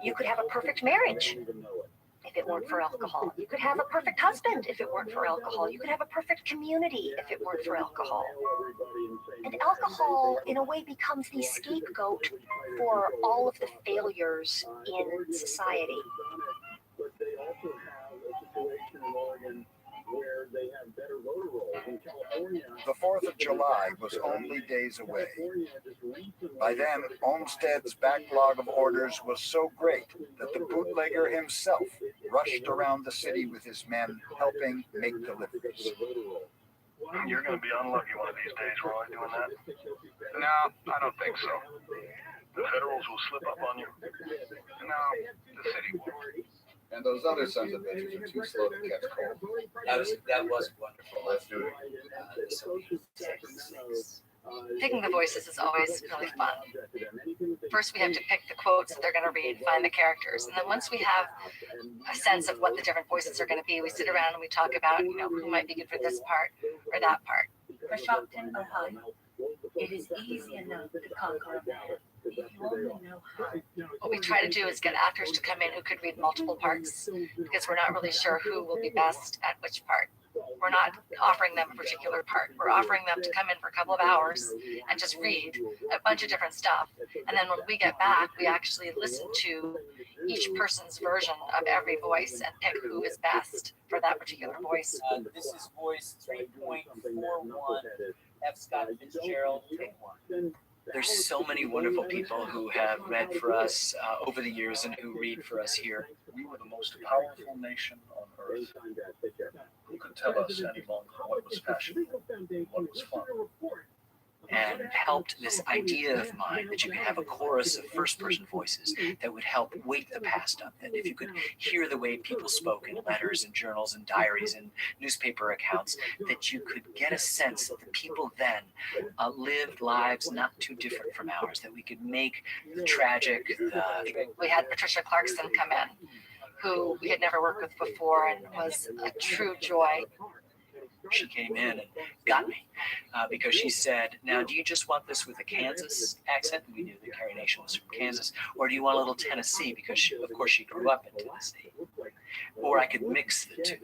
You could have a perfect marriage if it weren't for alcohol. You could have a perfect husband if it weren't for alcohol. You could have a perfect community if it weren't for alcohol. And alcohol, in a way, becomes the scapegoat for all of the failures in society. The 4th of July was only days away. By then, Olmsted's backlog of orders was so great that the bootlegger himself rushed around the city with his men, helping make deliveries. You're going to be unlucky one of these days, Roy, doing that. No, I don't think so. The Federals will slip up on you. No, the city won't. And those other sons of bitches are too slow to catch cold. That was wonderful. Let's do it. Picking the voices is always really fun. First, we have to pick the quotes that they're going to read, find the characters, and then once we have a sense of what the different voices are going to be, we sit around and we talk about, who might be good for this part or that part. For Shopton or High, it is easy enough to conquer a man. If you only know how. What we try to do is get actors to come in who could read multiple parts, because we're not really sure who will be best at which part. We're not offering them a particular part. We're offering them to come in for a couple of hours and just read a bunch of different stuff. And then when we get back, we actually listen to each person's version of every voice and pick who is best for that particular voice. This is voice 3.41. F. Scott Fitzgerald, take one. There's so many wonderful people who have read for us over the years and who read for us here. We were the most powerful nation on earth. Who could tell us any longer what was fashionable, what was fun? And helped this idea of mine that you could have a chorus of first-person voices that would help wake the past up. That if you could hear the way people spoke in letters and journals and diaries and newspaper accounts, that you could get a sense that the people then lived lives not too different from ours. That we could make the tragic. We had Patricia Clarkson come in, who we had never worked with before, and was a true joy. She came in and got me because she said, now, do you just want this with a Kansas accent? We knew that Carrie Nation was from Kansas. Or do you want a little Tennessee? Because, of course, she grew up in Tennessee. Or I could mix the two.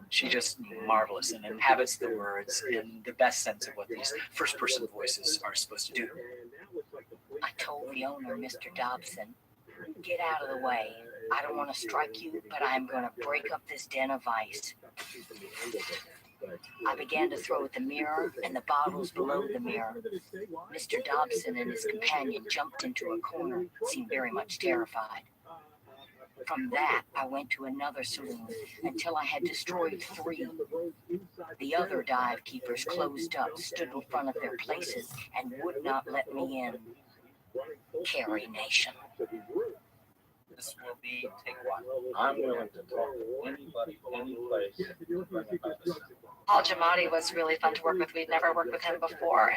She just marvelous and inhabits the words in the best sense of what these first-person voices are supposed to do. I told the owner, Mr. Dobson, get out of the way. I don't want to strike you, but I'm going to break up this den of ice. I began to throw at the mirror and the bottles below the mirror. Mr. Dobson and his companion jumped into a corner, seemed very much terrified. From that, I went to another saloon until I had destroyed 3. The other dive keepers closed up, stood in front of their places, and would not let me in. Carrie Nation. This will be take one. I'm willing to talk to anybody, any place. Paul Giamatti was really fun to work with. We'd never worked with him before.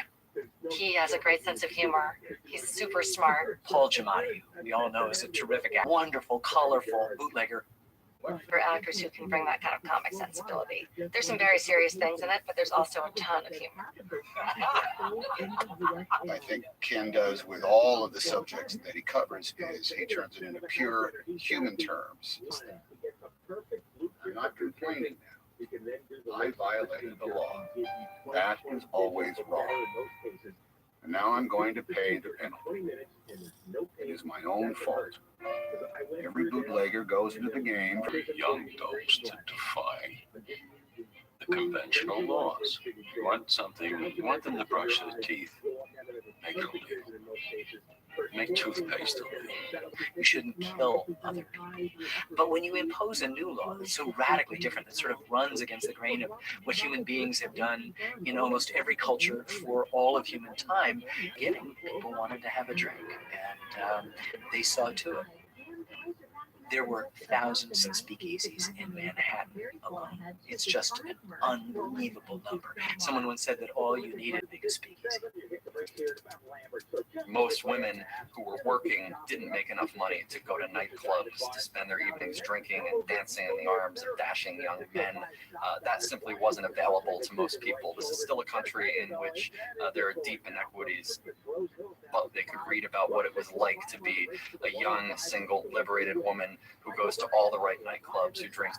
He has a great sense of humor. He's super smart. Paul Giamatti, we all know, is a terrific, wonderful, colorful bootlegger. For actors who can bring that kind of comic sensibility. There's some very serious things in it, but there's also a ton of humor. I think Ken does with all of the subjects that he covers is he turns it into pure human terms. I'm not complaining now. I violated the law. That is always wrong. And now I'm going to pay the penalty. It is my own fault. Every bootlegger goes into the game for Young dogs to defy the conventional laws. You want something, you want them to brush their teeth. Make it illegal. Make toothpaste illegal. You shouldn't kill other people. But when you impose a new law that's so radically different, that sort of runs against the grain of what human beings have done in almost every culture for all of human time, people wanted to have a drink, and they saw to it. There were thousands of speakeasies in Manhattan alone. It's just an unbelievable number. Someone once said that all you needed to make a speakeasy. Most women who were working didn't make enough money to go to nightclubs to spend their evenings drinking and dancing in the arms of dashing young men. That simply wasn't available to most people. This is still a country in which there are deep inequities, but they could read about what it was like to be a young, single, liberated woman who goes to all the right nightclubs, who drinks.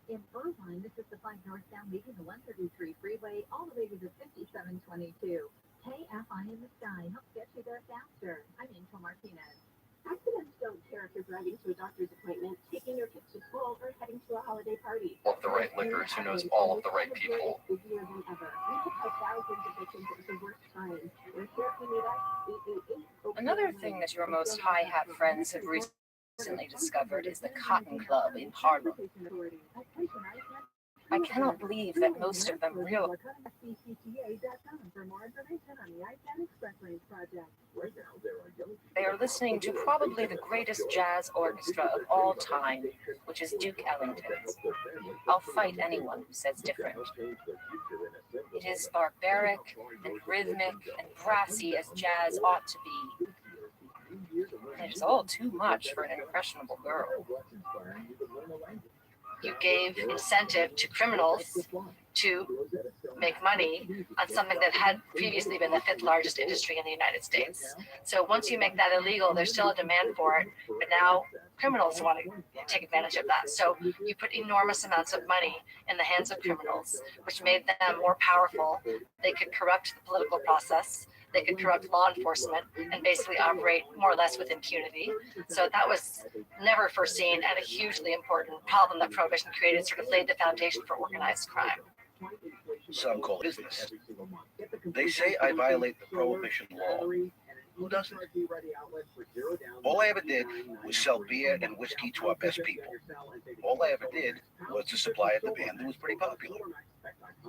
In Irvine, this is the 5 northbound leaving the 133 freeway all the way to the 5722. KFI in the sky helps get you there faster. I'm Angel Martinez. Accidents don't care if you're driving to a doctor's appointment, taking your kids to school, or heading to a holiday party. All of the right liquors, who knows all of the right people. Busier than ever. We have had thousands of victims at the worst times. We're here if you need us. 888. Another thing that your most high hat friends have recently discovered is the Cotton Club in Harlem. I cannot believe that most of them realize they are listening to probably the greatest jazz orchestra of all time, which is Duke Ellington's. I'll fight anyone who says different. It is barbaric and rhythmic and brassy as jazz ought to be. It is all too much for an impressionable girl. You gave incentive to criminals to make money on something that had previously been the 5th largest industry in the United States. So once you make that illegal, there's still a demand for it, but now criminals want to take advantage of that. So you put enormous amounts of money in the hands of criminals, which made them more powerful. They could corrupt the political process. They could corrupt law enforcement and basically operate more or less with impunity. So that was never foreseen and a hugely important problem that Prohibition created, sort of laid the foundation for organized crime. Some call it business. They say I violate the prohibition law. Who doesn't? All I ever did was sell beer and whiskey to our best people. All I ever did was to supply a band that was pretty popular.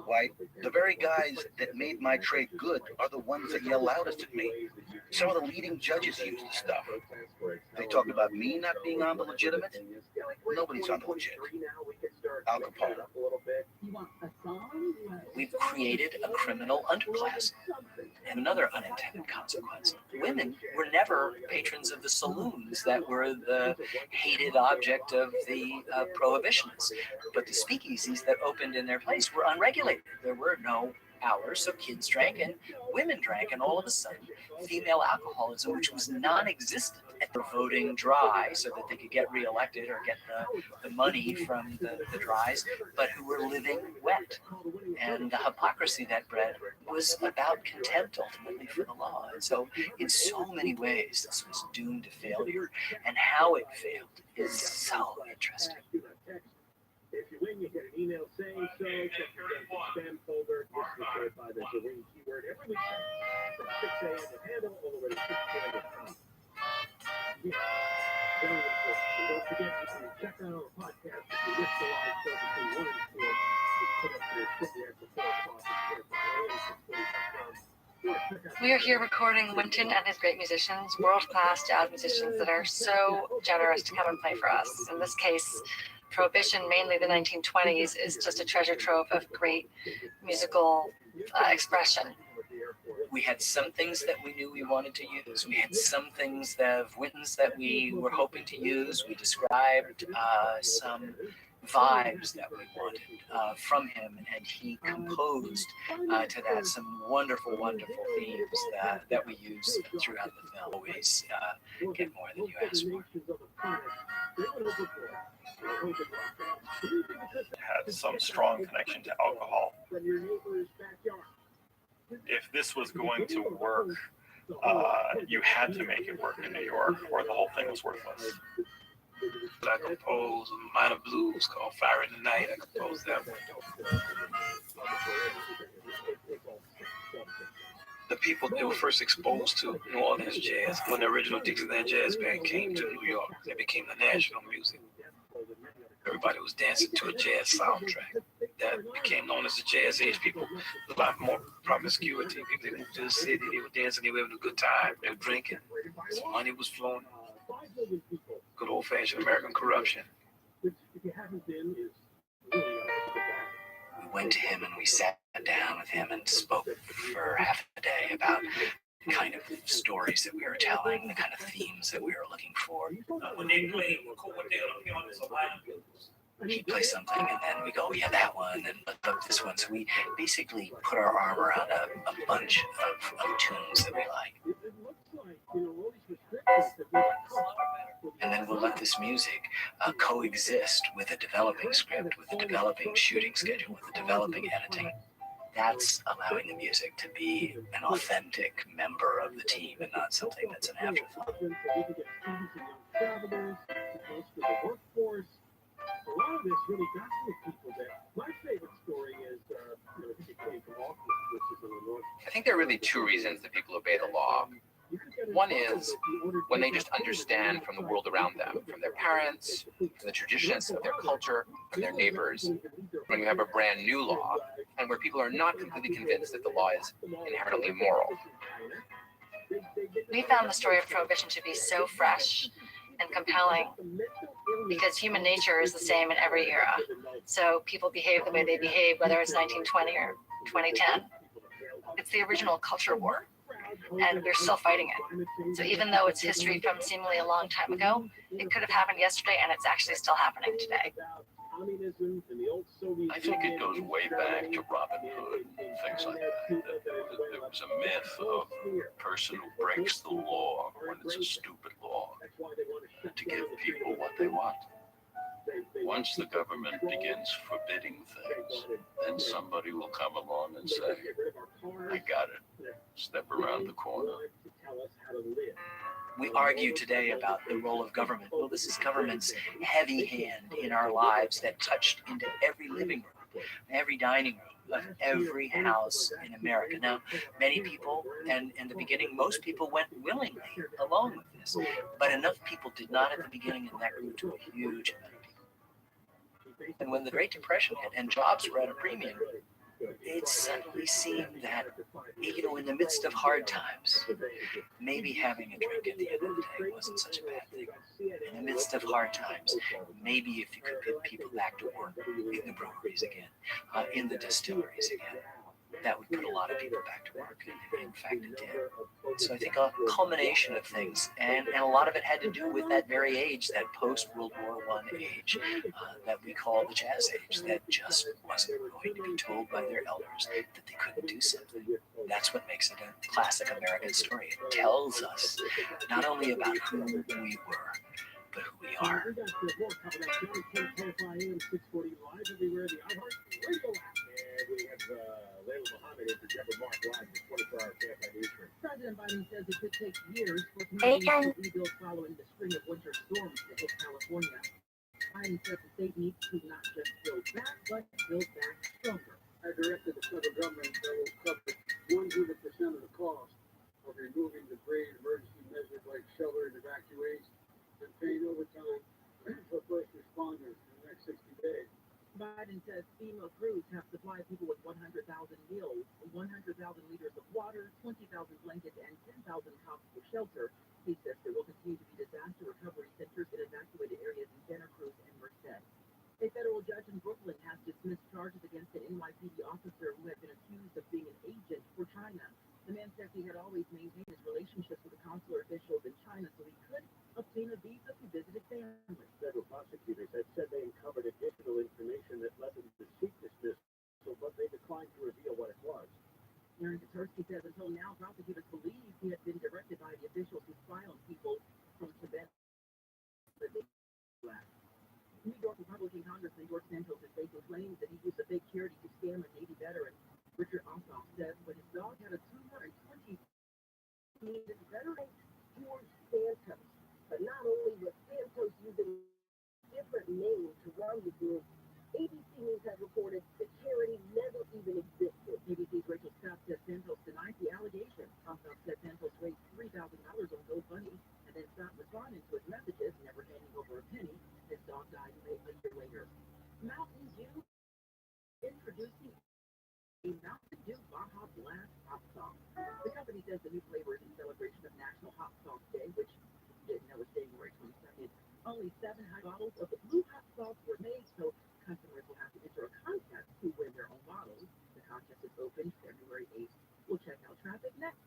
Why, the very guys that made my trade good are the ones that yell loudest at me. Some of the leading judges use the stuff. They talk about me not being on the legitimate. Nobody's on the legit. Al Capone. We've created a criminal underclass. And another unintended consequence, women were never patrons of the saloons that were the hated object of the prohibitionists. But the speakeasies that opened in their place were unregulated. There were no hours, so kids drank and women drank, and all of a sudden, female alcoholism, which was non-existent, at the voting dry so that they could get reelected or get the money from the dries, but who were living wet. And the hypocrisy that bred was about contempt ultimately for the law. And so in so many ways, this was doomed to failure. And how it failed is so interesting. If you win, you get an email saying so. Check your spam folder. Disregard by the Doreen keyword every weekend from 6 a.m. with handle all the way to 6 p.m. Yeah, very important. And don't forget, you can check out our podcast if you wish to live show between 1 and 4. Just put up your Twitter after 4 o'clock and share We are here recording Winton and his great musicians, world-class jazz musicians that are so generous to come and play for us. In this case, Prohibition, mainly the 1920s, is just a treasure trove of great musical expression. We had some things that we knew we wanted to use. We had some things that of Winton's that we were hoping to use. We described some vibes that we wanted from him, and he composed to that some wonderful, wonderful themes that we use throughout the film. Always get more than you ask for. Had some strong connection to alcohol. If this was going to work, you had to make it work in New York, or the whole thing was worthless. I composed a minor blues called Fire in the Night. I composed that one. The people they were first exposed to New Orleans jazz when the original Dixieland Jazz Band came to New York. They became the national music. Everybody was dancing to a jazz soundtrack that became known as the Jazz Age. People, a lot more promiscuity. People, they moved to the city, they were dancing, they were having a good time, they were drinking. Some money was flowing. Good old-fashioned American corruption. We went to him and we sat down with him and spoke for half a day about the kind of stories that we were telling, the kind of themes that we were looking for. When they play, He'd play something and then we go, oh, yeah, that one, and let's up this one. So we basically put our arm around a bunch of tunes that we like. And then we'll let this music coexist with a developing script, with a developing shooting schedule, with a developing editing. That's allowing the music to be an authentic member of the team and not something that's an afterthought. A lot of this really got to the people that my favorite story is, he came from Auckland, which is in the north. I think there are really two reasons that people obey the law. One is when they just understand from the world around them, from their parents, from the traditions of their culture, from their neighbors, when you have a brand new law, and where people are not completely convinced that the law is inherently moral. We found the story of Prohibition to be so fresh and compelling because human nature is the same in every era. So people behave the way they behave, whether it's 1920 or 2010. It's the original culture war, and we're still fighting it. So even though it's history from seemingly a long time ago, it could have happened yesterday, and it's actually still happening today. I think it goes way back to Robin Hood and things like that. There was a myth of a person who breaks the law when it's a stupid law to give people what they want. Once the government begins forbidding things, then somebody will come along and say, I got it. Step around the corner. We argue today about the role of government. Well, this is government's heavy hand in our lives that touched into every living room, every dining room. of every house in America. Now, many people, and in the beginning, most people went willingly along with this, but enough people did not at the beginning, and that grew to a huge amount of people. And when the Great Depression hit and jobs were at a premium, it suddenly seemed that, in the midst of hard times, maybe having a drink at the end of the day wasn't such a bad thing. In the midst of hard times, maybe if you could get people back to work in the breweries again, in the distilleries again, that would put a lot of people back to work, and in fact it did. So I think a culmination of things, and a lot of it had to do with that very age, that post-World War I age that we call the Jazz Age, that just wasn't going to be told by their elders that they couldn't do something. That's what makes it a classic American story. It tells us not only about who we were, but who we are. President Biden says it could take years for communities to rebuild following the string of winter storms that hit California. Biden says the state needs to not just build back, but build back stronger. I directed the federal government that will cover 100% of the cost of removing debris and emergency measures like shelter and evacuation, and paying overtime for first responders in the next 60 days. Biden says FEMA crews have supplied people with 100,000 meals, 100,000 liters of water, 20,000 blankets, and 10,000 cots for shelter. He says there will continue to be disaster recovery centers in evacuated areas in Santa Cruz and Merced. A federal judge in Brooklyn has dismissed charges against an NYPD officer who had been accused of being an agent for China. The man says he had always maintained his relationships with the consular officials in China so he could obtain a visa to visit his family. Federal prosecutors had said they uncovered additional information that led them to seek dismissal, but they declined to reveal what it was. Aaron Katursky says until now, prosecutors believe he had been directed by the officials to spy on people from Tibet. New York Republican Congressman George Santos is facing claims that he used a fake charity to scam a Navy veteran. Richard Ossoff says when his dog had a tumor in 20, he needed veteran George Santos. But not only was Santos using a different name to run the group, ABC News has reported the charity never even existed. ABC's Rachel Scott says Santos denied the allegation. Ossoff said Santos raised $3,000 on GoFundMe and then stopped responding to his messages, never handing over a penny. His dog died a year later. Mountain Dew introducing a Mountain Dew Baja Blast hot sauce. The company says the new flavor is in celebration of National Hot Sauce Day, which didn't know was January 22nd. Only 7 hot bottles of the blue hot sauce were made, so customers will have to enter a contest to win their own bottles. The contest is open February 8th. We'll check out traffic next.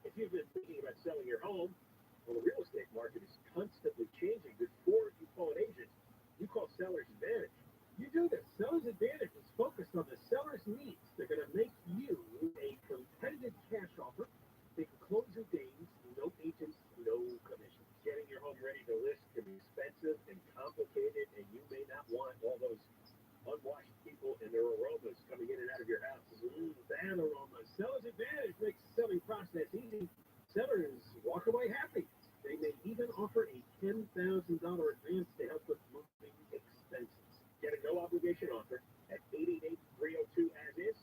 If you've been thinking about selling your home, well, the real estate market is constantly changing. Before you call an agent, you call Seller's Advantage. You do this. Seller's Advantage is focused on the seller's needs. They're going to make you a competitive cash offer. They can close in days, no agents, no commission. Getting your home ready to list can be expensive and complicated, and you may not want all those unwashed people and their aromas coming in and out of your house. Bad aromas. Seller's Advantage makes the selling process easy. Sellers walk away happy. They may even offer a $10,000 advance to help with moving expenses. Get a no-obligation offer at 888-302-AS-IS,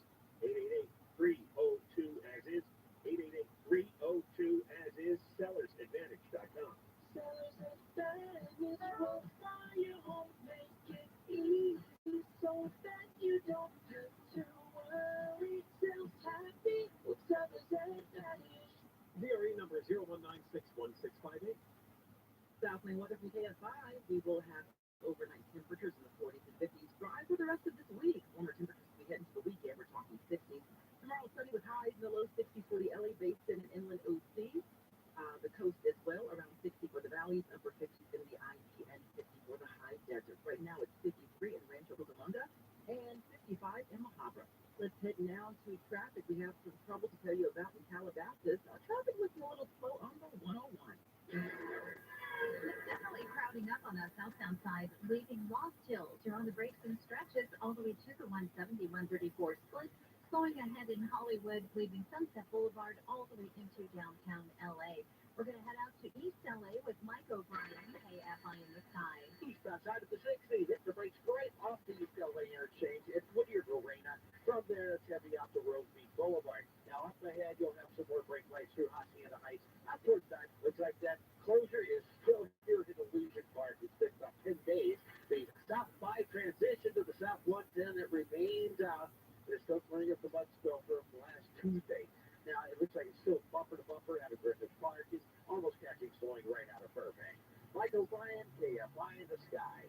888-302-AS-IS, 888-302-AS-IS, sellersadvantage.com. Seller's Advantage will buy your home, make it easy so that you don't have to worry. Sales happy with Seller's Advantage. VRE number 0196168. Southland weather from KSI. We will have overnight temperatures in the 40s and 50s. Dry for the rest of this week. Warmer temperatures as we head into the weekend. We're talking 60s. Tomorrow, sunny with highs in the low 60s for the LA Basin and inland OC. The coast as well, around 60 for the valleys, upper 50s in the IG, and 50 for the high desert. Right now, it's 53 in Rancho Cucamonga and 55 in Mahabra. Let's head now to traffic. We have some trouble to tell you about in Calabasas. Traffic looking a little slow on the 101. It's definitely crowding up on the southbound side, leaving ROTHSCHILD. You're on the breaks and stretches all the way to the 170, 134 split. Going ahead in Hollywood, leaving Sunset Boulevard all the way into downtown LA. We're going to head out to East LA with Mike O'Brien, KFI in the sky. Eastbound side of the 60, hit the brakes right off the East LA interchange. It's Whittier Arena. still cleaning up the mud spill from last Tuesday. Now, it looks like it's still bumper to bumper out of Griffith Park. It's almost catching slowing right out of Burbank. Michael Bryant, KFI in the sky.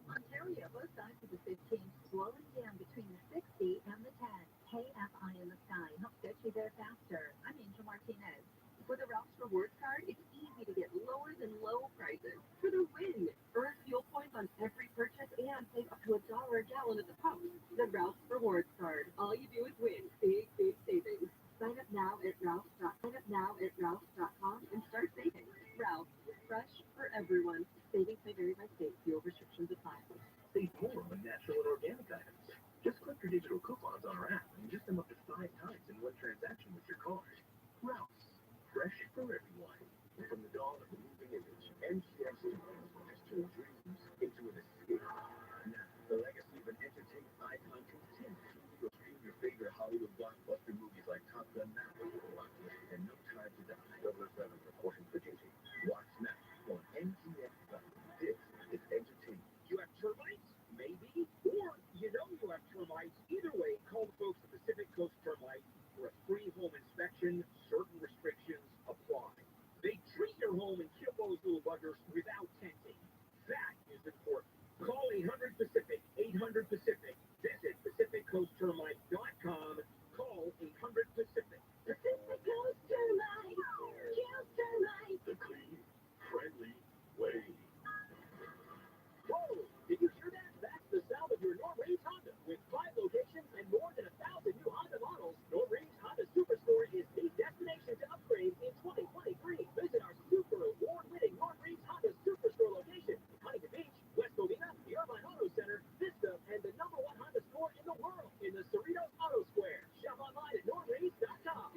Ontario, both sides of the 15, slowing down between the 60 and the 10. KFI in the sky. Help get you there faster. I'm Angel Martinez. With a Ralph's Rewards card, it's easy to get lower than low prices for the win. Earn fuel points on every purchase and save up to $1 a gallon at the pump. The Ralph's Rewards card. All you do is win. Big, big savings. Sign up now at Ralphs.com and start saving. Ralph's, fresh for everyone. Savings may vary by state. Fuel restrictions apply. Save more on natural and organic items. Just click your digital coupons on our app and use them up to 5 times in one transaction with your card. Ralph's, fresh for everyone. From the dawn of the moving image, MTX just turned dreams into an escape. Now, the legacy of an entertainment icon continues. You'll stream your favorite Hollywood blockbuster movies like Top Gun Maverick, and No Time to Die. 007 reporting for duty. Watch now on MTX. This is entertainment. You have termites? Maybe. Or you know you have termites. Either way, call the folks at Pacific Coast Termite for a free home inspection. Certain restrictions apply. They treat your home and kill those little buggers without tenting. That is important. Call 800 Pacific, 800 Pacific. Visit PacificCoastTermite.com. Call 800 Pacific. Pacific Coast Termite. Kill termites. The clean, friendly way. Whoa! Did you hear that? That's the sound of your Norway's Honda. With 5 locations and more than 1,000 new Honda models, Norway's Honda Superstore is the destination to upgrade in 2023. Visit our super award-winning Norway's Honda Superstore location in Huntington Beach, West Covina, the Irvine Auto Center, Vista, and the #1 Honda store in the world in the Cerritos Auto Square. Shop online at norways.com.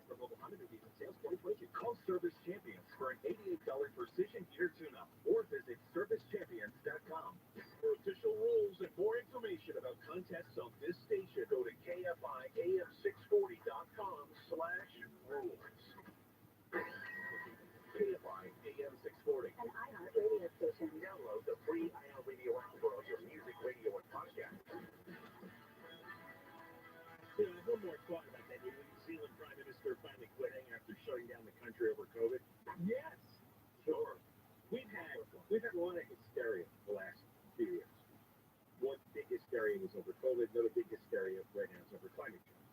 For mobile Honda new vehicle sales 2022, call Service Champions for an $88 precision gear tune-up or visit servicechampions.com. For official rules and more information about contests on this station, go to KFIAM640.com/rules. KFI AM 640. An iHeart radio station. Download the free iHeartRadio app for all your music, radio, and podcasts. One more thought about that. New Zealand Prime Minister finally quitting after shutting down the country over COVID. Yes, sure. We've had a lot of hysteria the last few years. One big hysteria was over COVID. Another big hysteria right now is over climate change.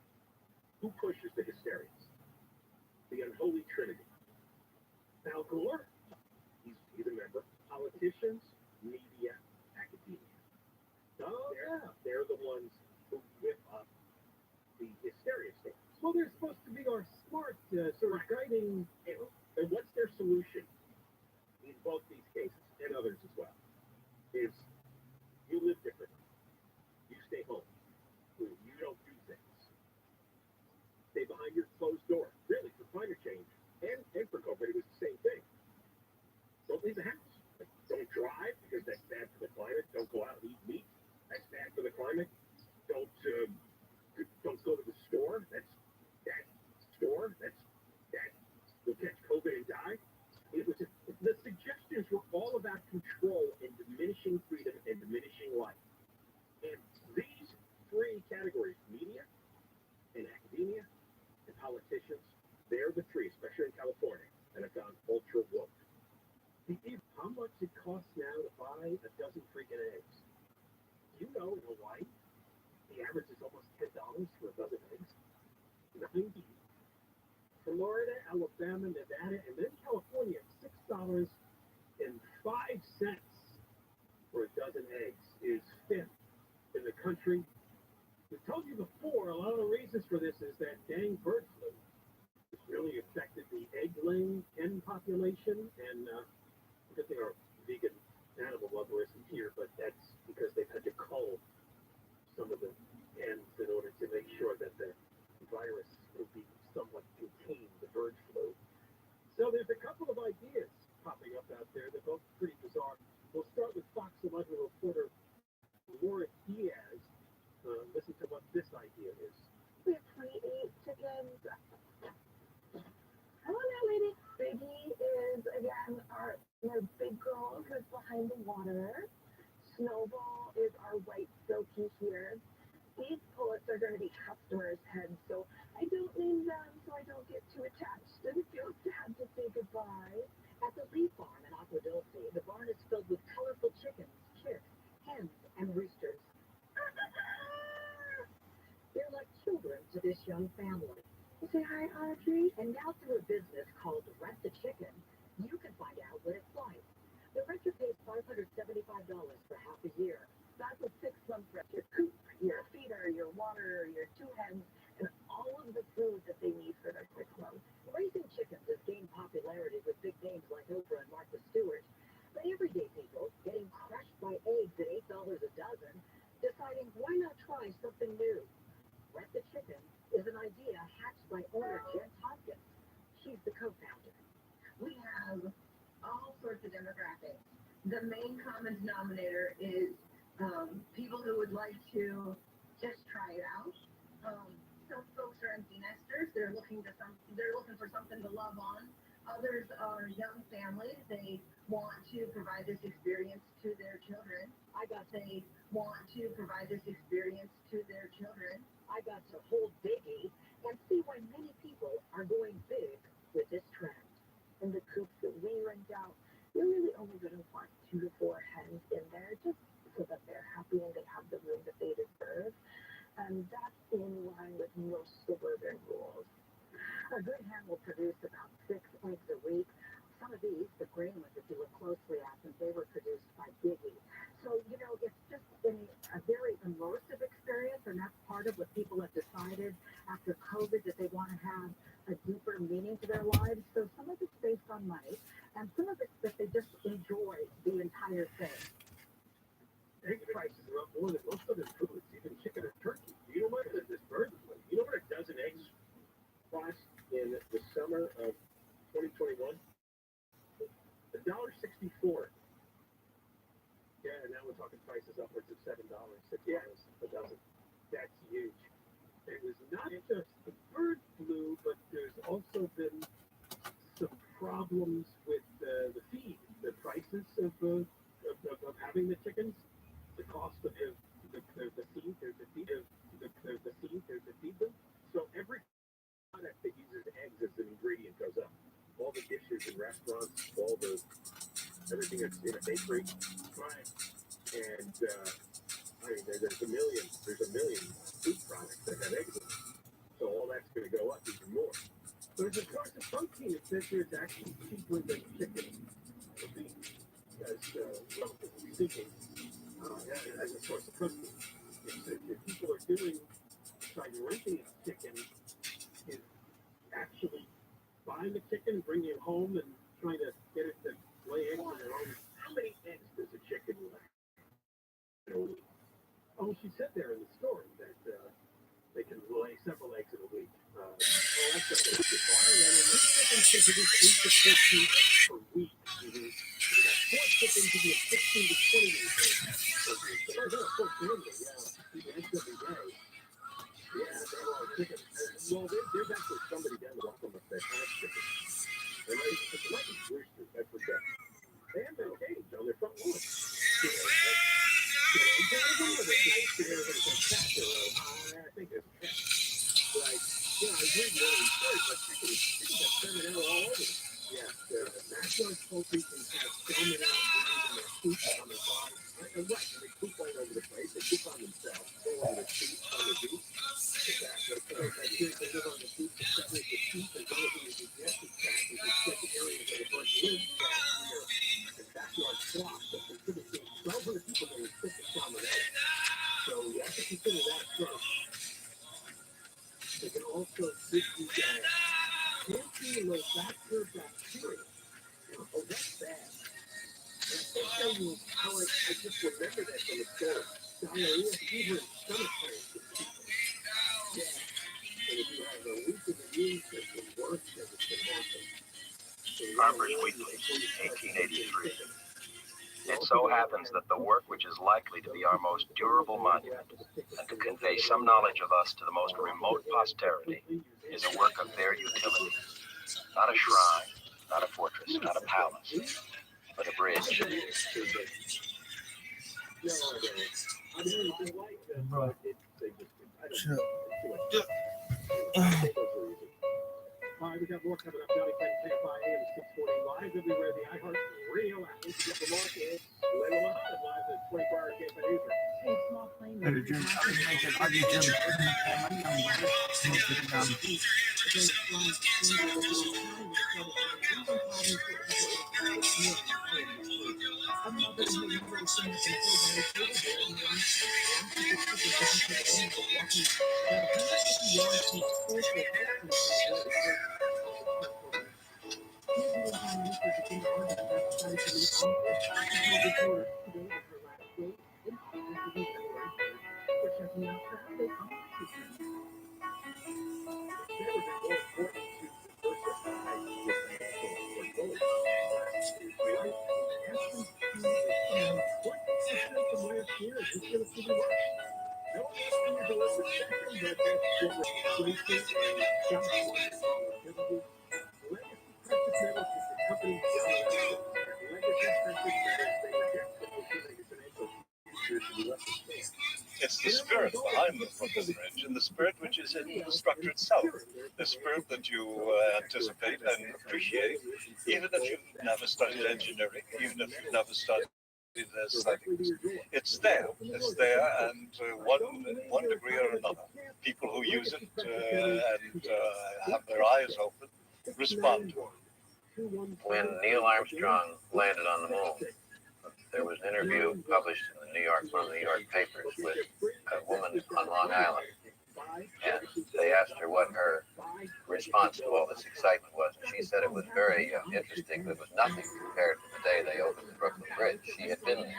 Who pushes the hysterias? The unholy trinity. Al Gore, he's a member. Politicians, media, academia. They're the ones who whip up the hysteria statements. Well, they're supposed to be our smart sort of guiding. And what's their solution in both these cases and others as well? Is you live differently. You stay home. You don't do things. Stay behind your closed door. Really, for climate change and for COVID, it was the same thing. Don't leave the house. Don't drive because that's bad for the climate. Don't go out and eat meat. That's bad for the climate. Don't go to the store. That's bad. You'll catch COVID and die. The suggestions were all about control and diminishing freedom and diminishing life. And these 3 categories, media and academia and politicians, they're the 3, especially in California, that have gone ultra woke. How much it costs now to buy a dozen freaking eggs? You know, in Hawaii, the average is almost $10 for a dozen eggs. 90. Florida, Alabama, Nevada, and then California, $6.05 for a dozen eggs is 5th in the country. We told you before, a lot of the reasons for this is that dang bird flu. It's really affected the egg-laying hen population, and good thing our vegan animal lover isn't here, but that's because they've had to cull some of the hens in order to make sure that the virus will be somewhat contained, the bird flu. So there's a couple of ideas popping up out there. They're both pretty bizarre. We'll start with Fox 11 reporter Laura Diaz. Listen to what this idea is. We have 28 chickens. Hello there, lady. Biggie is, again, our big girl who's behind the water. Snowball is our white silky here. These pullets are going to be customers' heads, so I don't name them so I don't get too attached and feel sad to say goodbye. At the Lee Farm in Aqua Dulce, the barn is filled with colorful chickens, chicks, hens, and roosters. They're like children to this young family. You say hi, Audrey? And now through a business called Rent the Chicken, you can find out what it's like. The renter pays $575 for half a year. That's a 6-month rent. Your coop, your feeder, your water, your 2 hens, and all of the food that they need for their 6 months. Raising chickens has gained popularity with big names like Oprah and Martha Stewart. But everyday people, getting crushed by eggs at $8 a dozen, deciding why not try something new. Rent the Chicken is an idea hatched by owner Jen Tompkins. She's the co-founder. We have all sorts of demographics. The main common denominator is people who would like to just try it out. Some folks are empty nesters. They're looking for something to love on. Others are young families. They want to provide this experience to their children. I got to hold Biggie and see why many people are going big with this trend. In the coops that we rent out, you're really only going to want 2 to 4 hens in there just so that they're happy and they have the room that they deserve. And that's in line with most suburban rules. A good hen will produce about 6 eggs a week. Some of these, the gray ones, if you look closely at them, they were produced by Biggie. So, it's just a very immersive experience, and that's part of what people have decided after COVID, that they want to have a deeper meaning to their lives. So some of it's based on money, and some of it's that they just enjoy the entire thing. Egg prices are up more than most other foods, even chicken or turkey. You know what this bird? You know what a dozen eggs cost in the summer of 2021? $1.64. Yeah, now we're talking prices upwards of $7, $6 a dozen. That's huge. It was not just the bird flu, but there's also been some problems with the feed, the prices of having the chickens, the cost of the feed, there's a feed them. So every product that uses eggs as an ingredient goes up. All the dishes in restaurants, everything that's in a bakery, right? And there's a million food products that have eggs in them. So all that's going to go up even more. But as a source of protein, it says it's actually cheaper than chicken beef, relatively speaking, as a source of protein. If people are doing like renting a chicken, is actually buying the chicken, bringing it home, and trying to get it to lay eggs on their own. How many eggs does a chicken lay? Oh, she said there in the story that they can lay several eggs in a week. That's a bit too far. And then chickens can produce 8 to 14 eggs per week. We got 4 chickens to get 16 to 20 eggs per week. So there's a full family, eggs every day. Yeah, they're all chickens. Well, there's actually somebody down the block from us that has chickens. And it's like a rooster, that's for sure. They have their cage on their front lawn. I think it's cat. Like, I was reading all these stories, but chickens have salmonella all over them. Yeah, backyard poultry can have salmonella in their poop on their body. And right, they poop all over the place. They poop on themselves. They on their feet, on their feet. Exactly. They live on the feet to separate the feet and go into the digestive tract, which is the area where the bird lives. The backyard flock that contributes to 1,200 people that are sick of salmonella. So you have to consider that first. They can also give you Campylobacter bacteria. Oh, that's bad. And I can't tell you how I just remember that from the story. Diarrhea, fever, and stomach pain. Yeah. And if you have a weakened immune system, worse than it can happen. Harper's Weekly, 1883. It so happens that the work which is likely to be our most durable monument, and to convey some knowledge of us to the most remote posterity, is a work of their utility. Not a shrine, not a fortress, not a palace, but a bridge. Bro. Chill. All right, we got more coming up. 95 KFI AM 640 live everywhere. The iHeart Radio app. Don't forget the market. Live live at 24-hour KFI News. Hey, the gym. I'll get gym. It's the spirit behind the Brooklyn Bridge, and the spirit which is in the structure itself. The spirit that you anticipate and appreciate, even if you've never studied engineering, even if you've never studied aesthetics. It's there, and one degree or another, people who use it and have their eyes open respond to it. When Neil Armstrong landed on the moon, there was an interview published in the one of the New York papers with a woman on Long Island. And they asked her what her response to all this excitement was. And she said it was very interesting. It was nothing compared to the day they opened the Brooklyn Bridge. She had been there.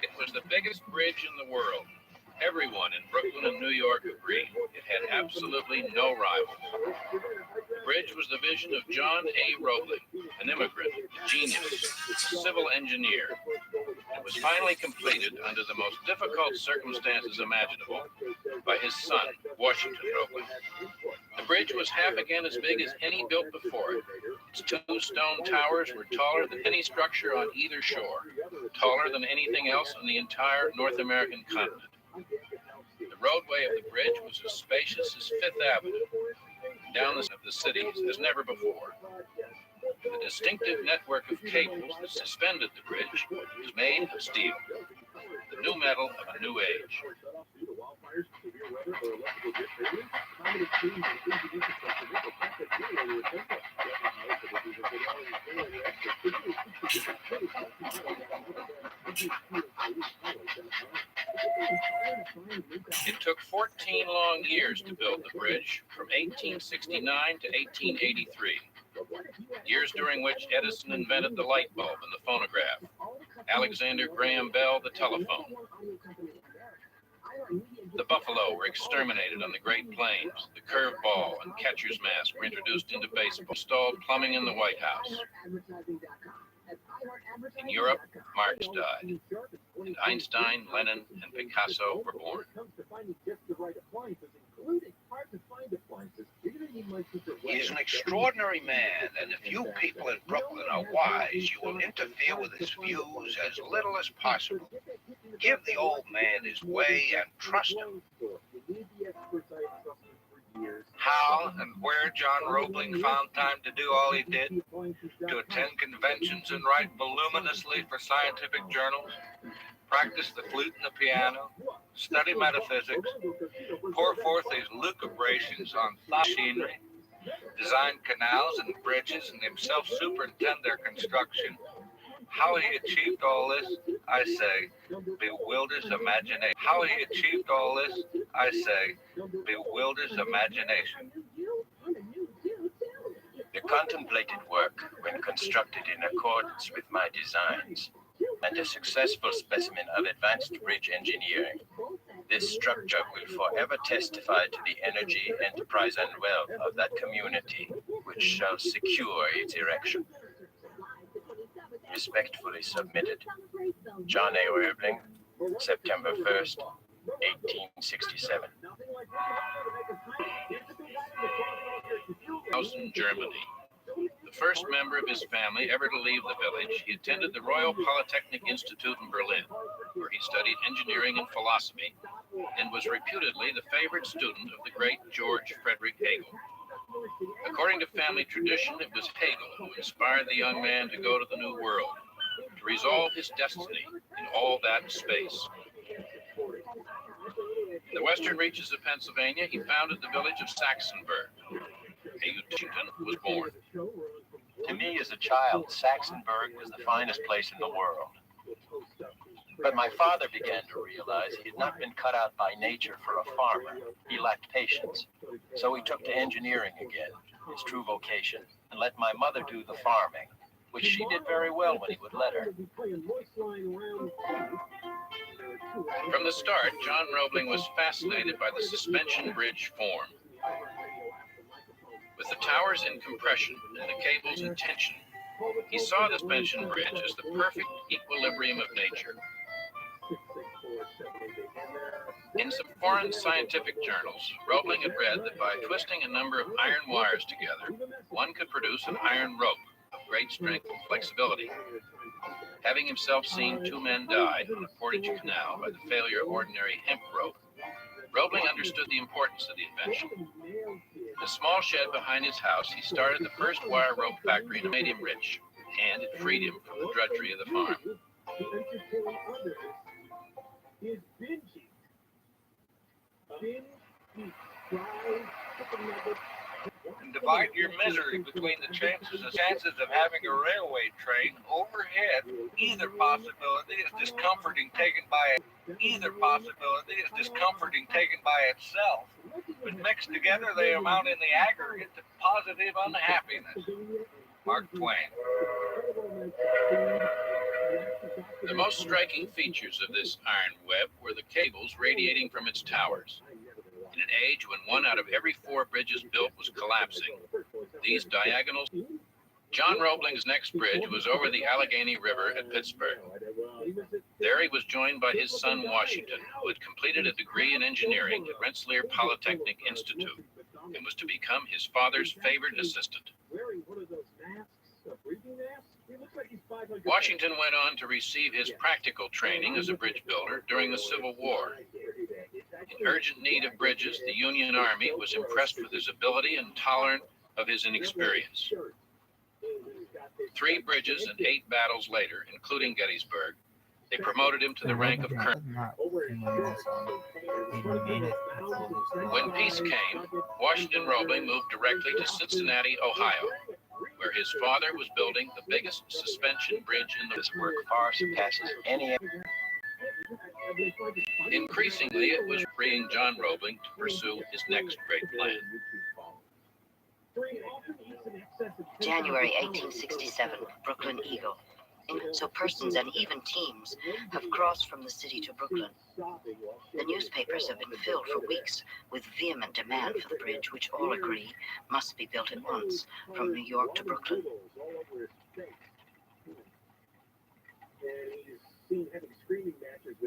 It was the biggest bridge in the world. Everyone in Brooklyn and New York agreed it had absolutely no rivals. The bridge was the vision of John A. Roebling, an immigrant, a genius, a civil engineer. It was finally completed under the most difficult circumstances imaginable by his son, Washington Roebling. The bridge was half again as big as any built before it. Its two stone towers were taller than any structure on either shore, taller than anything else on the entire North American continent. The roadway of the bridge was as spacious as Fifth Avenue, down the of the cities as never before. The distinctive network of cables that suspended the bridge was made of steel, the new metal of a new age. It took 14 long years to build the bridge, from 1869 to 1883, years during which Edison invented the light bulb and the phonograph, Alexander Graham Bell the telephone. The buffalo were exterminated on the Great Plains. The curved ball and catcher's mask were introduced into baseball. Installed plumbing in the White House. In Europe, Marx died, and Einstein, Lenin, and Picasso were born. He is an extraordinary man, and if you people in Brooklyn are wise, you will interfere with his views as little as possible. Give the old man his way and trust him. How and where John Roebling found time to do all he did, to attend conventions and write voluminously for scientific journals, practice the flute and the piano, study metaphysics, pour forth his lucubrations on thought machinery, design canals and bridges, and himself superintend their construction, How he achieved all this, I say, bewilders imagination. How he achieved all this, I say, bewilders imagination. The contemplated work, when constructed in accordance with my designs, and a successful specimen of advanced bridge engineering, this structure will forever testify to the energy, enterprise, and wealth of that community, which shall secure its erection. Respectfully submitted, John A. Roebling, September 1st, 1867. House in Germany. The first member of his family ever to leave the village, he attended the Royal Polytechnic Institute in Berlin, where he studied engineering and philosophy, and was reputedly the favorite student of the great George Frederick Hegel. According to family tradition, it was Hegel who inspired the young man to go to the New World, to resolve his destiny in all that space. In the western reaches of Pennsylvania, he founded the village of Saxonburg. Washington was born. To me as a child, Saxonburg was the finest place in the world. But my father began to realize he had not been cut out by nature for a farmer. He lacked patience. So he took to engineering again, his true vocation, and let my mother do the farming, which she did very well when he would let her. From the start, John Roebling was fascinated by the suspension bridge form. With the towers in compression and the cables in tension, he saw the suspension bridge as the perfect equilibrium of nature. In some foreign scientific journals, Roebling had read that by twisting a number of iron wires together, one could produce an iron rope of great strength and flexibility. Having himself seen 2 men die on a Portage canal by the failure of ordinary hemp rope, Roebling understood the importance of the invention. In a small shed behind his house, he started the first wire rope factory that made him rich, and it freed him from the drudgery of the farm. And divide your misery between the chances of having a railway train overhead. Either possibility is discomforting taken by itself. But mixed together, they amount in the aggregate to positive unhappiness. Mark Twain. The most striking features of this iron web were the cables radiating from its towers. In an age when 1 out of every 4 bridges built was collapsing, these diagonals. John Roebling's next bridge was over the Allegheny River at Pittsburgh. There he was joined by his son Washington, who had completed a degree in engineering at Rensselaer Polytechnic Institute and was to become his father's favored assistant. Washington went on to receive his practical training as a bridge builder during the Civil War. In urgent need of bridges, the Union Army was impressed with his ability and tolerant of his inexperience. 3 bridges and 8 battles later, including Gettysburg, they promoted him to the rank of colonel. When peace came, Washington Roebling moved directly to Cincinnati, Ohio, where his father was building the biggest suspension bridge in the world. This work far surpasses any. Increasingly, it was freeing John Roebling to pursue his next great plan. January 1867, Brooklyn Eagle. So persons and even teams have crossed from the city to Brooklyn. The newspapers have been filled for weeks with vehement demand for the bridge, which all agree must be built at once from New York to Brooklyn.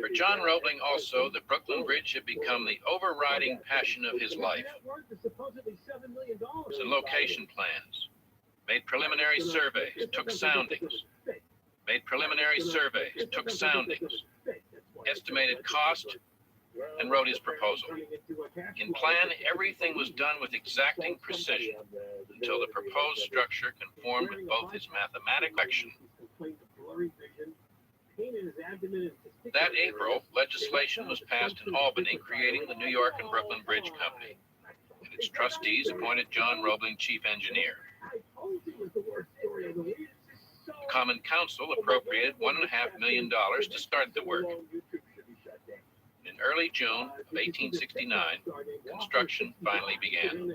For John Roebling also, the Brooklyn Bridge had become the overriding passion of his life. The location plans, made preliminary surveys, took soundings, estimated cost, and wrote his proposal. In plan, everything was done with exacting precision until the proposed structure conformed with both his mathematical action. That April, legislation was passed in Albany creating the New York and Brooklyn Bridge Company, and its trustees appointed John Roebling chief engineer. The Common Council appropriated $1.5 million to start the work. In early June of 1869, construction finally began.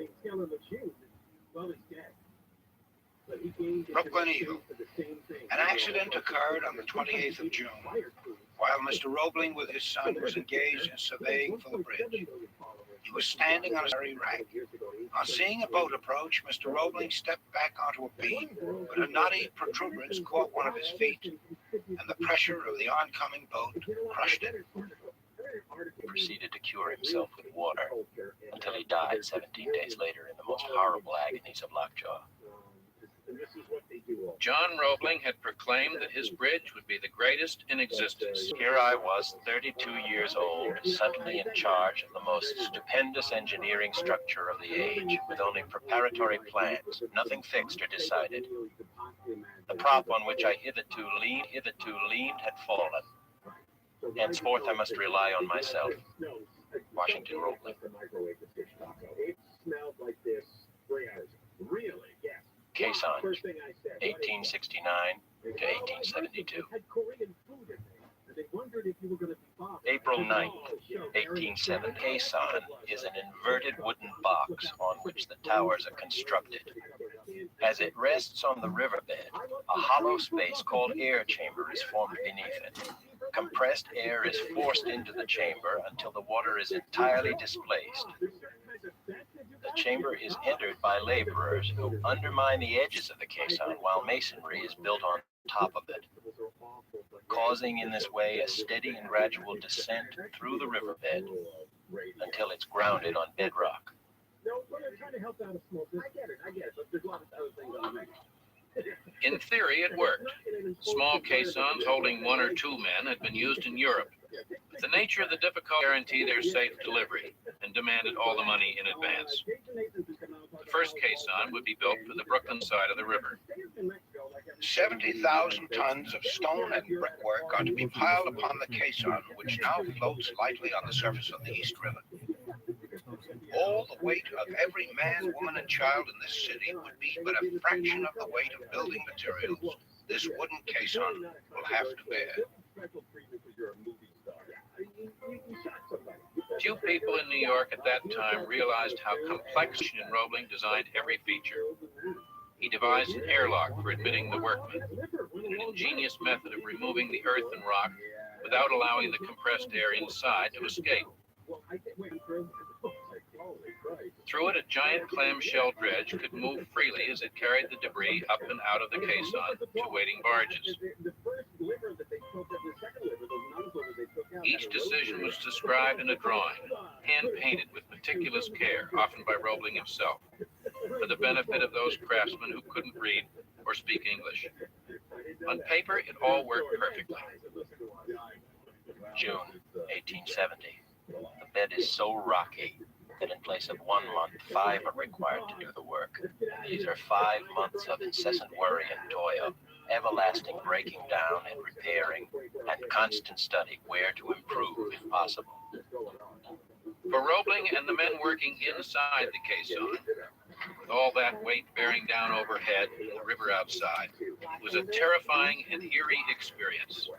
Brooklyn Eagle. An accident occurred on the 28th of June while Mr. Roebling with his son was engaged in surveying for the bridge. He was standing on a very rack. On seeing a boat approach, Mr. Roebling stepped back onto a beam, but a knotty protuberance caught one of his feet, and the pressure of the oncoming boat crushed it. He proceeded to cure himself with water until he died 17 days later in the most horrible agonies of lockjaw. John Roebling had proclaimed that his bridge would be the greatest in existence. Here I was, 32 years old, suddenly in charge of the most stupendous engineering structure of the age, with only preparatory plans, nothing fixed or decided. The prop on which I hitherto leaned had fallen. Henceforth, I must rely on myself. Washington Roebling. Quezon, 1869 to 1872. April 9th, 1870. Quezon is an inverted wooden box on which the towers are constructed. As it rests on the riverbed, a hollow space called air chamber is formed beneath it. Compressed air is forced into the chamber until the water is entirely displaced. The chamber is entered by laborers who undermine the edges of the caisson while masonry is built on top of it, causing in this way a steady and gradual descent through the riverbed until it's grounded on bedrock. In theory, it worked. Small caissons holding 1 or 2 men had been used in Europe, but the nature of the difficult guarantee their safe delivery and demanded all the money in advance. The first caisson would be built for the Brooklyn side of the river. 70,000 tons of stone and brickwork are to be piled upon the caisson, which now floats lightly on the surface of the East River. All the weight of every man, woman, and child in this city would be but a fraction of the weight of building materials this wooden caisson will have to bear. Few people in New York at that time realized how complex Roebling designed every feature. He devised an airlock for admitting the workmen, an ingenious method of removing the earth and rock without allowing the compressed air inside to escape. Through it, a giant clamshell dredge could move freely as it carried the debris up and out of the caisson to waiting barges. Each decision was described in a drawing, hand-painted with meticulous care, often by Roebling himself, for the benefit of those craftsmen who couldn't read or speak English. On paper, it all worked perfectly. June 1870. The bed is so rocky that in place of 1 month, 5 are required to do the work. These are 5 months of incessant worry and toil, everlasting breaking down and repairing, and constant study where to improve if possible. For Roebling and the men working inside the caisson, with all that weight bearing down overhead and the river outside, it was a terrifying and eerie experience.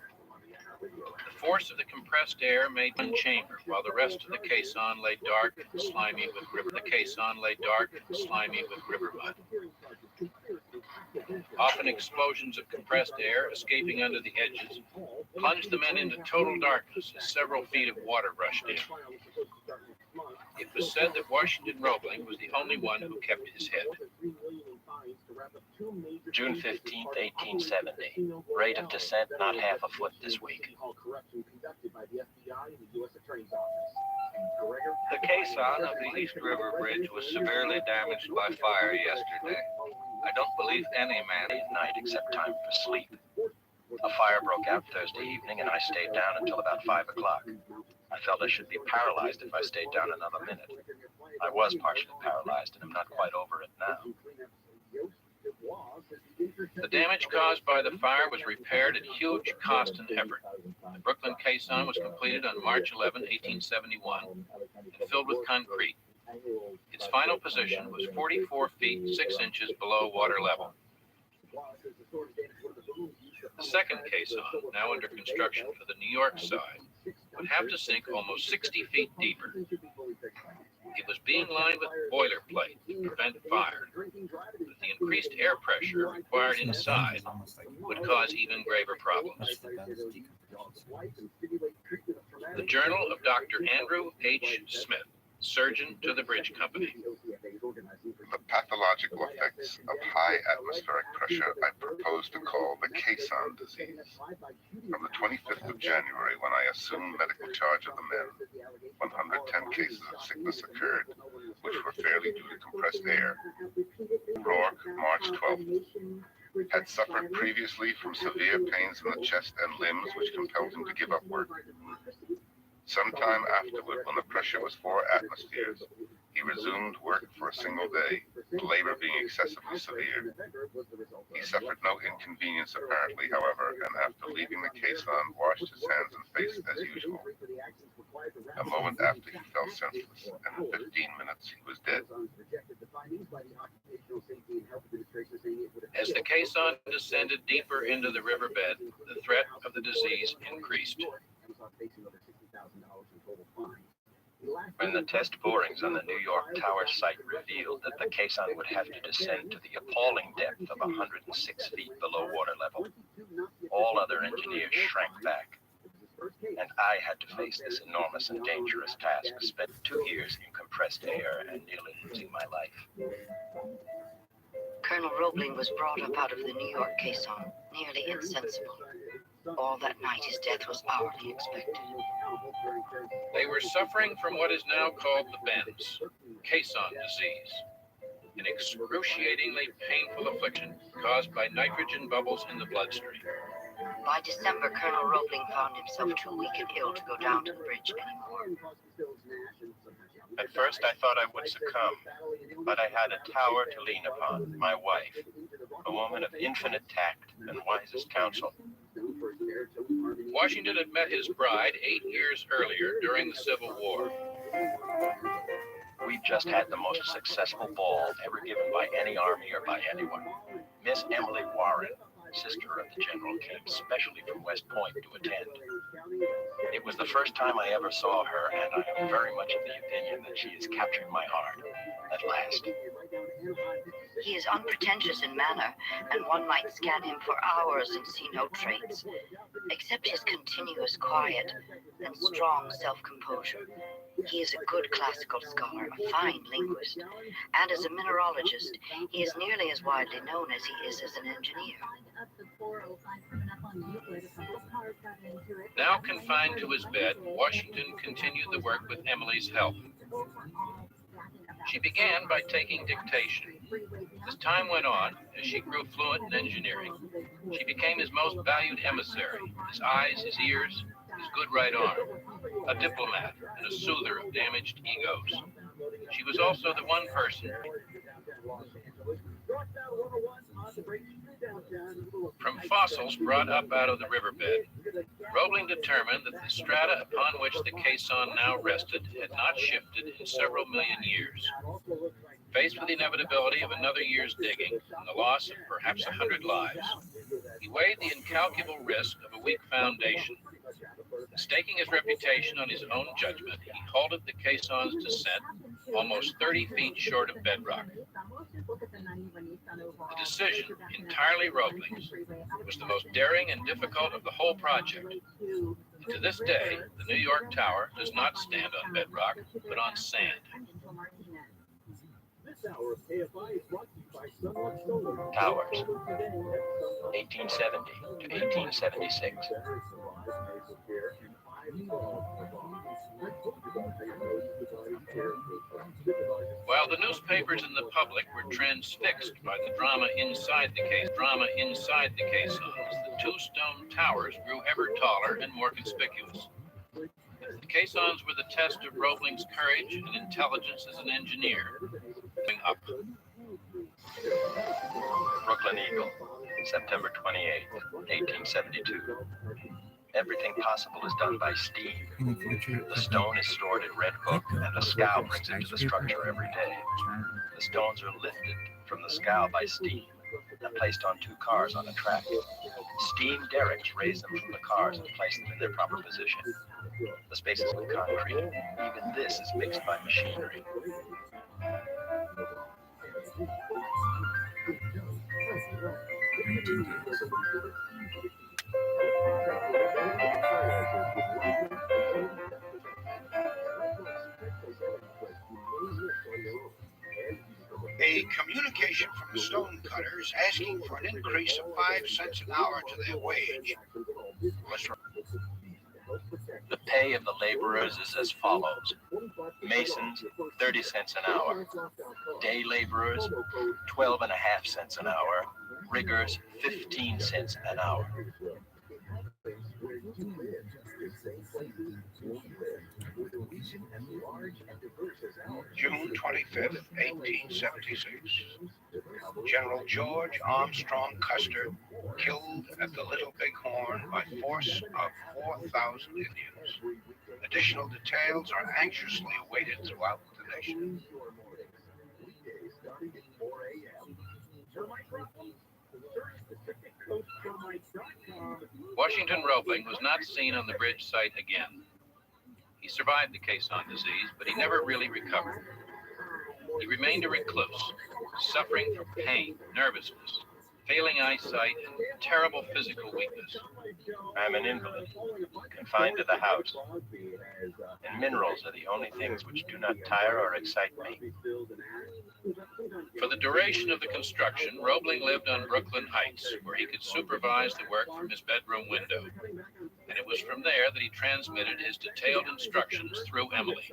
The force of the compressed air made one chamber, while the rest of the caisson lay dark and slimy with river. The caisson lay dark and slimy with river mud. Often explosions of compressed air escaping under the edges plunged the men into total darkness as several feet of water rushed in. It was said that Washington Roebling was the only one who kept his head. June 15th, 1870. Rate of descent not half a foot this week. The caisson of the East River Bridge was severely damaged by fire yesterday. I don't believe any man At night except time for sleep. A fire broke out Thursday evening and I stayed down until about 5 o'clock. I felt I should be paralyzed if I stayed down another minute. I was partially paralyzed and am not quite over it now. The damage caused by the fire was repaired at huge cost and effort. The Brooklyn caisson was completed on March 11, 1871, and filled with concrete. Its final position was 44 feet 6 inches below water level. The second caisson, now under construction for the New York side, would have to sink almost 60 feet deeper. It was being lined with boilerplate to prevent fire, but the increased air pressure required inside would cause even graver problems. The Journal of Dr. Andrew H. Smith, surgeon to the bridge company. The pathological effects of high atmospheric pressure I propose to call the caisson disease. From the 25th of January, when I assumed medical charge of the men, 110 cases of sickness occurred, which were fairly due to compressed air. Rourke, March 12th. Had suffered previously from severe pains in the chest and limbs, which compelled him to give up work. Sometime afterward, when the pressure was 4 atmospheres, he resumed work for a single day, the labor being excessively severe. He suffered no inconvenience apparently, however, and after leaving the caisson, washed his hands and face as usual. A moment after, he fell senseless, and in 15 minutes he was dead. As the caisson descended deeper into the riverbed, the threat of the disease increased. When the test borings on the New York Tower site revealed that the caisson would have to descend to the appalling depth of 106 feet below water level, all other engineers shrank back, and I had to face this enormous and dangerous task, spent 2 years in compressed air and nearly losing my life. Colonel Roebling was brought up out of the New York caisson, nearly insensible. All that night his death was hourly expected. They were suffering from what is now called the bends, caisson disease, an excruciatingly painful affliction caused by nitrogen bubbles in the bloodstream. By December, Colonel Roebling found himself too weak and ill to go down to the bridge anymore. At first I thought I would succumb, but I had a tower to lean upon, my wife, a woman of infinite tact and wisest counsel. Washington had met his bride 8 years earlier during the Civil War. We just had the most successful ball ever given by any army or by anyone. Miss Emily Warren, sister of the general, came specially from West Point to attend. It was the first time I ever saw her, and I am very much of the opinion that she is capturing my heart at last. He is unpretentious in manner, and one might scan him for hours and see no traits, except his continuous quiet and strong self-composure. He is a good classical scholar, a fine linguist, and as a mineralogist, he is nearly as widely known as he is as an engineer. Now confined to his bed, Washington continued the work with Emily's help. She began by taking dictation. As time went on, as she grew fluent in engineering, she became his most valued emissary, his eyes, his ears, his good right arm, a diplomat and a soother of damaged egos. She was also the one person from fossils brought up out of the riverbed. Roebling determined that the strata upon which the caisson now rested had not shifted in several million years. Faced with the inevitability of another year's digging and the loss of perhaps 100 lives, he weighed the incalculable risk of a weak foundation. Staking his reputation on his own judgment, he halted the caisson's descent almost 30 feet short of bedrock. The decision, entirely Roebling's, was the most daring and difficult of the whole project. And to this day, the New York Tower does not stand on bedrock, but on sand. Towers, 1870 to 1876. While the newspapers and the public were transfixed by the drama inside the caissons, the two stone towers grew ever taller and more conspicuous. The caissons were the test of Roebling's courage and intelligence as an engineer. Going up. Brooklyn Eagle, September 28, 1872. Everything possible is done by steam. The stone is stored in Red Hook, and the scow brings it to the structure every day. The stones are lifted from the scow by steam. and placed on two cars on a track. Steam derricks raise them from the cars and place them in their proper position. The space is concrete. Even this is mixed by machinery. A communication from the stonecutters asking for an increase of 5 cents an hour to their wage was The pay of the laborers is as follows. Masons, 30 cents an hour. Day laborers, 12.5 cents an hour. Riggers, 15 cents an hour. June 25th, 1876. General George Armstrong Custer killed at the Little Bighorn by force of 4,000 Indians. Additional details are anxiously awaited throughout the nation. Washington Roebling was not seen on the bridge site again. He survived the caisson disease, but he never really recovered. He remained a recluse, suffering from pain, nervousness, failing eyesight, and terrible physical weakness. I'm an invalid, confined to the house, and minerals are the only things which do not tire or excite me. For the duration of the construction, Roebling lived on Brooklyn Heights, where he could supervise the work from his bedroom window. And it was from there that he transmitted his detailed instructions through Emily.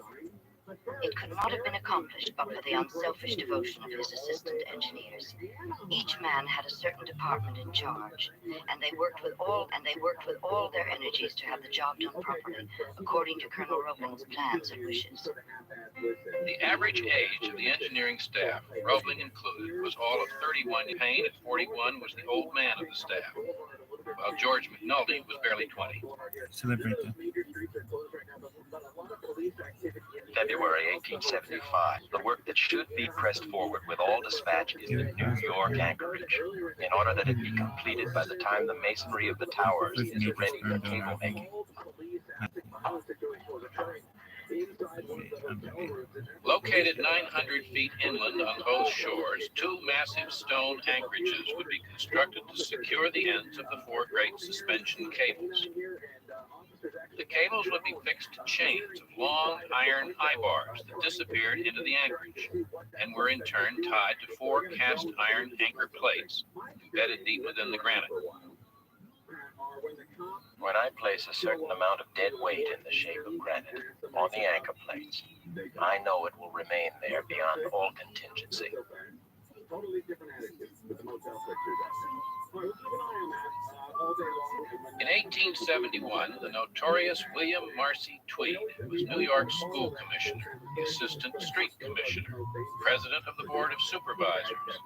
It could not have been accomplished but for the unselfish devotion of his assistant engineers. Each man had a certain department in charge, and they worked with all their energies to have the job done properly, according to Colonel Roebling's plans and wishes. The average age of the engineering staff, Roebling included, was all of 31. Payne, at 41, was the old man of the staff, while George McNulty was barely 20. Celebrate that. February 1875. The work that should be pressed forward with all dispatch is the New York anchorage, in order that it be completed by the time the masonry of the towers is ready for cable making. Located 900 feet inland on both shores, two massive stone anchorages would be constructed to secure the ends of the four great suspension cables. The cables would be fixed to chains of long iron high bars that disappeared into the anchorage and were in turn tied to four cast iron anchor plates embedded deep within the granite. When I place a certain amount of dead weight in the shape of granite on the anchor plates, I know it will remain there beyond all contingency. In 1871, the notorious William Marcy Tweed was New York School Commissioner, the Assistant Street Commissioner, President of the Board of Supervisors,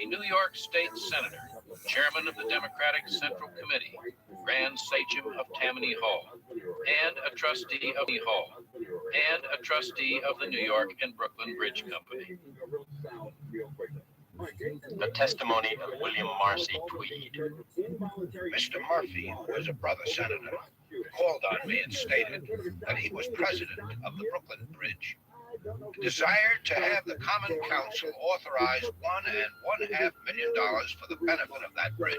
a New York State Senator, Chairman of the Democratic Central Committee, Grand Sachem of Tammany Hall, and a trustee of the Hall, and a trustee of the New York and Brooklyn Bridge Company. The testimony of William Marcy Tweed. Mr. Murphy, who was a brother senator, called on me and stated that he was president of the Brooklyn Bridge. He desired to have the Common Council authorize $1.5 million for the benefit of that bridge.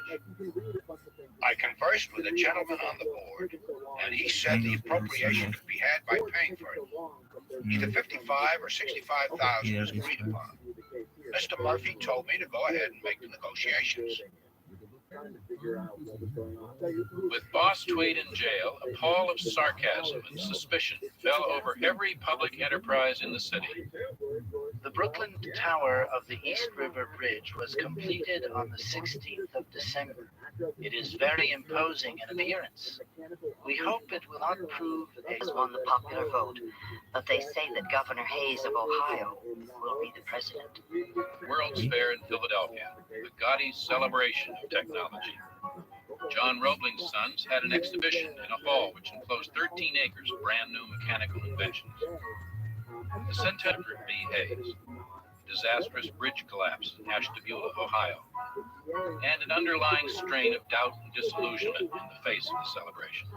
I conversed with a gentleman on the board, and he said the appropriation could be had by paying for it. Either $55,000 or $65,000 was agreed upon. Mr. Murphy told me to go ahead and make the negotiations. With Boss Tweed in jail, a pall of sarcasm and suspicion fell over every public enterprise in the city. The Brooklyn Tower of the East River Bridge was completed on the 16th of December. It is very imposing in appearance. We hope it will not prove as won the popular vote, but they say that Governor Hayes of Ohio will be the president. World's Fair in Philadelphia, the gaudy celebration of technology. John Roebling's sons had an exhibition in a hall which enclosed 13 acres of brand new mechanical inventions. The centenary of B. Hayes, disastrous bridge collapse in Ashtabula, Ohio, and an underlying strain of doubt and disillusionment in the face of the celebration.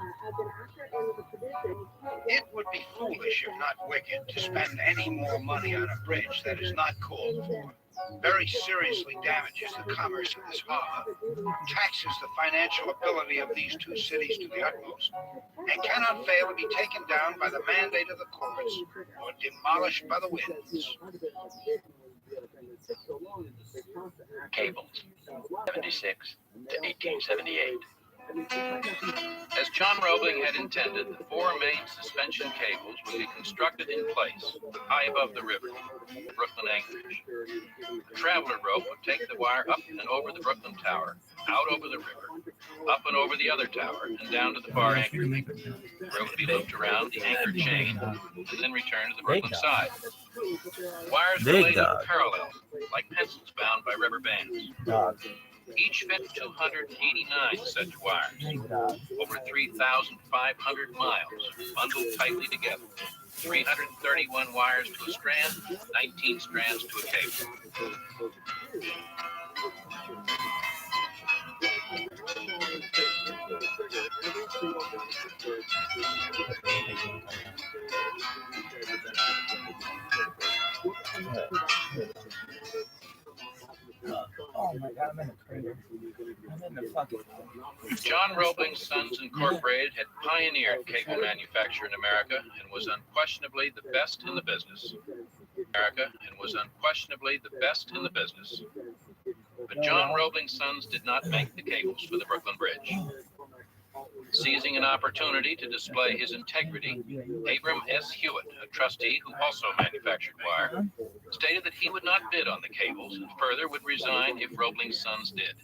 It would be foolish, if not wicked, to spend any more money on a bridge that is not called for. Very seriously damages the commerce of this harbor, taxes the financial ability of these two cities to the utmost, and cannot fail to be taken down by the mandate of the courts or demolished by the winds. Cables, 76 to 1878. As John Roebling had intended, the four main suspension cables would be constructed in place, high above the river, Brooklyn anchorage. The traveler rope would take the wire up and over the Brooklyn Tower, out over the river, up and over the other tower, and down to the far anchorage, where it would be looped around the anchor chain and then returned to the Brooklyn side. Wires were laid in parallel, like pencils bound by rubber bands. Each fit 289 such wires, over 3,500 miles, bundled tightly together. 331 wires to a strand, 19 strands to a cable. Oh my God, I'm in a crater. I'm in the fucking. John Roebling Sons Incorporated had pioneered cable manufacture in America and was unquestionably the best in the business. But John Roebling Sons did not make the cables for the Brooklyn Bridge. Seizing an opportunity to display his integrity, Abram S. Hewitt, a trustee who also manufactured wire, stated that he would not bid on the cables and further would resign if Roebling Sons did.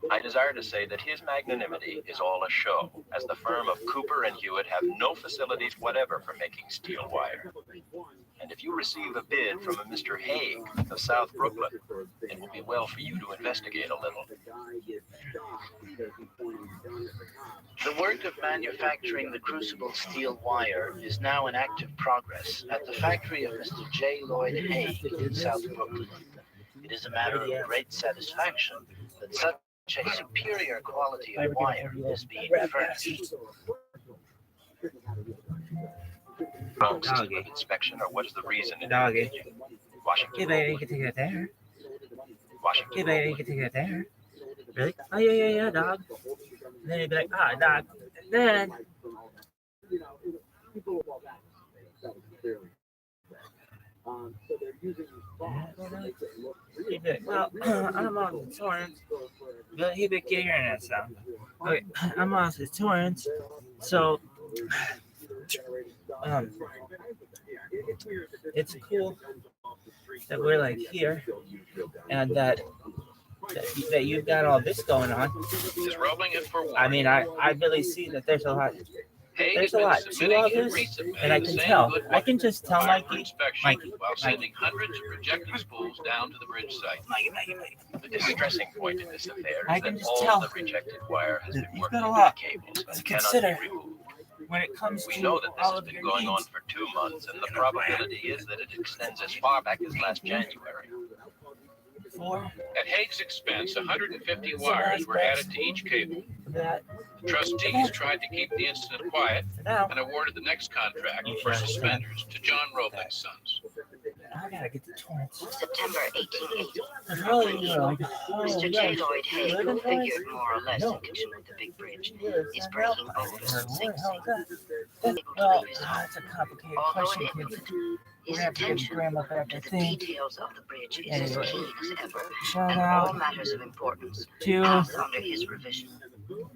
I desire to say that his magnanimity is all a show, as the firm of Cooper and Hewitt have no facilities whatever for making steel wire. And if you receive a bid from a Mr. Haig of South Brooklyn, it will be well for you to investigate a little. The work of manufacturing the crucible steel wire is now in active progress at the factory of Mr. J. Lloyd Haig in South Brooklyn. It is a matter of great satisfaction that such a superior quality of wire is being furnished. Wrong system of inspection, or what is the reason? Doggy. Washington. Hey, baby, you can take it there. Washington. Hey, baby, you can take it there. Really? Oh, yeah, dog. And then you'd be like, ah, dog. And then. He'd be like, well, I'm on the torrent. But he'd be like, yeah, you're in that sound. Okay, I'm on the torrent. So. It's cool that we're like here and that you've got all this going on. Is Roebling it for I mean, I really see that there's a lot to all this, and I can tell. I can just tell Mikey, while sending hundreds of rejected spools down to the bridge site. The distressing point in this affair I is can that just all tell the rejected wire has been you've working got a with lot the cables to and consider cannot be removed. when it comes We to know that this all has of been your going on needs. for 2 months, and the probability is that it extends as far back as last January. At Haig's expense, 150 wires were added to each cable. The trustees tried to keep the incident quiet and awarded the next contract for suspenders to John Roebling Sons. I gotta get the torrents. September 1880. Oh, Mr. J. Lloyd Haig, who figured more or less in connection with the big bridge, is breaking boulders in Sing Sing. Well, it's a complicated Although question, an kids. infant, his We're gonna have to get attention Grandma back to to the think. details of the bridge is Anyway, as keen as ever, shout and out all matters of importance to pass under his revision.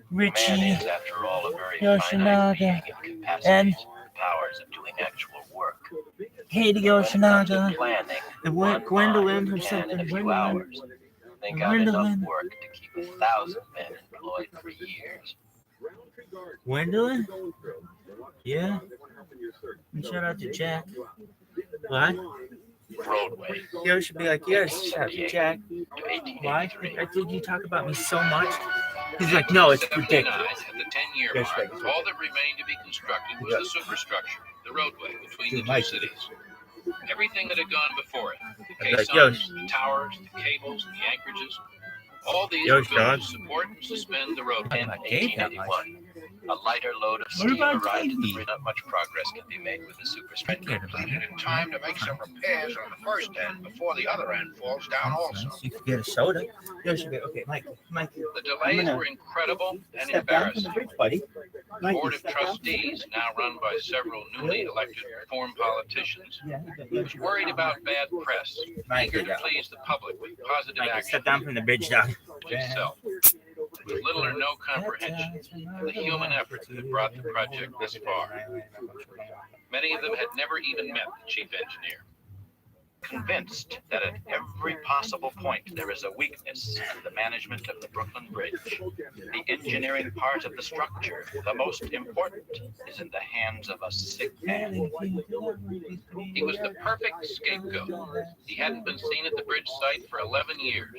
Richie, Man is, after all, a very finite being in and capacities and powers of doing actual work. Katie When it comes to Yoshinaga, planning, and one Gwendolyn mind or can, in something. a few Gwendolyn. hours, think out enough work to keep 1,000 men employed for years. Gwendolyn? Yeah. And shout out to Jack. What? Roadway. You should be like, yes, Jack. Why? 1883. Did you talk about me so much? He's like, no, it's ridiculous. At the 10-year mark, all that remained to be constructed was the superstructure, the roadway between the two cities. Everything that had gone before it, the caissons, the towers, the cables, the anchorages, All these Yo, were built dog. to support and suspend the roadway. In 1881, a lighter load of steel arrived at the bridge. Not much progress can be made with the super speed. Completed in time to make some repairs on the first end before the other end falls down also. You could get a soda. Yo, should be okay, Mike. The delays were incredible and Step down from embarrassing. the bridge, buddy. The Board of Trustees, now run by several newly elected reform politicians, was worried about bad press, eager to please the public with positive Mike, action step down from the bridge, dog. itself, with little or no comprehension of the human effort that brought the project this far. Many of them had never even met the chief engineer. Convinced that at every possible point there is a weakness in the management of the Brooklyn Bridge, the engineering part of the structure, the most important, is in the hands of a sick man. He was the perfect scapegoat. He hadn't been seen at the bridge site for 11 years.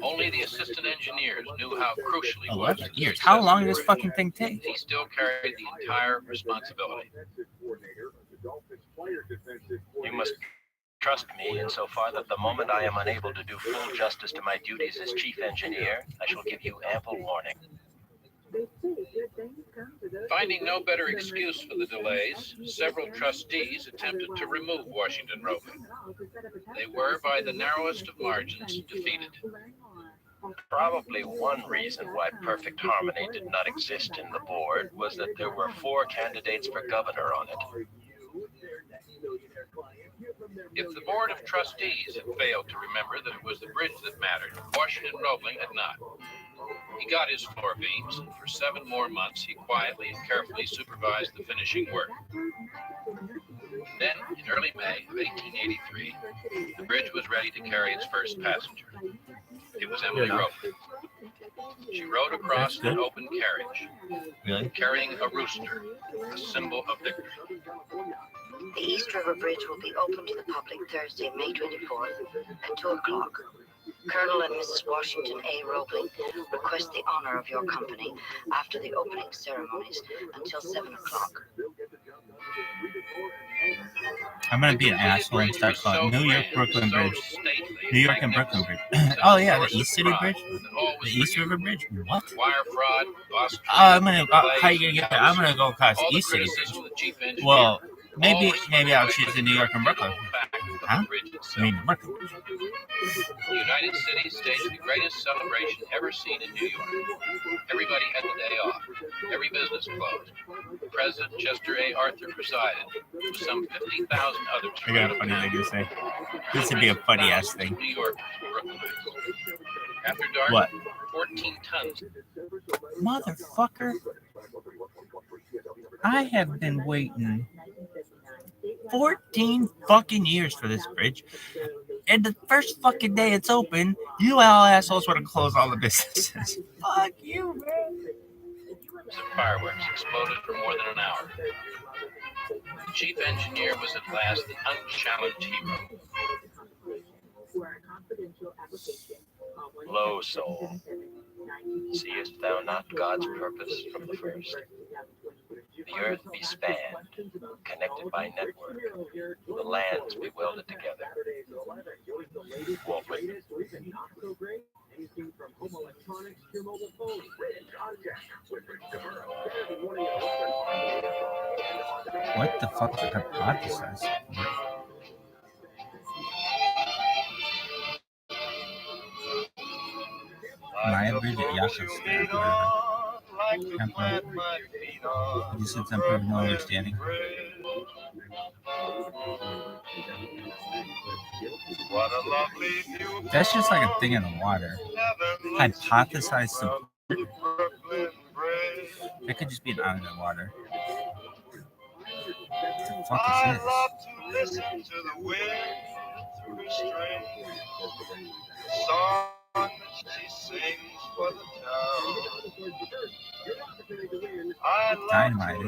Only the assistant engineers knew how crucial he was. 11 years. How long does this fucking thing take? He still carried the entire responsibility. You must trust me insofar that the moment I am unable to do full justice to my duties as chief engineer, I shall give you ample warning. Finding no better excuse for the delays, several trustees attempted to remove Washington Roadway. They were, by the narrowest of margins, defeated. Probably one reason why perfect harmony did not exist in the board was that there were 4 candidates for governor on it. If the Board of Trustees had failed to remember that it was the bridge that mattered, Washington Roebling had not. He got his floor beams, and for 7 more months he quietly and carefully supervised the finishing work. Then, in early May of 1883, the bridge was ready to carry its first passenger. It was Emily Roebling. She rode across an open carriage, carrying a rooster, a symbol of victory. The East River Bridge will be open to the public Thursday, May 24th at 2 o'clock. Colonel and Mrs. Washington A. Roebling request the honor of your company after the opening ceremonies until 7 o'clock. I'm gonna be an asshole and start calling New York Brooklyn Bridge. New York and Brooklyn Bridge. Oh yeah, the East City Bridge? The East River Bridge? What? Wire fraud, bus I'm gonna how you gonna get there? I'm gonna go across the East City Bridge. Well, maybe I'll choose the New York and Brooklyn. Huh? I mean Brooklyn. The United Cities staged the greatest celebration ever seen in New York. Everybody had the day off. Every business closed. President Chester A. Arthur presided, with some 50,000 others. I got a funny thing to say. This would be a funny ass thing. New York, Brooklyn. After dark, What? 14 tons. Motherfucker. I have been waiting 14 fucking years for this bridge. And the first fucking day it's open, you all assholes want to close all the businesses. Fuck you, man. Some fireworks exploded for more than an hour. The chief engineer was at last the unchallenged hero. Lo, soul, seest thou not God's purpose from the first? The earth be spanned, connected by network, the lands be welded together. Walt Whitman. What the fuck did hypothesize? Maya Bridge at Yasha's Temple. This is temple of no understanding. That's just like a thing in the water. Hypothesize support. That could just be an island in water. What the fuck is this? Dynamite.